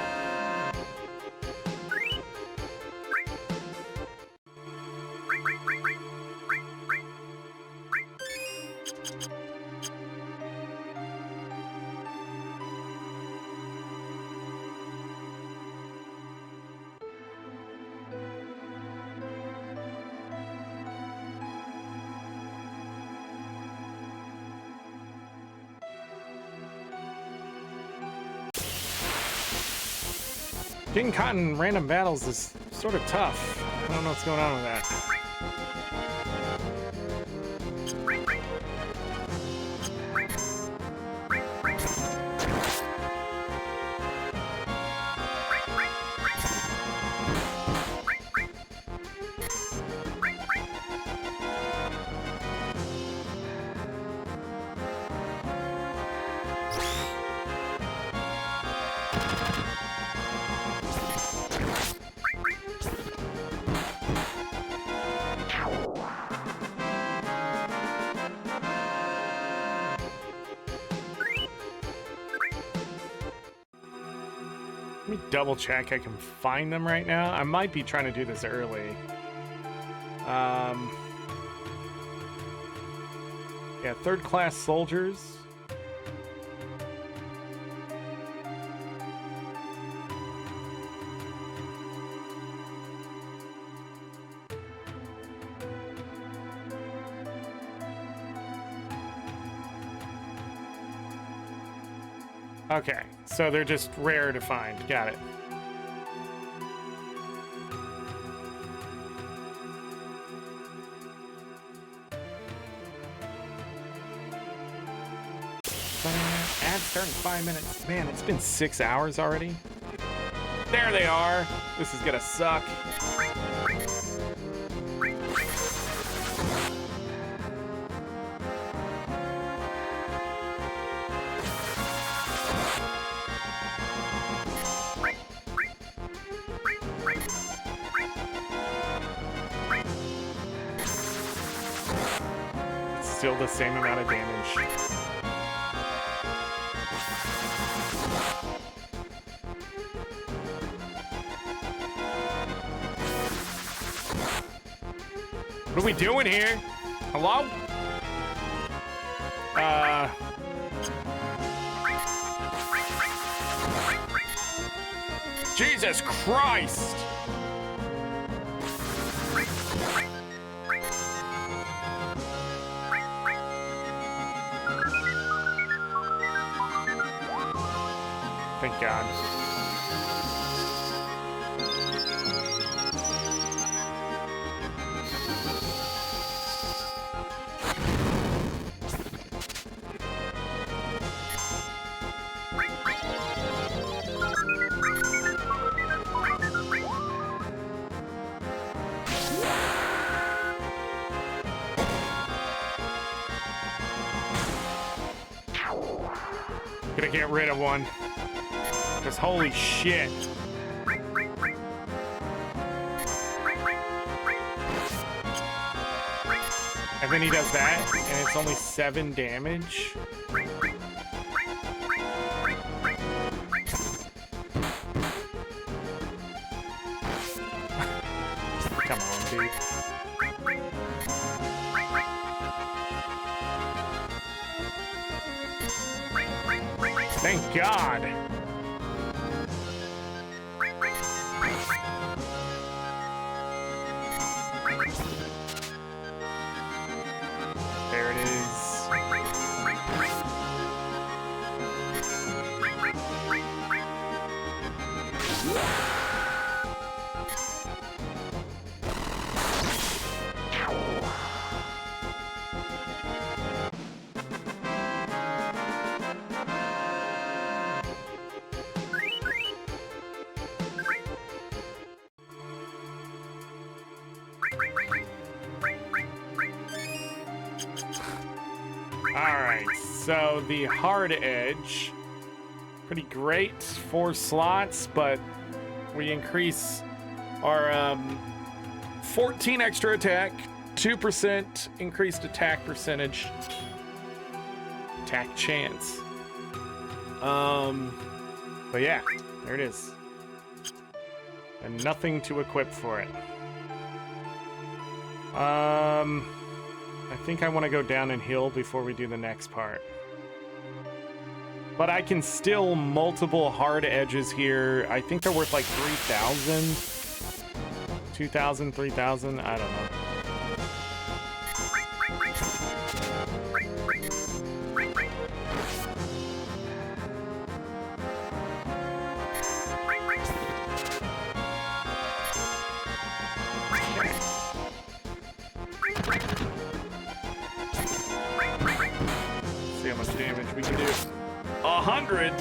Getting caught in random battles is sort of tough. I don't know what's going on with that. Let me double check I can find them right now. I might be trying to do this early. Yeah, 3rd class soldiers. Okay, so they're just rare to find. Got it. Ad start in 5 minutes. Man, it's been 6 hours already. There they are. This is gonna suck. still the same amount of damage. What are we doing here? Hello? Jesus Christ! Thank God. Gonna get rid of one. Because holy shit. And then he does that, and it's only 7 damage. Come on, dude. Thank God. There it is. Alright, so the hard edge, pretty great, 4 slots, but we increase our 14 extra attack, 2% increased attack percentage, attack chance. But yeah, there it is. And nothing to equip for it. I think I want to go down and heal before we do the next part. But I can still multiple hard edges here. I think they're worth like 3,000. 2,000, 3,000, I don't know. See how much damage we can do. 100.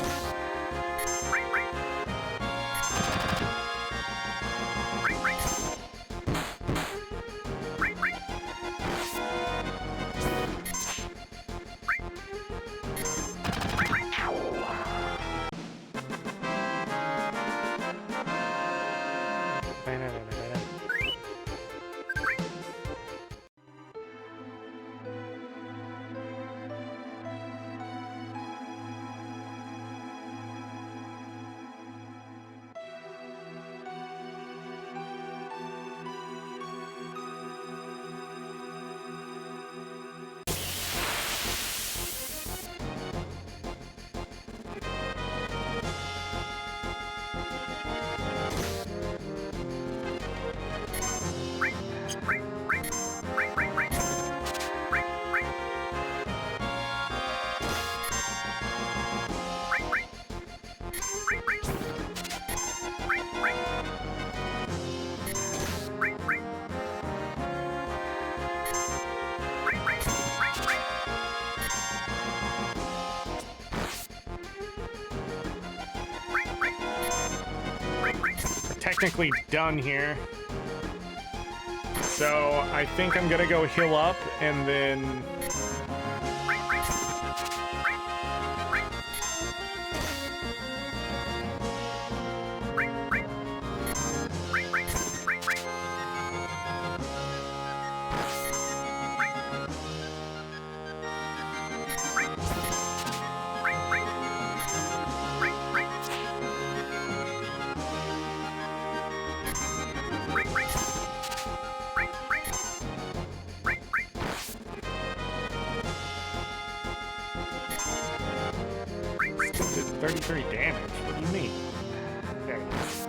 Technically done here. So I think I'm gonna go heal up and then 33 damage. What do you mean? There it is.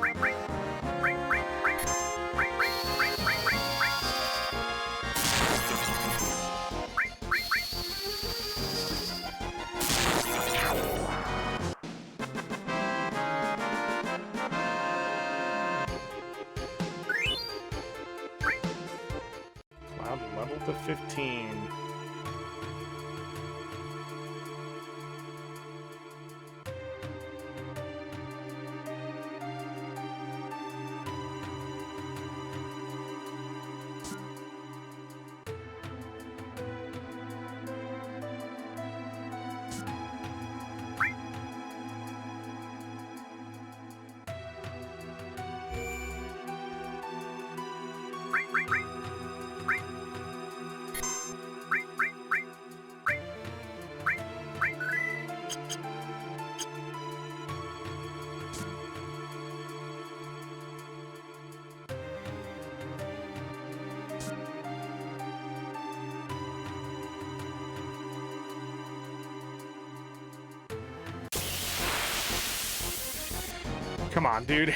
Cloud level to 15. Come on, dude.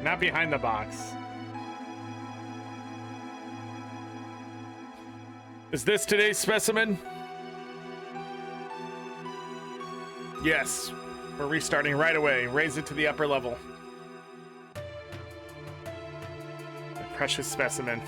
Not behind the box. Is this today's specimen? Yes. We're restarting right away. Raise it to the upper level. The precious specimen.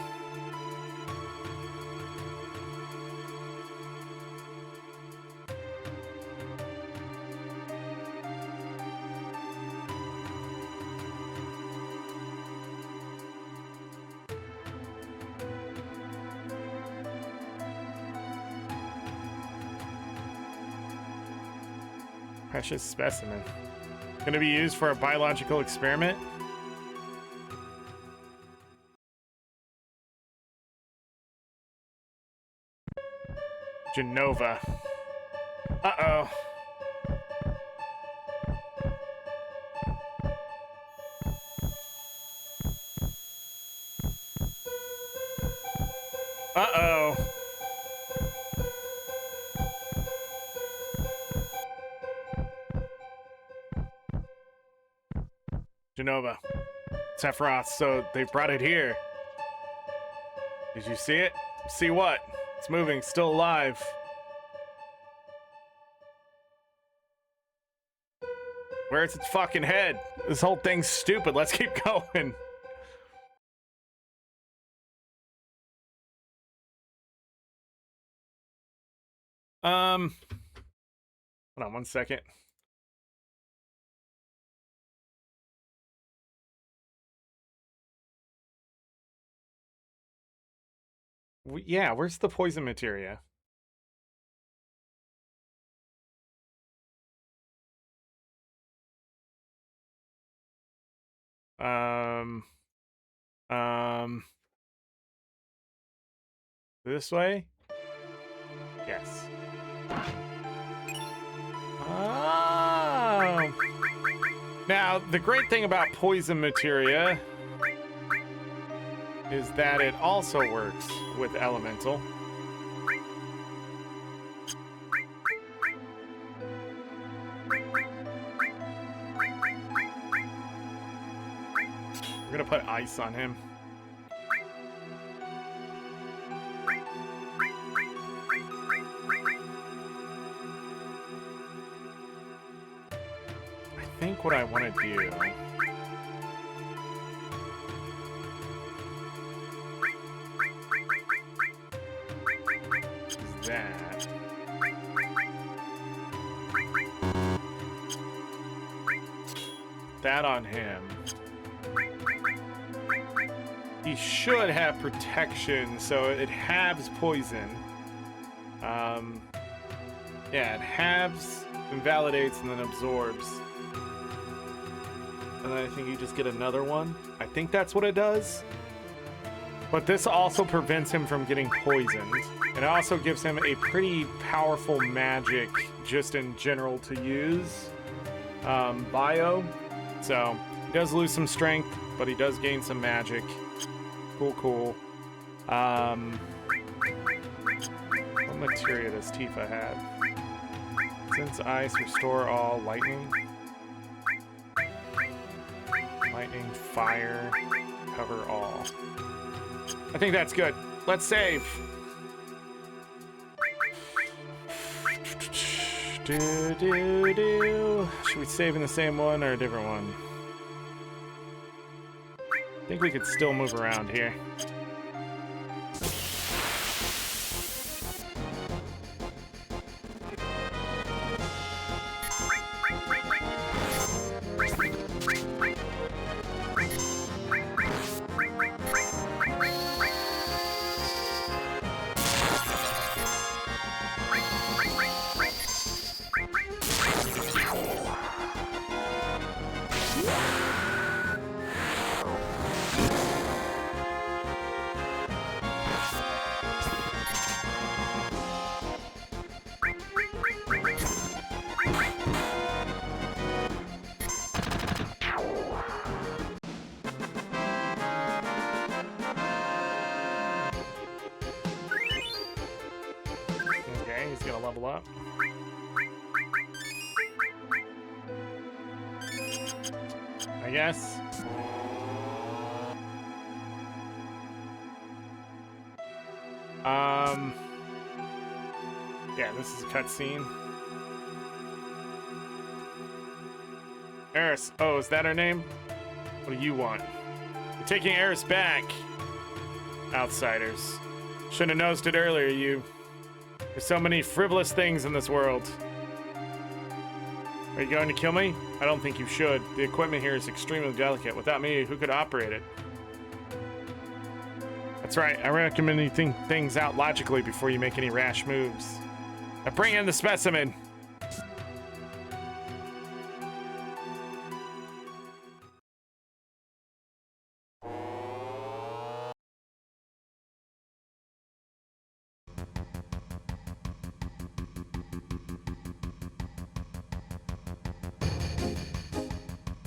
Precious specimen. Gonna be used for a biological experiment. Genova. Uh-oh. Uh-oh. Genova. Sephiroth, so they brought it here. Did you see it? See what? It's moving, still alive. Where's its fucking head? This whole thing's stupid. Let's keep going. Hold on 1 second. Yeah, where's the poison materia? This way? Yes. Oh. Now, the great thing about poison materia is that it also works with elemental. We're gonna put ice on him. I think what I want to do that. That on him. He should have protection, so it halves poison. Yeah, it halves, invalidates, and then absorbs. And then I think you just get another one. I think that's what it does. But this also prevents him from getting poisoned. It also gives him a pretty powerful magic, just in general, to use. Bio. So, he does lose some strength, but he does gain some magic. Cool, cool. What materia does Tifa have? Since ice, restore all. Lightning. Lightning, fire, cover all. I think that's good. Let's save. Should we save in the same one or a different one? I think we could still move around here. He's gonna level up. I guess. Yeah, this is a cutscene. Eris. Oh, is that her name? What do you want? You're taking Eris back. Outsiders. Should have noticed it earlier, you. There's so many frivolous things in this world. Are you going to kill me? I don't think you should. The equipment here is extremely delicate. Without me, who could operate it? That's right. I recommend you think things out logically before you make any rash moves. Now bring in the specimen.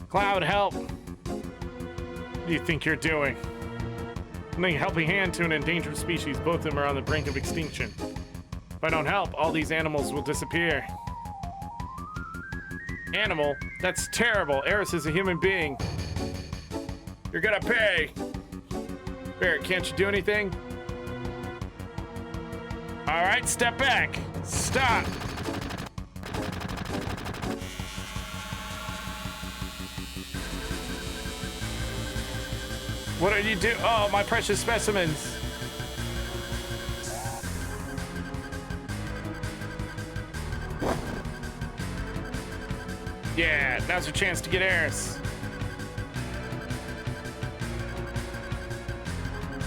Cloud, help! What do you think you're doing? Lending a helping hand to an endangered species. Both of them are on the brink of extinction. If I don't help, all these animals will disappear. Animal? That's terrible. Eris is a human being. You're gonna pay! Barrett, can't you do anything? Alright, step back! Stop! What are you doing? Oh, my precious specimens. Yeah, now's your chance to get Eris.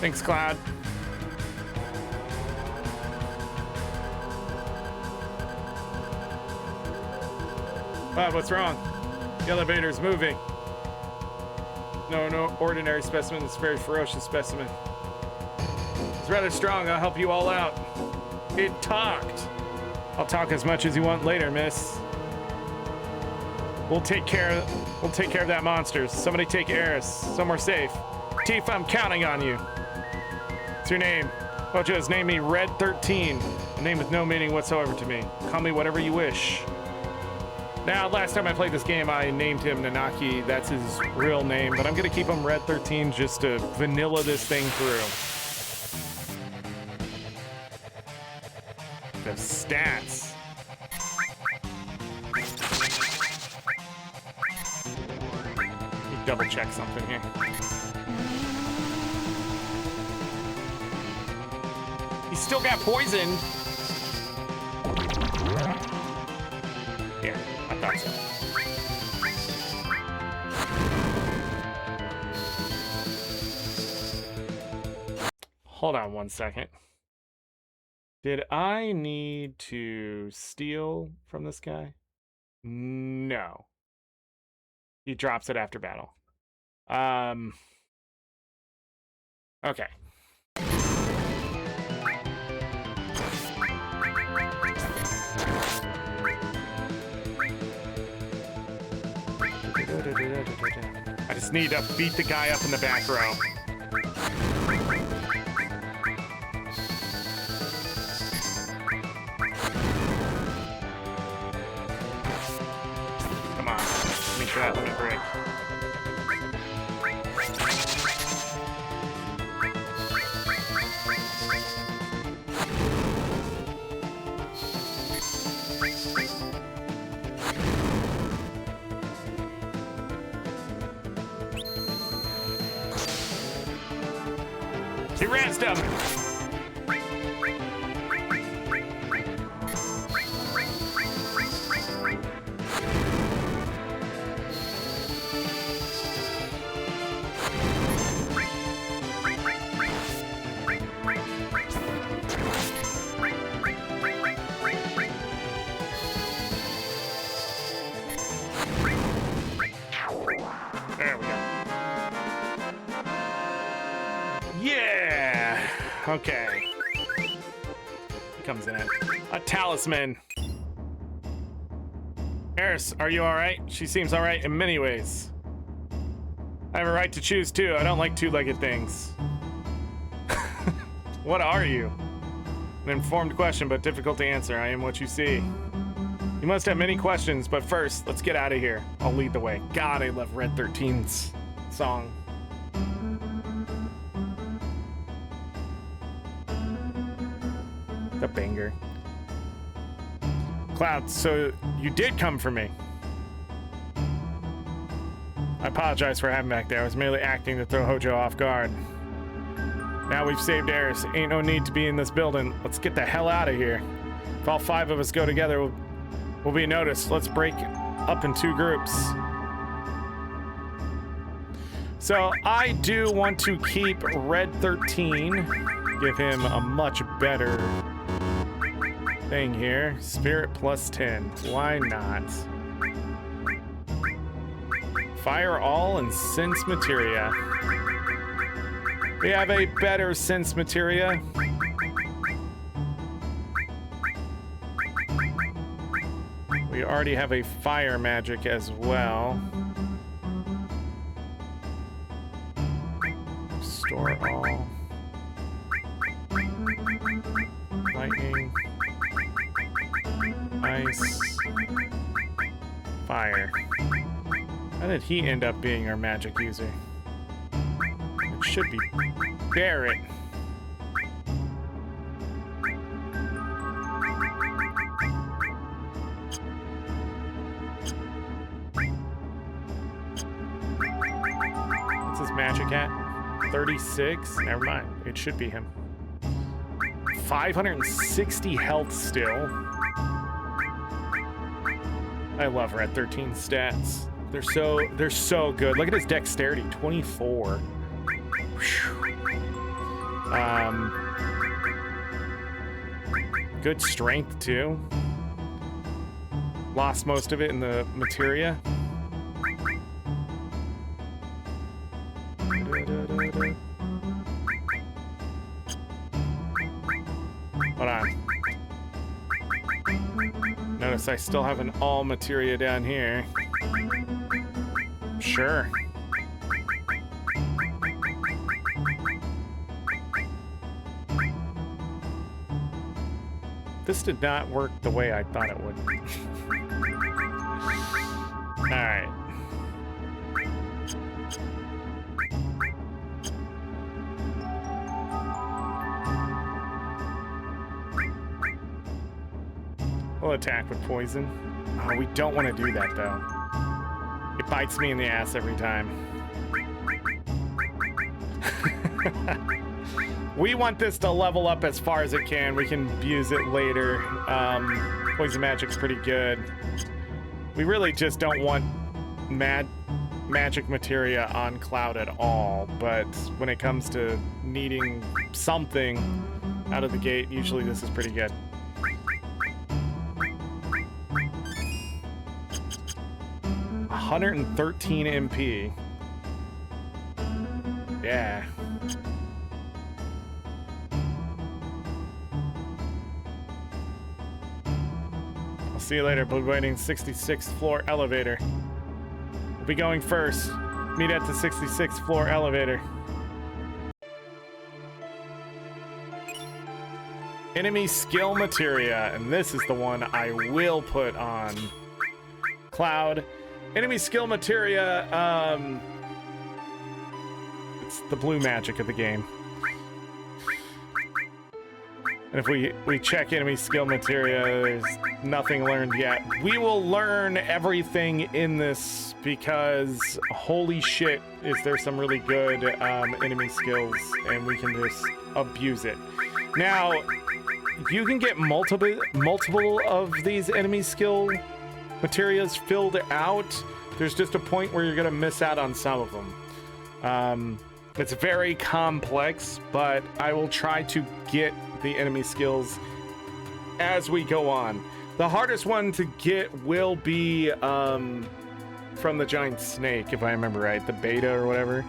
Thanks, Cloud. Cloud, what's wrong? The elevator's moving. No ordinary specimen. It's a very ferocious specimen. It's rather strong. I'll help you all out. It talked. I'll talk as much as you want later, miss. We'll take care of that monster. Somebody take Eris. Somewhere safe. Tifa, I'm counting on you. What's your name? Hojo's named me Red 13. A name with no meaning whatsoever to me. Call me whatever you wish. Now, last time I played this game, I named him Nanaki. That's his real name, but I'm gonna keep him Red 13 just to vanilla this thing through. The stats. Let me double check something here. He's still got poison. thought so. Hold on one second. Did I need to steal from this guy? No. He drops it after battle. Okay. I just need to beat the guy up in the back row. Come on. Let me try that limit break. He razzed him. There we go. Yeah. Okay. Comes in. A talisman. Eris, are you alright? She seems alright in many ways. I have a right to choose too. I don't like two-legged things. What are you? An informed question, but difficult to answer. I am what you see. You must have many questions, but first, let's get out of here. I'll lead the way. God, I love Red 13's song. The banger. Cloud, so you did come for me. I apologize for having back there. I was merely acting to throw Hojo off guard. Now we've saved Eris. Ain't no need to be in this building. Let's get the hell out of here. If all 5 of us go together, we'll be noticed. Let's break up in 2 groups. So I do want to keep Red 13. Give him a much better thing here. Spirit plus 10. Why not? Fire all and sense materia. We have a better sense materia. We already have a fire magic as well. Store all. Lightning. Ice. Fire. How did he end up being our magic user? It should be Barrett. What's his magic at? 36? Never mind. It should be him. 560 health still. I love Red 13 stats. They're so good. Look at his dexterity, 24. Good strength too. Lost most of it in the materia. Hold on. Notice I still have an all materia down here. Sure. This did not work the way I thought it would. All right. We'll attack with poison. Oh, we don't want to do that though. It bites me in the ass every time. We want this to level up as far as it can. We can use it later. Poison magic's pretty good. We really just don't want magic materia on Cloud at all, but when it comes to needing something out of the gate, usually this is pretty good. $113 MP. Yeah. I'll see you later, Blue Waiting 66th floor elevator. We'll be going first. Meet at the 66th floor elevator. Enemy skill materia, and this is the one I will put on Cloud. Enemy skill materia, it's the blue magic of the game. And if we check enemy skill materia, there's nothing learned yet. We will learn everything in this because holy shit, is there some really good enemy skills, and we can just abuse it. Now, you can get multiple of these enemy skill materias filled out. There's just a point where you're gonna miss out on some of them. It's very complex, but I will try to get the enemy skills as we go on. The hardest one to get will be from the giant snake, if I remember right, the beta or whatever.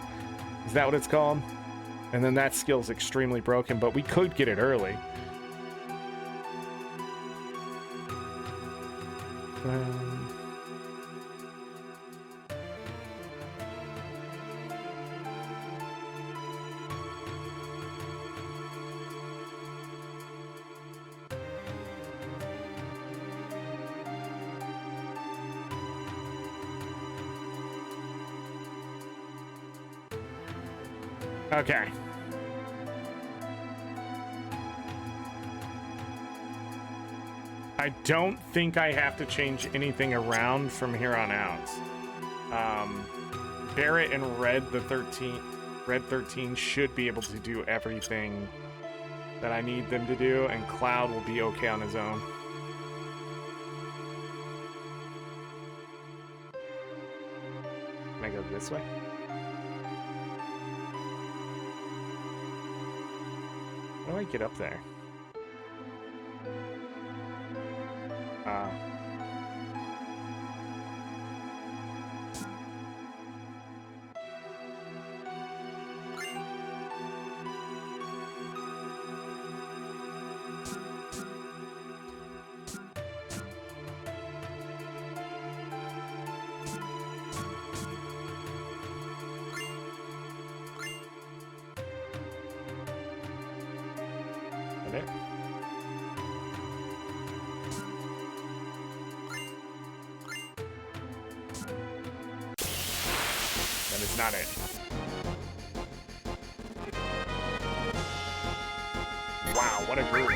Is that what it's called? And then that skill's extremely broken, but we could get it early. Okay. I don't think I have to change anything around from here on out. Barrett and Red 13 should be able to do everything that I need them to do, and Cloud will be okay on his own. Can I go this way? How do I get up there? It. That is not it. Wow, what a group.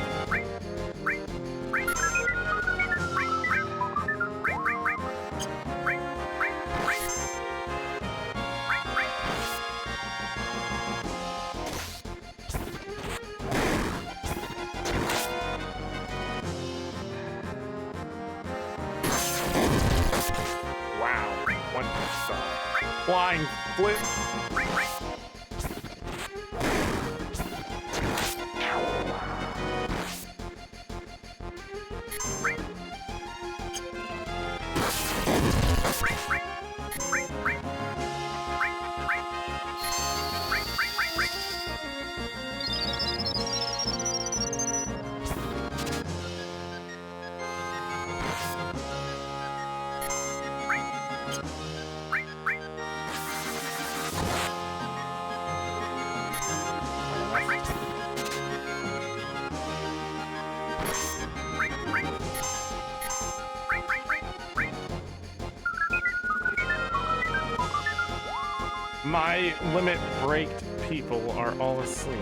Flying flip. My limit braked people are all asleep.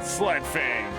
Sled Fang.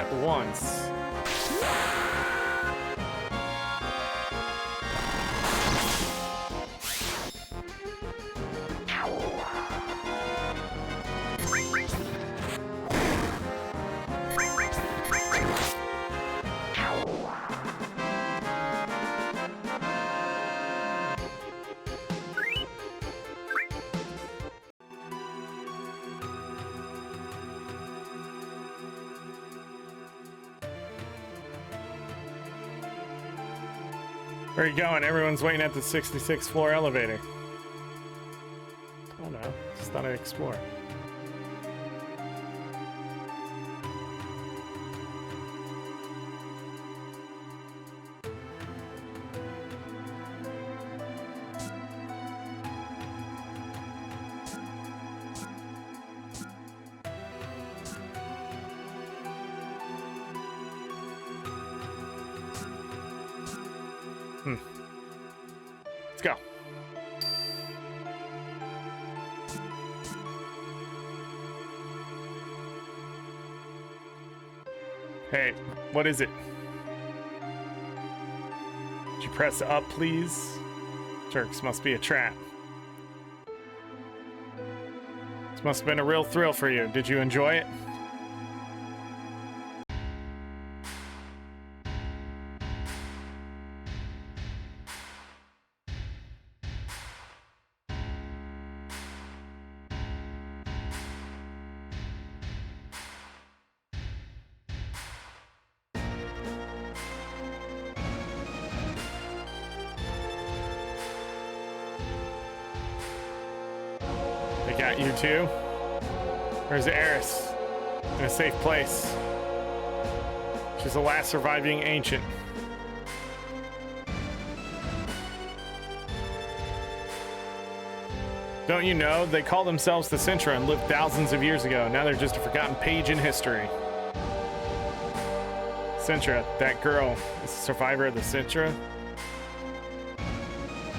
at once. Where are you going? Everyone's waiting at the 66th floor elevator. I don't know. Just thought I'd explore. Let's go. Hey, what is it? Did you press up, please? Jerks, must be a trap. This must have been a real thrill for you. Did you enjoy it? Got you too? Where's Eris? In a safe place. She's the last surviving ancient. Don't you know? They call themselves the Sintra and lived thousands of years ago. Now they're just a forgotten page in history. Sintra, that girl, is a survivor of the Sintra?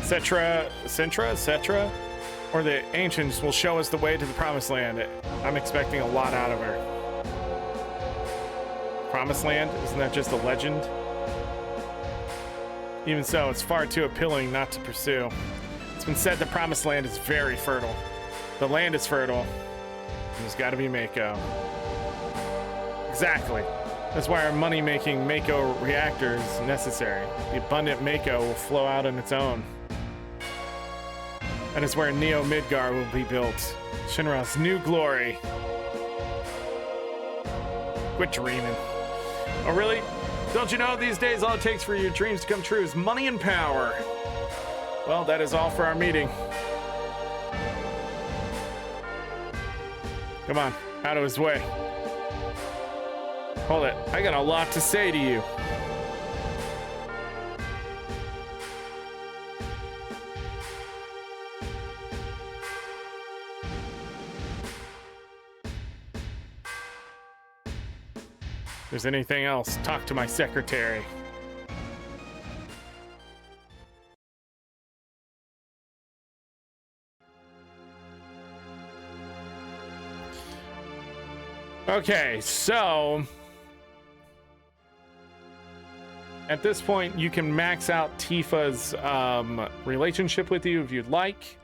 Cetra? Or the ancients will show us the way to the promised land. I'm expecting a lot out of her. Promised land? Isn't that just a legend? Even so, it's far too appealing not to pursue. It's been said the promised land is very fertile. The land is fertile. And there's got to be Mako. Exactly. That's why our money-making Mako reactor is necessary. The abundant Mako will flow out on its own. That is where Neo Midgar will be built. Shinra's new glory. Quit dreaming. Oh, really? Don't you know these days all it takes for your dreams to come true is money and power? Well, that is all for our meeting. Come on, out of his way. Hold it, I got a lot to say to you. If there's anything else, talk to my secretary. Okay, so at this point, you can max out Tifa's relationship with you if you'd like.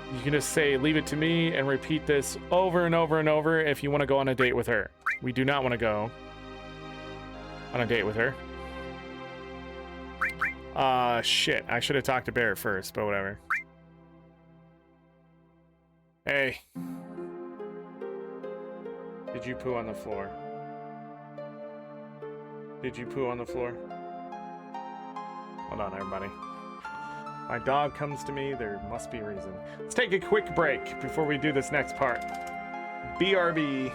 You can just say, leave it to me, and repeat this over and over and over if you want to go on a date with her. We do not want to go on a date with her. Shit. I should have talked to Barrett first, but whatever. Hey. Did you poo on the floor? Did you poo on the floor? Hold on, everybody. My dog comes to me, there must be a reason. Let's take a quick break before we do this next part. BRB.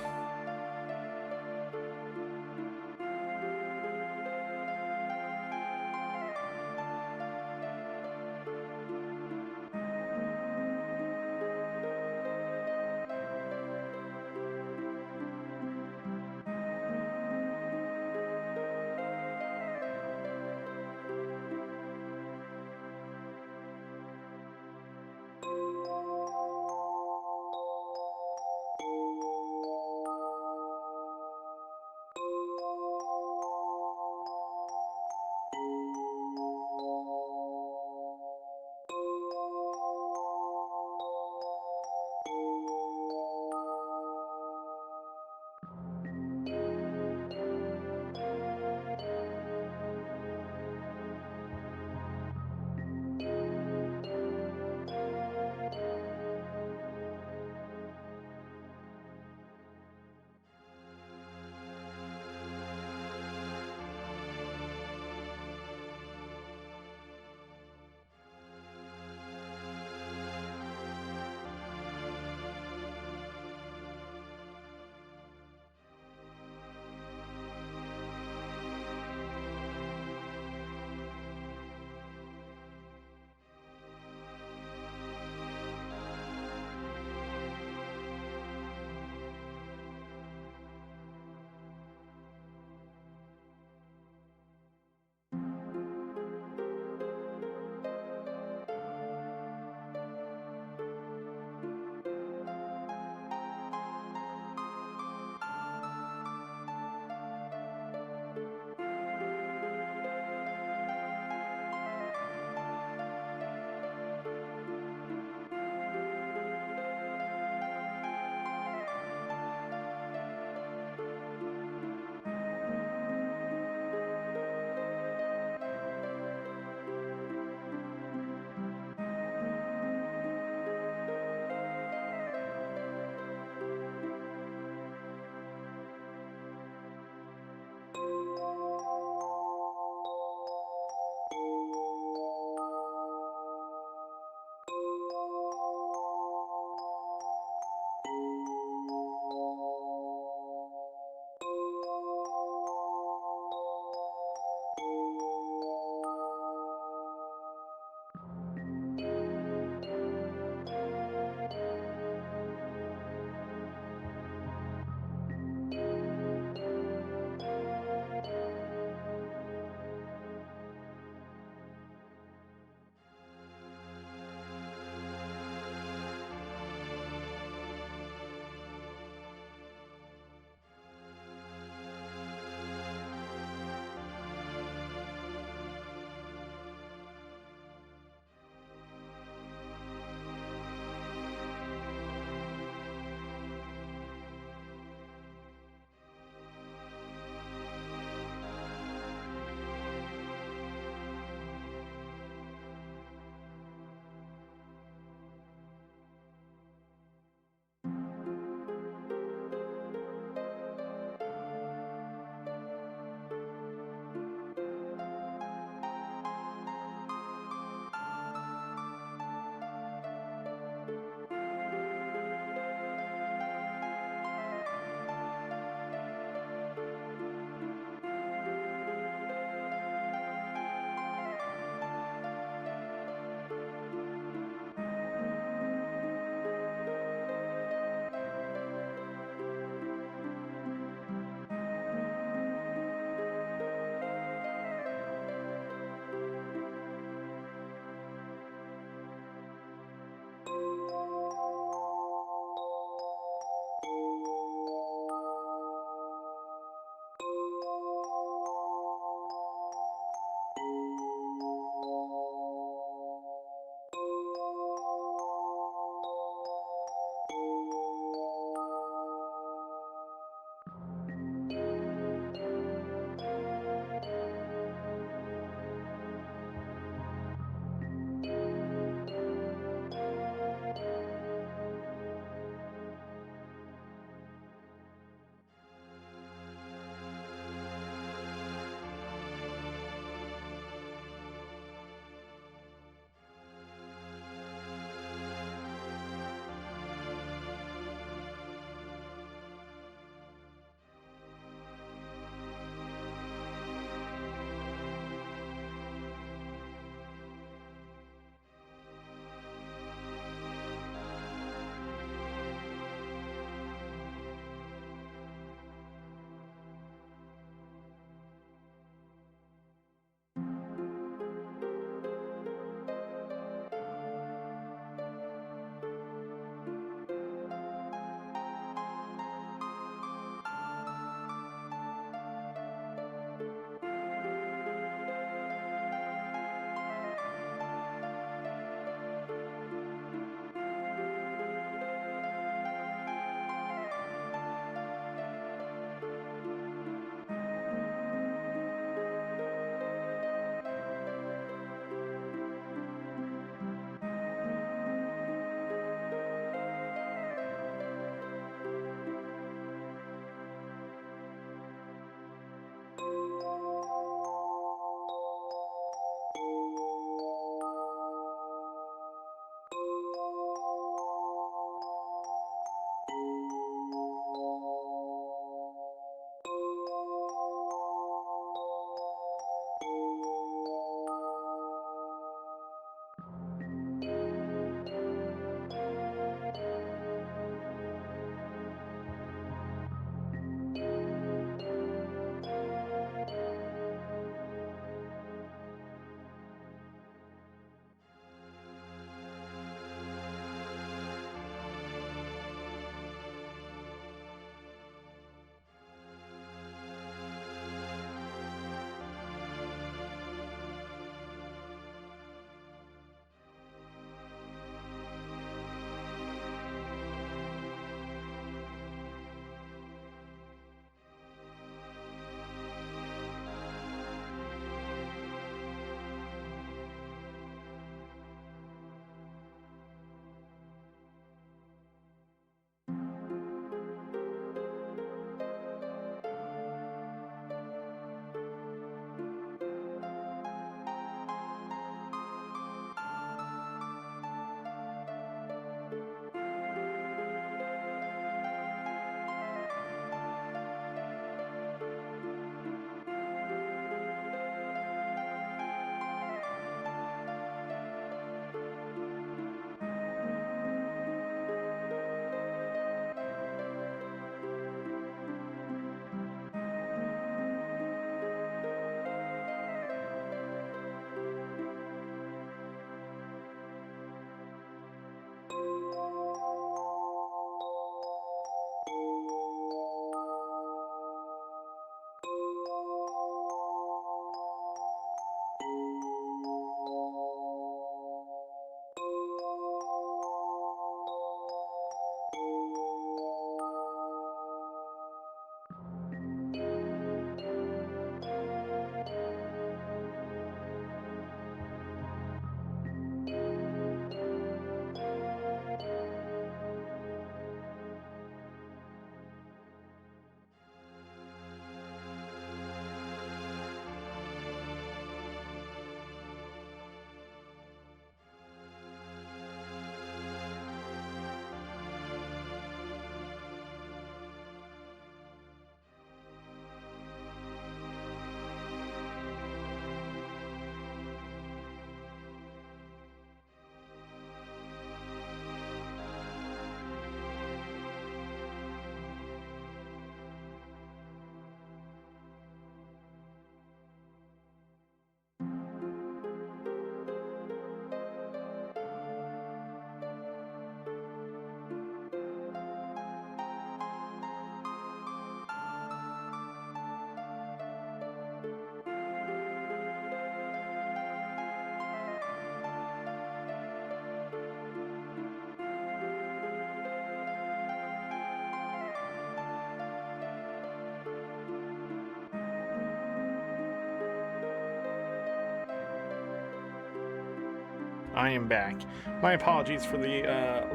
I am back. My apologies for the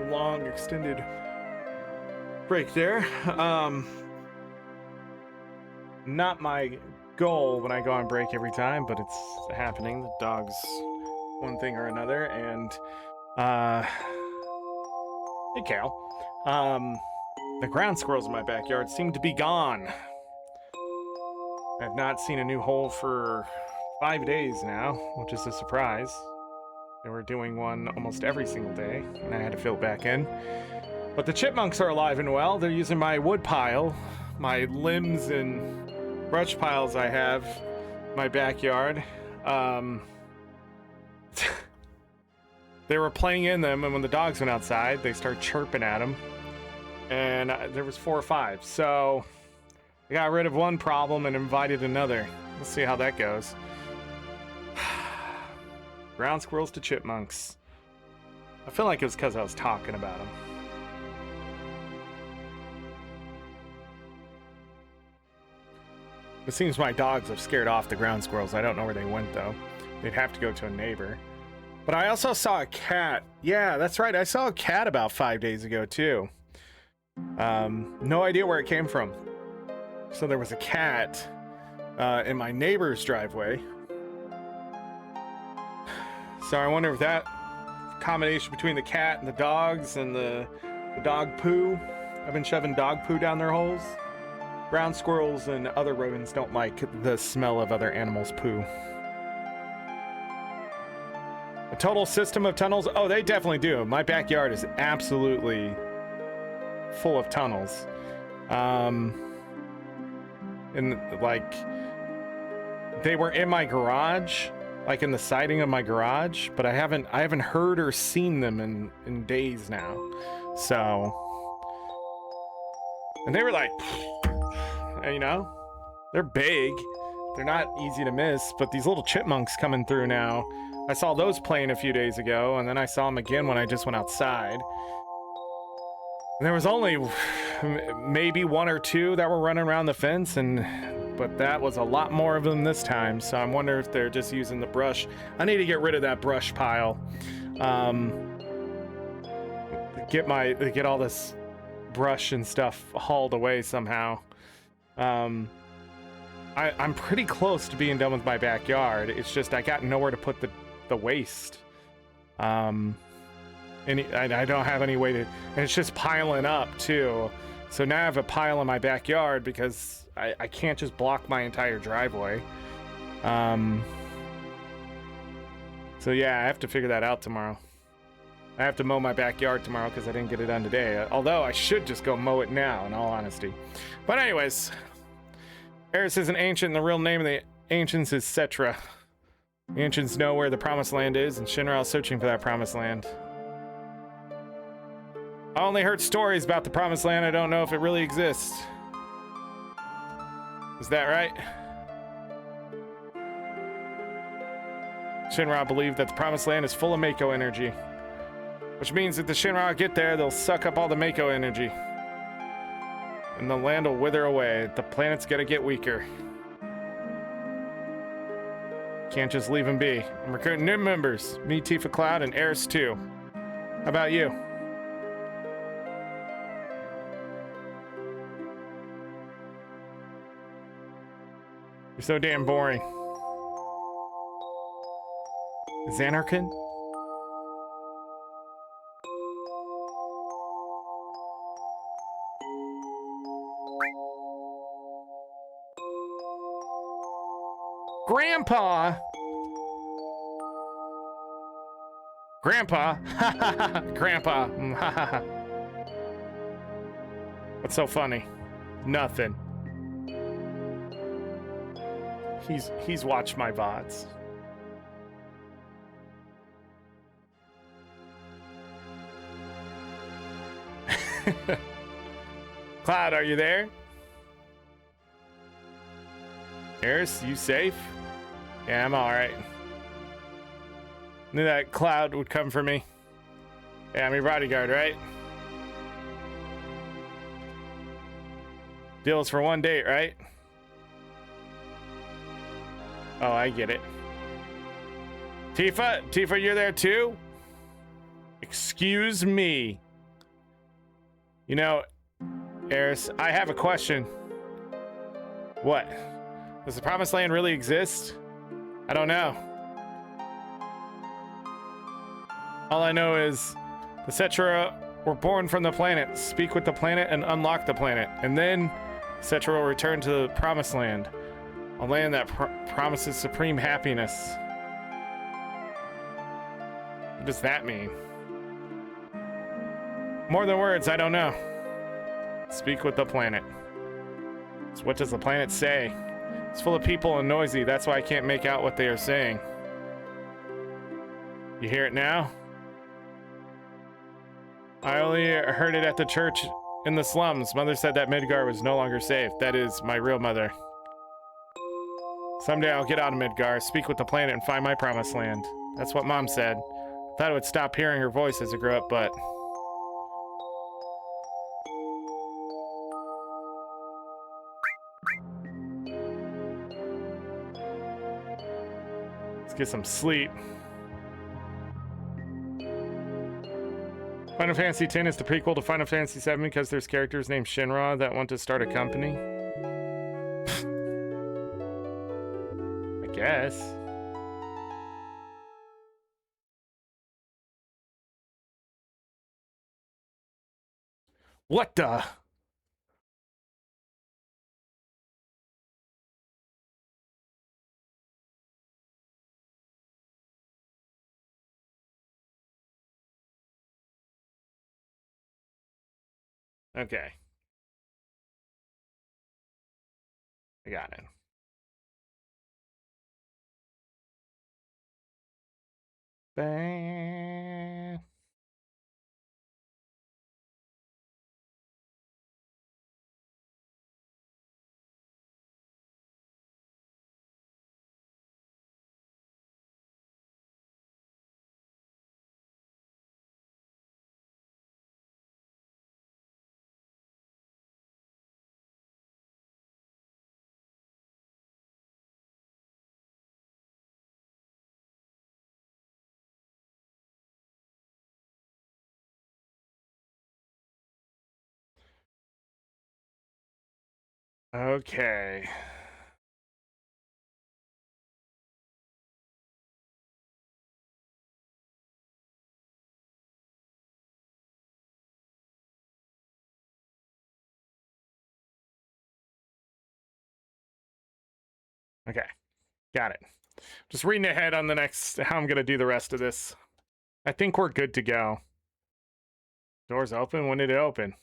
long extended break there. Not my goal when I go on break every time, but it's happening. The dog's one thing or another, and hey Cal. The ground squirrels in my backyard seem to be gone. I've not seen a new hole for 5 days now, which is a surprise. They were doing one almost every single day, and I had to fill it back in. But the chipmunks are alive and well. They're using my wood pile, my limbs and brush piles I have in my backyard. They were playing in them, and when the dogs went outside, they started chirping at them. And there was 4 or 5. So I got rid of one problem and invited another. Let's see how that goes. Ground squirrels to chipmunks. I feel like it was because I was talking about them. It seems my dogs have scared off the ground squirrels. I don't know where they went, though. They'd have to go to a neighbor. But I also saw a cat. Yeah, that's right. I saw a cat about 5 days ago, too. No idea where it came from. So there was a cat in my neighbor's driveway. So I wonder if that combination between the cat and the dogs and the dog poo. I've been shoving dog poo down their holes. Ground squirrels and other rodents don't like the smell of other animals' poo. A total system of tunnels? Oh, they definitely do. My backyard is absolutely full of tunnels. And like, they were in my garage, like in the siding of my garage, but I haven't heard or seen them in days now. So, and they were like, you know, they're big. They're not easy to miss, but these little chipmunks coming through now. I saw those playing a few days ago, and then I saw them again when I just went outside. And there was only maybe 1 or 2 that were running around the fence, but that was a lot more of them this time. So I'm wondering if they're just using the brush. I need to get rid of that brush pile. Get all this brush and stuff hauled away somehow. I'm pretty close to being done with my backyard. It's just I got nowhere to put the waste. And I don't have any way to, and it's just piling up too. So now I have a pile in my backyard because I can't just block my entire driveway. So yeah, I have to figure that out tomorrow. I have to mow my backyard tomorrow because I didn't get it done today. Although I should just go mow it now, in all honesty. But anyways, Eris is an ancient, and the real name of the ancients is Cetra. The ancients know where the promised land is, and Shinra is searching for that promised land. I only heard stories about the promised land. I don't know if it really exists. Is that right? Shinra believe that the promised land is full of Mako energy, which means that the Shinra get there, they'll suck up all the Mako energy, and the land will wither away. The planet's gonna get weaker. Can't just leave them be. I'm recruiting new members. Me, Tifa Cloud, and Eris too. How about you? You're so damn boring. Xanarkin? Grandpa! Grandpa! Grandpa! What's so funny? Nothing. He's watched my VODs. Cloud, are you there? Eris, you safe? Yeah, I'm alright. Knew that Cloud would come for me. Yeah, I'm your bodyguard, right? Deal is for one date, right? Oh, I get it. Tifa, you're there too? Excuse me. You know, Eris, I have a question. What? Does the Promised Land really exist? I don't know. All I know is the Cetra were born from the planet, speak with the planet, and unlock the planet. And then Cetra will return to the Promised Land, a land that promises supreme happiness. What does that mean? More than words, I don't know. Speak with the planet. So what does the planet say? It's full of people and noisy, that's why I can't make out what they are saying. You hear it now? I only heard it at the church in the slums. Mother said that Midgar was no longer safe. That is my real mother. Someday I'll get out of Midgar, speak with the planet, and find my promised land. That's what Mom said. Thought I would stop hearing her voice as I grew up, but... let's get some sleep. Final Fantasy X is the prequel to Final Fantasy VII because there's characters named Shinra that want to start a company. I guess. What the? Okay. I got it. Bang. Okay. Okay. Got it. Just reading ahead on the next, how I'm going to do the rest of this. I think we're good to go. Doors open. When did it open?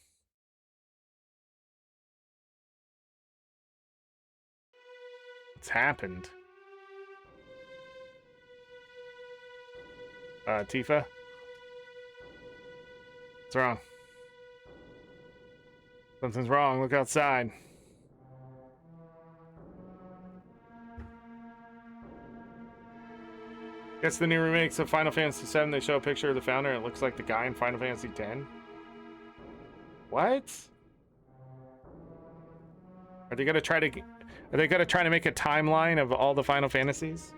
What's happened? Tifa? What's wrong? Something's wrong. Look outside. Guess the new remakes of Final Fantasy VII, they show a picture of the founder and it looks like the guy in Final Fantasy X. What? Are they gonna try to make a timeline of all the Final Fantasies?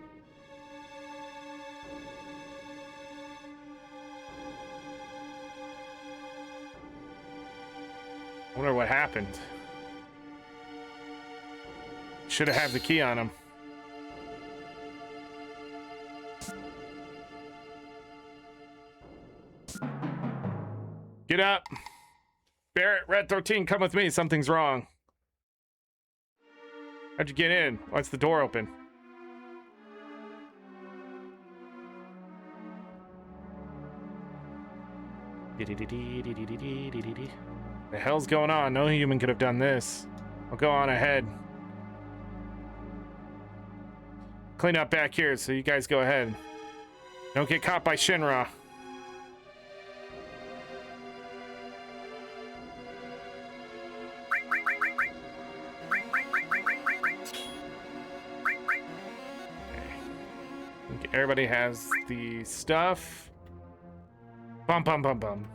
I wonder what happened. Should have had the key on him. Get up. Barrett, Red 13, come with me. Something's wrong. How'd you get in? Why's the door open? The hell's going on? No human could have done this. I'll go on ahead. Clean up back here, so you guys go ahead. Don't get caught by Shinra. Everybody has the stuff. Bum bum bum bum.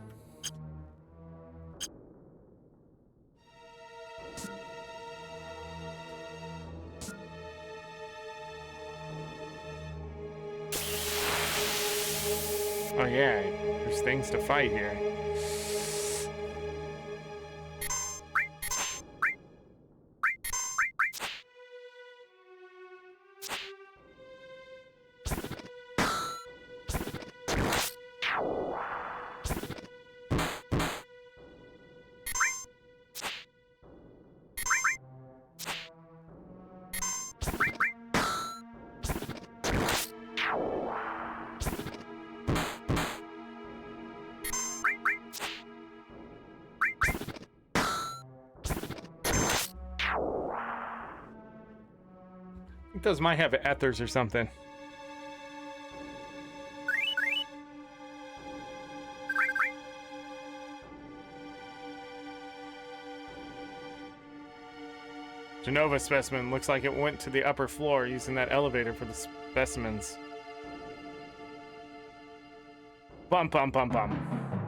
Oh yeah, there's things to fight here. I think those might have ethers or something. Genova specimen looks like it went to the upper floor using that elevator for the specimens. Bum bum bum bum.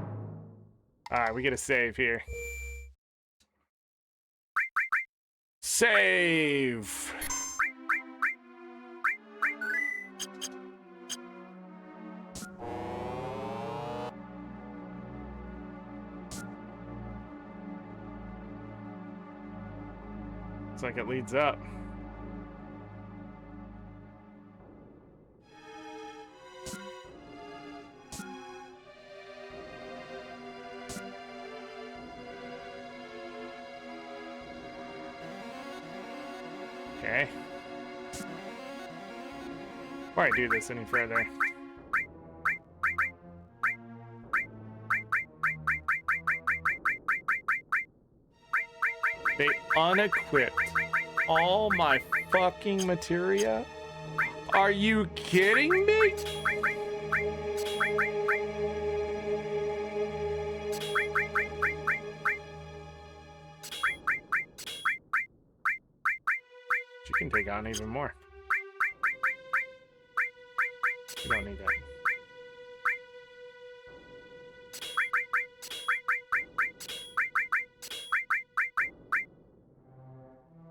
Alright, we get a save here. Save! Looks like it leads up. Okay. Before I do this any further. They unequipped all my fucking materia? Are you kidding me? You can take on even more. You don't need that.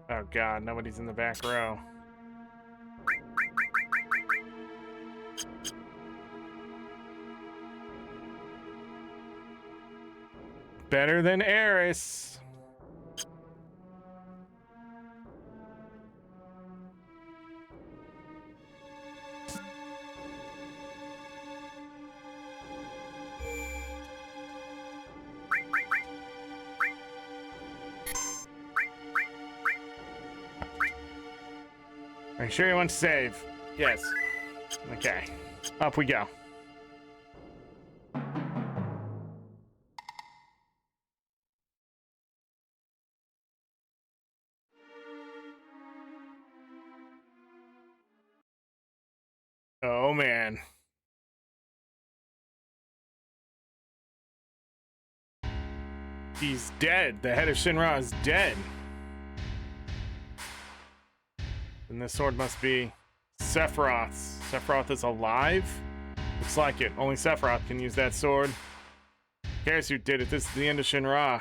Oh god, nobody's in the back row. Better than Eris. Are you sure you want to save? Yes. Okay. Up we go. Oh man. He's dead. The head of Shinra is dead. And this sword must be Sephiroth's. Sephiroth is alive? Looks like it. Only Sephiroth can use that sword. Who cares who did it? This is the end of Shinra.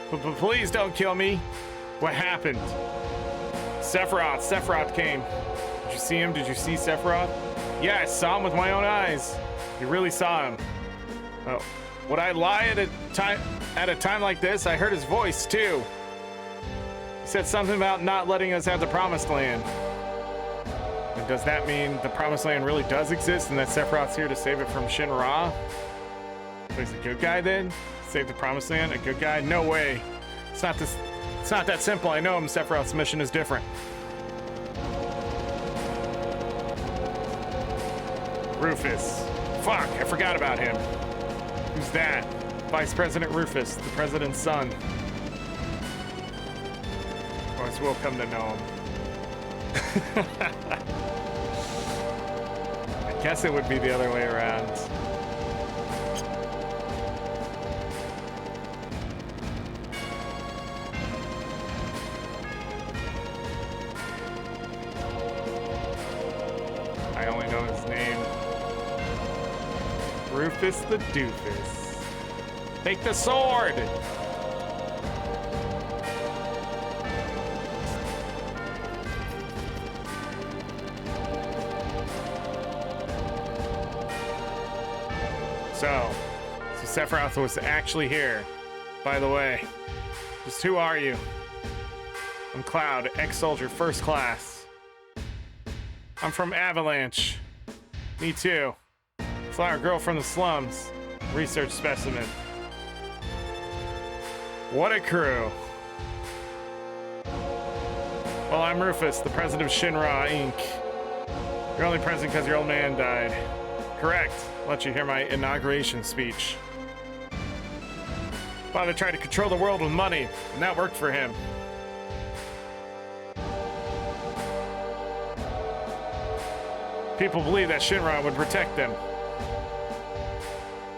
But please don't kill me. What happened? Sephiroth. Sephiroth came. Did you see him? Did you see Sephiroth? Yeah, I saw him with my own eyes. You really saw him. Oh, would I lie at a time like this? I heard his voice too. He said something about not letting us have the Promised Land. And does that mean the Promised Land really does exist and that Sephiroth's here to save it from Shinra? So he's a good guy then? Save the Promised Land? A good guy? No way. It's not that simple. I know him. Sephiroth's mission is different. Rufus. Fuck, I forgot about him. Who's that? Vice President Rufus, the president's son. Or as we'll come to know him. I guess it would be the other way around. I only know his name. Rufus the Doofus. Take the sword! So Sephiroth was actually here. By the way, just who are you? I'm Cloud, ex-soldier, first class. I'm from Avalanche. Me too. Flower girl from the slums. Research specimen. What a crew. Well, I'm Rufus, the president of Shinra Inc. You're only president because your old man died. Correct. I'll let you hear my inauguration speech. Father tried to control the world with money, and that worked for him. People believe that Shinra would protect them.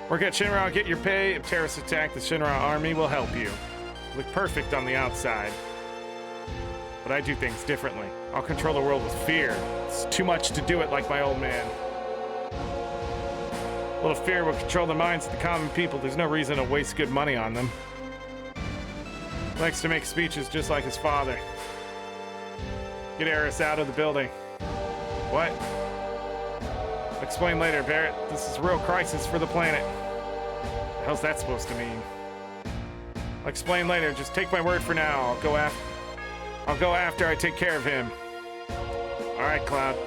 Work at Shinra, get your pay. If terrorists attack, the Shinra army will help you. Look perfect on the outside. But I do things differently. I'll control the world with fear. It's too much to do it like my old man. A little fear will control the minds of the common people. There's no reason to waste good money on them. He likes to make speeches just like his father. Get Eris out of the building. What? I'll explain later, Barrett. This is a real crisis for the planet. What the hell's that supposed to mean? I'll explain later. Just take my word for now. I'll go after I take care of him. All right, Cloud.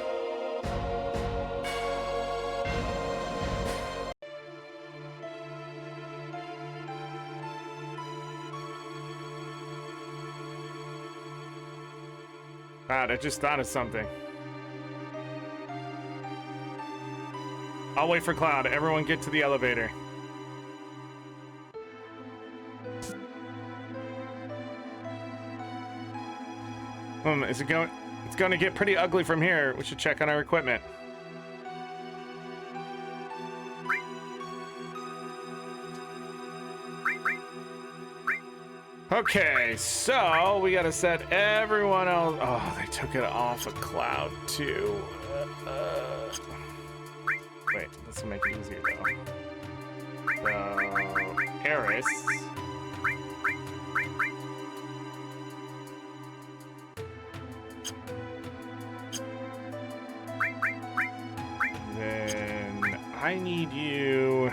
God, I just thought of something. I'll wait for Cloud. Everyone get to the elevator. Is it going? It's going to get pretty ugly from here. We should check on our equipment. Okay, so we gotta set everyone else. Oh, they took it off of Cloud too. Wait, this will make it easier though. So, Eris. Then I need you.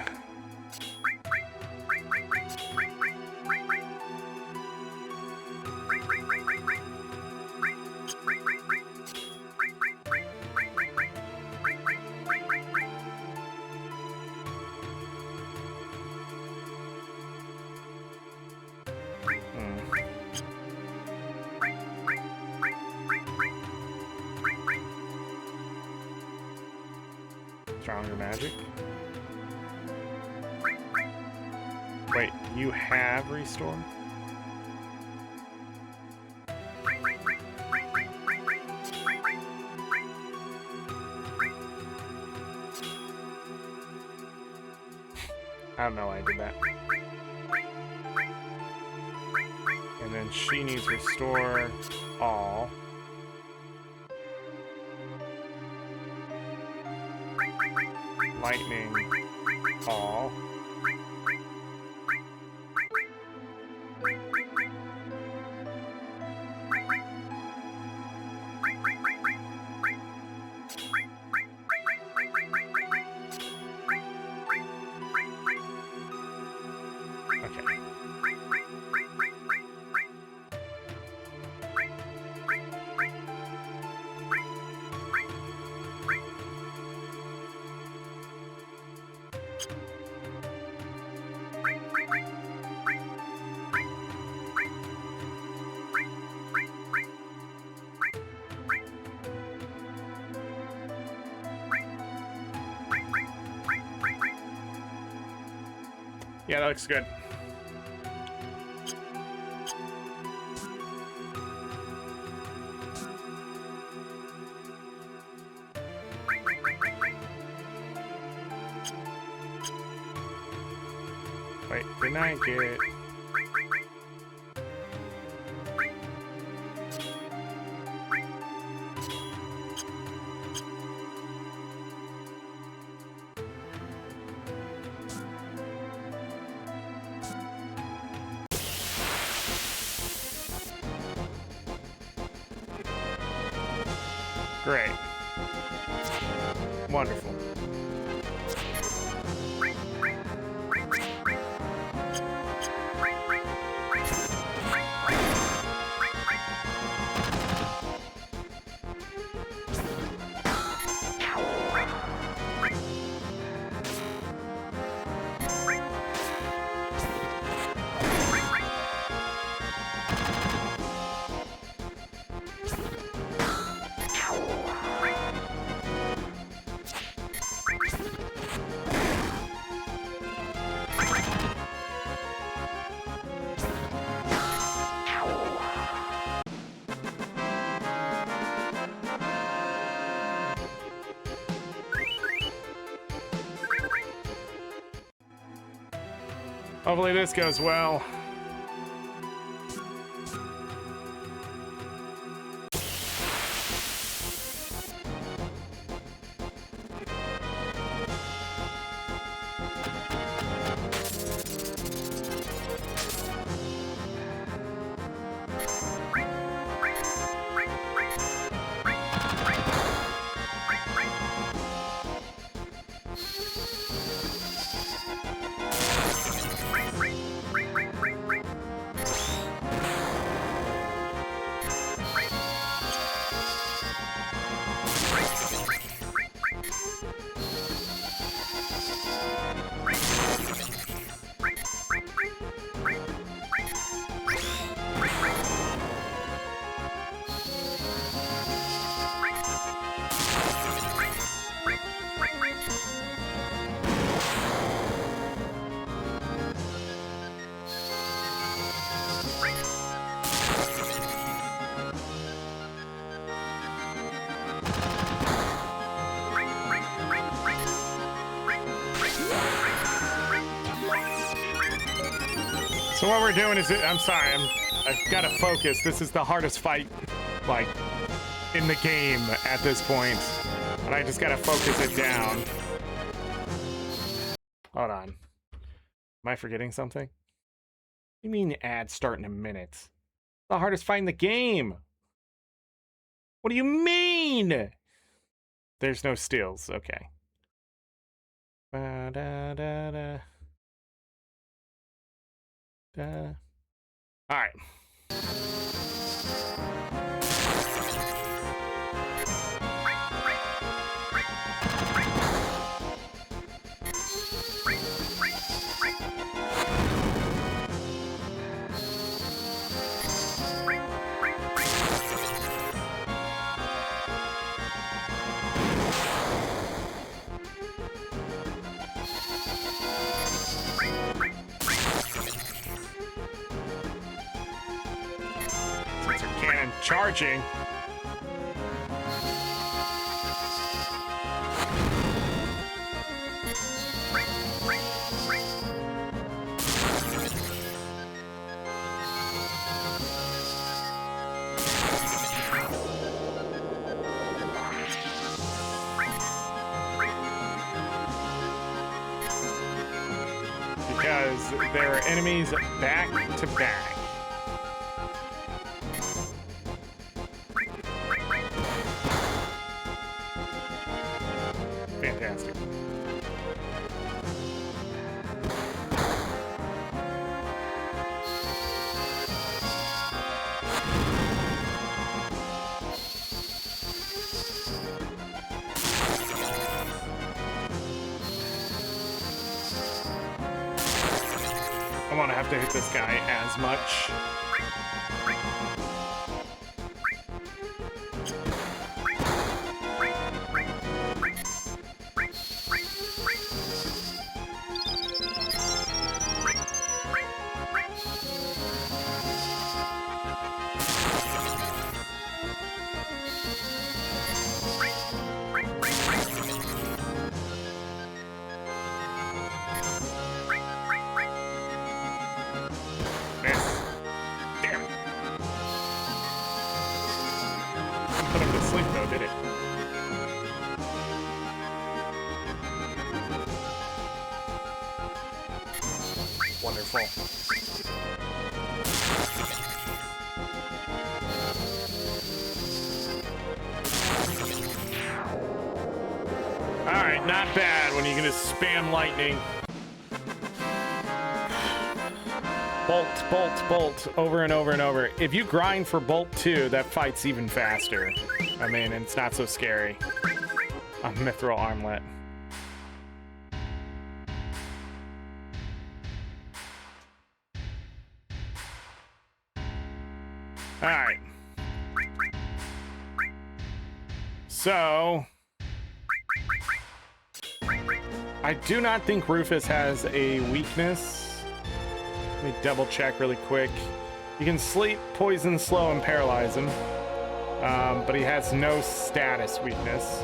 Stronger magic. Wait, you have restore? I don't know why I did that. And then she needs restore all. Lightning all. Okay. Yeah, that looks good. Wait, didn't I get... Great. Wonderful. Hopefully this goes well. So what we're doing is, I'm sorry, I've got to focus. This is the hardest fight, like, in the game at this point. But I just got to focus it down. Hold on. Am I forgetting something? What do you mean ads start in a minute? The hardest fight in the game. What do you mean? There's no steals. Okay. Ba-da-da-da. All right. Cannon charging. Because there are enemies back to back. Fantastic. I won't have to hit this guy as much. Wonderful. Alright, not bad when you can just spam lightning. Bolt, bolt, bolt, over and over and over. If you grind for Bolt 2, that fight's even faster. I mean, it's not so scary. A mithril armlet. Alright. So, I do not think Rufus has a weakness. Let me double check really quick. You can sleep, poison, slow, and paralyze him. But he has no status weakness.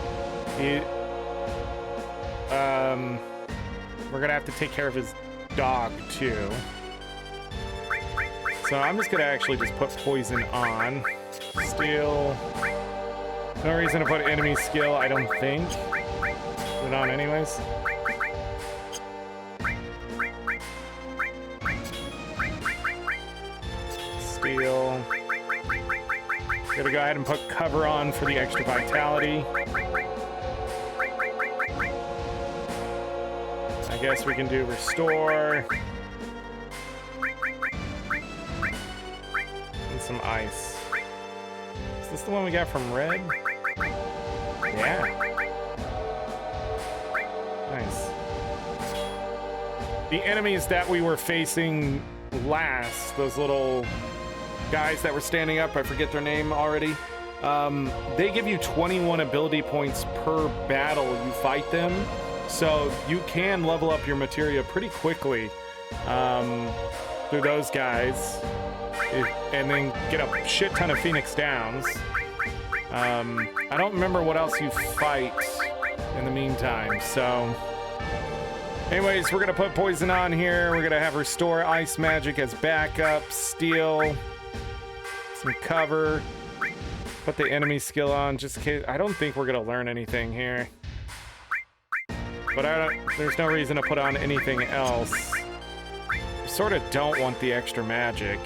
We're gonna have to take care of his dog too. So I'm just gonna actually just put poison on. Steel. No reason to put enemy skill, I don't think. Put it on anyways. Steel. Gotta go ahead and put cover on for the extra vitality. I guess we can do restore. And some ice. Is this the one we got from red? Yeah. Nice. The enemies that we were facing last, those little guys that were standing up, I forget their name already. They give you 21 ability points per battle you fight them. So you can level up your materia pretty quickly through those guys and then get a shit ton of Phoenix Downs. I don't remember what else you fight in the meantime, so... Anyways, we're gonna put poison on here. We're gonna have restore ice magic as backup, steel, some cover, put the enemy skill on just in case. I don't think we're gonna learn anything here. But there's no reason to put on anything else. I sort of don't want the extra magic.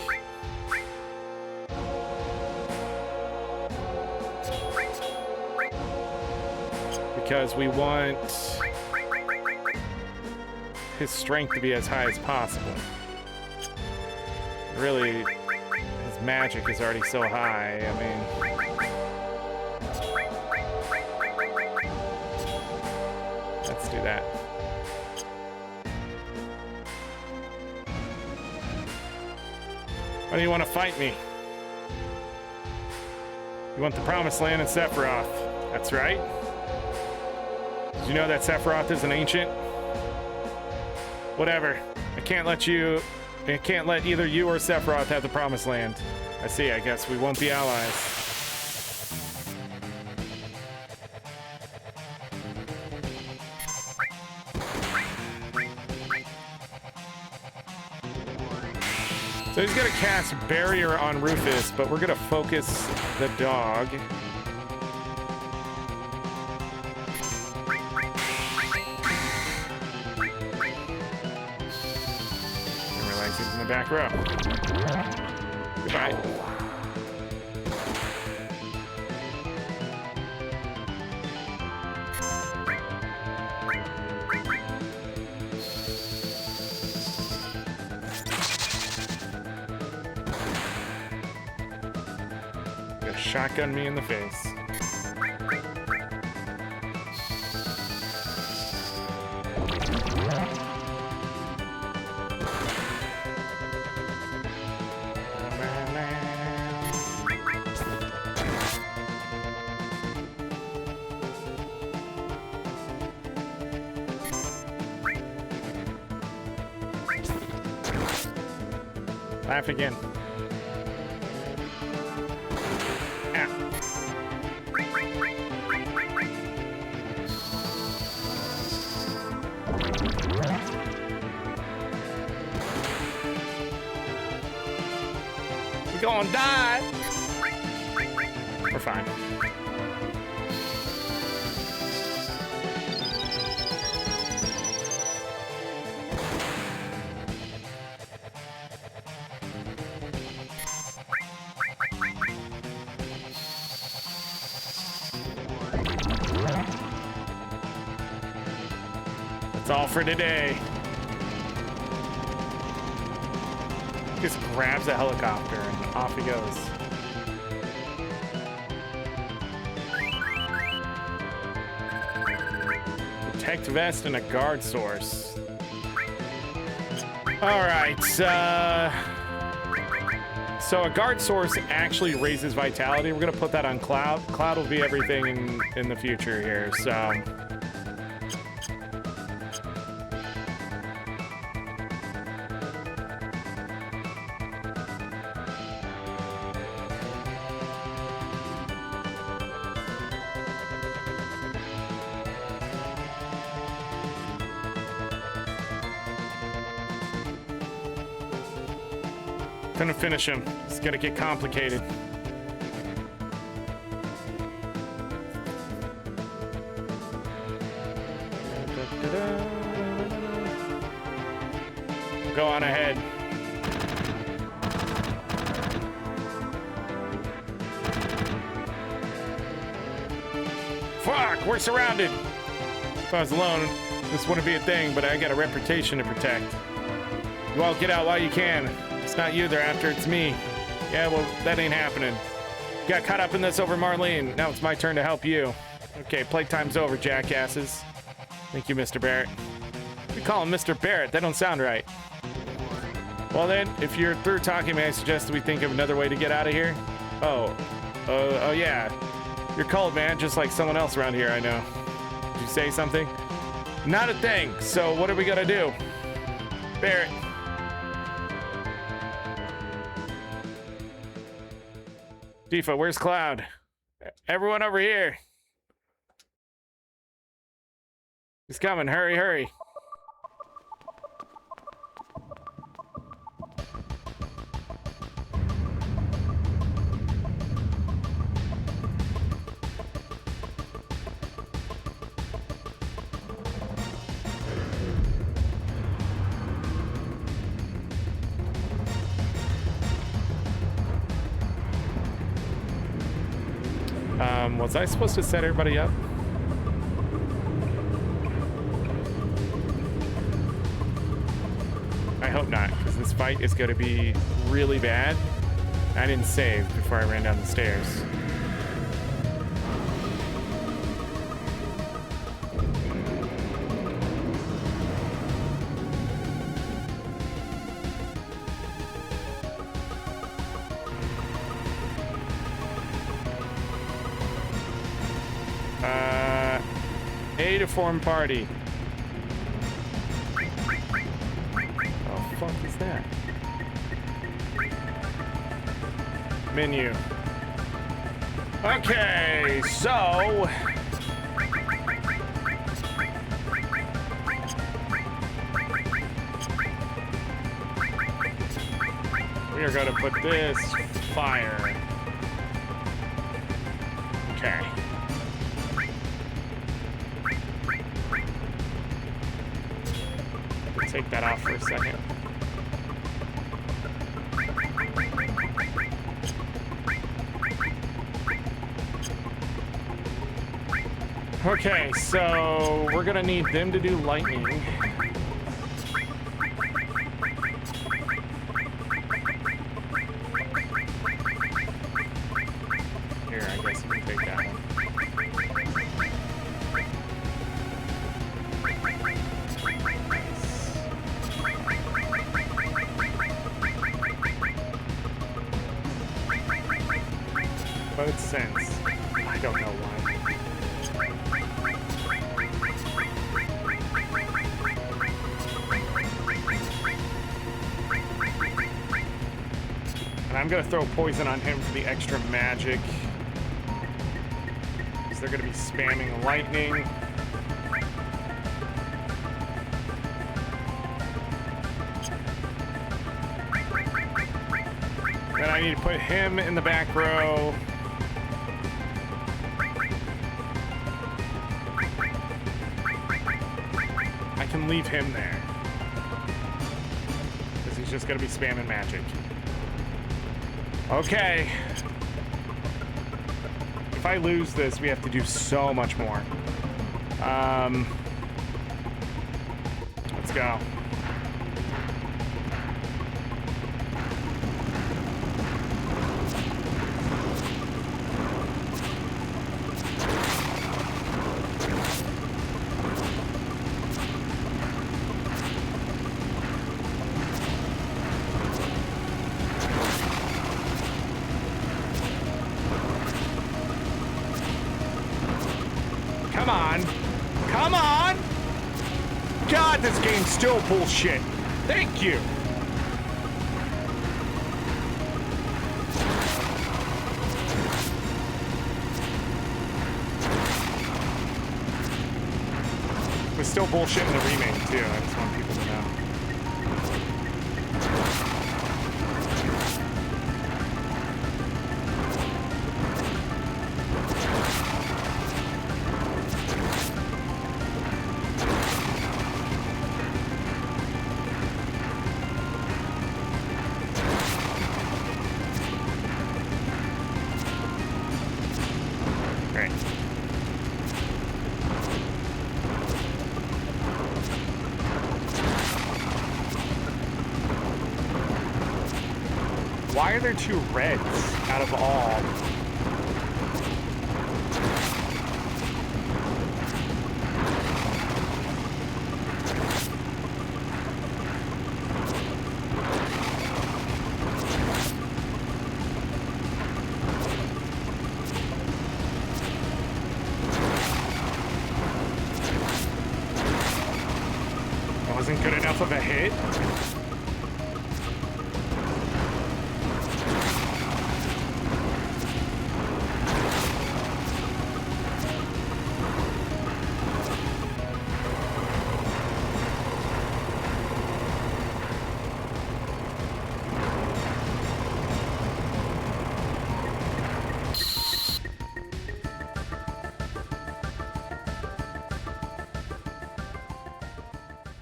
Because we want his strength to be as high as possible. Really, his magic is already so high, I mean... Let's do that. Why do you want to fight me? You want the Promised Land and Sephiroth. That's right. Did you know that Sephiroth is an ancient? Whatever. I can't let either you or Sephiroth have the Promised Land. I see, I guess we won't be allies. So he's gonna cast Barrier on Rufus, but we're gonna focus the dog. In the back row. Goodbye. Gonna shotgun me in the face. Laugh again. Ah. We're gonna die. We're fine. That's all for today. Just grabs a helicopter and off he goes. Protect vest and a guard source. All right. So a guard source actually raises vitality. We're gonna put that on Cloud. Cloud will be everything in the future here. So. Couldn't finish him. It's gonna get complicated. Go on ahead. Fuck, we're surrounded. If I was alone, this wouldn't be a thing, but I got a reputation to protect. You all get out while you can. It's not you they're after, it's me. Yeah, well, that ain't happening. Got caught up in this over Marlene. Now it's my turn to help you. Okay, playtime's over, jackasses. Thank you, Mr. Barrett. We call him Mr. Barrett. That don't sound right. Well then, if you're through talking, may I suggest we think of another way to get out of here? Oh yeah. You're cold, man, just like someone else around here I know. Did you say something? Not a thing. So what are we gonna do? Barrett. Tifa, where's Cloud? Everyone over here. He's coming. Hurry, hurry. Was I supposed to set everybody up? I hope not, because this fight is going to be really bad. I didn't save before I ran down the stairs. A to form party. Oh, fuck is that? Menu. Okay, so we are going to put this fire. Okay. Take that off for a second. Okay, so we're gonna need them to do lightning. Here, I guess you can take that one. Both sense. I don't know why. And I'm gonna throw poison on him for the extra magic. Because they're gonna be spamming lightning. Then I need to put him in the back row. I can leave him there. Because he's just gonna be spamming magic. Okay. If I lose this, we have to do so much more. Let's go. Come on. Come on! God, this game's still bullshit. Thank you. We're still bullshit in the remake, too. I just want people to know. there two reds out of all? That wasn't good enough of a hit.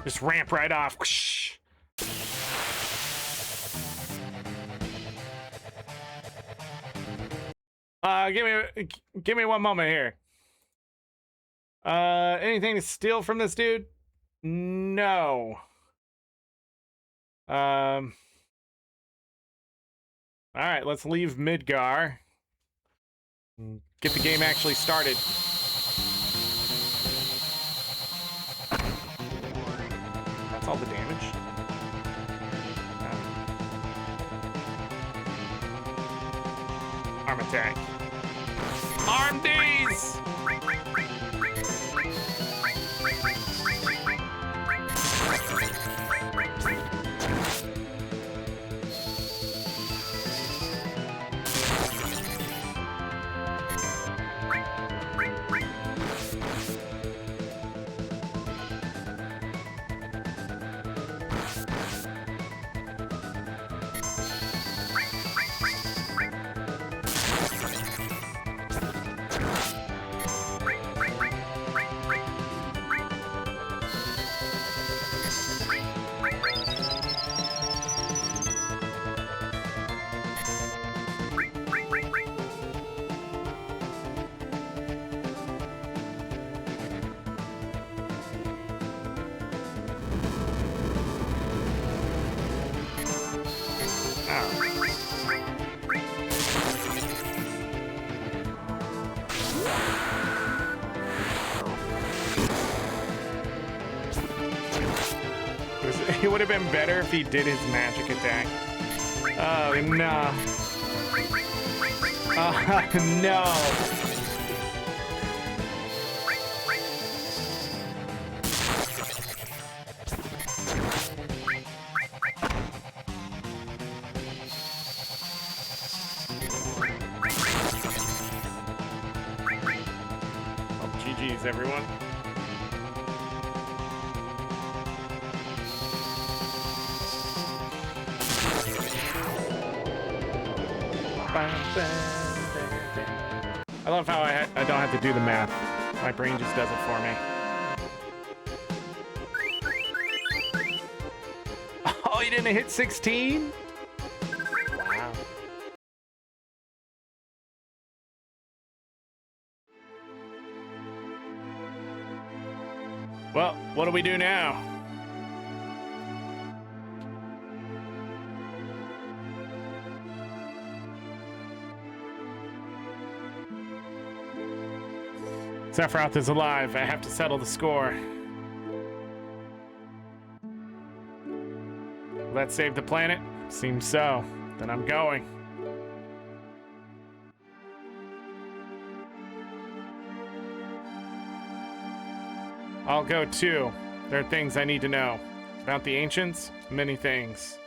Just ramp right off. Whoosh. Give me one moment here. Anything to steal from this dude? No. All right, let's leave Midgar. Get the game actually started. That's all the damage. Arm attack. Arm D's! It would have been better if he did his magic attack. Oh, no. Oh, no. Oh, GG's, everyone. I love how I don't have to do the math. My brain just does it for me. Oh, you didn't hit 16? Wow. Well, what do we do now? Sephiroth is alive. I have to settle the score. Will that save the planet? Seems so. Then I'm going. I'll go too. There are things I need to know. About the ancients, many things.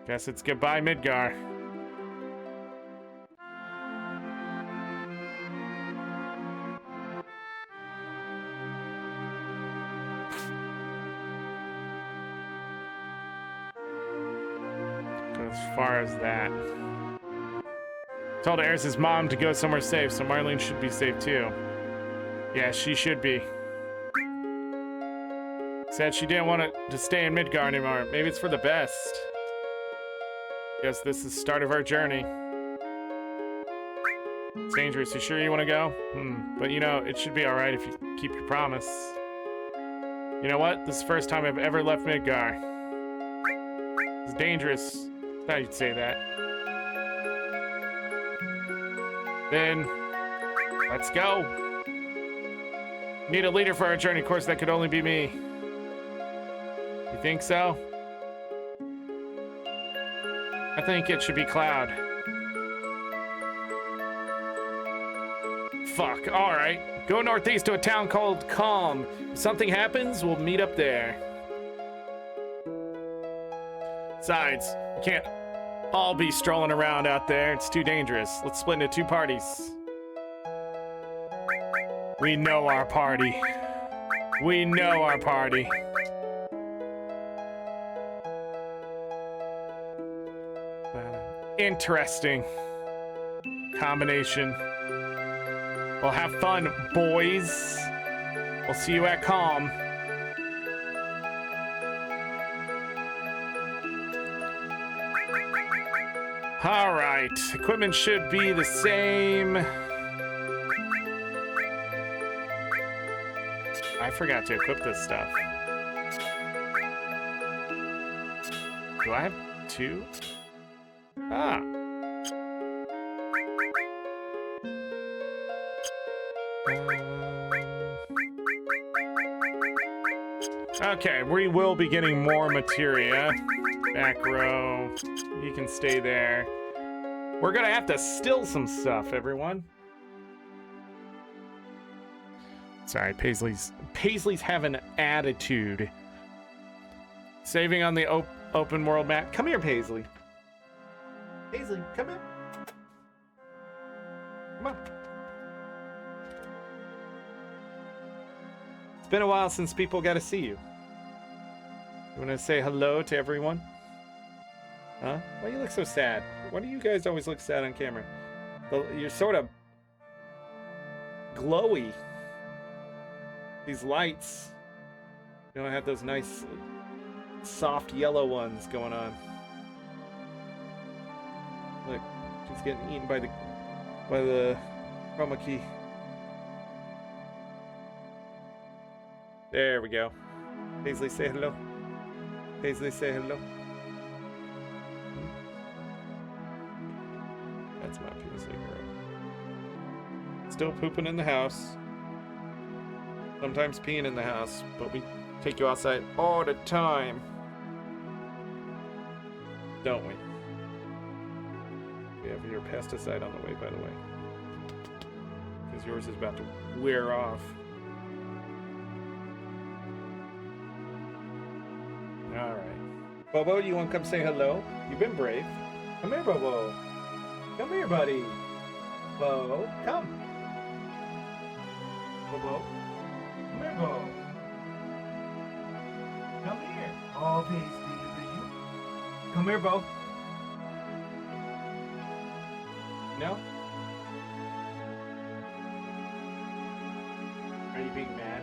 Guess it's goodbye, Midgar. As far as that. Told Aerith's mom to go somewhere safe, so Marlene should be safe too. Yeah, she should be. Said she didn't want to stay in Midgar anymore. Maybe it's for the best. Guess this is the start of our journey. It's dangerous. You sure you want to go? But you know, it should be alright if you keep your promise. You know what? This is the first time I've ever left Midgar. It's dangerous. How you'd say that. Then, let's go. Need a leader for our journey. Of course, that could only be me. You think so? I think it should be Cloud. Fuck, alright. Go northeast to a town called Calm. If something happens, we'll meet up there. Besides, we can't all be strolling around out there. It's too dangerous. Let's split into 2 parties. We know our party. We know our party. Interesting combination. Well, have fun, boys. We'll see you at Calm. All right, equipment should be the same. I forgot to equip this stuff. Do I have 2? Ah. Okay, we will be getting more materia. Back row. You can stay there. We're gonna have to still some stuff, everyone. Sorry, Paisley's have an attitude. Saving on the open world map. Come here, Paisley. Paisley, come here. Come on. It's been a while since people got to see you. You want to say hello to everyone? Huh? Why do you look so sad? Why do you guys always look sad on camera? You're sort of glowy. These lights. You don't have those nice, soft yellow ones going on. Look, she's getting eaten by the chroma key. There we go. Paisley, say hello. Paisley, say hello. That's my Paisley girl. Still pooping in the house. Sometimes peeing in the house, but we take you outside all the time. Don't we? We have your pesticide on the way, by the way. Because yours is about to wear off. Alright. Bobo, you want to come say hello? You've been brave. Come here, Bobo. Come here, buddy. Bo, come. Bobo. Come here, Bo. Come here. Oh, Paisley, look at you. Come here, Bo. No? Are you being mad?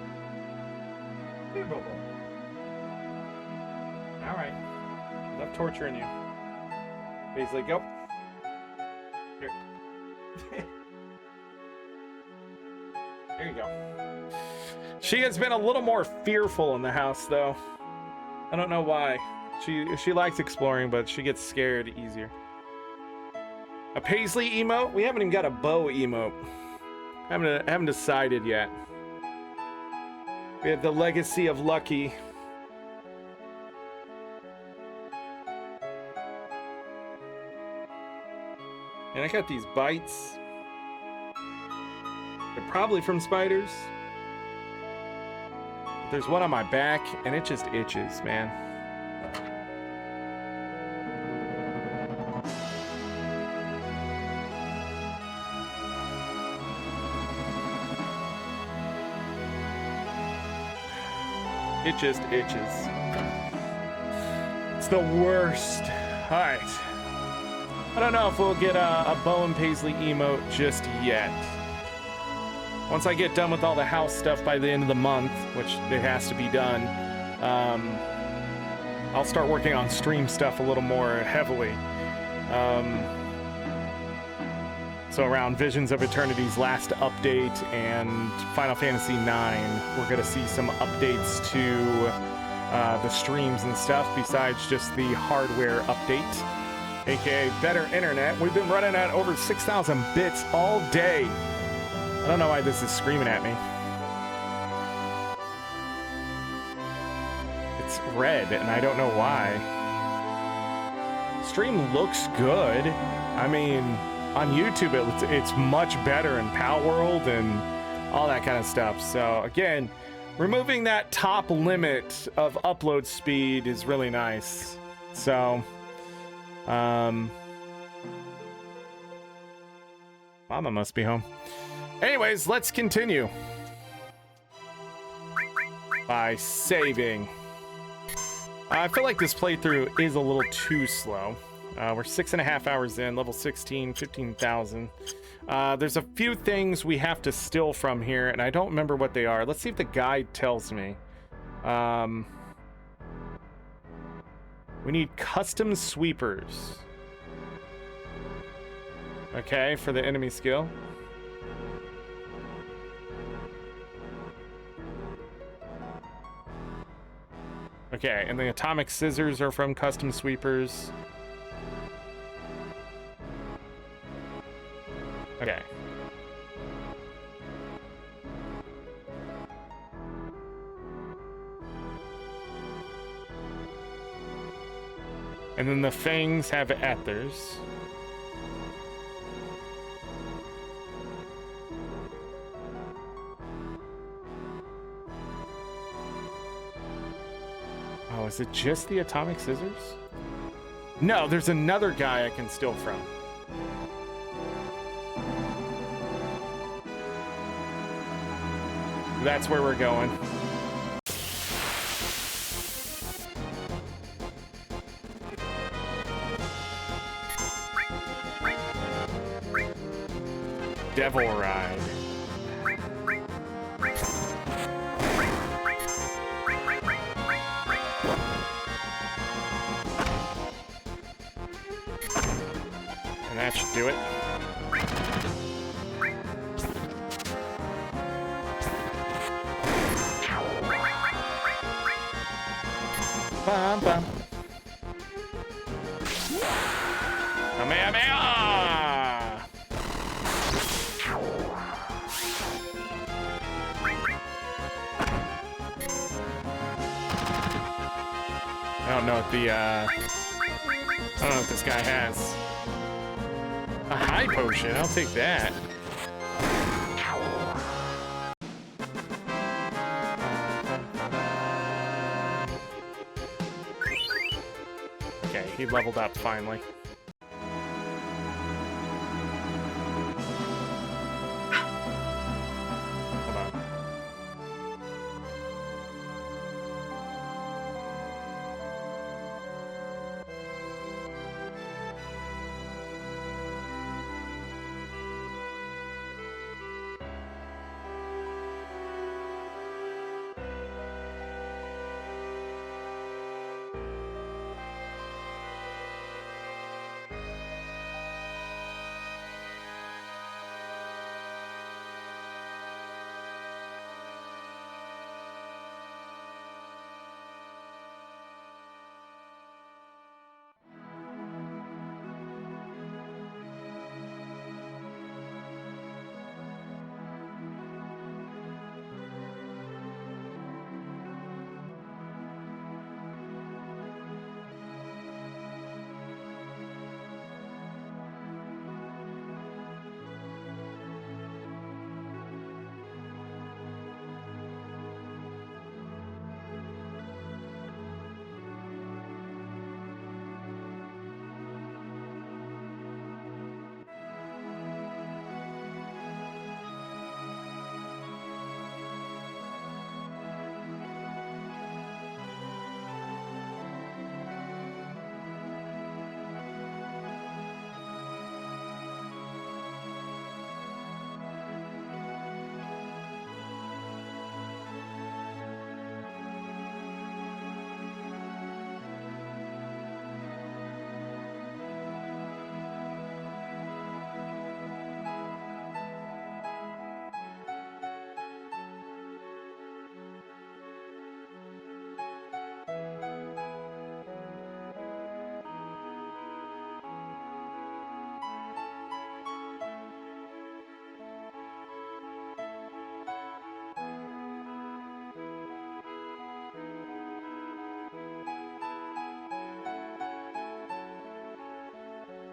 Come here, Bobo. Alright. Enough torturing you. Paisley, go. Here. There you go. She has been a little more fearful in the house, though. I don't know why. She likes exploring, but she gets scared easier. A Paisley emote? We haven't even got a bow emote. Haven't decided yet. We have the Legacy of Lucky. And I got these bites. They're probably from spiders. There's one on my back, and it just itches, man. It just itches. It's the worst. All right. I don't know if we'll get a Bo and Paisley emote just yet. Once I get done with all the house stuff by the end of the month, which it has to be done, I'll start working on stream stuff a little more heavily. So around Visions of Eternity's last update and Final Fantasy IX, we're going to see some updates to the streams and stuff besides just the hardware update, aka better internet. We've been running at over 6,000 bits all day. I don't know why this is screaming at me. It's red, and I don't know why. Stream looks good. I mean, on YouTube, it's much better in Pal World and all that kind of stuff. So again, removing that top limit of upload speed is really nice. So, Mama must be home. Anyways, let's continue by saving. I feel like this playthrough is a little too slow. We're 6.5 hours in, level 16, 15,000. There's a few things we have to steal from here, and I don't remember what they are. Let's see if the guide tells me. We need custom sweepers. Okay, for the enemy skill. Okay, and the atomic scissors are from custom sweepers. Okay. And then the fangs have ethers. Oh, is it just the atomic scissors? No, there's another guy I can steal from. That's where we're going. Devil Ride. And that should do it. Bum, bum. Kamehameha! I don't know what the, I don't know what this guy has. A high potion, I'll take that. Okay, he leveled up finally. Hold on.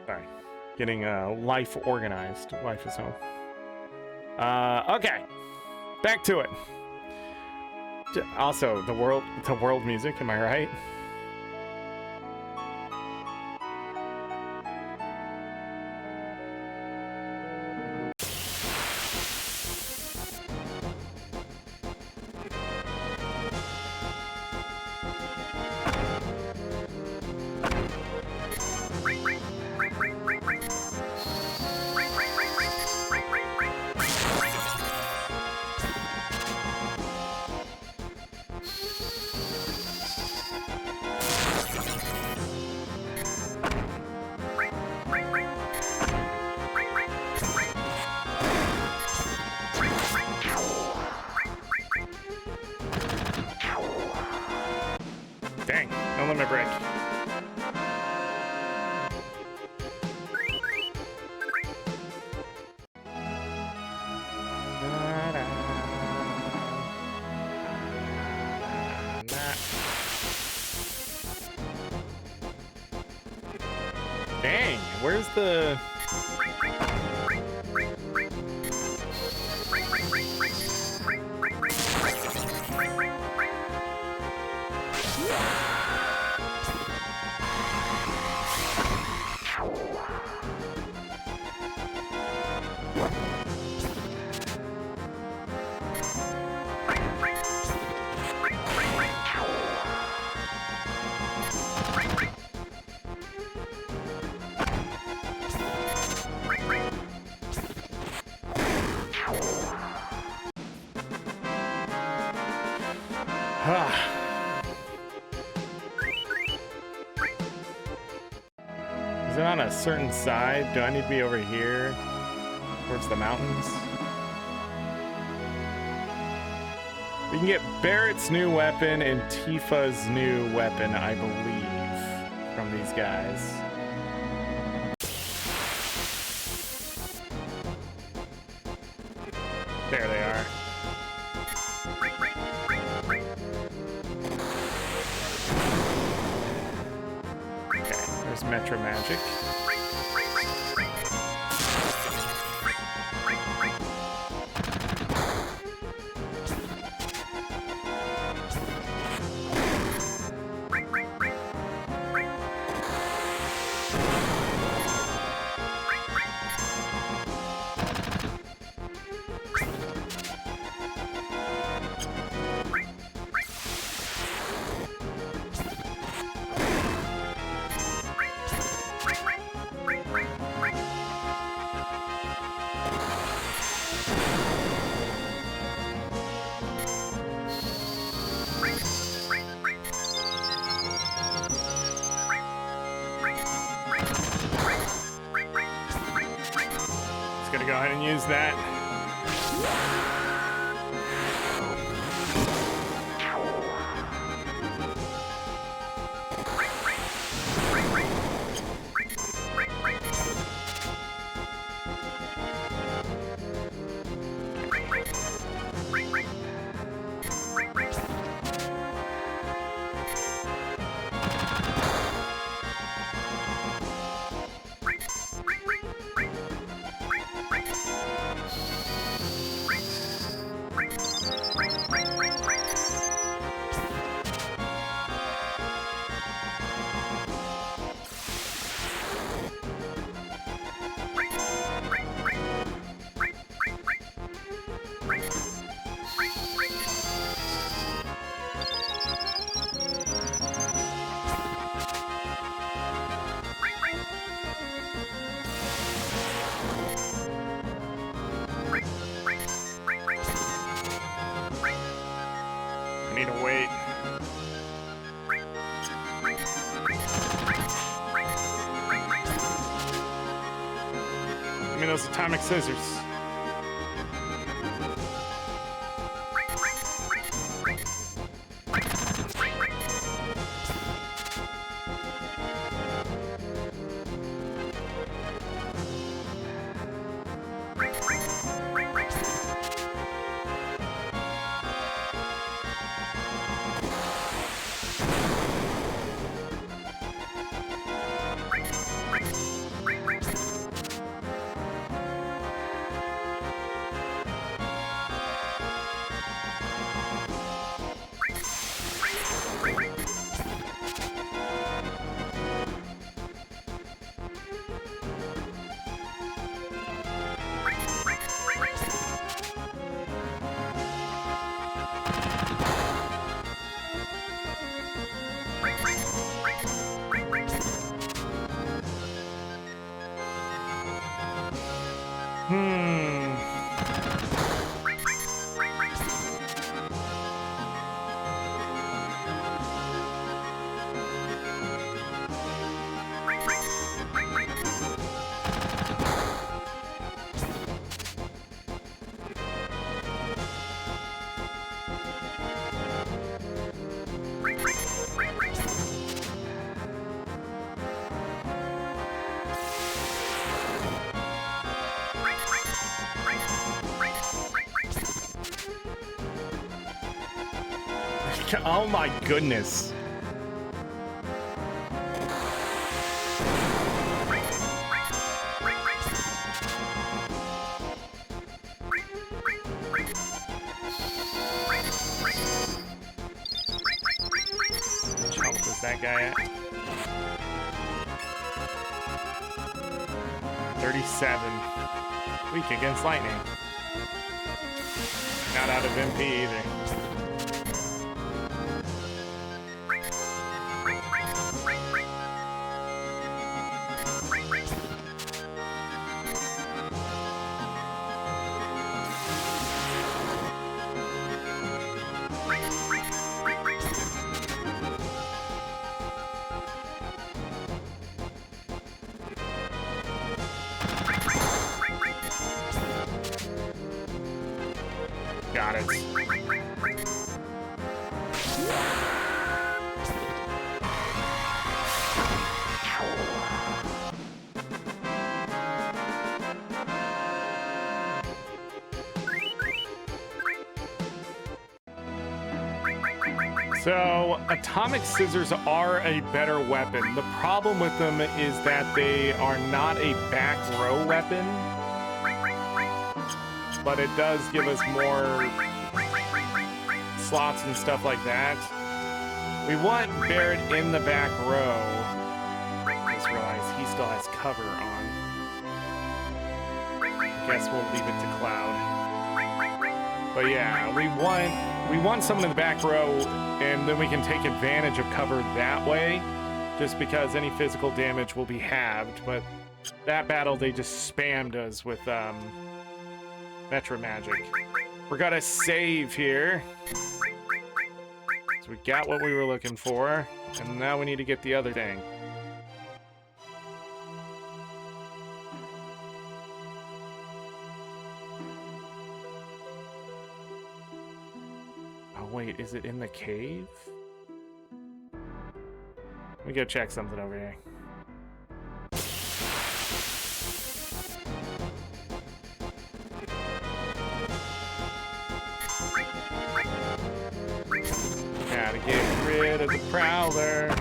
Sorry. Getting life organized. Life is home. Okay. Back to it. Also, the world music, am I right? Dang, no limit break. Dang, where's the... Is it on a certain side? Do I need to be over here towards the mountains? We can get Barrett's new weapon and Tifa's new weapon, I believe, from these guys. There they are. Metro Magic. Go ahead and use that. Need to wait. Give me those atomic scissors. Oh my goodness. Which health is that guy at? 37. Weak against lightning. Not out of MP either. Got it. So, atomic scissors are a better weapon. The problem with them is that they are not a back row weapon, but it does give us more slots and stuff like that. We want Barrett in the back row. I just realized he still has cover on. I guess we'll leave it to Cloud. But yeah, we want someone in the back row, and then we can take advantage of cover that way, just because any physical damage will be halved. But that battle, they just spammed us with Metra Magic. We're gonna save here. So we got what we were looking for, and now we need to get the other thing. Oh wait, is it in the cave? Let me go check something over here. Gotta get rid of the Prowler.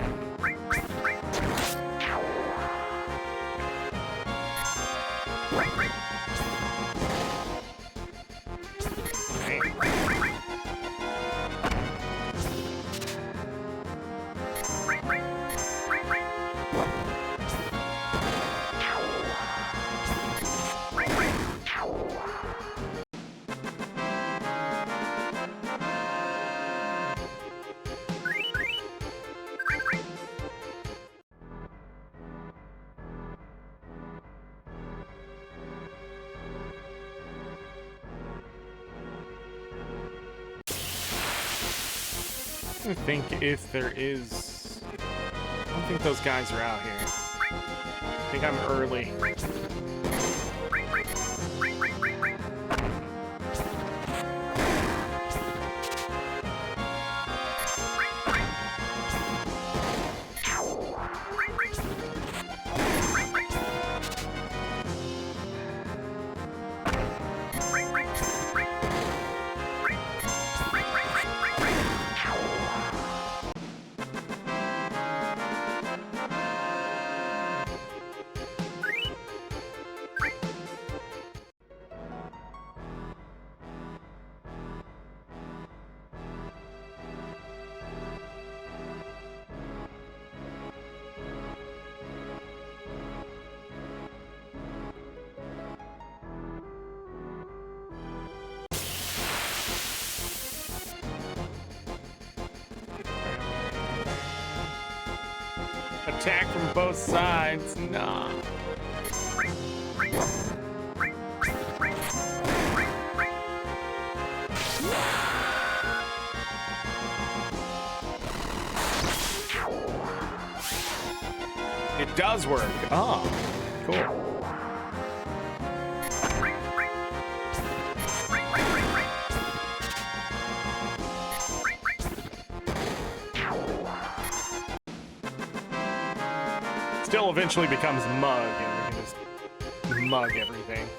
I think if there is... I don't think those guys are out here. I think I'm early. Attack from both sides. Nah. does work. Oh, cool. Still eventually becomes mug, and we can just mug everything.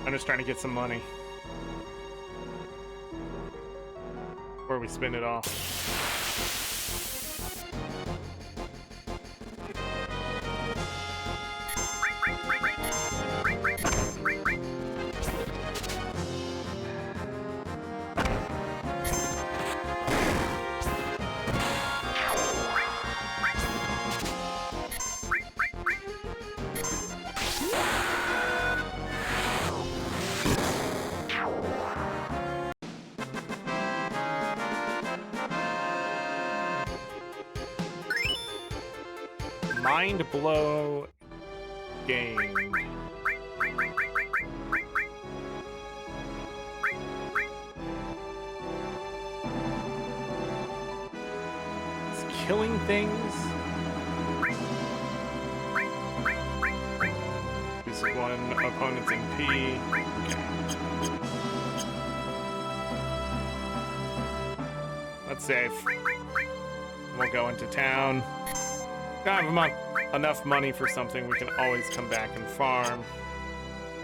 I'm just trying to get some money before we spend it all. Mind blow gained. It's killing things. This is one opponent's MP. Let's save. We'll go into town. Got enough money for something, we can always come back and farm.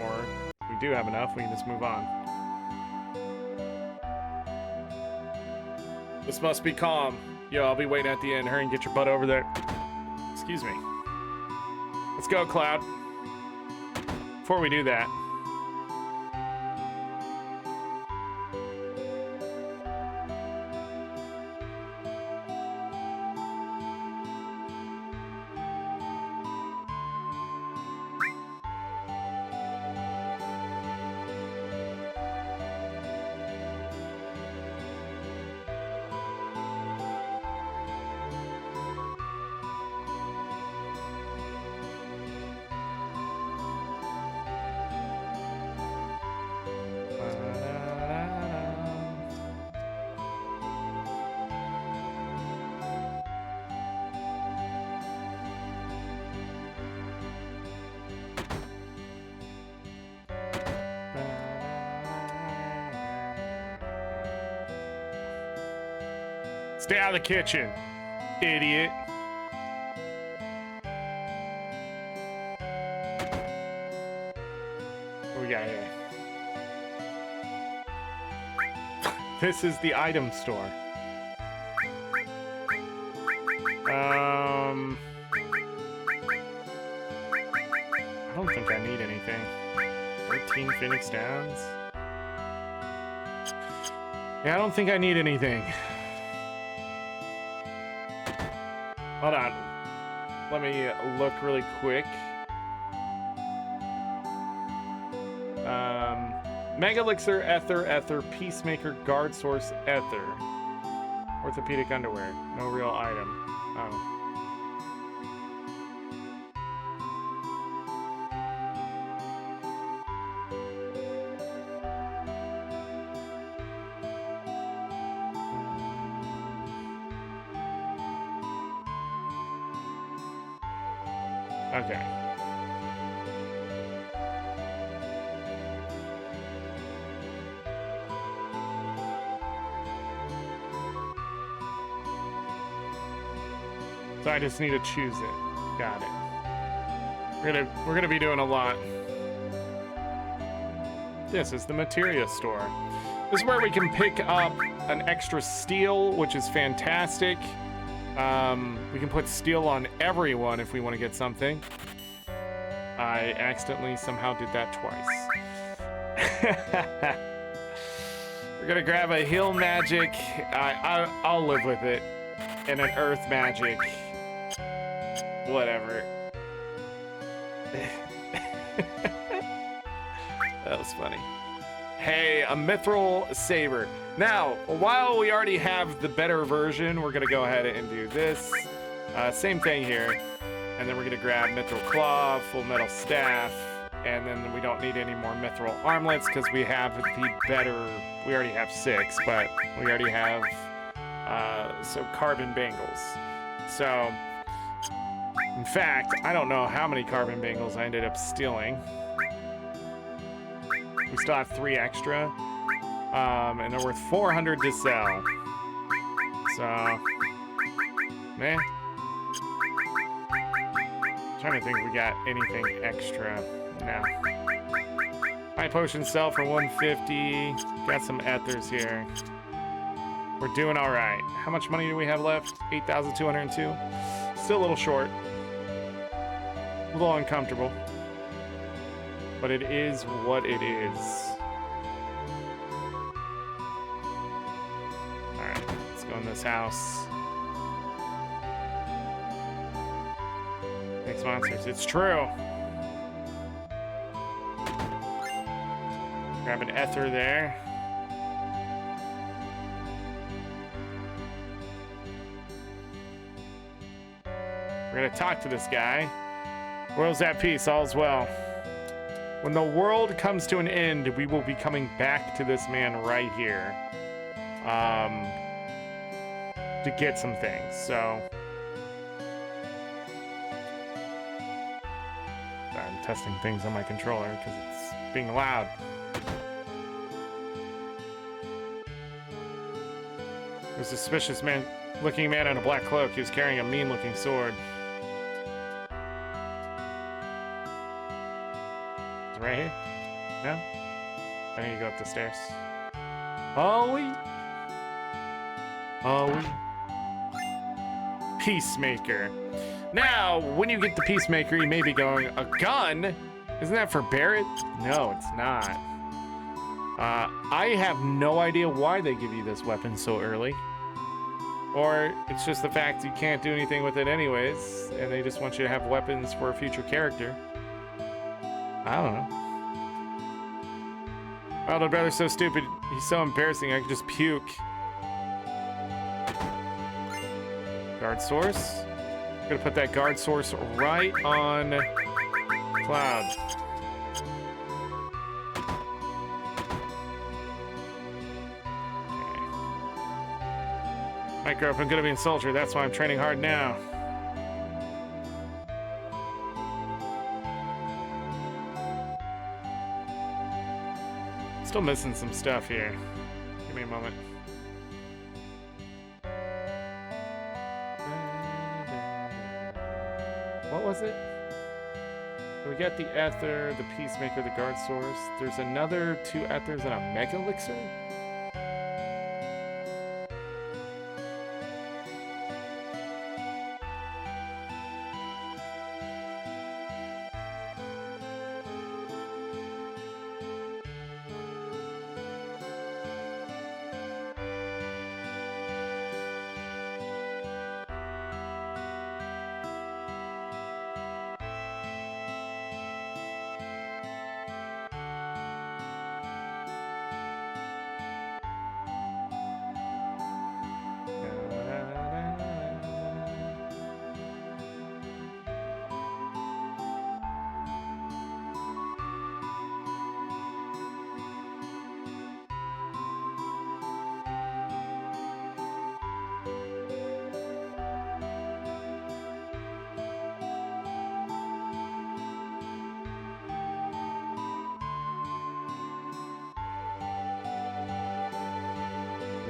Or if we do have enough, we can just move on. This must be calm. Yo, I'll be waiting at the inn. Hurry and get your butt over there. Excuse me. Let's go, Cloud. Before we do that, stay out of the kitchen, idiot. What we got here? This is the item store. I don't think I need anything. 13 Phoenix Downs. Yeah, I don't think I need anything. Hold on. Let me look really quick. Mega Elixir, Ether, Peacemaker, Guard Source, Ether. Orthopedic underwear. No real item. Oh. Okay. So I just need to choose it. Got it. We're gonna be doing a lot. This is the materia store. This is where we can pick up an extra steel, which is fantastic. We can put steel on everyone if we want to get something. I accidentally somehow did that twice. We're gonna grab a hill magic. I'll live with it. And an earth magic. Whatever. That was funny. Hey, a mithril saber. Now, while we already have the better version, we're gonna go ahead and do this. Same thing here. And then we're gonna grab mithril claw, full metal staff, and then we don't need any more mithril armlets because we have the better, we already have 6, but we already have So carbon bangles. So, in fact, I don't know how many carbon bangles I ended up stealing. We still have 3 extra. And they're worth 400 to sell. So, meh. Trying to think if we got anything extra. No. My potions sell for 150. Got some ethers here. We're doing all right. How much money do we have left? 8,202. Still a little short. A little uncomfortable. But it is what it is. All right, let's go in this house. Thanks, monsters. It's true. Grab an ether there. We're gonna talk to this guy. World's at peace, all's well. When the world comes to an end, we will be coming back to this man right here to get some things. So I'm testing things on my controller because it's being loud. There's a suspicious looking man in a black cloak. He was carrying a mean-looking sword. Is it right here? No? I need to go up the stairs. Ollie! Peacemaker. Now, when you get the Peacemaker, you may be going, a gun? Isn't that for Barrett? No, it's not. I have no idea why they give you this weapon so early. Or it's just the fact you can't do anything with it anyways, and they just want you to have weapons for a future character. I don't know. My older brother's so stupid, he's so embarrassing, I could just puke. Guard source. I'm gonna put that guard source right on Cloud. I grew up, I'm gonna be a soldier, that's why I'm training hard now. Still missing some stuff here. Give me a moment. What was it? So we got the ether, the Peacemaker, the guard source. There's another 2 ethers and a mega elixir?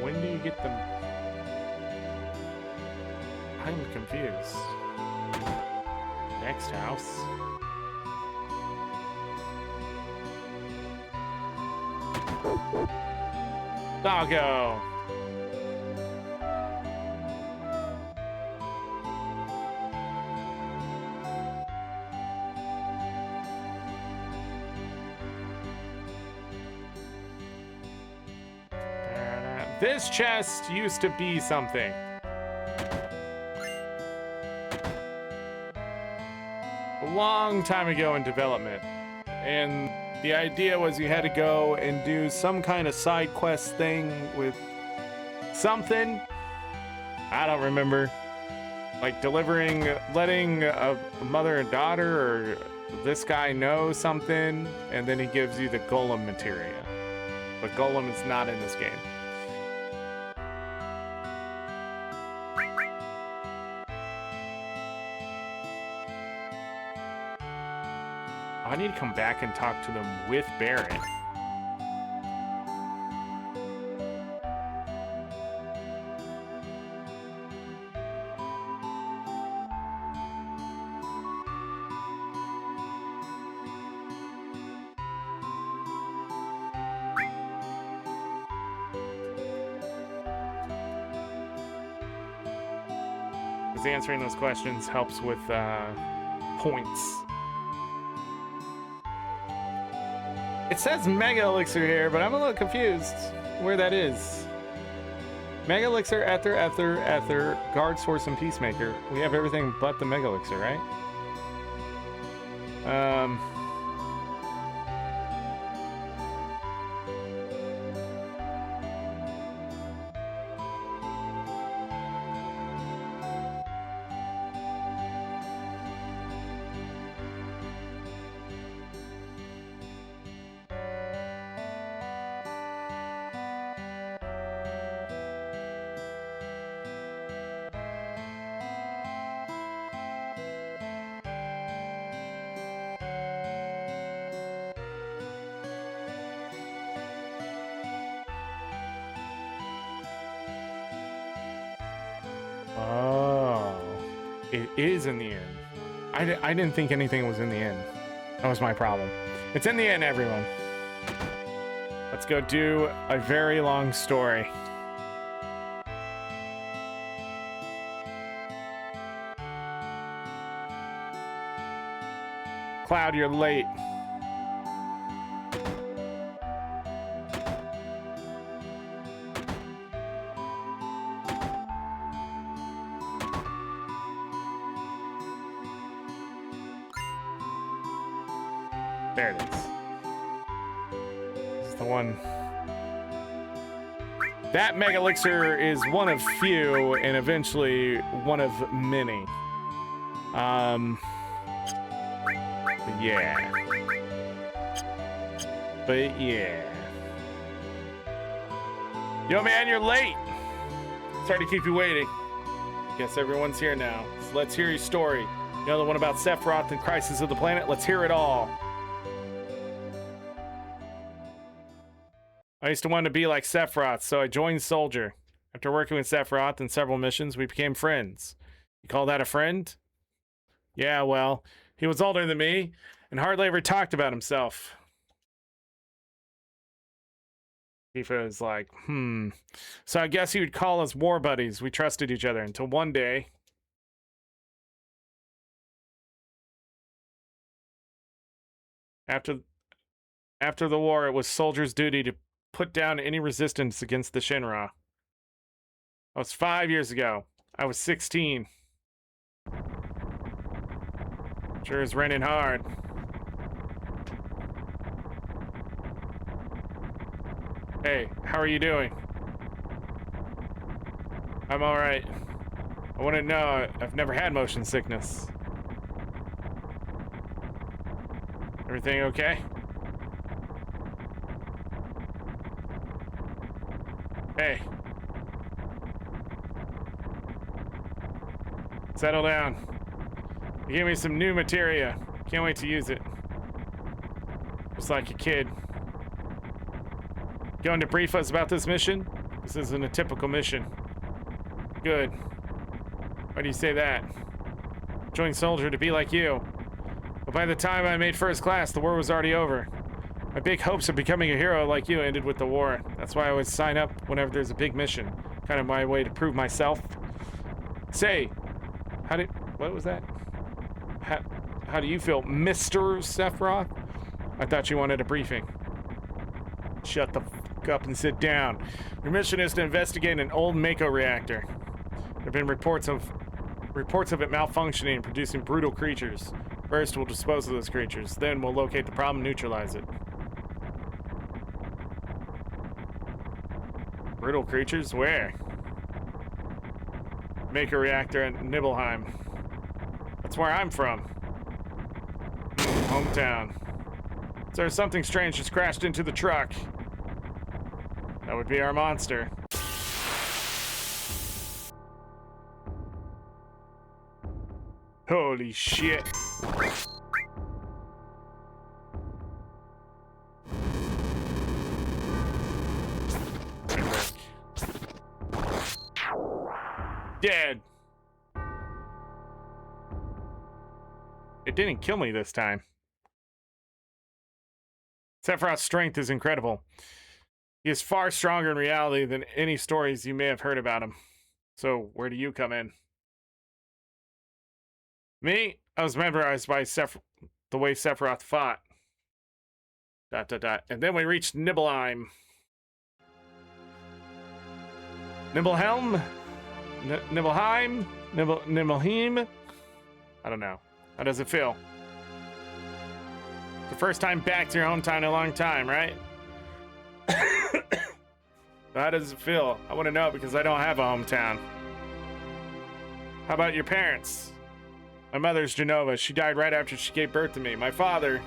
When do you get them? I'm confused. Next house. Doggo! This chest used to be something. A long time ago in development. And the idea was you had to go and do some kind of side quest thing with something. I don't remember. Like letting a mother and daughter or this guy know something, and then he gives you the golem materia. But golem is not in this game. I need to come back and talk to them with Barrett. Because answering those questions helps with points. It says Mega Elixir here, but I'm a little confused where that is. Mega Elixir, Ether, Guard, Source, and Peacemaker. We have everything but the Mega Elixir, right? Oh, it is in the inn. I didn't think anything was in the inn. That was my problem. It's in the inn, everyone. Let's go do a very long story. Cloud, you're late. There it is. This is the one. That Mega Elixir is one of few and eventually one of many. Yeah. But yeah. Yo, man, you're late. Sorry to keep you waiting. Guess everyone's here now. So let's hear your story. You know the one about Sephiroth and Crisis of the Planet? Let's hear it all. I used to want to be like Sephiroth, so I joined Soldier. After working with Sephiroth in several missions, we became friends. You call that a friend? Yeah, well, he was older than me, and hardly ever talked about himself. Tifa was like, So I guess you would call us war buddies. We trusted each other until one day. After the war, it was Soldier's duty to put down any resistance against the Shinra. That was 5 years ago. I was 16. Sure is raining hard. Hey, how are you doing? I'm alright. I want to know, I've never had motion sickness. Everything okay? Hey. Settle down. You gave me some new materia. Can't wait to use it. Just like a kid. Going to brief us about this mission? This isn't a typical mission. Good. Why do you say that? Joined Soldier to be like you. But by the time I made first class, the war was already over. My big hopes of becoming a hero like you ended with the war. That's why I always sign up whenever there's a big mission. Kind of my way to prove myself. Say, what was that? How do you feel, Mr. Sephiroth? I thought you wanted a briefing. Shut the fuck up and sit down. Your mission is to investigate an old Mako reactor. There have been reports of it malfunctioning and producing brutal creatures. First, we'll dispose of those creatures. Then we'll locate the problem and neutralize it. Brutal creatures? Where? Mako reactor at Nibelheim. That's where I'm from. Hometown. So something strange just crashed into the truck. That would be our monster. Holy shit. It didn't kill me this time. Sephiroth's strength is incredible. He is far stronger in reality than any stories you may have heard about him. So, where do you come in? Me? I was memorized by the way Sephiroth fought. ... And then we reached Nibelheim. Nibelhelm? Nibelheim? Nibelheim? I don't know. How does it feel? It's the first time back to your hometown in a long time, right? How does it feel? I want to know because I don't have a hometown. How about your parents? My mother's Genova. She died right after she gave birth to me. My father...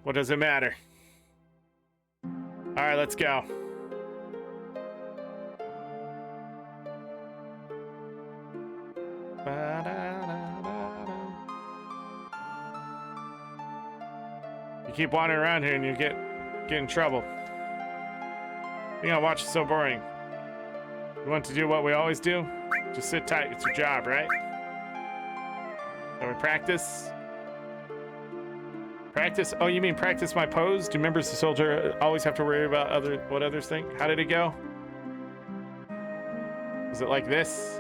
What does it matter? Alright, let's go. You keep wandering around here and you get in trouble. Being on watch is so boring. You want to do what we always do? Just sit tight. It's your job, right? Can we practice? Practice? Oh, you mean practice my pose? Do members of the soldier always have to worry about what others think? How did it go? Was it like this?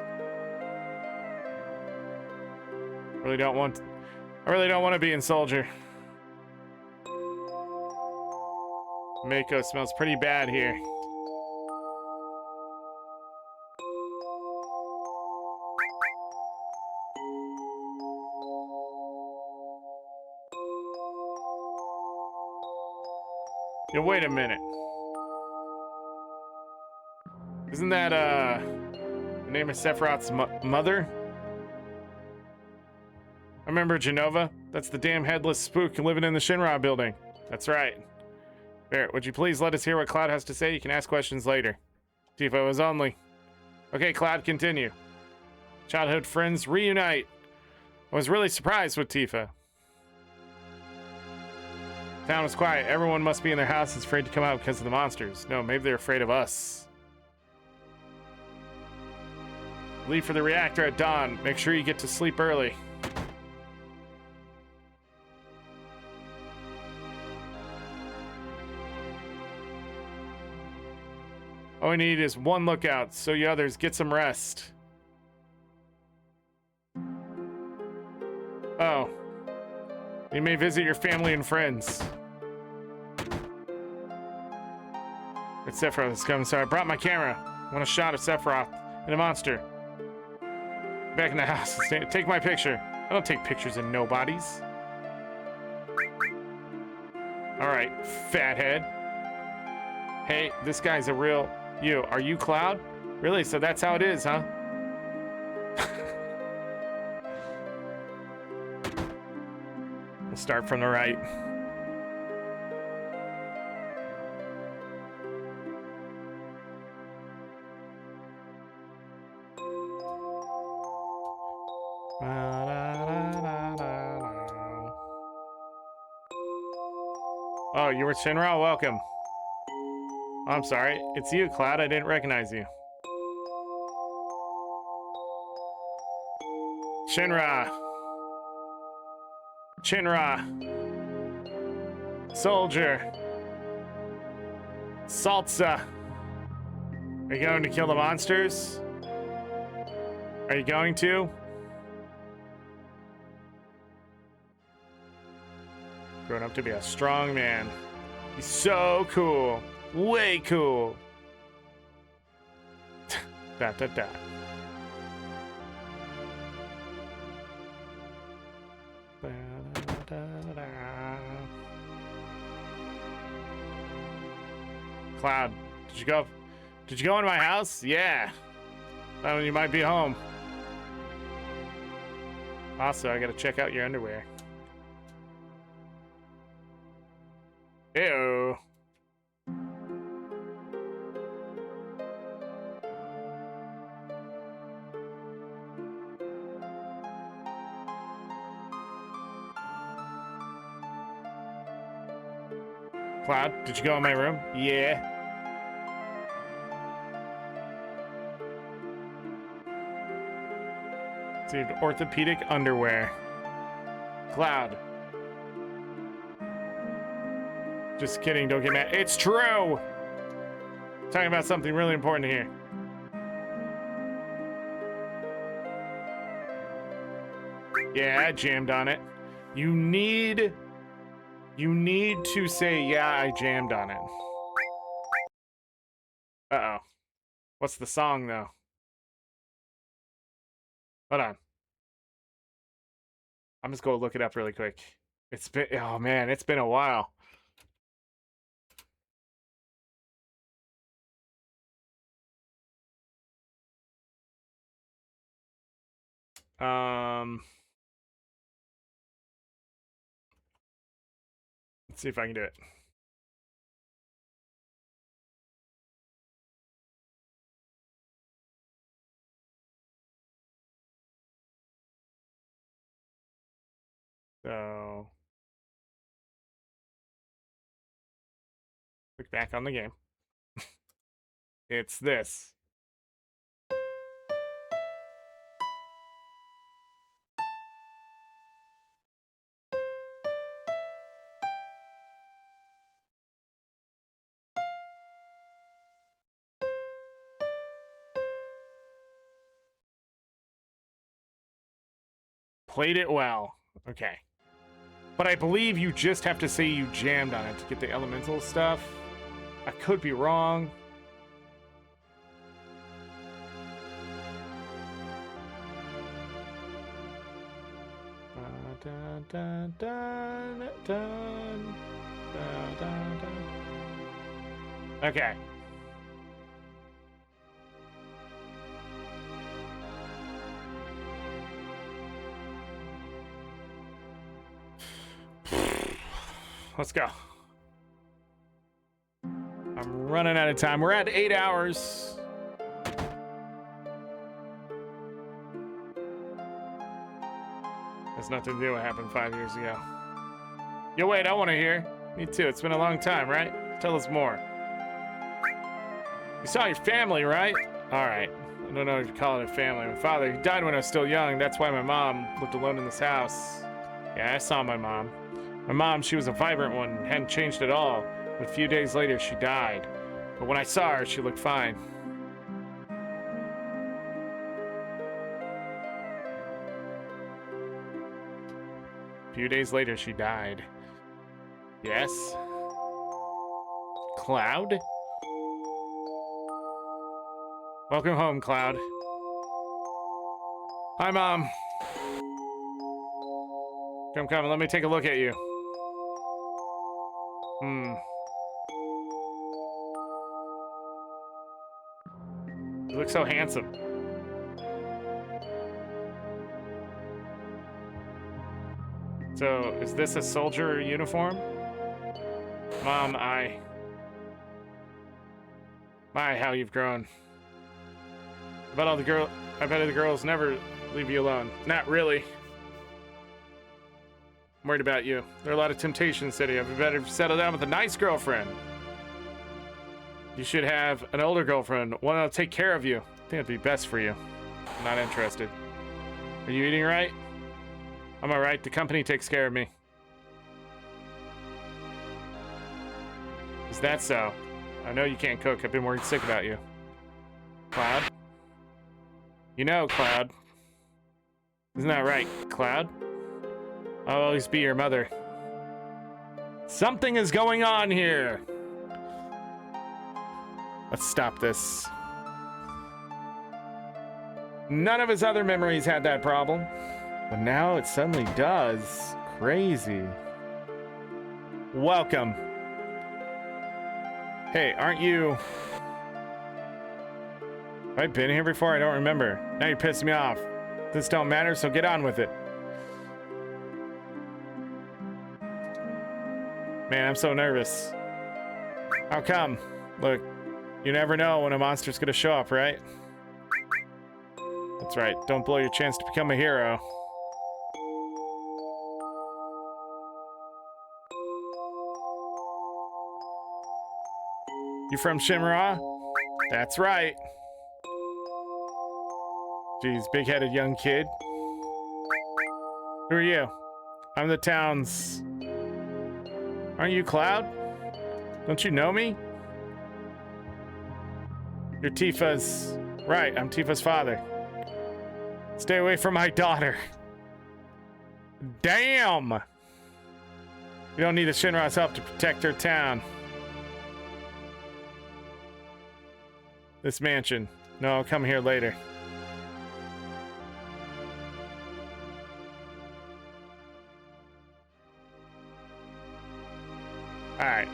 I really don't want to be in soldier. Mako smells pretty bad here. Yeah, wait a minute. Isn't that, the name of Sephiroth's mother? I remember Genova. That's the damn headless spook living in the Shinra building. That's right. Barrett, would you please let us hear what Cloud has to say? You can ask questions later. Tifa was only. Okay, Cloud, continue. Childhood friends reunite. I was really surprised with Tifa. Town was quiet. Everyone must be in their houses afraid to come out because of the monsters. No, maybe they're afraid of us. Leave for the reactor at dawn. Make sure you get to sleep early. All we need is one lookout, so you others get some rest. Oh. You may visit your family and friends. It's Sephiroth is coming, so I brought my camera. I want a shot of Sephiroth and a monster. Back in the house. Take my picture. I don't take pictures of nobodies. Alright, fathead. Hey, this guy's a real... You, are you Cloud? Really? So that's how it is, huh? We'll start from the right. Oh, you were Shinra? Welcome. Oh, I'm sorry. It's you, Cloud. I didn't recognize you. Shinra. Shinra. Soldier. Salsa. Are you going to kill the monsters? Are you going to? Grown up to be a strong man. He's so cool. Way cool. Da da da. Cloud, did you go? Did you go in my house? Yeah. That one you might be home. Also, I gotta check out your underwear. Ew. Cloud, did you go in my room? Yeah. Dude, orthopedic underwear. Cloud. Just kidding, don't get mad. It's true! Talking about something really important here. Yeah, I jammed on it. You need to say, yeah, I jammed on it. Uh-oh. What's the song, though? Hold on. I'm just going to look it up really quick. It's been, oh man, it's been a while. Let's see if I can do it. So, click back on the game. It's this. Played it well. Okay. But I believe you just have to say you jammed on it to get the elemental stuff. I could be wrong. Dun, dun, dun, dun, dun, dun, dun. Okay. Let's go. I'm running out of time. We're at 8 hours. Has nothing to do with what happened 5 years ago. Yo, wait, I want to hear. Me too. It's been a long time, right? Tell us more. You saw your family, right? All right. I don't know if you call it a family. My father, he died when I was still young. That's why my mom lived alone in this house. Yeah, I saw my mom. My mom, she was a vibrant one, hadn't changed at all. But a few days later, she died. But when I saw her, she looked fine. A few days later, she died. Yes? Cloud? Welcome home, Cloud. Hi, Mom. Come, let me take a look at you. You look so handsome. So, is this a soldier uniform? Mom, My, how you've grown. I bet the girls never leave you alone. Not really. I'm worried about you. There are a lot of temptations, City. You better settle down with a nice girlfriend. You should have an older girlfriend, one that'll take care of you. I think it'd be best for you. I'm not interested. Are you eating right? I'm alright. The company takes care of me. Is that so? I know you can't cook. I've been worried sick about you. Cloud? You know, Cloud. Isn't that right, Cloud? I'll always be your mother. Something is going on here. Let's stop this. None of his other memories had that problem. But now it suddenly does. Crazy. Welcome. Hey, aren't you... Have I been here before? I don't remember. Now you're pissing me off. This don't matter, so get on with it. Man, I'm so nervous. How come? Look, you never know when a monster's gonna show up, right? That's right. Don't blow your chance to become a hero. You from Shimura? That's right. Geez, big-headed young kid. Who are you? I'm the town's... Aren't you Cloud? Don't you know me? You're Tifa's... Right, I'm Tifa's father. Stay away from my daughter. Damn! We don't need the Shinra's help to protect our town. This mansion. No, I'll come here later. Alright.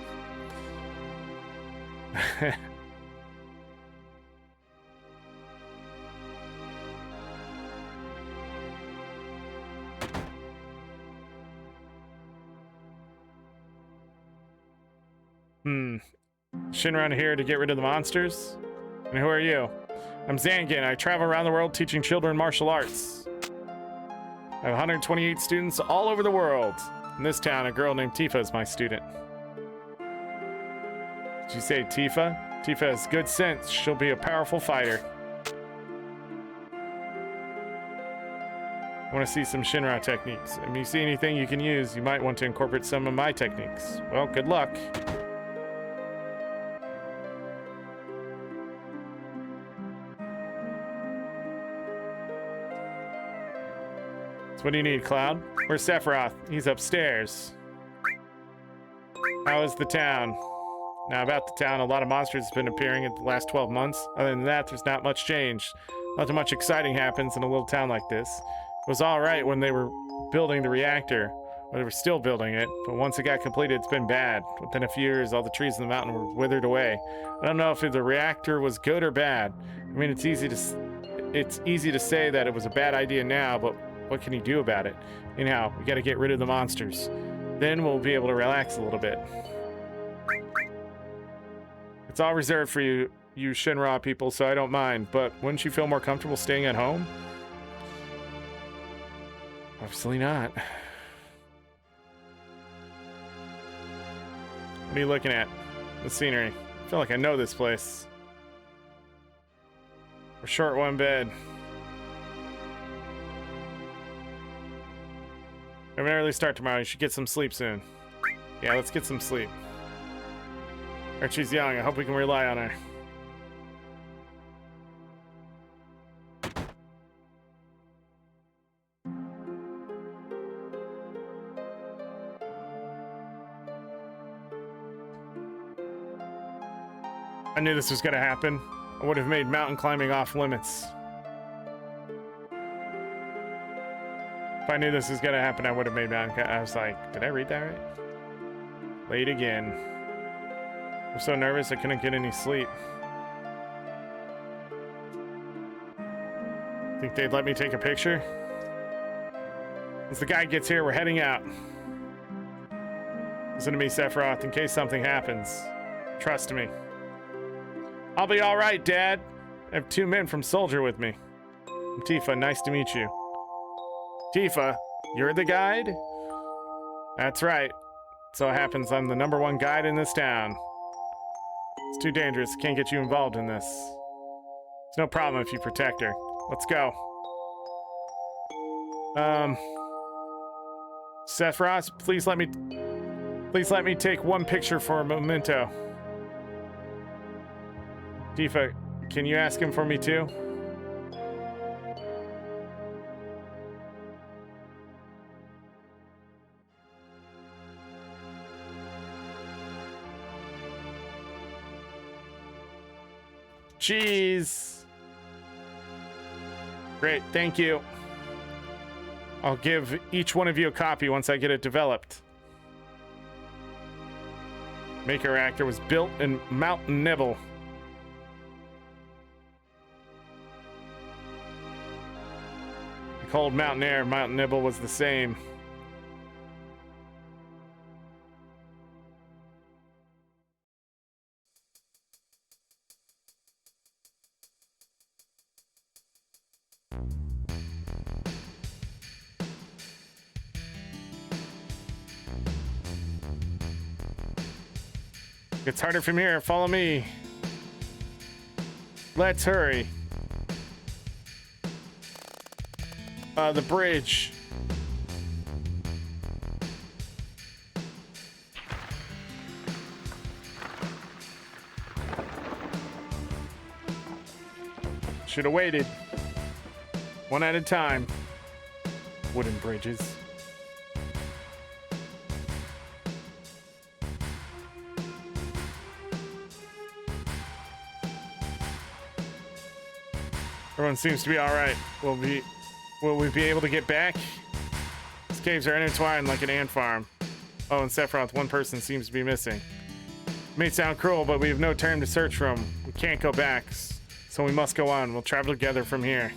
Shinra here to get rid of the monsters? And who are you? I'm Zangan. I travel around the world teaching children martial arts. I have 128 students all over the world. In this town, a girl named Tifa is my student. Did you say Tifa? Tifa has good sense. She'll be a powerful fighter. I want to see some Shinra techniques. If you see anything you can use, you might want to incorporate some of my techniques. Well, good luck. So what do you need, Cloud? Where's Sephiroth? He's upstairs. How is the town? Now, about the town, a lot of monsters have been appearing in the last 12 months. Other than that, there's not much change. Not much exciting happens in a little town like this. It was alright when they were building the reactor. Or they were still building it, but once it got completed, it's been bad. Within a few years, all the trees in the mountain were withered away. I don't know if the reactor was good or bad. I mean, it's easy to say that it was a bad idea now, but what can you do about it? Anyhow, we gotta get rid of the monsters. Then we'll be able to relax a little bit. It's all reserved for you Shinra people, so I don't mind, but wouldn't you feel more comfortable staying at home? Obviously not. What are you looking at? The scenery. I feel like I know this place. We're short one bed. We have an early start tomorrow. You should get some sleep soon. Yeah, let's get some sleep. Archie's young. I hope we can rely on her. I knew this was gonna happen. I would have made mountain climbing off limits. If I knew this was gonna happen, I would have made mountain. I was like, did I read that right? Late again. I'm so nervous I couldn't get any sleep. Think they'd let me take a picture? Once the guy gets here, we're heading out. Listen to me, Sephiroth, in case something happens. Trust me. I'll be all right, Dad. I have 2 men from Soldier with me. I'm Tifa, nice to meet you. Tifa, you're the guide? That's right. So it happens I'm the #1 guide in this town. It's too dangerous. Can't get you involved in this. It's no problem if you protect her. Let's go. Sephiroth, please let me take 1 picture for a memento. Tifa, can you ask him for me too? Cheese. Great, thank you. I'll give each one of you a copy once I get it developed. Maker reactor was built in Mount Nibble. The cold mountain air of Mount Nibble was the same. It's harder from here. Follow me. Let's hurry. The bridge. Should have waited. One at a time. Wooden bridges. Everyone seems to be all right. Will we be able to get back? These caves are intertwined like an ant farm. Oh, and Sephiroth, one person seems to be missing. It may sound cruel, but we have no time to search for him. We can't go back, so we must go on. We'll travel together from here.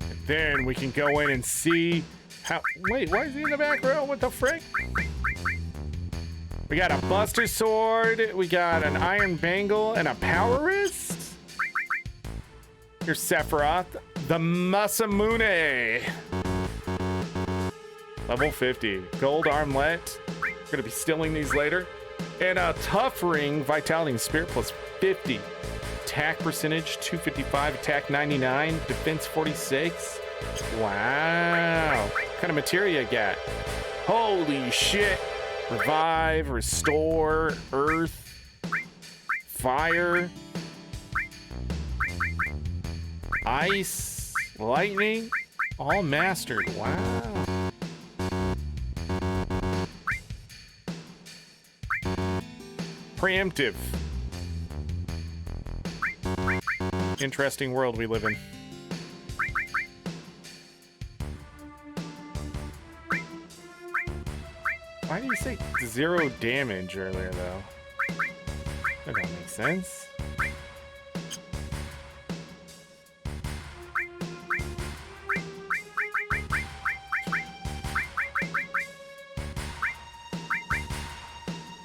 And then we can go in and see how... Wait, why is he in the back row? What the frick? We got a Buster Sword, we got an Iron Bangle, and a Power Wrist? Here's Sephiroth, the Masamune. Level 50. Gold Armlet. We're gonna be stealing these later. And a Tough Ring, Vitality and Spirit plus 50. Attack percentage 255, attack 99, defense 46. Wow. What kind of materia you got? Holy shit. Revive, restore, earth, fire, ice, lightning, all mastered. Wow. Preemptive. Interesting world we live in. Why did you say 0 damage earlier, though? That don't make sense.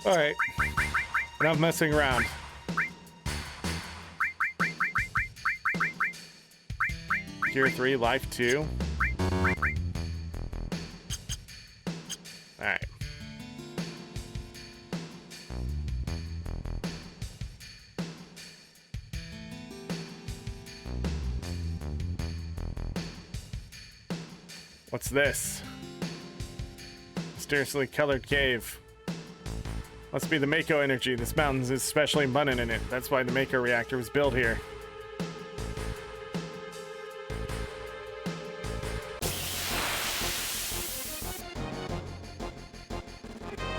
Alright. Enough messing around. Gear 3, life 2. Alright. What's this? Mysteriously colored cave. Must be the Mako energy. This mountain is especially abundant in it. That's why the Mako reactor was built here.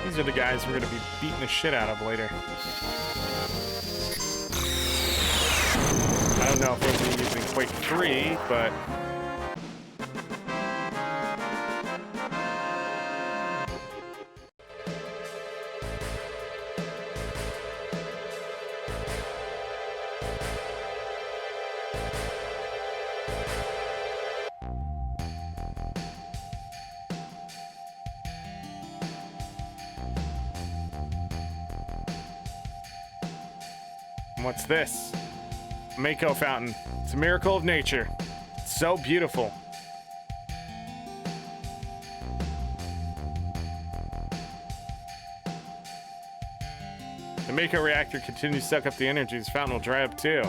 These are the guys we're gonna be beating the shit out of later. I don't know if we'll be using Quake 3, but... What's this? Mako fountain. It's a miracle of nature. It's so beautiful. The Mako reactor continues to suck up the energy. This fountain will dry up too.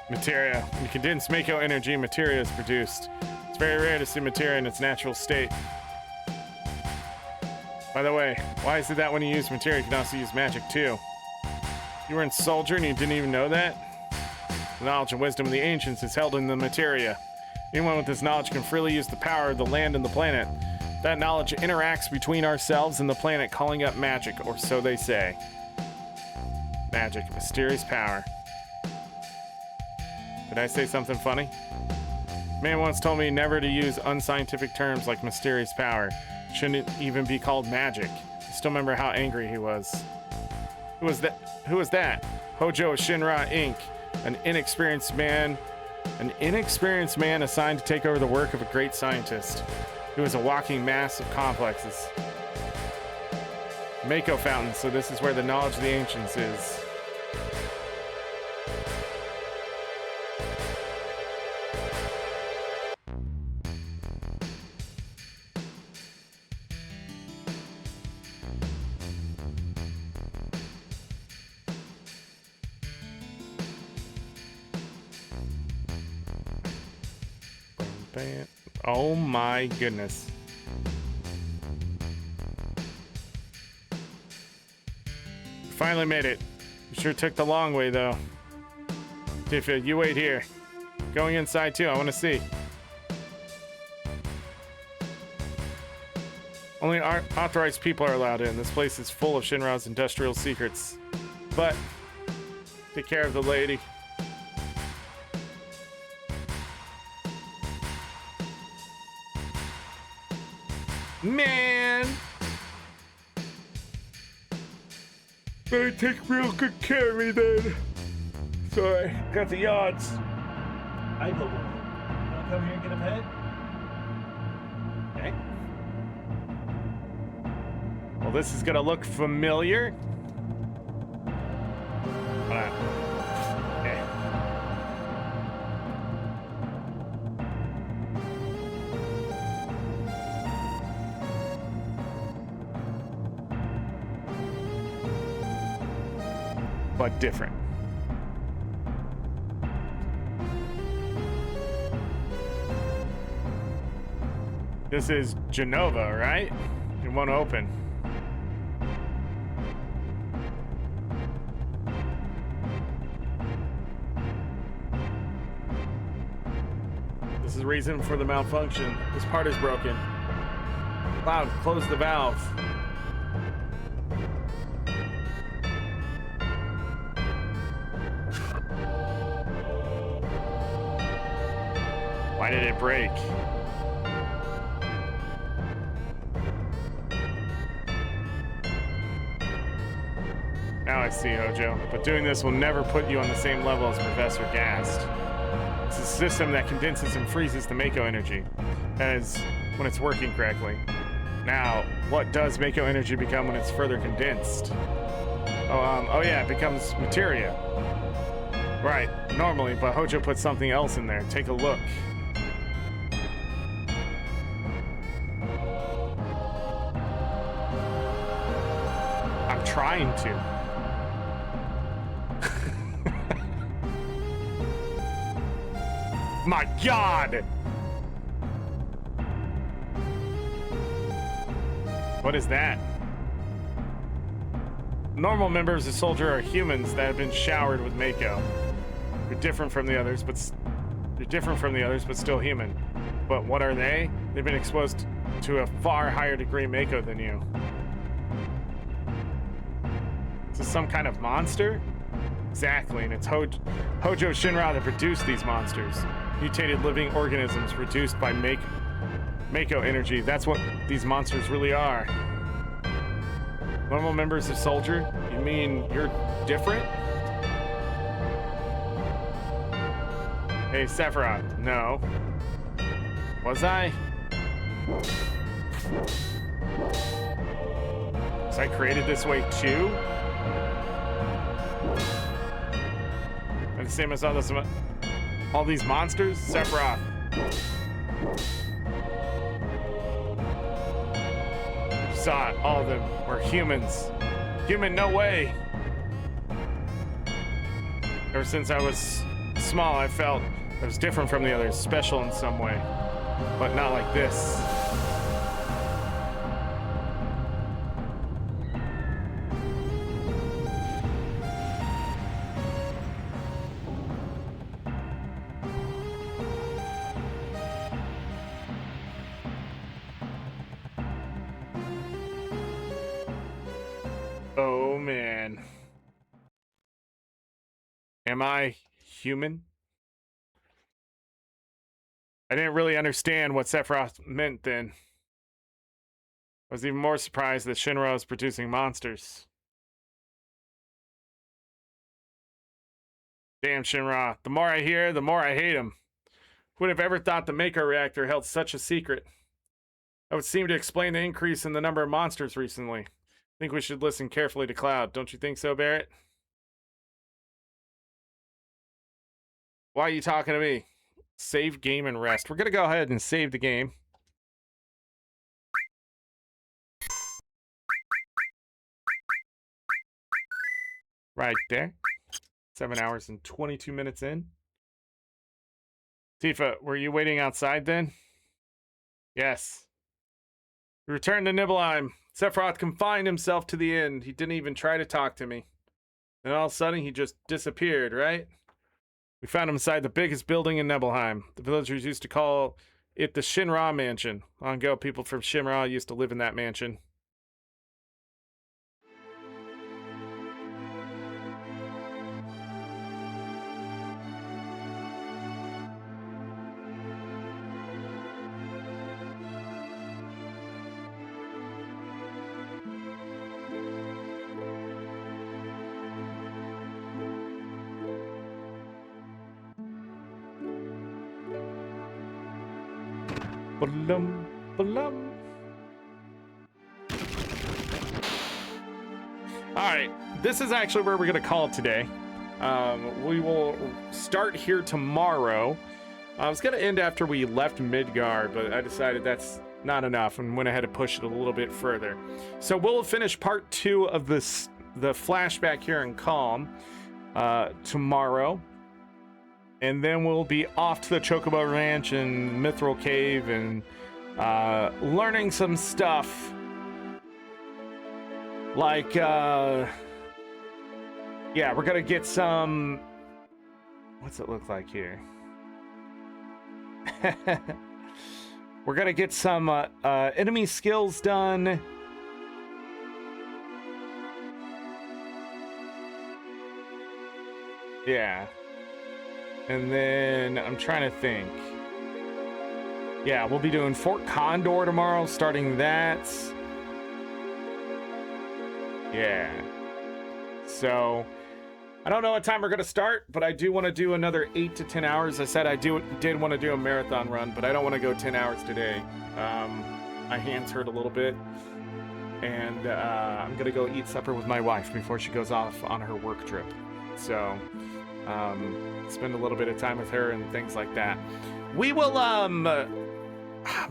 Materia. When you condense Mako energy, materia is produced. Very rare to see materia in its natural state. By the way, why is it that when you use materia, you can also use magic too? You were in Soldier and you didn't even know that? The knowledge and wisdom of the ancients is held in the materia. Anyone with this knowledge can freely use the power of the land and the planet. That knowledge interacts between ourselves and the planet, calling up magic, or so they say. Magic, mysterious power. Did I say something funny? Man once told me never to use unscientific terms like mysterious power. Shouldn't even be called magic. I still remember how angry he was. Who was that? Who was that? Hojo Shinra Inc. An inexperienced man assigned to take over the work of a great scientist. He was a walking mass of complexes. Mako fountain, so this is where the knowledge of the ancients is. Oh my goodness. finally made it. You sure took the long way, though. Tifa, you wait here. Going inside, too. I want to see. Only authorized people are allowed in. This place is full of Shinra's industrial secrets. But, take care of the lady. Man! Better take real good care of me then. Sorry, got the yawns. I go. Wanna come here and get a pet? Okay. Well, this is gonna look familiar. Hold on. Okay. But different. This is Genova, right? It won't open. This is the reason for the malfunction. This part is broken. Cloud, close the valve. Why did it break? Now I see, Hojo. But doing this will never put you on the same level as Professor Gast. It's a system that condenses and freezes the Mako energy. That is, when it's working correctly. Now, what does Mako energy become when it's further condensed? Oh yeah, it becomes materia. Right, normally, but Hojo put something else in there. Take a look. I'm trying to. My God! What is that? Normal members of Soldier are humans that have been showered with Mako. You're different from the others, but still human. But what are they? They've been exposed to a far higher degree of Mako than you. Is this some kind of monster? Exactly, and it's Hojo Shinra that produced these monsters. Mutated living organisms reduced by Mako energy. That's what these monsters really are. Normal members of Soldier? You mean you're different? Hey, Sephiroth. No. Was I? Was I created this way too? And the same as all these monsters? Sephiroth. Saw it. All of them were humans. Human, no way. Ever since I was small, I felt I was different from the others, special in some way, but not like this. Oh man. Am I human? I didn't really understand what Sephiroth meant then. I was even more surprised that Shinra is producing monsters. Damn Shinra. The more I hear, the more I hate him. Who would have ever thought the Mako reactor held such a secret? That would seem to explain the increase in the number of monsters recently. I think we should listen carefully to Cloud. Don't you think so, Barrett? Why are you talking to me? Save game and rest. We're going to go ahead and save the game. Right there. 7 hours and 22 minutes in. Tifa, were you waiting outside then? Yes. We returned to Nibelheim. Sephiroth confined himself to the inn. He didn't even try to talk to me. And all of a sudden, he just disappeared, right? We found him inside the biggest building in Nibelheim. The villagers used to call it the Shinra Mansion. Long ago, people from Shinra used to live in that mansion. Ba-lum, ba-lum. All right, this is actually where we're going to call it today. We will start here tomorrow. I was going to end after we left Midgard, but I decided that's not enough and went ahead and pushed it a little bit further. So we'll finish part 2 of the flashback here in Calm tomorrow. And then we'll be off to the Chocobo Ranch and Mithril Cave and learning some stuff. Like, yeah, we're going to get some... What's it look like here? We're going to get some enemy skills done. Yeah. And then I'm trying to think. Yeah, we'll be doing Fort Condor tomorrow, starting that. Yeah. So, I don't know what time we're going to start, but I do want to do another 8 to 10 hours. I said I did want to do a marathon run, but I don't want to go 10 hours today. My hands hurt a little bit. And I'm going to go eat supper with my wife before she goes off on her work trip. So... spend a little bit of time with her and things like that. We will, I'm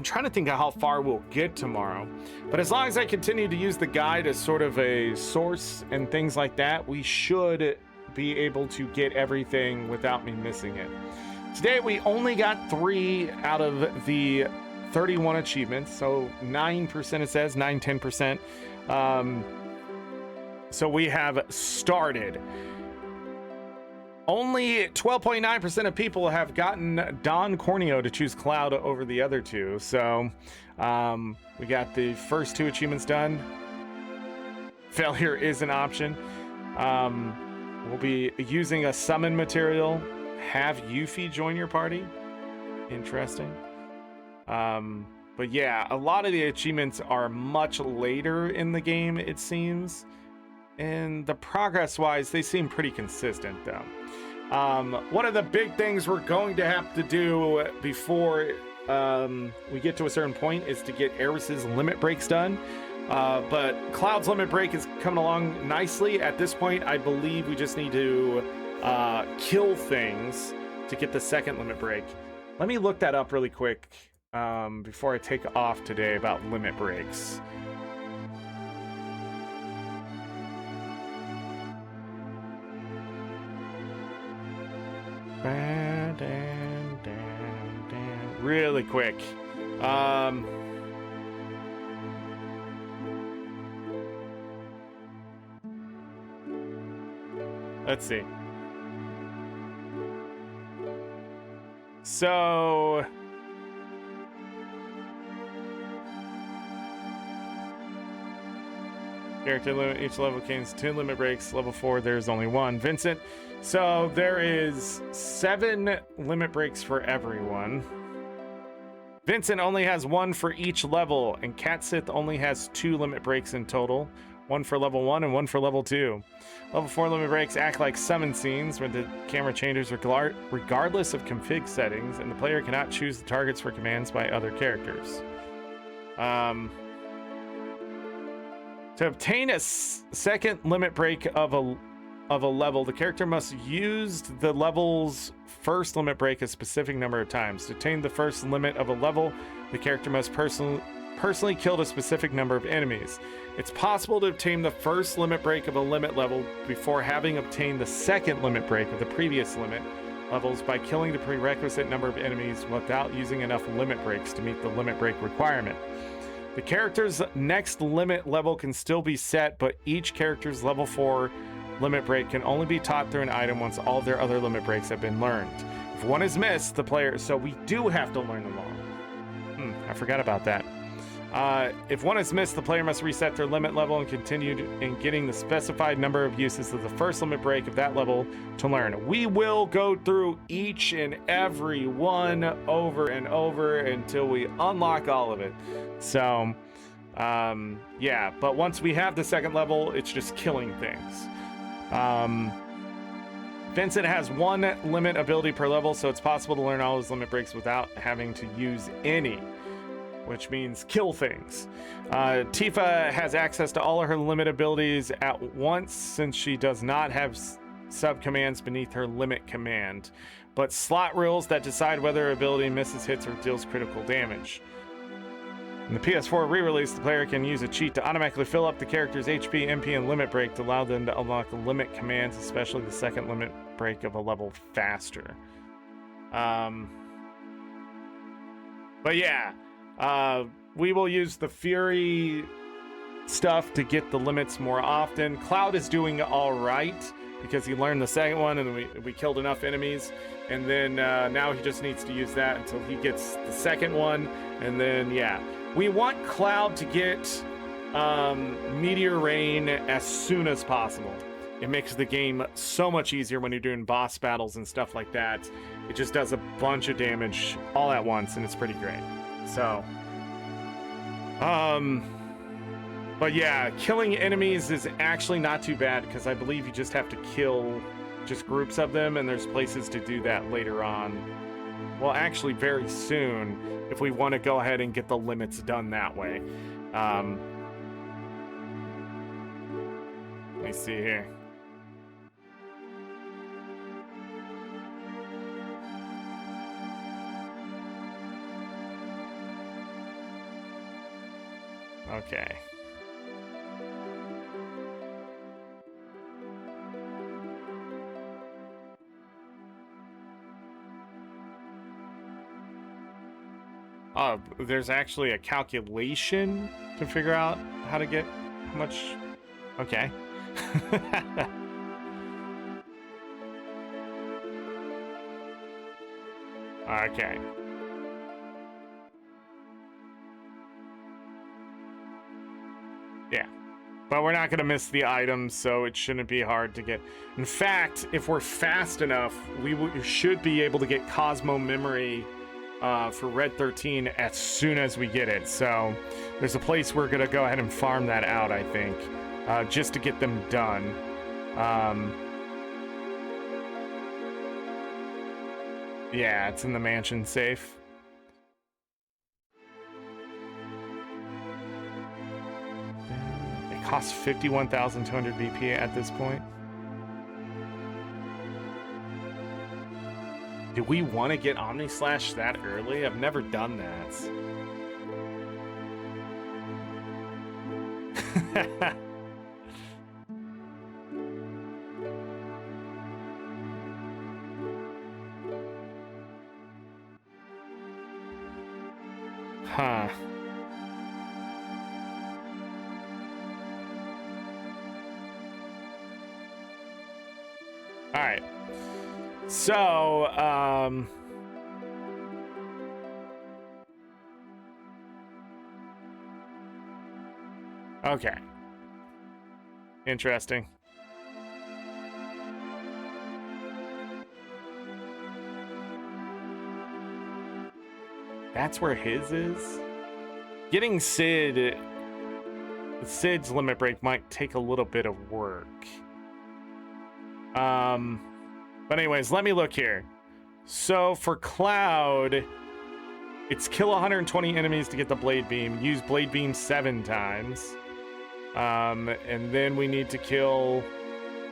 trying to think of how far we'll get tomorrow, but as long as I continue to use the guide as sort of a source and things like that, we should be able to get everything without me missing it. Today, we only got 3 out of the 31 achievements, so 9% it says, 9-10%. So we have started. Only 12.9% of people have gotten Don Corneo to choose Cloud over the other 2. So we got the first 2 achievements done. Failure is an option. We'll be using a summon material. Have Yuffie join your party. Interesting. But yeah, a lot of the achievements are much later in the game, it seems. And the progress-wise, they seem pretty consistent, though. One of the big things we're going to have to do before we get to a certain point is to get Eris's limit breaks done. But Cloud's limit break is coming along nicely. At this point, I believe we just need to kill things to get the second limit break. Let me look that up really quick before I take off today about limit breaks. Really quick. Let's see. So character limit, each level contains 2 limit breaks. Level 4, there's only 1. Vincent. So there is 7 limit breaks for everyone. Vincent only has 1 for each level, and Catsith only has 2 limit breaks in total. 1 for level 1 and 1 for level 2. Level 4 limit breaks act like summon scenes where the camera changes regardless of config settings, and the player cannot choose the targets for commands by other characters. To obtain a second limit break of a level, the character must use the level's first limit break a specific number of times. To obtain the first limit of a level, the character must personally kill a specific number of enemies. It's possible to obtain the first limit break of a limit level before having obtained the second limit break of the previous limit levels by killing the prerequisite number of enemies without using enough limit breaks to meet the limit break requirement. The character's next limit level can still be set, but each character's level 4 limit break can only be taught through an item once all of their other limit breaks have been learned. If one is missed, the player... So we do have to learn them all. I forgot about that. If one is missed, the player must reset their limit level and continue in getting the specified number of uses of the first limit break of that level to learn. We will go through each and every one over and over until we unlock all of it. So, yeah, but once we have the second level, it's just killing things. Vincent has one limit ability per level, so it's possible to learn all his limit breaks without having to use any, which means kill things. Tifa has access to all of her limit abilities at once since she does not have sub-commands beneath her limit command, but slot rules that decide whether her ability misses hits or deals critical damage. In the PS4 re-release, the player can use a cheat to automatically fill up the character's HP, MP, and limit break to allow them to unlock limit commands, especially the second limit break of a level faster. But yeah, we will use the Fury stuff to get the limits more often. Cloud is doing all right because he learned the second one and we killed enough enemies. And then now he just needs to use that until he gets the second one. And then, yeah. We want Cloud to get Meteor Rain as soon as possible. It makes the game so much easier when you're doing boss battles and stuff like that. It just does a bunch of damage all at once, and it's pretty great. So, but yeah, killing enemies is actually not too bad because I believe you just have to kill just groups of them, and there's places to do that later on. Well, actually very soon, if we want to go ahead and get the limits done that way. Let me see here. Okay. There's actually a calculation to figure out how to get how much. Okay. Okay. Yeah. But we're not going to miss the items, so it shouldn't be hard to get. In fact, if we're fast enough, we should be able to get Cosmo Memory for Red 13 as soon as we get it. So there's a place we're going to go ahead and farm that out, I think, just to get them done. Yeah, it's in the mansion safe. It costs 51,200 BP at this point. Do we want to get Omni Slash that early? I've never done that. Huh. All right. So, okay. Interesting. That's where his is? Getting Sid's limit break might take a little bit of work. But anyways, let me look here. So for Cloud, it's kill 120 enemies to get the Blade Beam. Use Blade Beam 7 times. And then we need to kill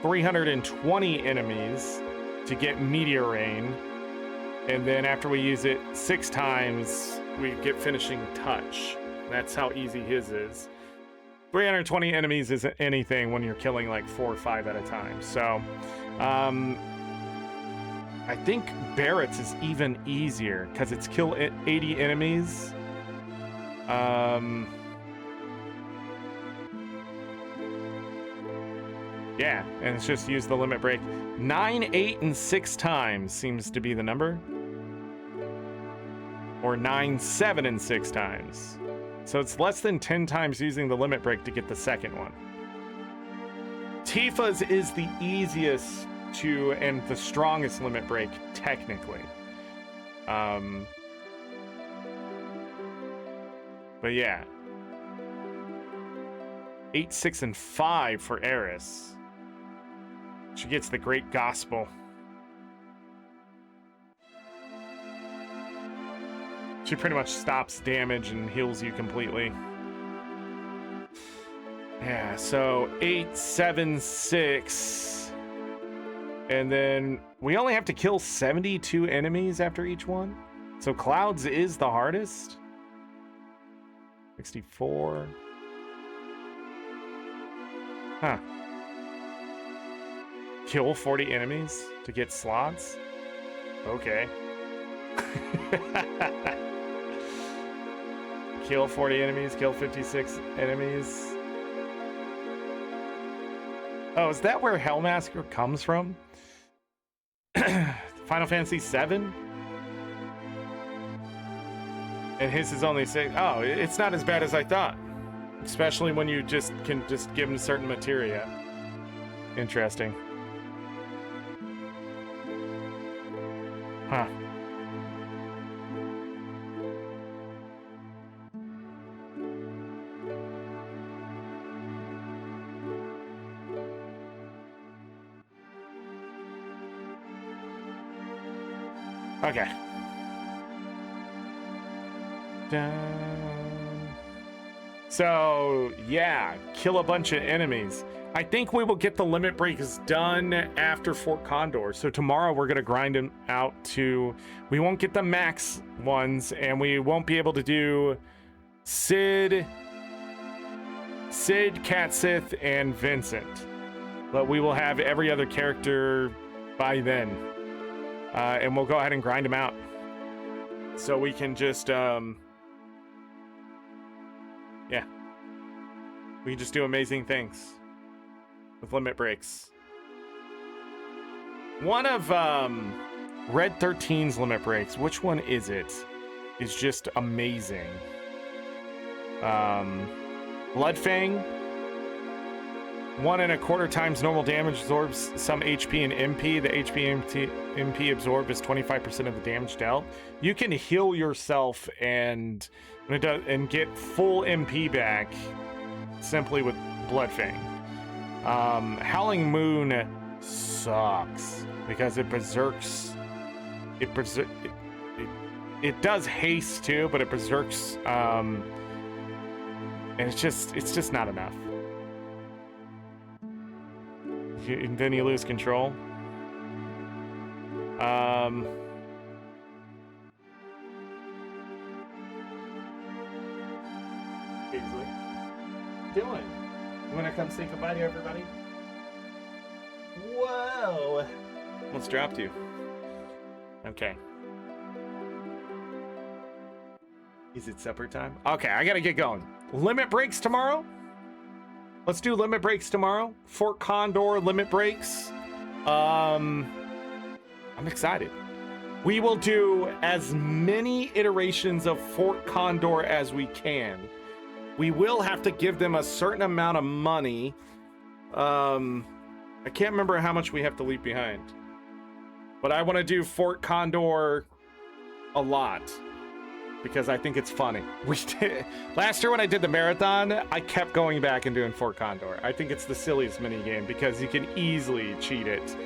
320 enemies to get Meteor Rain. And then after we use it 6 times, we get Finishing Touch. That's how easy his is. 320 enemies isn't anything when you're killing like 4 or 5 at a time. So, I think Barrett's is even easier because it's kill 80 enemies. Yeah, and it's just use the limit break. 9, 8, and 6 times seems to be the number. Or 9, 7, and 6 times. So it's less than 10 times using the limit break to get the second one. Tifa's is the easiest to and the strongest limit break, technically. But yeah. 8, 6, and 5 for Eris. She gets the Great Gospel. She pretty much stops damage and heals you completely. Yeah, so 8, 7, 6. And then we only have to kill 72 enemies after each one. So Clouds is the hardest. 64. Huh. Kill 40 enemies to get slots? Okay. Kill 40 enemies, kill 56 enemies. Oh, is that where Hellmasker comes from? Final Fantasy VII? And his is only 6. Oh, it's not as bad as I thought. Especially when you can give him certain materia. Interesting. Huh. Okay. So, yeah, kill a bunch of enemies. I think we will get the limit breaks done after Fort Condor. So tomorrow we're going to grind them out to... We won't get the max ones, and we won't be able to do Sid, Cat Sith, and Vincent. But we will have every other character by then. And we'll go ahead and grind them out. So we can just... Yeah. We can just do amazing things with limit breaks. One of Red 13's limit breaks, which one is it? Is just amazing. Bloodfang. 1.25 times normal damage absorbs some HP and MP. The HP and MP absorbed is 25% of the damage dealt. You can heal yourself and get full MP back simply with Bloodfang. Howling Moon sucks because it berserks. It does haste too, but it berserks. And it's just not enough. And then you lose control. Kingsley, Dylan, you want to come say goodbye to everybody? Whoa! What's dropped you? Okay. Is it supper time? Okay, I gotta get going. Limit breaks tomorrow? Let's do limit breaks tomorrow. Fort Condor limit breaks. I'm excited. We will do as many iterations of Fort Condor as we can. We will have to give them a certain amount of money. I can't remember how much we have to leave behind. But I want to do Fort Condor a lot. Because I think it's funny. Last year when I did the marathon, I kept going back and doing Fort Condor. I think it's the silliest mini game because you can easily cheat it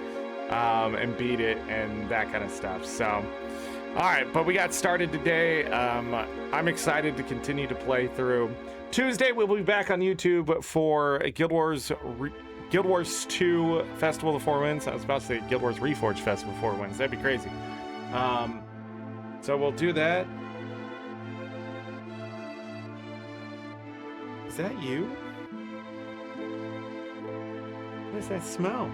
and beat it and that kind of stuff. So, all right, but we got started today. I'm excited to continue to play through. Tuesday we'll be back on YouTube for Guild Wars 2 Festival of the Four Winds. I was about to say Guild Wars Reforged Festival of the Four Winds. That'd be crazy. So we'll do that. Is that you? What does that smell?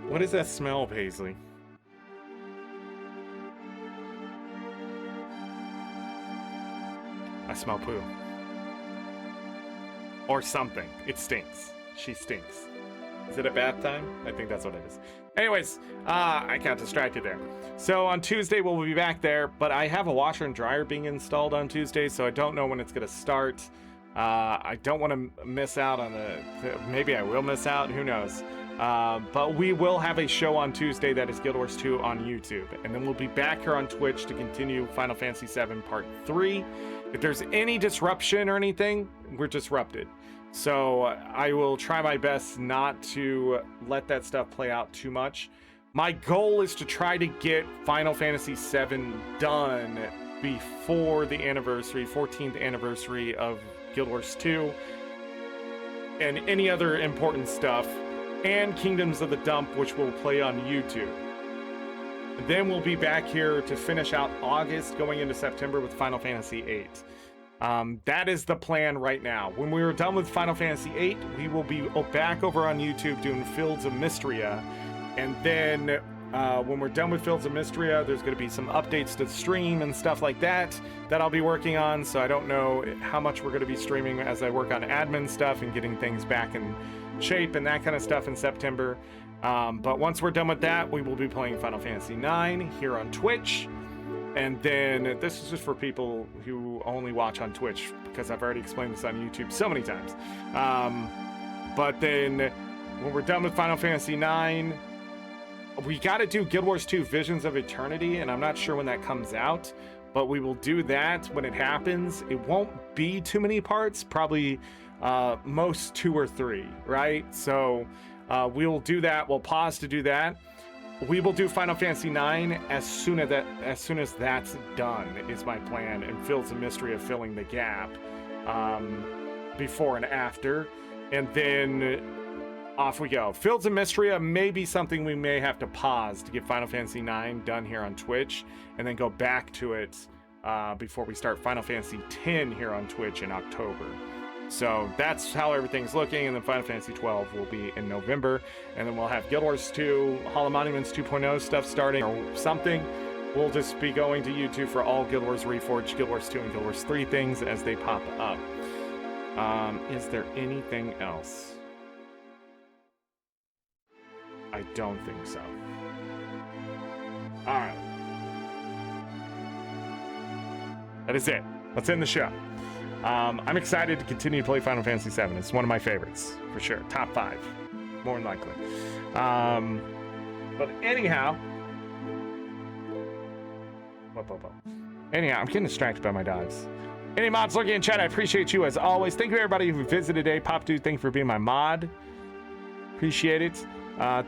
What does that smell, Paisley? I smell poo. Or something. It stinks. She stinks. Is it a bath time? I think that's what it is. Anyways, I got distracted there. So on Tuesday, we'll be back there, but I have a washer and dryer being installed on Tuesday, so I don't know when it's going to start. I don't want to miss out on maybe I will miss out, who knows. But we will have a show on Tuesday that is Guild Wars 2 on YouTube, and then we'll be back here on Twitch to continue Final Fantasy VII Part 3. If there's any disruption or anything, we're disrupted. So I will try my best not to let that stuff play out too much. My goal is to try to get Final Fantasy VII done before the 14th anniversary of Guild Wars 2 and any other important stuff, and Kingdoms of the Dump, which will play on YouTube. Then we'll be back here to finish out August going into September with Final Fantasy VIII. That is the plan right now. When we are done with Final Fantasy VIII, we will be back over on YouTube doing Fields of Mystria. And then when we're done with Fields of Mystria, there's going to be some updates to the stream and stuff like that I'll be working on. So I don't know how much we're going to be streaming as I work on admin stuff and getting things back in shape and that kind of stuff in September. But once we're done with that, we will be playing Final Fantasy IX here on Twitch. And then this is just for people who only watch on Twitch, because I've already explained this on YouTube so many times. But then when we're done with Final Fantasy IX, we got to do Guild Wars 2 Visions of Eternity, and I'm not sure when that comes out, but we will do that when it happens. It won't be too many parts, probably most 2 or 3, right? So we'll do that. We'll pause to do that. We will do Final Fantasy IX as soon as that's done, is my plan, and Fields of Mystery of filling the gap before and after, and then off we go. Fields of Mystery may be something we may have to pause to get Final Fantasy IX done here on Twitch, and then go back to it before we start Final Fantasy X here on Twitch in October. So that's how everything's looking, and then Final Fantasy XII will be in November, and then we'll have Guild Wars 2, Hall of Monuments 2.0 stuff starting or something. We'll just be going to YouTube for all Guild Wars Reforged, Guild Wars 2, and Guild Wars 3 things as they pop up. Is there anything else? I don't think so. All right. That is it. Let's end the show. I'm excited to continue to play Final Fantasy VII. It's one of my favorites, for sure. Top 5, more than likely. But anyhow... Anyhow, I'm getting distracted by my dogs. Any mods looking in chat, I appreciate you as always. Thank you everybody who visited today. Pop Dude, thank you for being my mod. Appreciate it.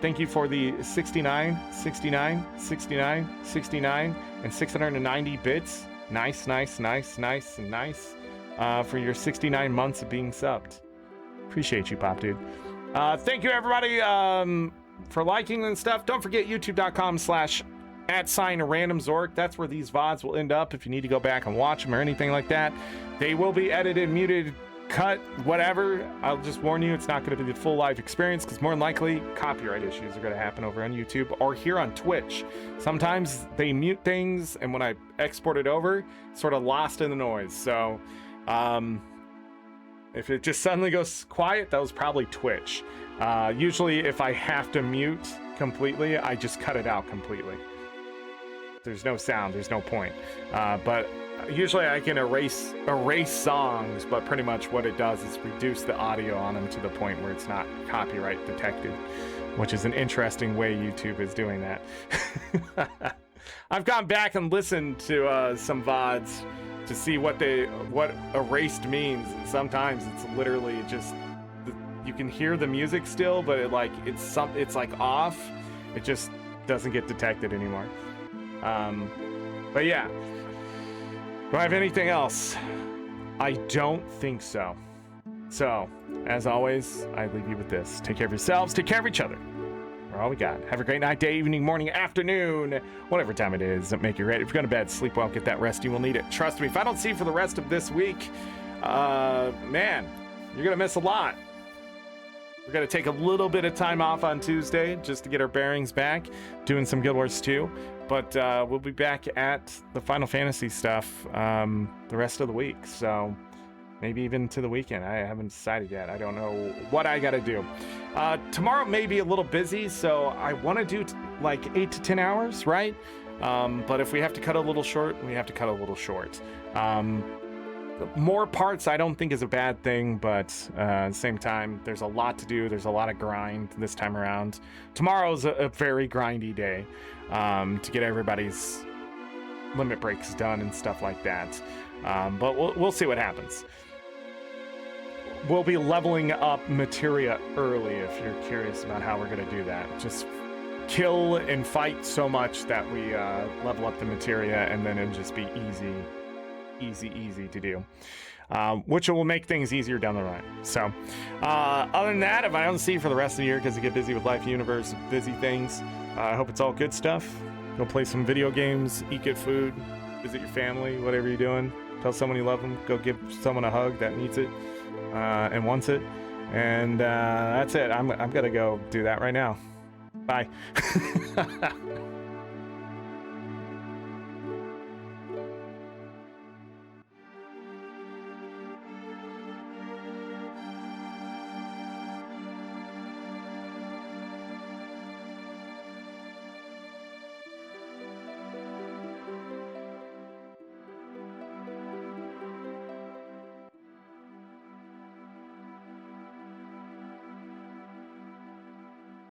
Thank you for the 69, 69, 69, 69, and 690 bits. Nice for your 69 months of being subbed. Appreciate you, Pop Dude. Thank you everybody for liking and stuff. Don't forget youtube.com/@RandomZorric. That's where these VODs will end up if you need to go back and watch them or anything like that. They will be edited, muted, cut, whatever. I'll just warn you, it's not going to be the full live experience, because more than likely copyright issues are going to happen over on YouTube or here on Twitch. Sometimes they mute things, and when I export it over, it's sort of lost in the noise. So if it just suddenly goes quiet, that was probably Twitch. Usually if I have to mute completely, I just cut it out completely. There's no sound, there's no point. But usually I can erase songs, but pretty much what it does is reduce the audio on them to the point where it's not copyright detected, which is an interesting way YouTube is doing that. I've gone back and listened to some VODs to see what erased means. Sometimes it's literally just you can hear the music still, but it's like off. It just doesn't get detected anymore. But yeah. Do I have anything else? I don't think so. So, as always, I leave you with this. Take care of yourselves, take care of each other. We're all we got. Have a great night, day, evening, morning, afternoon, whatever time it is. Make you ready. If you're going to bed, sleep well, get that rest. You will need it. Trust me, if I don't see you for the rest of this week, man, you're going to miss a lot. We're going to take a little bit of time off on Tuesday just to get our bearings back, doing some Guild Wars 2. But we'll be back at the Final Fantasy stuff the rest of the week. So maybe even to the weekend. I haven't decided yet. I don't know what I got to do. Tomorrow may be a little busy, so I want to do like 8 to 10 hours, right? But if we have to cut a little short, we have to cut a little short. More parts I don't think is a bad thing, but at the same time, there's a lot to do. There's a lot of grind this time around. Tomorrow's a very grindy day to get everybody's limit breaks done and stuff like that. But we'll see what happens. We'll be leveling up materia early if you're curious about how we're going to do that. Just kill and fight so much that we level up the materia, and then it'll just be easy to do, which will make things easier down the line. So other than that, if I don't see you for the rest of the year because you get busy with life, universe, busy things, I hope it's all good stuff. Go play some video games, eat good food, visit your family, whatever you're doing. Tell someone you love them. Go give someone a hug that needs it and wants it. And that's it. I'm gonna go do that right now. Bye.